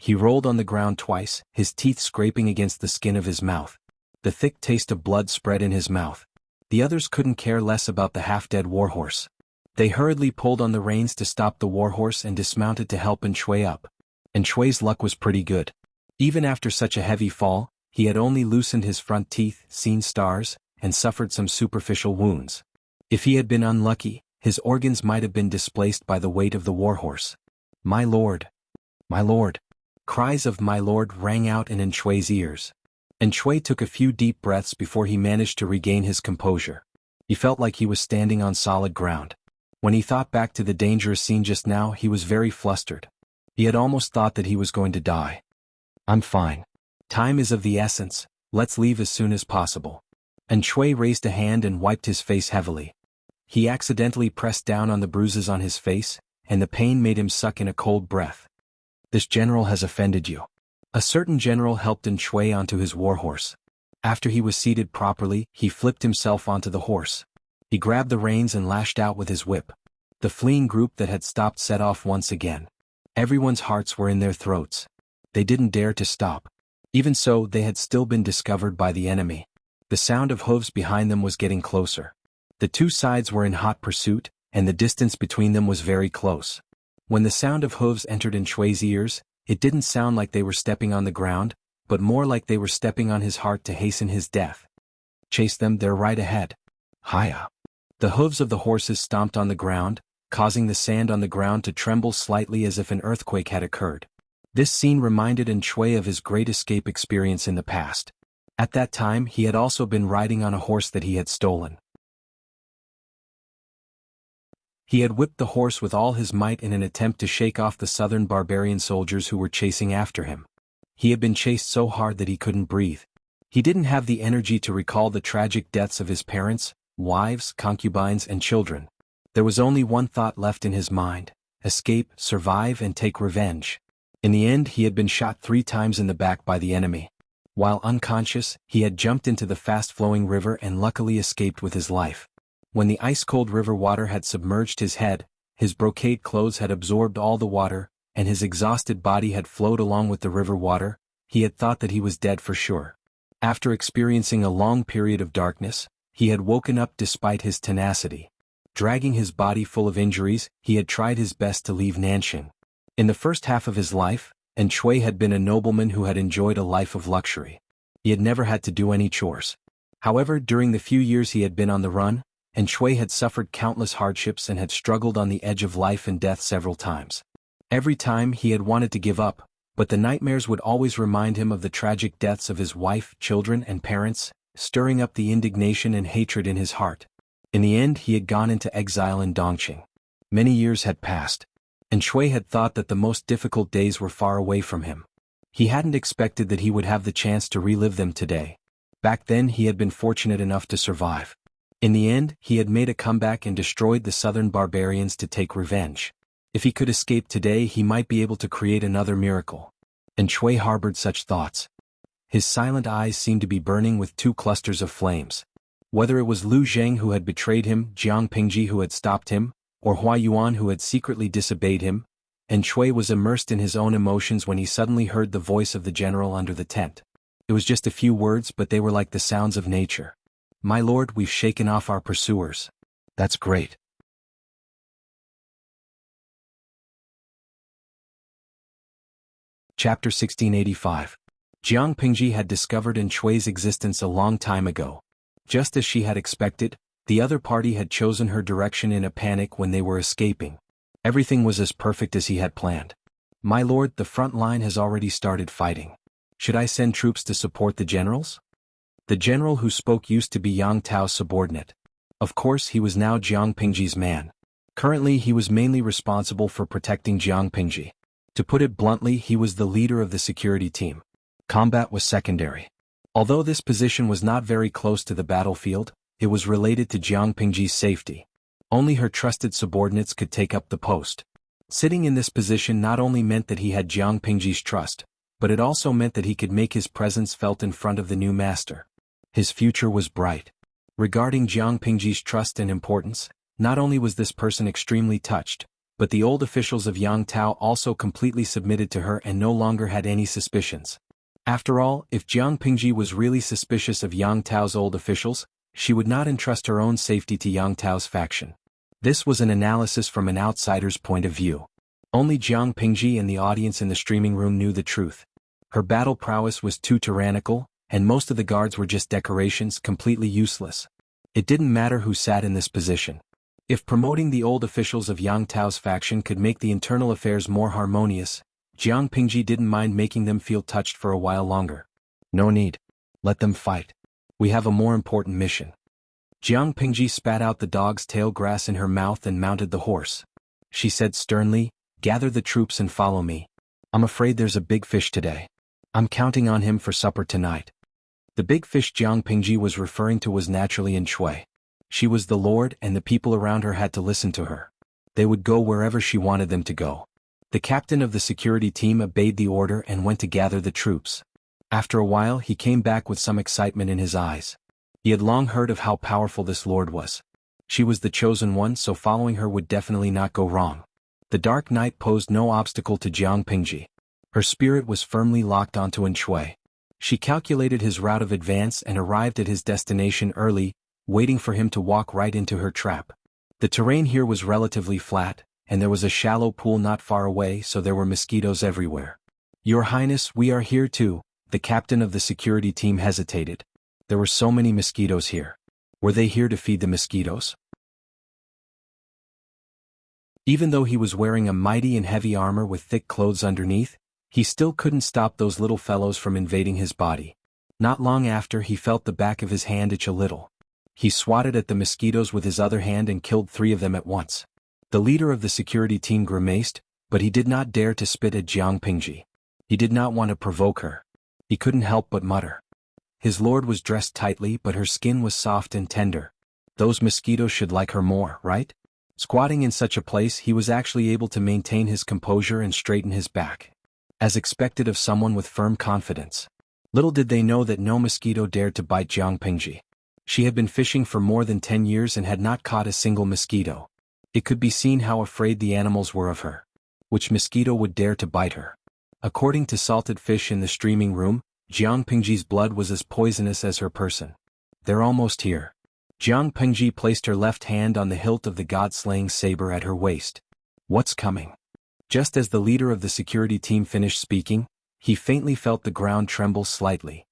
He rolled on the ground twice, his teeth scraping against the skin of his mouth. The thick taste of blood spread in his mouth. The others couldn't care less about the half-dead warhorse. They hurriedly pulled on the reins to stop the warhorse and dismounted to help Shui up. And Shui's luck was pretty good. Even after such a heavy fall, he had only loosened his front teeth, seen stars, and suffered some superficial wounds. If he had been unlucky, his organs might have been displaced by the weight of the warhorse. My lord! My lord! Cries of my lord rang out in Shui's ears. And Shui took a few deep breaths before he managed to regain his composure. He felt like he was standing on solid ground. When he thought back to the dangerous scene just now, he was very flustered. He had almost thought that he was going to die. I'm fine. Time is of the essence, let's leave as soon as possible. And Shui raised a hand and wiped his face heavily. He accidentally pressed down on the bruises on his face, and the pain made him suck in a cold breath. This general has offended you. A certain general helped Shui onto his warhorse. After he was seated properly, he flipped himself onto the horse. He grabbed the reins and lashed out with his whip. The fleeing group that had stopped set off once again. Everyone's hearts were in their throats. They didn't dare to stop. Even so, they had still been discovered by the enemy. The sound of hooves behind them was getting closer. The two sides were in hot pursuit, and the distance between them was very close. When the sound of hooves entered Shui's ears, it didn't sound like they were stepping on the ground, but more like they were stepping on his heart to hasten his death. Chase them, they're right ahead. Hiya! The hooves of the horses stomped on the ground, causing the sand on the ground to tremble slightly as if an earthquake had occurred. This scene reminded Shui of his great escape experience in the past. At that time he had also been riding on a horse that he had stolen. He had whipped the horse with all his might in an attempt to shake off the southern barbarian soldiers who were chasing after him. He had been chased so hard that he couldn't breathe. He didn't have the energy to recall the tragic deaths of his parents, wives, concubines, and children. There was only one thought left in his mind: escape, survive, and take revenge. In the end, he had been shot 3 times in the back by the enemy. While unconscious, he had jumped into the fast-flowing river and luckily escaped with his life. When the ice-cold river water had submerged his head, his brocade clothes had absorbed all the water, and his exhausted body had flowed along with the river water, he had thought that he was dead for sure. After experiencing a long period of darkness, he had woken up despite his tenacity. Dragging his body full of injuries, he had tried his best to leave Nanxing. In the first half of his life, Shui had been a nobleman who had enjoyed a life of luxury. He had never had to do any chores. However, during the few years he had been on the run, Shui had suffered countless hardships and had struggled on the edge of life and death several times. Every time he had wanted to give up, but the nightmares would always remind him of the tragic deaths of his wife, children, and parents, stirring up the indignation and hatred in his heart. In the end, he had gone into exile in Dongqing. Many years had passed. Shui had thought that the most difficult days were far away from him. He hadn't expected that he would have the chance to relive them today. Back then he had been fortunate enough to survive. In the end, he had made a comeback and destroyed the southern barbarians to take revenge. If he could escape today, he might be able to create another miracle. Shui harbored such thoughts. His silent eyes seemed to be burning with 2 clusters of flames. Whether it was Lu Zheng who had betrayed him, Jiang Pingji who had stopped him, or Hua Yuan who had secretly disobeyed him, Shui was immersed in his own emotions when he suddenly heard the voice of the general under the tent. It was just a few words, but they were like the sounds of nature. My lord, we've shaken off our pursuers. That's great. Chapter 1685. Jiang Pingji had discovered Shui's existence a long time ago. Just as she had expected, the other party had chosen her direction in a panic when they were escaping. Everything was as perfect as he had planned. My lord, the front line has already started fighting. Should I send troops to support the generals? The general who spoke used to be Yang Tao's subordinate. Of course, he was now Jiang Pingji's man. Currently, he was mainly responsible for protecting Jiang Pingji. To put it bluntly, he was the leader of the security team. Combat was secondary. Although this position was not very close to the battlefield, it was related to Jiang Pingji's safety. Only her trusted subordinates could take up the post. Sitting in this position not only meant that he had Jiang Pingji's trust, but it also meant that he could make his presence felt in front of the new master. His future was bright. Regarding Jiang Pingji's trust and importance, not only was this person extremely touched, but the old officials of Yang Tao also completely submitted to her and no longer had any suspicions. After all, if Jiang Pingji was really suspicious of Yang Tao's old officials, she would not entrust her own safety to Yang Tao's faction. This was an analysis from an outsider's point of view. Only Jiang Pingji and the audience in the streaming room knew the truth. Her battle prowess was too tyrannical, and most of the guards were just decorations, completely useless. It didn't matter who sat in this position. If promoting the old officials of Yang Tao's faction could make the internal affairs more harmonious, Jiang Pingji didn't mind making them feel touched for a while longer. No need. Let them fight. We have a more important mission. Jiang Pingji spat out the dog's tail grass in her mouth and mounted the horse. She said sternly, "Gather the troops and follow me. I'm afraid there's a big fish today. I'm counting on him for supper tonight." The big fish Jiang Pingji was referring to was naturally in Shui. She was the lord and the people around her had to listen to her. They would go wherever she wanted them to go. The captain of the security team obeyed the order and went to gather the troops. After a while he came back with some excitement in his eyes. He had long heard of how powerful this lord was. She was the chosen one, so following her would definitely not go wrong. The dark night posed no obstacle to Jiang Pingji. Her spirit was firmly locked onto Yin Shui. She calculated his route of advance and arrived at his destination early, waiting for him to walk right into her trap. The terrain here was relatively flat, and there was a shallow pool not far away, so there were mosquitoes everywhere. "Your Highness, we are here too." The captain of the security team hesitated. There were so many mosquitoes here. Were they here to feed the mosquitoes? Even though he was wearing a mighty and heavy armor with thick clothes underneath, he still couldn't stop those little fellows from invading his body. Not long after, he felt the back of his hand itch a little. He swatted at the mosquitoes with his other hand and killed 3 of them at once. The leader of the security team grimaced, but he did not dare to spit at Jiang Pingji. He did not want to provoke her. He couldn't help but mutter. His lord was dressed tightly, but her skin was soft and tender. Those mosquitoes should like her more, right? Squatting in such a place, he was actually able to maintain his composure and straighten his back. As expected of someone with firm confidence. Little did they know that no mosquito dared to bite Jiang Pingji. She had been fishing for more than 10 years and had not caught a single mosquito. It could be seen how afraid the animals were of her. Which mosquito would dare to bite her? According to Salted Fish in the streaming room, Jiang Pingji's blood was as poisonous as her person. They're almost here. Jiang Pingji placed her left hand on the hilt of the god-slaying saber at her waist. What's coming? Just as the leader of the security team finished speaking, he faintly felt the ground tremble slightly.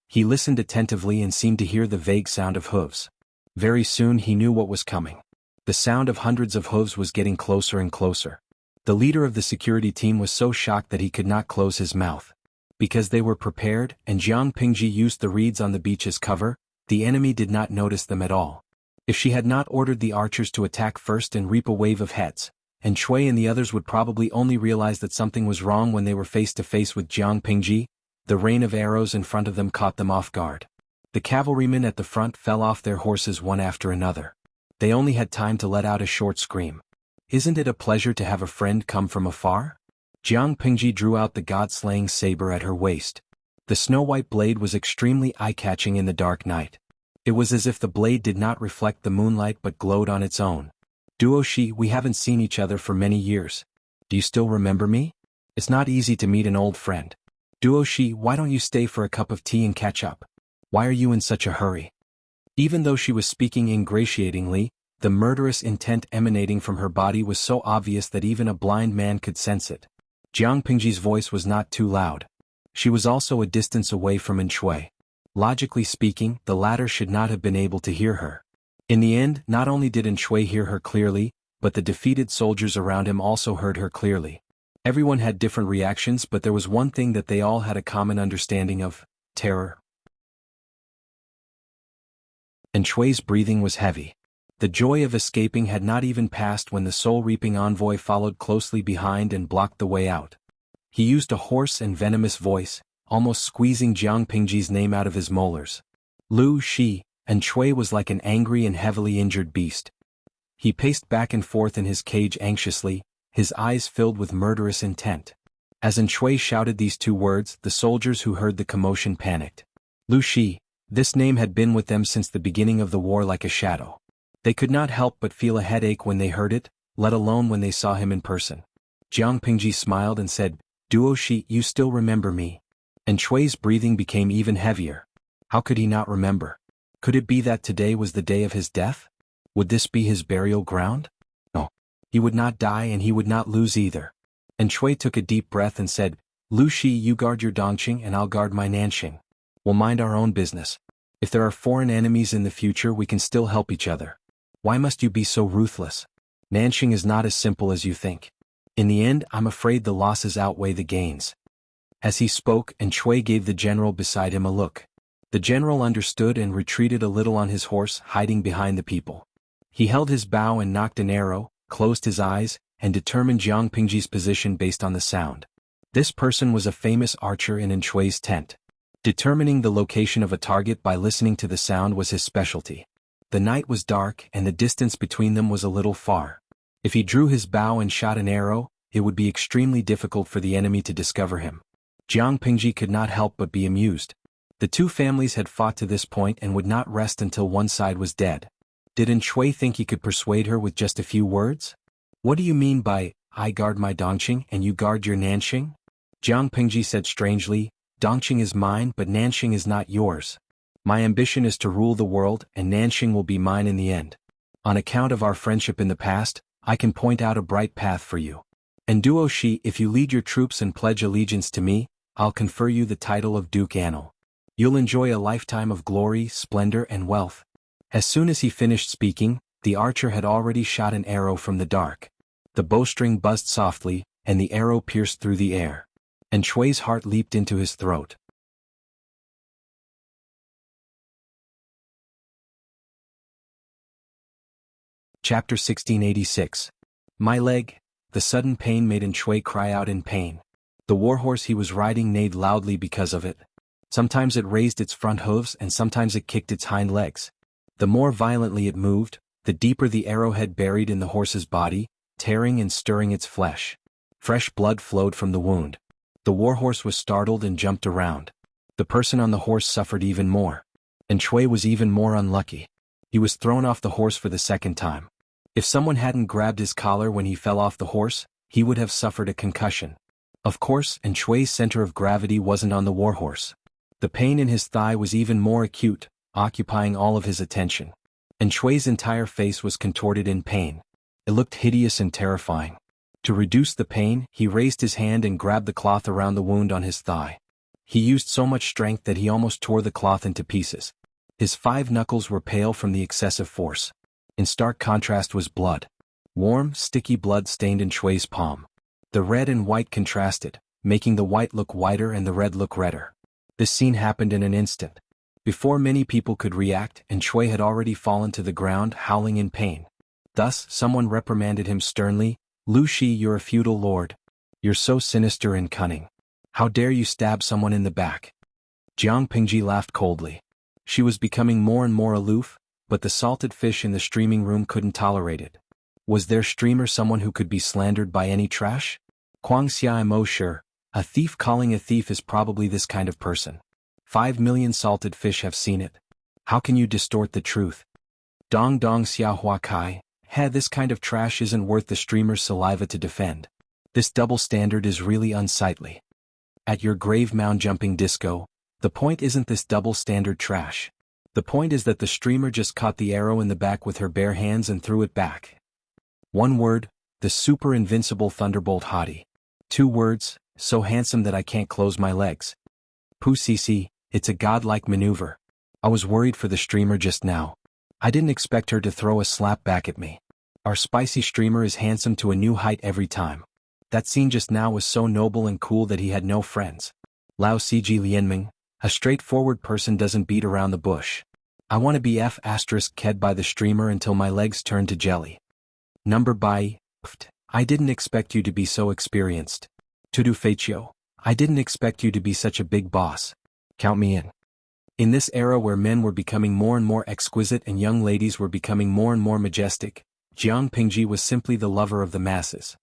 He listened attentively and seemed to hear the vague sound of hooves. Very soon he knew what was coming. The sound of hundreds of hooves was getting closer and closer. The leader of the security team was so shocked that he could not close his mouth. Because they were prepared, and Jiang Pingji used the reeds on the beach as cover, the enemy did not notice them at all. If she had not ordered the archers to attack first and reap a wave of heads, and Shui and the others would probably only realize that something was wrong when they were face to face with Jiang Pingji, the rain of arrows in front of them caught them off guard. The cavalrymen at the front fell off their horses one after another. They only had time to let out a short scream. "Isn't it a pleasure to have a friend come from afar?" Jiang Pingji drew out the god-slaying saber at her waist. The snow-white blade was extremely eye-catching in the dark night. It was as if the blade did not reflect the moonlight but glowed on its own. "Duoshi, we haven't seen each other for many years. Do you still remember me? It's not easy to meet an old friend. Duoshi, why don't you stay for a cup of tea and catch up? Why are you in such a hurry?" Even though she was speaking ingratiatingly, the murderous intent emanating from her body was so obvious that even a blind man could sense it. Jiang Pingji's voice was not too loud. She was also a distance away from Yin Shui. Logically speaking, the latter should not have been able to hear her. In the end, not only did Yin Shui hear her clearly, but the defeated soldiers around him also heard her clearly. Everyone had different reactions, but there was one thing that they all had a common understanding of: terror. Yin Shui's breathing was heavy. The joy of escaping had not even passed when the soul-reaping envoy followed closely behind and blocked the way out. He used a hoarse and venomous voice, almost squeezing Jiang Pingji's name out of his molars. Lu Shi, and Chui was like an angry and heavily injured beast. He paced back and forth in his cage anxiously, his eyes filled with murderous intent. As Chui shouted these two words, the soldiers who heard the commotion panicked. Lu Shi, this name had been with them since the beginning of the war like a shadow. They could not help but feel a headache when they heard it, let alone when they saw him in person. Jiang Pingji smiled and said, "Duo Shi, you still remember me." And Chui's breathing became even heavier. How could he not remember? Could it be that today was the day of his death? Would this be his burial ground? No. He would not die and he would not lose either. And Chui took a deep breath and said, "Lu Shi, you guard your Dongqing and I'll guard my Nanxing. We'll mind our own business. If there are foreign enemies in the future we can still help each other. Why must you be so ruthless? Nanxing is not as simple as you think. In the end, I'm afraid the losses outweigh the gains." As he spoke, and Chui gave the general beside him a look. The general understood and retreated a little on his horse, hiding behind the people. He held his bow and knocked an arrow, closed his eyes, and determined Jiang Pingji's position based on the sound. This person was a famous archer in Chui's tent. Determining the location of a target by listening to the sound was his specialty. The night was dark and the distance between them was a little far. If he drew his bow and shot an arrow, it would be extremely difficult for the enemy to discover him. Jiang Pingji could not help but be amused. The two families had fought to this point and would not rest until one side was dead. Did Chui think he could persuade her with just a few words? "What do you mean by, I guard my Dongqing and you guard your Nanxing?" Jiang Pingji said strangely, "Dongqing is mine but Nanxing is not yours. My ambition is to rule the world and Nanxing will be mine in the end. On account of our friendship in the past, I can point out a bright path for you. And Duo Shi, if you lead your troops and pledge allegiance to me, I'll confer you the title of Duke Anil. You'll enjoy a lifetime of glory, splendor and wealth." As soon as he finished speaking, the archer had already shot an arrow from the dark. The bowstring buzzed softly, and the arrow pierced through the air. And Chui's heart leaped into his throat. Chapter 1686. My leg. The sudden pain made Chui cry out in pain. The warhorse he was riding neighed loudly because of it. Sometimes it raised its front hooves and sometimes it kicked its hind legs. The more violently it moved, the deeper the arrowhead buried in the horse's body, tearing and stirring its flesh. Fresh blood flowed from the wound. The warhorse was startled and jumped around. The person on the horse suffered even more. And Chui was even more unlucky. He was thrown off the horse for the second time. If someone hadn't grabbed his collar when he fell off the horse, he would have suffered a concussion. Of course, and Chui's center of gravity wasn't on the warhorse. The pain in his thigh was even more acute, occupying all of his attention. And Chui's entire face was contorted in pain. It looked hideous and terrifying. To reduce the pain, he raised his hand and grabbed the cloth around the wound on his thigh. He used so much strength that he almost tore the cloth into pieces. His 5 knuckles were pale from the excessive force. In stark contrast was blood. Warm, sticky blood stained Chui's palm. The red and white contrasted, making the white look whiter and the red look redder. This scene happened in an instant. Before many people could react, Chui had already fallen to the ground howling in pain. Thus, someone reprimanded him sternly, "Lu Shi, you're a feudal lord. You're so sinister and cunning. How dare you stab someone in the back?" Jiang Pingji laughed coldly. She was becoming more and more aloof, but the salted fish in the streaming room couldn't tolerate it. Was their streamer someone who could be slandered by any trash? Quang Xia Mo sure, a thief calling a thief is probably this kind of person. 5 million salted fish have seen it. How can you distort the truth? Dong Dong Xia Hua Kai, this kind of trash isn't worth the streamer's saliva to defend. This double standard is really unsightly. At your grave mound jumping disco, the point isn't this double standard trash. The point is that the streamer just caught the arrow in the back with her bare hands and threw it back. 1 word, the super invincible thunderbolt hottie. 2 words, so handsome that I can't close my legs. Poo Cece, it's a godlike maneuver. I was worried for the streamer just now. I didn't expect her to throw a slap back at me. Our spicy streamer is handsome to a new height every time. That scene just now was so noble and cool that he had no friends. Lao Ciji Lianming, a straightforward person doesn't beat around the bush. I want to be ked by the streamer until my legs turn to jelly. Number by, I didn't expect you to be so experienced. Tudu Feichio, I didn't expect you to be such a big boss. Count me in. In this era where men were becoming more and more exquisite and young ladies were becoming more and more majestic, Jiang Pingji was simply the lover of the masses.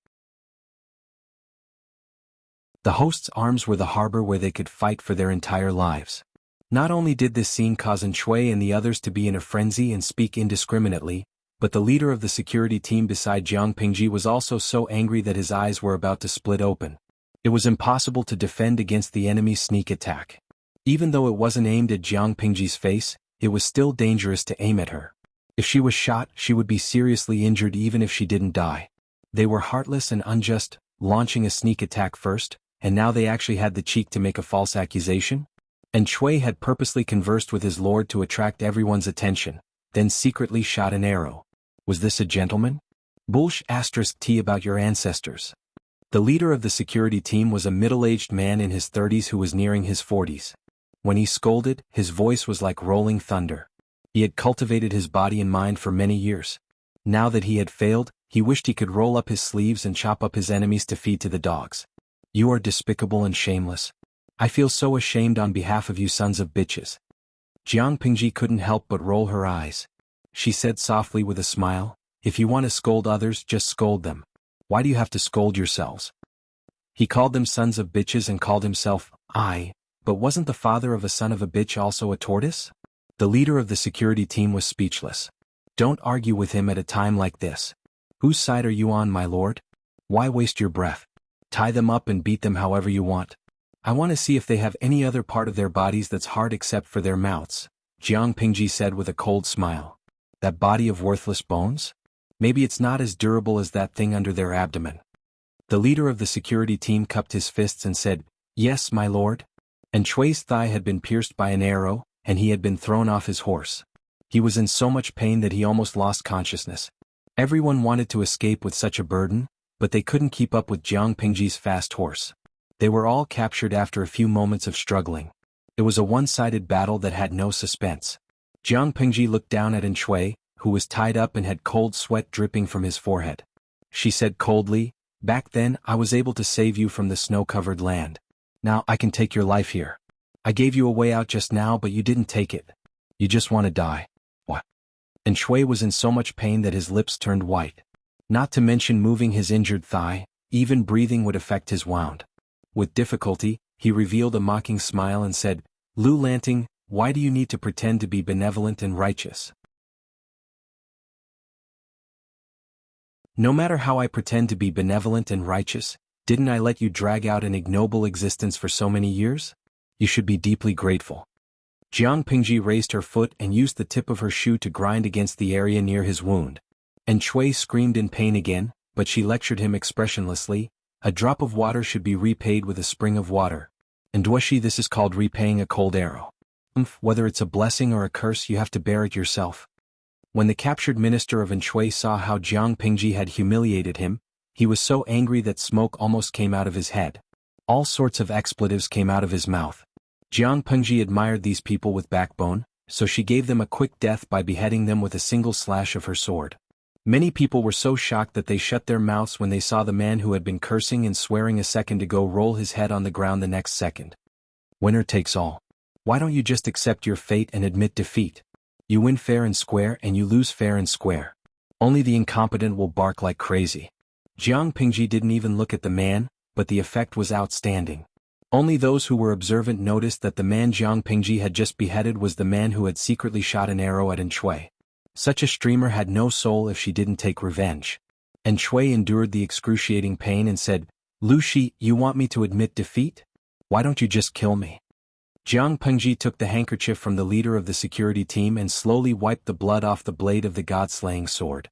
The host's arms were the harbor where they could fight for their entire lives. Not only did this scene cause Shui and the others to be in a frenzy and speak indiscriminately, but the leader of the security team beside Jiang Pingji was also so angry that his eyes were about to split open. It was impossible to defend against the enemy's sneak attack. Even though it wasn't aimed at Jiang Pingji's face, it was still dangerous to aim at her. If she was shot, she would be seriously injured even if she didn't die. They were heartless and unjust, launching a sneak attack first, and now they actually had the cheek to make a false accusation? And Shui had purposely conversed with his lord to attract everyone's attention, then secretly shot an arrow. Was this a gentleman? *T about your ancestors. The leader of the security team was a middle-aged man in his 30s who was nearing his 40s. When he scolded, his voice was like rolling thunder. He had cultivated his body and mind for many years. Now that he had failed, he wished he could roll up his sleeves and chop up his enemies to feed to the dogs. You are despicable and shameless. I feel so ashamed on behalf of you sons of bitches. Jiang Pingji couldn't help but roll her eyes. She said softly with a smile, if you want to scold others, just scold them. Why do you have to scold yourselves? He called them sons of bitches and called himself, but wasn't the father of a son of a bitch also a tortoise? The leader of the security team was speechless. Don't argue with him at a time like this. Whose side are you on, my lord? Why waste your breath? Tie them up and beat them however you want. I want to see if they have any other part of their bodies that's hard except for their mouths, Jiang Pingji said with a cold smile. That body of worthless bones? Maybe it's not as durable as that thing under their abdomen. The leader of the security team cupped his fists and said, Yes, my lord. And Shui's thigh had been pierced by an arrow, and he had been thrown off his horse. He was in so much pain that he almost lost consciousness. Everyone wanted to escape with such a burden, but they couldn't keep up with Jiang Pingji's fast horse. They were all captured after a few moments of struggling. It was a one-sided battle that had no suspense. Jiang Pingji looked down at Shui, who was tied up and had cold sweat dripping from his forehead. She said coldly, Back then, I was able to save you from the snow-covered land. Now I can take your life here. I gave you a way out just now, but you didn't take it. You just want to die. What? And Shui was in so much pain that his lips turned white. Not to mention moving his injured thigh, even breathing would affect his wound. With difficulty, he revealed a mocking smile and said, Lu Lanting, why do you need to pretend to be benevolent and righteous? No matter how I pretend to be benevolent and righteous, didn't I let you drag out an ignoble existence for so many years? You should be deeply grateful. Jiang Pingji raised her foot and used the tip of her shoe to grind against the area near his wound. And Shui screamed in pain again, but she lectured him expressionlessly, a drop of water should be repaid with a spring of water. And Dwashi, this is called repaying a cold arrow. Whether it's a blessing or a curse, you have to bear it yourself. When the captured minister of Shui saw how Jiang Pingji had humiliated him, he was so angry that smoke almost came out of his head. All sorts of expletives came out of his mouth. Jiang Pingji admired these people with backbone, so she gave them a quick death by beheading them with a single slash of her sword. Many people were so shocked that they shut their mouths when they saw the man who had been cursing and swearing a second ago roll his head on the ground the next second. Winner takes all. Why don't you just accept your fate and admit defeat? You win fair and square and you lose fair and square. Only the incompetent will bark like crazy. Jiang Pingji didn't even look at the man, but the effect was outstanding. Only those who were observant noticed that the man Jiang Pingji had just beheaded was the man who had secretly shot an arrow at Shui. Such a streamer had no soul if she didn't take revenge. And Shui endured the excruciating pain and said, Lu Shi, you want me to admit defeat? Why don't you just kill me? Jiang Pingji took the handkerchief from the leader of the security team and slowly wiped the blood off the blade of the god-slaying sword.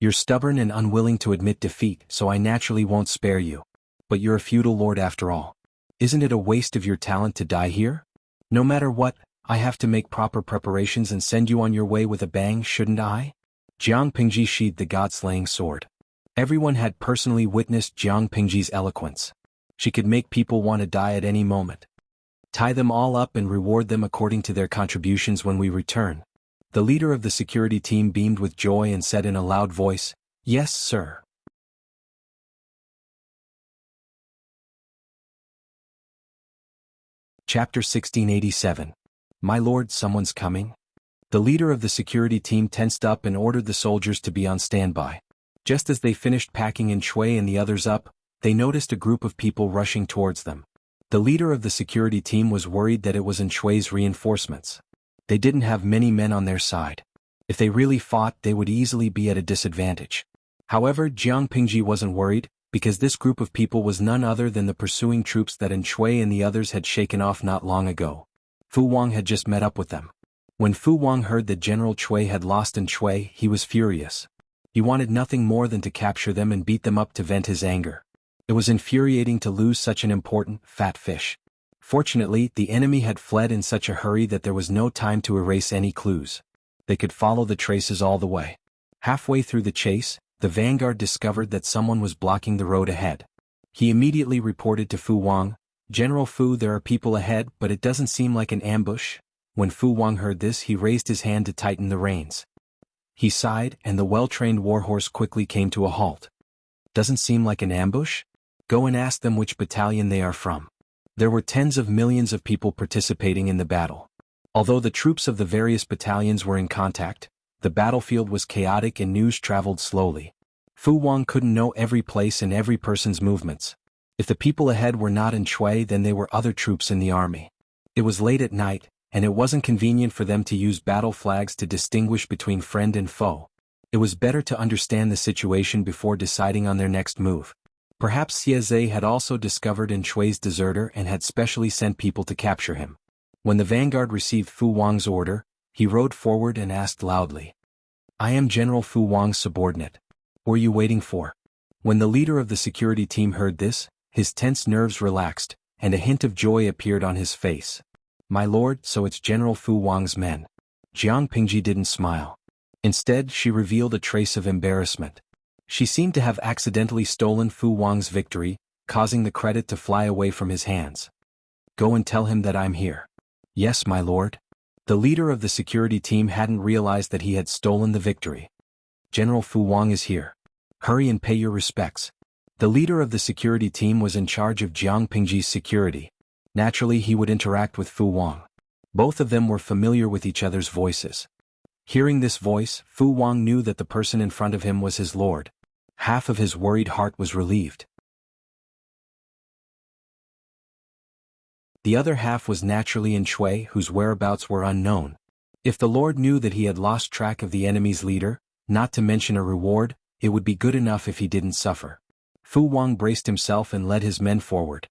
You're stubborn and unwilling to admit defeat, so I naturally won't spare you. But you're a feudal lord after all. Isn't it a waste of your talent to die here? No matter what, I have to make proper preparations and send you on your way with a bang, shouldn't I? Jiang Pingji sheathed the god-slaying sword. Everyone had personally witnessed Jiang Pingji's eloquence. She could make people want to die at any moment. Tie them all up and reward them according to their contributions when we return. The leader of the security team beamed with joy and said in a loud voice, Yes, sir. Chapter 1687. My lord, someone's coming? The leader of the security team tensed up and ordered the soldiers to be on standby. Just as they finished packing in Shui and the others up, they noticed a group of people rushing towards them. The leader of the security team was worried that it was in Shui's reinforcements. They didn't have many men on their side. If they really fought, they would easily be at a disadvantage. However, Jiang Pingji wasn't worried, because this group of people was none other than the pursuing troops that Shui and the others had shaken off not long ago. Fu Wang had just met up with them. When Fu Wang heard that General Shui had lost Shui, he was furious. He wanted nothing more than to capture them and beat them up to vent his anger. It was infuriating to lose such an important, fat fish. Fortunately, the enemy had fled in such a hurry that there was no time to erase any clues. They could follow the traces all the way. Halfway through the chase, the vanguard discovered that someone was blocking the road ahead. He immediately reported to Fu Wang, "General Fu, there are people ahead, but it doesn't seem like an ambush." When Fu Wang heard this, he raised his hand to tighten the reins. He sighed, and the well-trained warhorse quickly came to a halt. "Doesn't seem like an ambush? Go and ask them which battalion they are from." There were tens of millions of people participating in the battle. Although the troops of the various battalions were in contact, the battlefield was chaotic and news traveled slowly. Fu Wang couldn't know every place and every person's movements. If the people ahead were not in Shui, then they were other troops in the army. It was late at night, and it wasn't convenient for them to use battle flags to distinguish between friend and foe. It was better to understand the situation before deciding on their next move. Perhaps Xieze had also discovered Shui's deserter and had specially sent people to capture him. When the vanguard received Fu Wang's order, he rode forward and asked loudly, "I am General Fu Wang's subordinate. What are you waiting for?" When the leader of the security team heard this, his tense nerves relaxed, and a hint of joy appeared on his face. "My lord, so it's General Fu Wang's men." Jiang Pingji didn't smile. Instead, she revealed a trace of embarrassment. She seemed to have accidentally stolen Fu Wang's victory, causing the credit to fly away from his hands. "Go and tell him that I'm here." "Yes, my lord." The leader of the security team hadn't realized that he had stolen the victory. "General Fu Wang is here. Hurry and pay your respects." The leader of the security team was in charge of Jiang Pingji's security. Naturally, he would interact with Fu Wang. Both of them were familiar with each other's voices. Hearing this voice, Fu Wang knew that the person in front of him was his lord. Half of his worried heart was relieved. The other half was naturally in Shui, whose whereabouts were unknown. If the lord knew that he had lost track of the enemy's leader, not to mention a reward, it would be good enough if he didn't suffer. Fu Wang braced himself and led his men forward.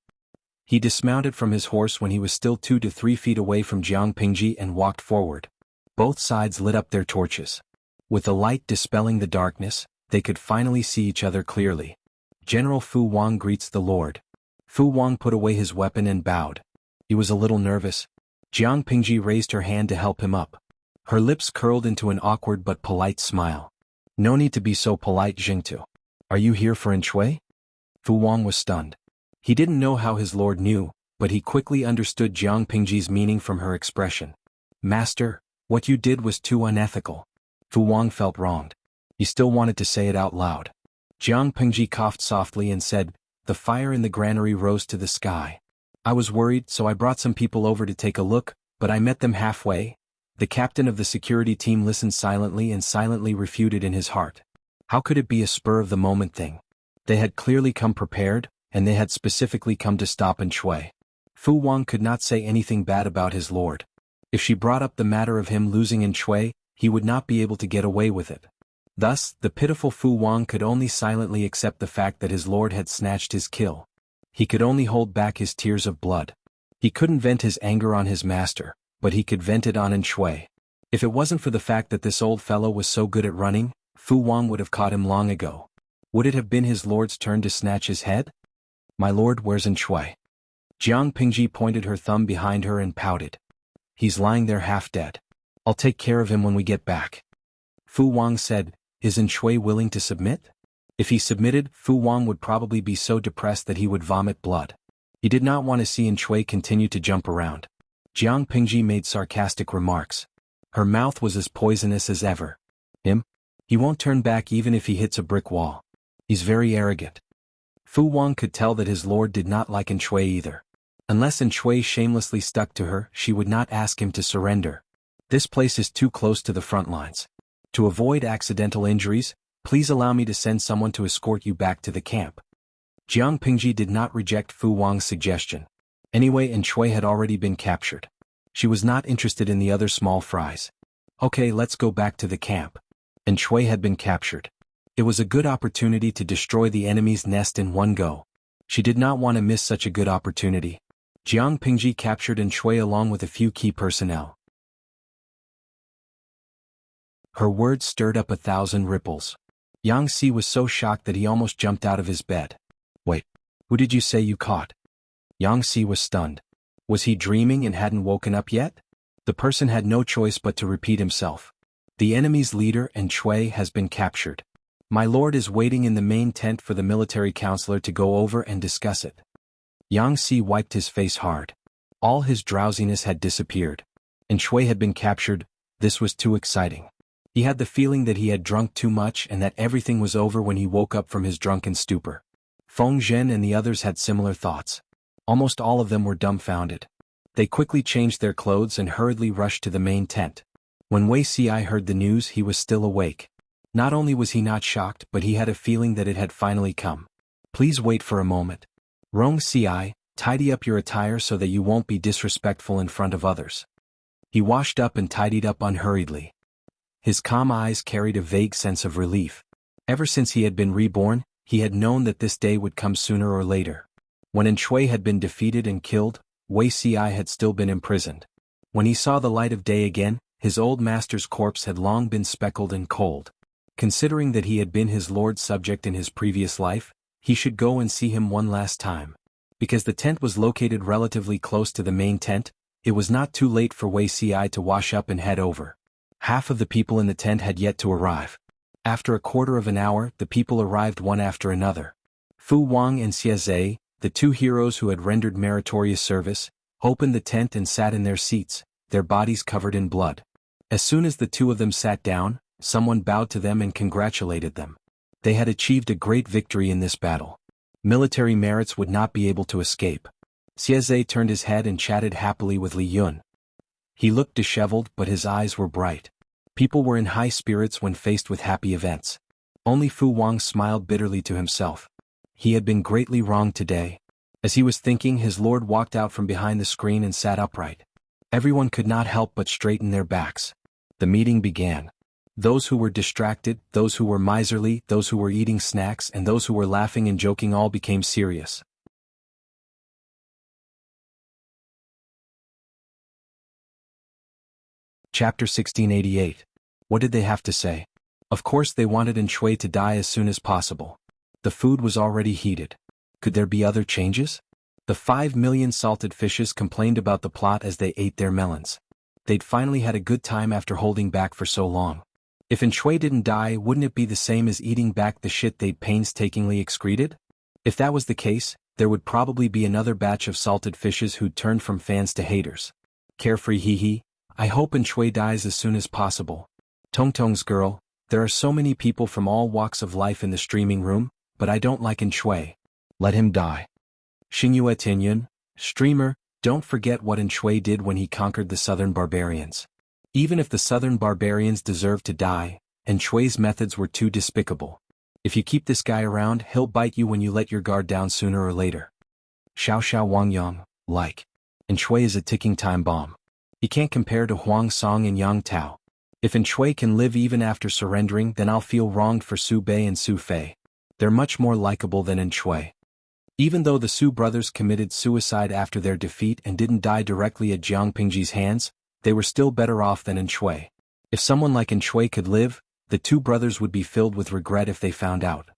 He dismounted from his horse when he was still 2 to 3 feet away from Jiang Pingji and walked forward. Both sides lit up their torches. With the light dispelling the darkness, they could finally see each other clearly. General Fu Wang greets the lord. Fu Wang put away his weapon and bowed. He was a little nervous. Jiang Pingji raised her hand to help him up. Her lips curled into an awkward but polite smile. "No need to be so polite, Jingtu. Are you here for Shui?" Fu Wang was stunned. He didn't know how his lord knew, but he quickly understood Jiang Pingji's meaning from her expression. "Master, what you did was too unethical." Fu Wang felt wronged. He still wanted to say it out loud. Jiang Pingji coughed softly and said, "The fire in the granary rose to the sky. I was worried, so I brought some people over to take a look, but I met them halfway." The captain of the security team listened silently and silently refuted in his heart. How could it be a spur-of-the-moment thing? They had clearly come prepared, and they had specifically come to stop Shui. Fu Wang could not say anything bad about his lord. If she brought up the matter of him losing Shui, he would not be able to get away with it. Thus, the pitiful Fu Wang could only silently accept the fact that his lord had snatched his kill. He could only hold back his tears of blood. He couldn't vent his anger on his master, but he could vent it on Shui. If it wasn't for the fact that this old fellow was so good at running, Fu Wang would have caught him long ago. Would it have been his lord's turn to snatch his head? "My lord, where's Shui?" Jiang Pingji pointed her thumb behind her and pouted. "He's lying there half dead. I'll take care of him when we get back." Fu Wang said, "Is Shui willing to submit?" If he submitted, Fu Wang would probably be so depressed that he would vomit blood. He did not want to see Shui continue to jump around. Jiang Pingji made sarcastic remarks. Her mouth was as poisonous as ever. "Him? He won't turn back even if he hits a brick wall. He's very arrogant." Fu Wang could tell that his lord did not like Shui either. Unless Shui shamelessly stuck to her, she would not ask him to surrender. This place is too close to the front lines. To avoid accidental injuries, please allow me to send someone to escort you back to the camp. Jiang Pingji did not reject Fu Wang's suggestion. Anyway, Shui had already been captured. She was not interested in the other small fries. Okay, let's go back to the camp. Shui had been captured. It was a good opportunity to destroy the enemy's nest in one go. She did not want to miss such a good opportunity. Jiang Pingji captured Shui along with a few key personnel. Her words stirred up 1,000 ripples. Yang Si was so shocked that he almost jumped out of his bed. Wait, who did you say you caught? Yang Si was stunned. Was he dreaming and hadn't woken up yet? The person had no choice but to repeat himself. The enemy's leader, Shui, has been captured. My lord is waiting in the main tent for the military counselor to go over and discuss it. Yang Si wiped his face hard. All his drowsiness had disappeared. Shui had been captured. This was too exciting. He had the feeling that he had drunk too much and that everything was over when he woke up from his drunken stupor. Feng Zhen and the others had similar thoughts. Almost all of them were dumbfounded. They quickly changed their clothes and hurriedly rushed to the main tent. When Wei Ci heard the news, he was still awake. Not only was he not shocked, but he had a feeling that it had finally come. Please wait for a moment. Rong Ci, tidy up your attire so that you won't be disrespectful in front of others. He washed up and tidied up unhurriedly. His calm eyes carried a vague sense of relief. Ever since he had been reborn, he had known that this day would come sooner or later. When Shui had been defeated and killed, Wei Ci had still been imprisoned. When he saw the light of day again, his old master's corpse had long been speckled and cold. Considering that he had been his lord's subject in his previous life, he should go and see him one last time. Because the tent was located relatively close to the main tent, it was not too late for Wei Ci to wash up and head over. Half of the people in the tent had yet to arrive. After a quarter of an hour, the people arrived one after another. Fu Wang and Xie Zhe, the two heroes who had rendered meritorious service, opened the tent and sat in their seats, their bodies covered in blood. As soon as the two of them sat down, someone bowed to them and congratulated them. They had achieved a great victory in this battle. Military merits would not be able to escape. Xie Zhe turned his head and chatted happily with Li Yun. He looked disheveled, but his eyes were bright. People were in high spirits when faced with happy events. Only Fu Wang smiled bitterly to himself. He had been greatly wronged today. As he was thinking, his lord walked out from behind the screen and sat upright. Everyone could not help but straighten their backs. The meeting began. Those who were distracted, those who were miserly, those who were eating snacks, and those who were laughing and joking all became serious. Chapter 1688. What did they have to say? Of course they wanted Shui to die as soon as possible. The food was already heated. Could there be other changes? The 5 million salted fishes complained about the plot as they ate their melons. They'd finally had a good time after holding back for so long. If Shui didn't die, wouldn't it be the same as eating back the shit they'd painstakingly excreted? If that was the case, there would probably be another batch of salted fishes who'd turned from fans to haters. Carefree hee hee. I hope Shui dies as soon as possible. Tongtong's girl, there are so many people from all walks of life in the streaming room, but I don't like Shui. Let him die. Xingyue Tinyun, streamer, don't forget what Shui did when he conquered the southern barbarians. Even if the southern barbarians deserved to die, Shui's methods were too despicable. If you keep this guy around, he'll bite you when you let your guard down sooner or later. Xiao Xiao Wangyang, like. Shui is a ticking time bomb. He can't compare to Huang Song and Yang Tao. If Shui can live even after surrendering, then I'll feel wronged for Su Bei and Su Fei. They're much more likable than Shui. Even though the Su brothers committed suicide after their defeat and didn't die directly at Jiang Pingji's hands, they were still better off than Shui. If someone like Shui could live, the two brothers would be filled with regret if they found out.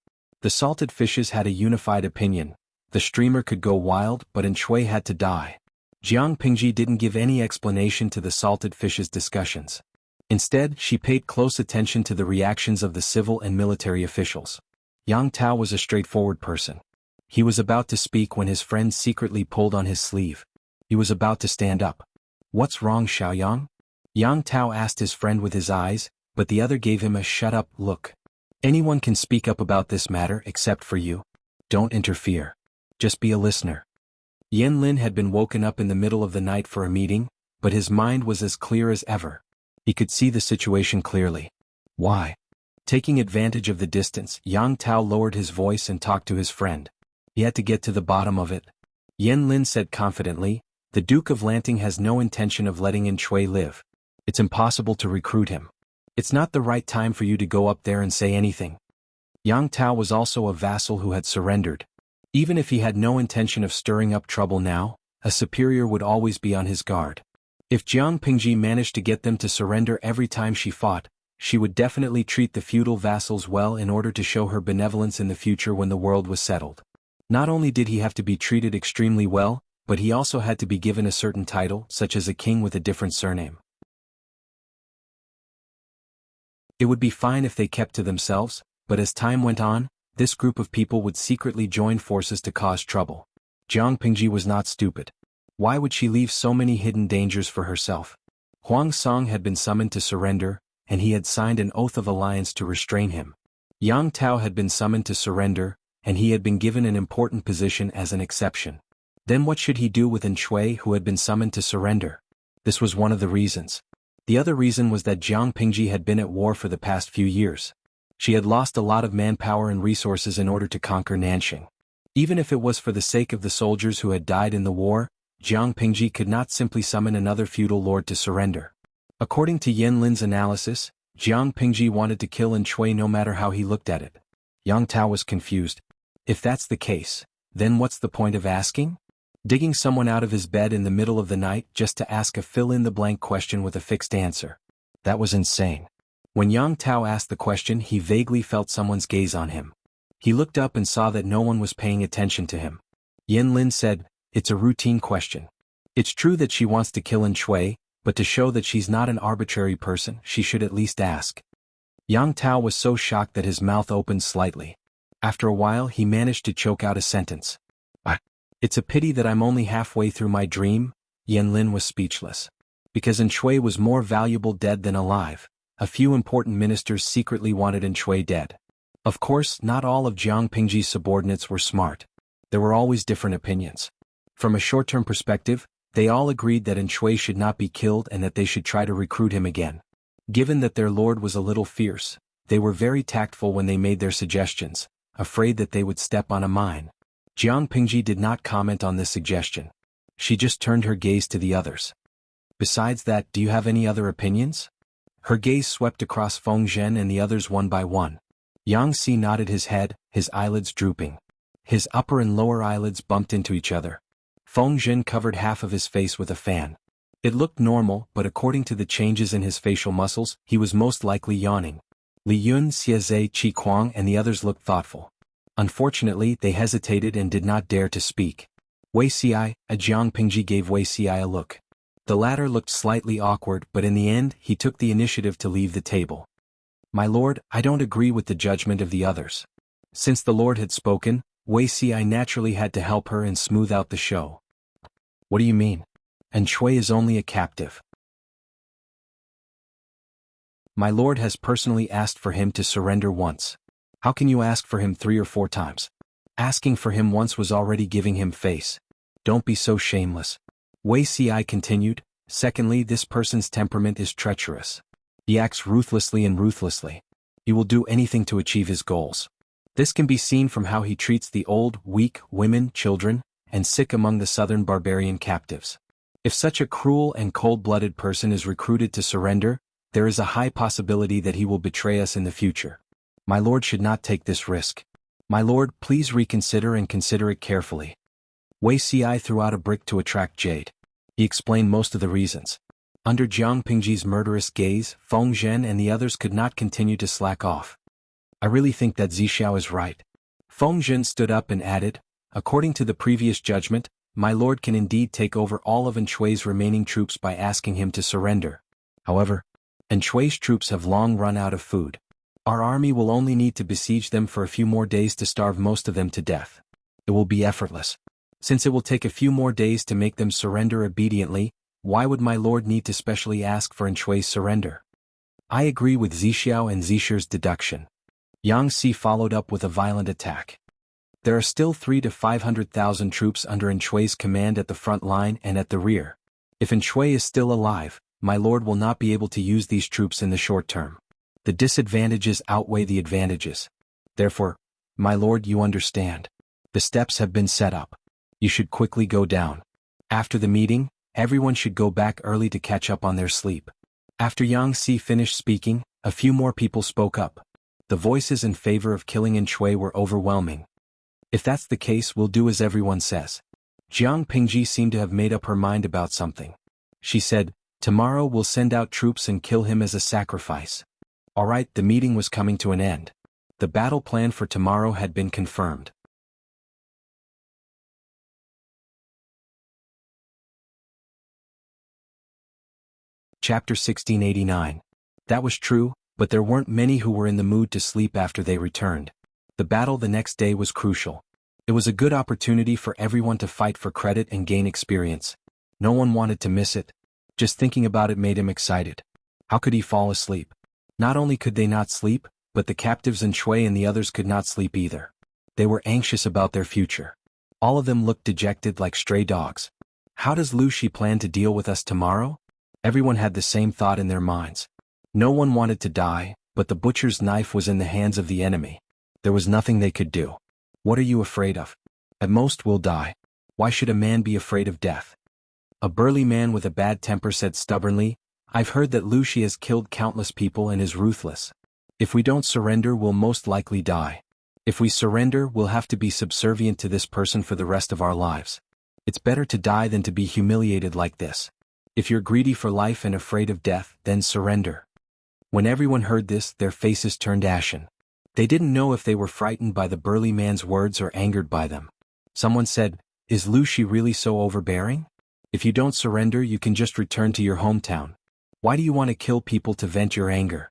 The salted fishes had a unified opinion. The streamer could go wild, but Shui had to die. Jiang Pingji didn't give any explanation to the salted fishes' discussions. Instead, she paid close attention to the reactions of the civil and military officials. Yang Tao was a straightforward person. He was about to speak when his friend secretly pulled on his sleeve. He was about to stand up. What's wrong, Xiaoyang? Yang Tao asked his friend with his eyes, but the other gave him a shut-up look. Anyone can speak up about this matter except for you. Don't interfere. Just be a listener. Yen Lin had been woken up in the middle of the night for a meeting, but his mind was as clear as ever. He could see the situation clearly. Why? Taking advantage of the distance, Yang Tao lowered his voice and talked to his friend. He had to get to the bottom of it. Yen Lin said confidently, "The Duke of Lanting has no intention of letting In Shui live. It's impossible to recruit him. It's not the right time for you to go up there and say anything." Yang Tao was also a vassal who had surrendered. Even if he had no intention of stirring up trouble now, a superior would always be on his guard. If Jiang Pingji managed to get them to surrender every time she fought, she would definitely treat the feudal vassals well in order to show her benevolence in the future when the world was settled. Not only did he have to be treated extremely well, but he also had to be given a certain title, such as a king with a different surname. It would be fine if they kept to themselves, but as time went on, this group of people would secretly join forces to cause trouble. Jiang Pingji was not stupid. Why would she leave so many hidden dangers for herself? Huang Song had been summoned to surrender, and he had signed an oath of alliance to restrain him. Yang Tao had been summoned to surrender, and he had been given an important position as an exception. Then what should he do with In Shui, who had been summoned to surrender? This was one of the reasons. The other reason was that Jiang Pingji had been at war for the past few years. She had lost a lot of manpower and resources in order to conquer Nanxing. Even if it was for the sake of the soldiers who had died in the war, Jiang Pingji could not simply summon another feudal lord to surrender. According to Yen Lin's analysis, Jiang Pingji wanted to kill In Shui no matter how he looked at it. Yang Tao was confused. If that's the case, then what's the point of asking? Digging someone out of his bed in the middle of the night just to ask a fill-in-the-blank question with a fixed answer. That was insane. When Yang Tao asked the question, he vaguely felt someone's gaze on him. He looked up and saw that no one was paying attention to him. Yen Lin said, "It's a routine question. It's true that she wants to kill In Shui, but to show that she's not an arbitrary person, she should at least ask." Yang Tao was so shocked that his mouth opened slightly. After a while he managed to choke out a sentence. "It's a pity that I'm only halfway through my dream." Yen Lin was speechless. Because In Shui was more valuable dead than alive, a few important ministers secretly wanted In Shui dead. Of course, not all of Jiang Pingji's subordinates were smart. There were always different opinions. From a short-term perspective, they all agreed that In Shui should not be killed and that they should try to recruit him again. Given that their lord was a little fierce, they were very tactful when they made their suggestions, afraid that they would step on a mine. Jiang Pingji did not comment on this suggestion. She just turned her gaze to the others. "Besides that, do you have any other opinions?" Her gaze swept across Feng Zhen and the others one by one. Yang Si nodded his head, his eyelids drooping. His upper and lower eyelids bumped into each other. Feng Zhen covered half of his face with a fan. It looked normal, but according to the changes in his facial muscles, he was most likely yawning. Li Yun, Xieze, Qi Kuang and the others looked thoughtful. Unfortunately, they hesitated and did not dare to speak. Wei Xi, Jiang Pingji gave Wei Xi a look. The latter looked slightly awkward, but in the end, he took the initiative to leave the table. "My lord, I don't agree with the judgment of the others." Since the lord had spoken, Wei Xi naturally had to help her and smooth out the show. "What do you mean? In Shui is only a captive. My lord has personally asked for him to surrender once. How can you ask for him 3 or 4 times? Asking for him once was already giving him face. Don't be so shameless." Wei Xi continued, "Secondly, this person's temperament is treacherous. He acts ruthlessly and ruthlessly. He will do anything to achieve his goals. This can be seen from how he treats the old, weak, women, children, and sick among the southern barbarian captives. If such a cruel and cold-blooded person is recruited to surrender, there is a high possibility that he will betray us in the future. My lord should not take this risk. My lord, please reconsider and consider it carefully." Wei Xi threw out a brick to attract jade. He explained most of the reasons. Under Jiang Pingji's murderous gaze, Feng Zhen and the others could not continue to slack off. "I really think that Zixiao is right." Feng Zhen stood up and added, "According to the previous judgment, my lord can indeed take over all of In Shui's remaining troops by asking him to surrender. However, In Shui's troops have long run out of food. Our army will only need to besiege them for a few more days to starve most of them to death. It will be effortless. Since it will take a few more days to make them surrender obediently, why would my lord need to specially ask for In Shui's surrender?" "I agree with Zixiao and Zishir's deduction." Yang Si followed up with a violent attack. There are still 3 to 500,000 troops under Shui's command at the front line and at the rear. If Shui is still alive, my lord will not be able to use these troops in the short term. The disadvantages outweigh the advantages. Therefore, my lord, you understand. The steps have been set up. You should quickly go down. After the meeting, everyone should go back early to catch up on their sleep. After Yang Si finished speaking, a few more people spoke up. The voices in favor of killing Shui were overwhelming. If that's the case, we'll do as everyone says. Jiang Pingji seemed to have made up her mind about something. She said, tomorrow we'll send out troops and kill him as a sacrifice. Alright, the meeting was coming to an end. The battle plan for tomorrow had been confirmed. Chapter 1689. That was true, but there weren't many who were in the mood to sleep after they returned. The battle the next day was crucial. It was a good opportunity for everyone to fight for credit and gain experience. No one wanted to miss it. Just thinking about it made him excited. How could he fall asleep? Not only could they not sleep, but the captives in Shui and the others could not sleep either. They were anxious about their future. All of them looked dejected like stray dogs. How does Lu Shi plan to deal with us tomorrow? Everyone had the same thought in their minds. No one wanted to die, but the butcher's knife was in the hands of the enemy. There was nothing they could do. What are you afraid of? At most we'll die. Why should a man be afraid of death? A burly man with a bad temper said stubbornly, I've heard that Lu Shi has killed countless people and is ruthless. If we don't surrender, we'll most likely die. If we surrender, we'll have to be subservient to this person for the rest of our lives. It's better to die than to be humiliated like this. If you're greedy for life and afraid of death, then surrender. When everyone heard this, their faces turned ashen. They didn't know if they were frightened by the burly man's words or angered by them. Someone said, is Lu Shi really so overbearing? If you don't surrender, you can just return to your hometown. Why do you want to kill people to vent your anger?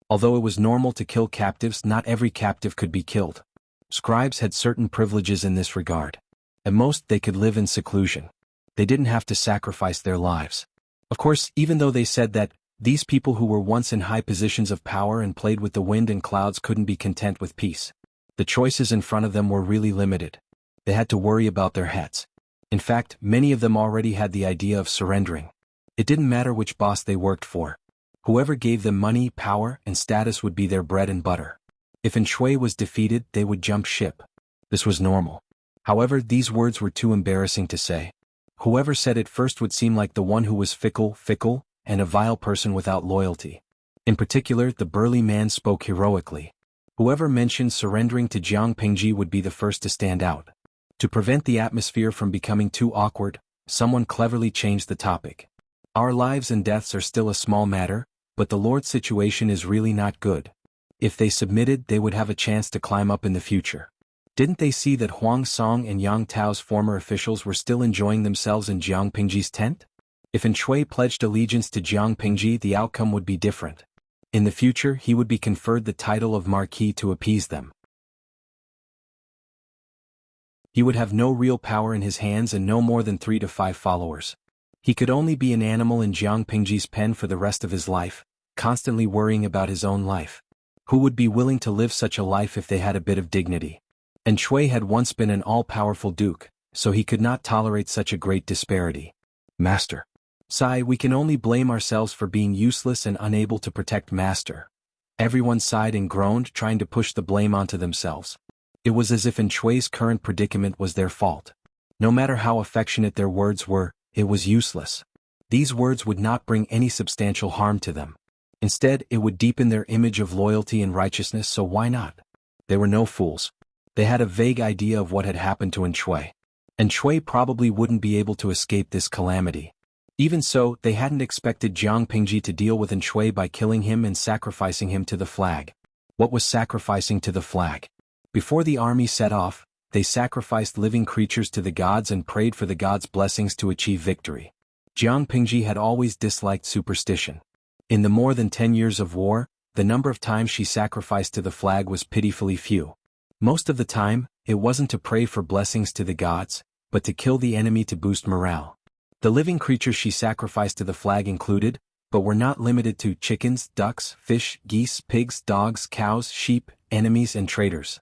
Although it was normal to kill captives, not every captive could be killed. Scribes had certain privileges in this regard. At most, they could live in seclusion. They didn't have to sacrifice their lives. Of course, even though they said that, these people who were once in high positions of power and played with the wind and clouds couldn't be content with peace. The choices in front of them were really limited. They had to worry about their heads. In fact, many of them already had the idea of surrendering. It didn't matter which boss they worked for. Whoever gave them money, power, and status would be their bread and butter. If Shui was defeated, they would jump ship. This was normal. However, these words were too embarrassing to say. Whoever said it first would seem like the one who was fickle, and a vile person without loyalty. In particular, the burly man spoke heroically. Whoever mentioned surrendering to Jiang Pingji would be the first to stand out. To prevent the atmosphere from becoming too awkward, someone cleverly changed the topic. Our lives and deaths are still a small matter, but the Lord's situation is really not good. If they submitted, they would have a chance to climb up in the future. Didn't they see that Huang Song and Yang Tao's former officials were still enjoying themselves in Jiang Pingji's tent? If Shui pledged allegiance to Jiang Pingji, the outcome would be different. In the future, he would be conferred the title of Marquis to appease them. He would have no real power in his hands and no more than 3 to 5 followers. He could only be an animal in Jiang Pingji's pen for the rest of his life, constantly worrying about his own life. Who would be willing to live such a life if they had a bit of dignity? And Shui had once been an all-powerful duke, so he could not tolerate such a great disparity. Master. Sigh, we can only blame ourselves for being useless and unable to protect Master. Everyone sighed and groaned, trying to push the blame onto themselves. It was as if Shui's current predicament was their fault. No matter how affectionate their words were, it was useless. These words would not bring any substantial harm to them. Instead, it would deepen their image of loyalty and righteousness, so why not? They were no fools. They had a vague idea of what had happened to Shui. And Shui probably wouldn't be able to escape this calamity. Even so, they hadn't expected Jiang Pingji to deal with Shui by killing him and sacrificing him to the flag. What was sacrificing to the flag? Before the army set off, they sacrificed living creatures to the gods and prayed for the gods' blessings to achieve victory. Jiang Pingji had always disliked superstition. In the more than 10 years of war, the number of times she sacrificed to the flag was pitifully few. Most of the time, it wasn't to pray for blessings to the gods, but to kill the enemy to boost morale. The living creatures she sacrificed to the flag included, but were not limited to, chickens, ducks, fish, geese, pigs, dogs, cows, sheep, enemies and traitors.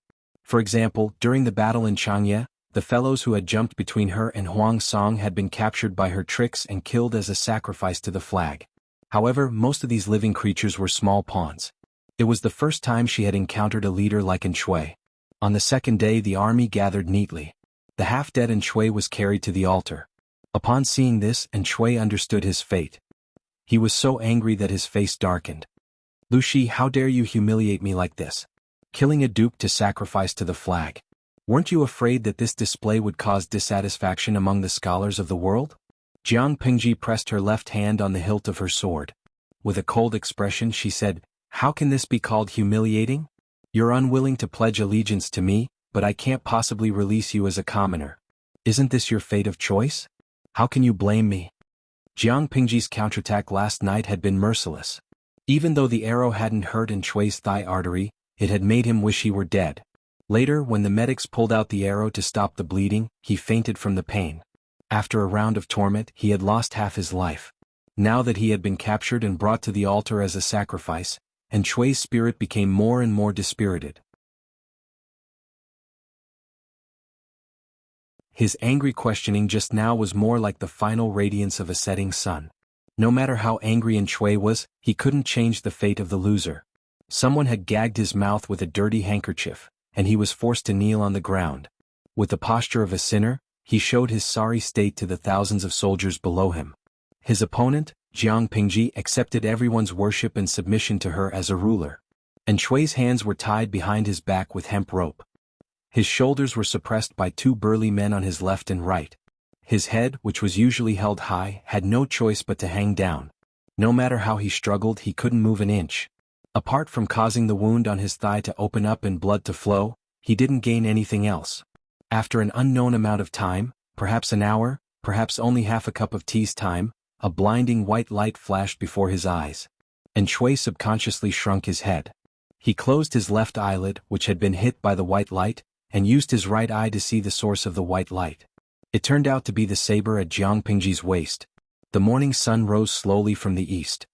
For example, during the battle in Changye, the fellows who had jumped between her and Huang Song had been captured by her tricks and killed as a sacrifice to the flag. However, most of these living creatures were small pawns. It was the first time she had encountered a leader like An Shui. On the second day the army gathered neatly. The half-dead An Shui was carried to the altar. Upon seeing this, An Shui understood his fate. He was so angry that his face darkened. "Lu Shi, how dare you humiliate me like this? Killing a duke to sacrifice to the flag. Weren't you afraid that this display would cause dissatisfaction among the scholars of the world?" Jiang Pingji pressed her left hand on the hilt of her sword. With a cold expression she said, "How can this be called humiliating? You're unwilling to pledge allegiance to me, but I can't possibly release you as a commoner. Isn't this your fate of choice? How can you blame me?" Jiang Pingji's counterattack last night had been merciless. Even though the arrow hadn't hurt An Shui's thigh artery, it had made him wish he were dead. Later, when the medics pulled out the arrow to stop the bleeding, he fainted from the pain. After a round of torment, he had lost half his life. Now that he had been captured and brought to the altar as a sacrifice, An Shui's spirit became more and more dispirited. His angry questioning just now was more like the final radiance of a setting sun. No matter how angry An Shui was, he couldn't change the fate of the loser. Someone had gagged his mouth with a dirty handkerchief, and he was forced to kneel on the ground. With the posture of a sinner, he showed his sorry state to the thousands of soldiers below him. His opponent, Jiang Pingji, accepted everyone's worship and submission to her as a ruler. An Shui's hands were tied behind his back with hemp rope. His shoulders were suppressed by two burly men on his left and right. His head, which was usually held high, had no choice but to hang down. No matter how he struggled, he couldn't move an inch. Apart from causing the wound on his thigh to open up and blood to flow, he didn't gain anything else. After an unknown amount of time, perhaps an hour, perhaps only half a cup of tea's time, a blinding white light flashed before his eyes. An Shui subconsciously shrunk his head. He closed his left eyelid, which had been hit by the white light, and used his right eye to see the source of the white light. It turned out to be the saber at Jiang Pingji's waist. The morning sun rose slowly from the east.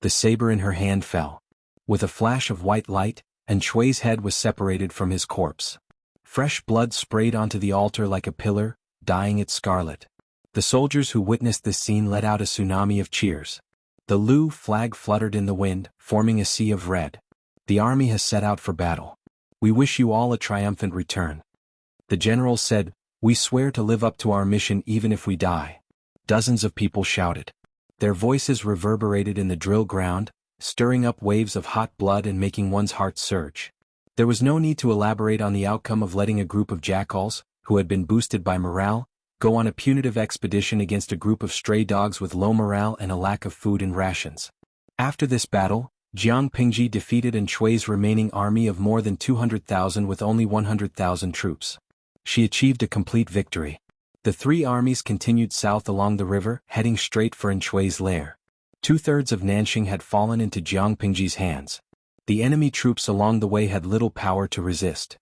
The saber in her hand fell. With a flash of white light, An Shui's head was separated from his corpse. Fresh blood sprayed onto the altar like a pillar, dyeing it scarlet. The soldiers who witnessed this scene let out a tsunami of cheers. The Lu flag fluttered in the wind, forming a sea of red. "The army has set out for battle. We wish you all a triumphant return." The general said, "We swear to live up to our mission even if we die." Dozens of people shouted. Their voices reverberated in the drill ground, stirring up waves of hot blood and making one's heart surge. There was no need to elaborate on the outcome of letting a group of jackals, who had been boosted by morale, go on a punitive expedition against a group of stray dogs with low morale and a lack of food and rations. After this battle, Jiang Pingji defeated An Shui's remaining army of more than 200,000 with only 100,000 troops. She achieved a complete victory. The three armies continued south along the river, heading straight for An Shui's lair. 2/3 of Nanxing had fallen into Jiang Pingji's hands. The enemy troops along the way had little power to resist.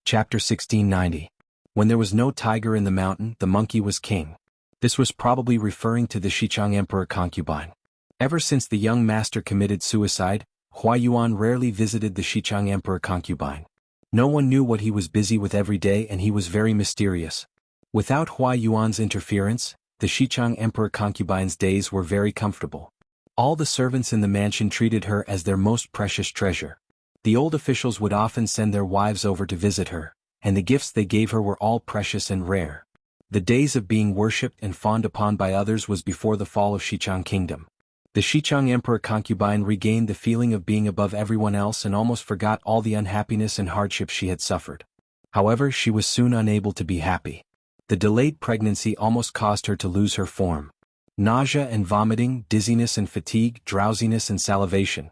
Chapter 1690. When there was no tiger in the mountain, the monkey was king. This was probably referring to the Xichang Emperor concubine. Ever since the young master committed suicide, Hua Yuan rarely visited the Xichang Emperor concubine. No one knew what he was busy with every day, and he was very mysterious. Without Hua Yuan's interference, the Xichang Emperor concubine's days were very comfortable. All the servants in the mansion treated her as their most precious treasure. The old officials would often send their wives over to visit her, and the gifts they gave her were all precious and rare. The days of being worshipped and fawned upon by others was before the fall of Xichang Kingdom. The Xichang Emperor concubine regained the feeling of being above everyone else and almost forgot all the unhappiness and hardship she had suffered. However, she was soon unable to be happy. The delayed pregnancy almost caused her to lose her form. Nausea and vomiting, dizziness and fatigue, drowsiness and salivation.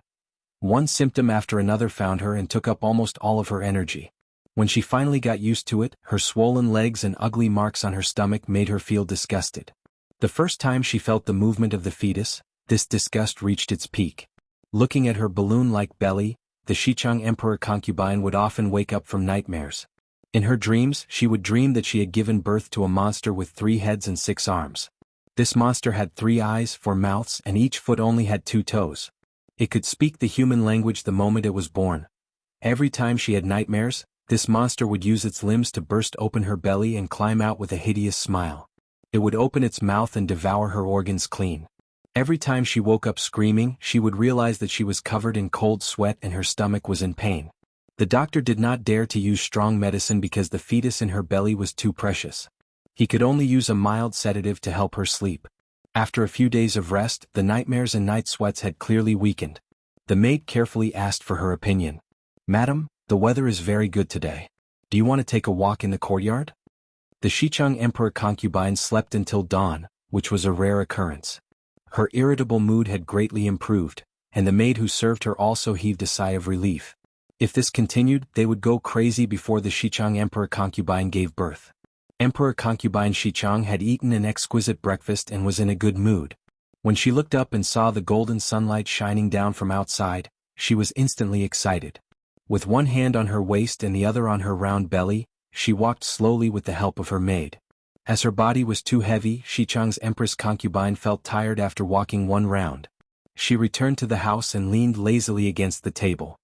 One symptom after another found her and took up almost all of her energy. When she finally got used to it, her swollen legs and ugly marks on her stomach made her feel disgusted. The first time she felt the movement of the fetus, this disgust reached its peak. Looking at her balloon-like belly, the Xichang Emperor concubine would often wake up from nightmares. In her dreams, she would dream that she had given birth to a monster with 3 heads and 6 arms. This monster had 3 eyes, 4 mouths, and each foot only had 2 toes. It could speak the human language the moment it was born. Every time she had nightmares, this monster would use its limbs to burst open her belly and climb out with a hideous smile. It would open its mouth and devour her organs clean. Every time she woke up screaming, she would realize that she was covered in cold sweat and her stomach was in pain. The doctor did not dare to use strong medicine because the fetus in her belly was too precious. He could only use a mild sedative to help her sleep. After a few days of rest, the nightmares and night sweats had clearly weakened. The maid carefully asked for her opinion. "Madam, the weather is very good today. Do you want to take a walk in the courtyard?" The Xicheng Emperor concubine slept until dawn, which was a rare occurrence. Her irritable mood had greatly improved, and the maid who served her also heaved a sigh of relief. If this continued, they would go crazy before the Xicheng Emperor concubine gave birth. Emperor concubine Xicheng had eaten an exquisite breakfast and was in a good mood. When she looked up and saw the golden sunlight shining down from outside, she was instantly excited. With one hand on her waist and the other on her round belly, she walked slowly with the help of her maid. As her body was too heavy, Xicheng's Empress concubine felt tired after walking one round. She returned to the house and leaned lazily against the table.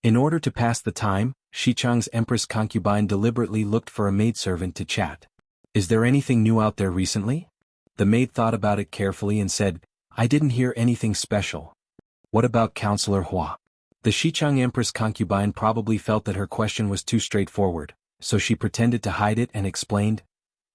In order to pass the time, Xicheng's Empress concubine deliberately looked for a maidservant to chat. "Is there anything new out there recently?" The maid thought about it carefully and said, "I didn't hear anything special." "What about Counselor Hua?" The Xicheng Empress concubine probably felt that her question was too straightforward, so she pretended to hide it and explained,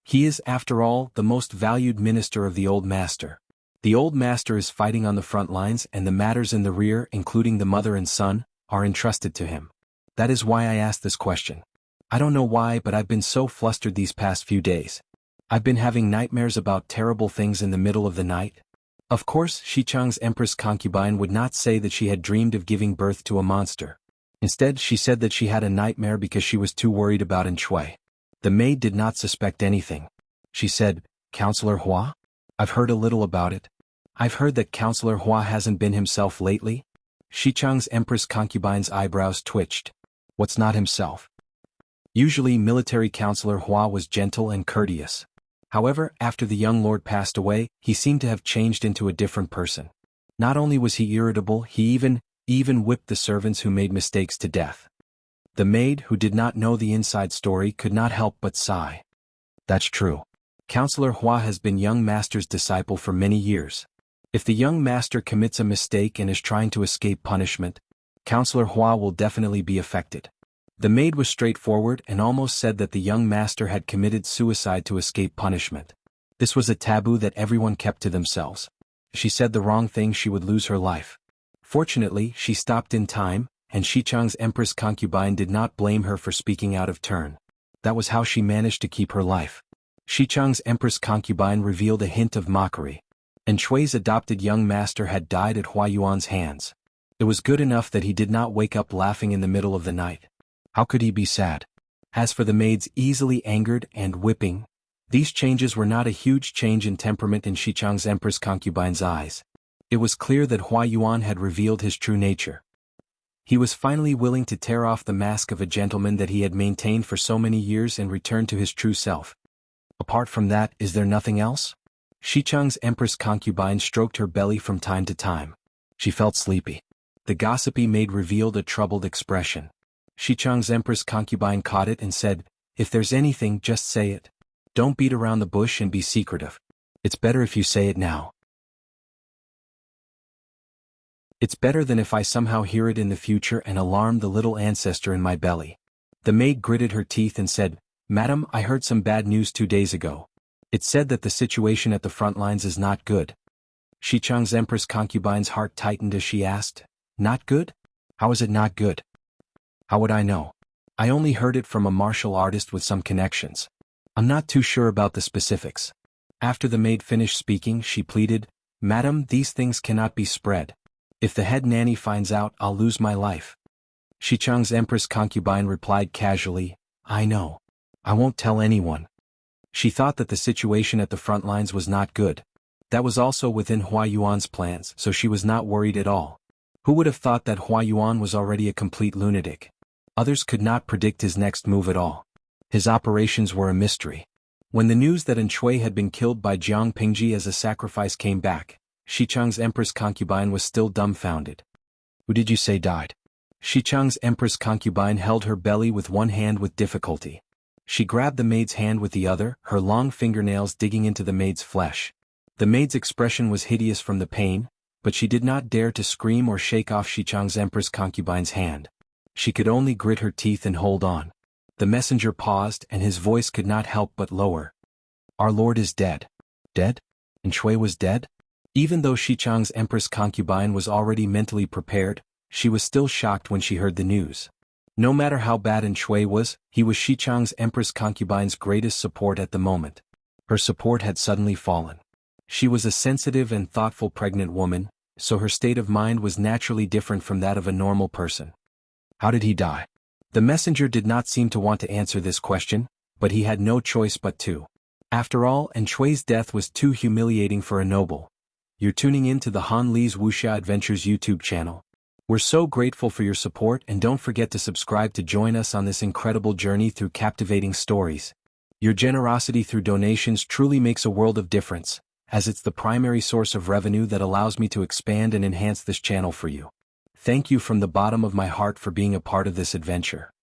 "He is, after all, the most valued minister of the old master. The old master is fighting on the front lines and the matters in the rear, including the mother and son, are entrusted to him. That is why I asked this question. I don't know why, but I've been so flustered these past few days. I've been having nightmares about terrible things in the middle of the night." Of course, Xicheng's Empress concubine would not say that she had dreamed of giving birth to a monster. Instead, she said that she had a nightmare because she was too worried about Shui. The maid did not suspect anything. She said, "Counselor Hua? I've heard a little about it. I've heard that Counselor Hua hasn't been himself lately." Xicheng's Empress concubine's eyebrows twitched. "What's not himself?" Usually military Counselor Hua was gentle and courteous. However, after the young lord passed away, he seemed to have changed into a different person. Not only was he irritable, he even whipped the servants who made mistakes to death. The maid, who did not know the inside story, could not help but sigh. "That's true. Counselor Hua has been young master's disciple for many years. If the young master commits a mistake and is trying to escape punishment, Counselor Hua will definitely be affected." The maid was straightforward and almost said that the young master had committed suicide to escape punishment. This was a taboo that everyone kept to themselves. If she said the wrong thing, she would lose her life. Fortunately, she stopped in time, and Xicheng's Empress concubine did not blame her for speaking out of turn. That was how she managed to keep her life. Xicheng's Empress concubine revealed a hint of mockery. Shui's adopted young master had died at Hua Yuan's hands. It was good enough that he did not wake up laughing in the middle of the night. How could he be sad? As for the maid's easily angered and whipping, these changes were not a huge change in temperament in Xicheng's Empress concubine's eyes. It was clear that Hua Yuan had revealed his true nature. He was finally willing to tear off the mask of a gentleman that he had maintained for so many years and return to his true self. Apart from that, is there nothing else? Xicheng's Empress concubine stroked her belly from time to time. She felt sleepy. The gossipy maid revealed a troubled expression. Xicheng's Empress concubine caught it and said, "If there's anything, just say it. Don't beat around the bush and be secretive. It's better if you say it now. It's better than if I somehow hear it in the future and alarm the little ancestor in my belly." The maid gritted her teeth and said, "Madam, I heard some bad news 2 days ago. It said that the situation at the front lines is not good." Xicheng's Empress concubine's heart tightened as she asked, "Not good? How is it not good?" "How would I know? I only heard it from a martial artist with some connections. I'm not too sure about the specifics." After the maid finished speaking, she pleaded, "Madam, these things cannot be spread. If the head nanny finds out, I'll lose my life." Xicheng's Empress concubine replied casually, "I know. I won't tell anyone." She thought that the situation at the front lines was not good. That was also within Hua Yuan's plans, so she was not worried at all. Who would have thought that Hua Yuan was already a complete lunatic? Others could not predict his next move at all. His operations were a mystery. When the news that Shui had been killed by Jiang Pingji as a sacrifice came back, Xichang's Empress concubine was still dumbfounded. Who did you say died? Xichang's Empress concubine held her belly with one hand with difficulty. She grabbed the maid's hand with the other, her long fingernails digging into the maid's flesh. The maid's expression was hideous from the pain, but she did not dare to scream or shake off Xichang's Empress concubine's hand. She could only grit her teeth and hold on. The messenger paused and his voice could not help but lower. Our lord is dead. Dead? And Shui was dead? Even though Xichang's Empress concubine was already mentally prepared, she was still shocked when she heard the news. No matter how bad Shui was, he was Xichang's Empress concubine's greatest support at the moment. Her support had suddenly fallen. She was a sensitive and thoughtful pregnant woman, so her state of mind was naturally different from that of a normal person. How did he die? The messenger did not seem to want to answer this question, but he had no choice but to. After all, Shui's death was too humiliating for a noble. You're tuning in to the Han Li's Wuxia Adventures YouTube channel. We're so grateful for your support, and don't forget to subscribe to join us on this incredible journey through captivating stories. Your generosity through donations truly makes a world of difference, as it's the primary source of revenue that allows me to expand and enhance this channel for you. Thank you from the bottom of my heart for being a part of this adventure.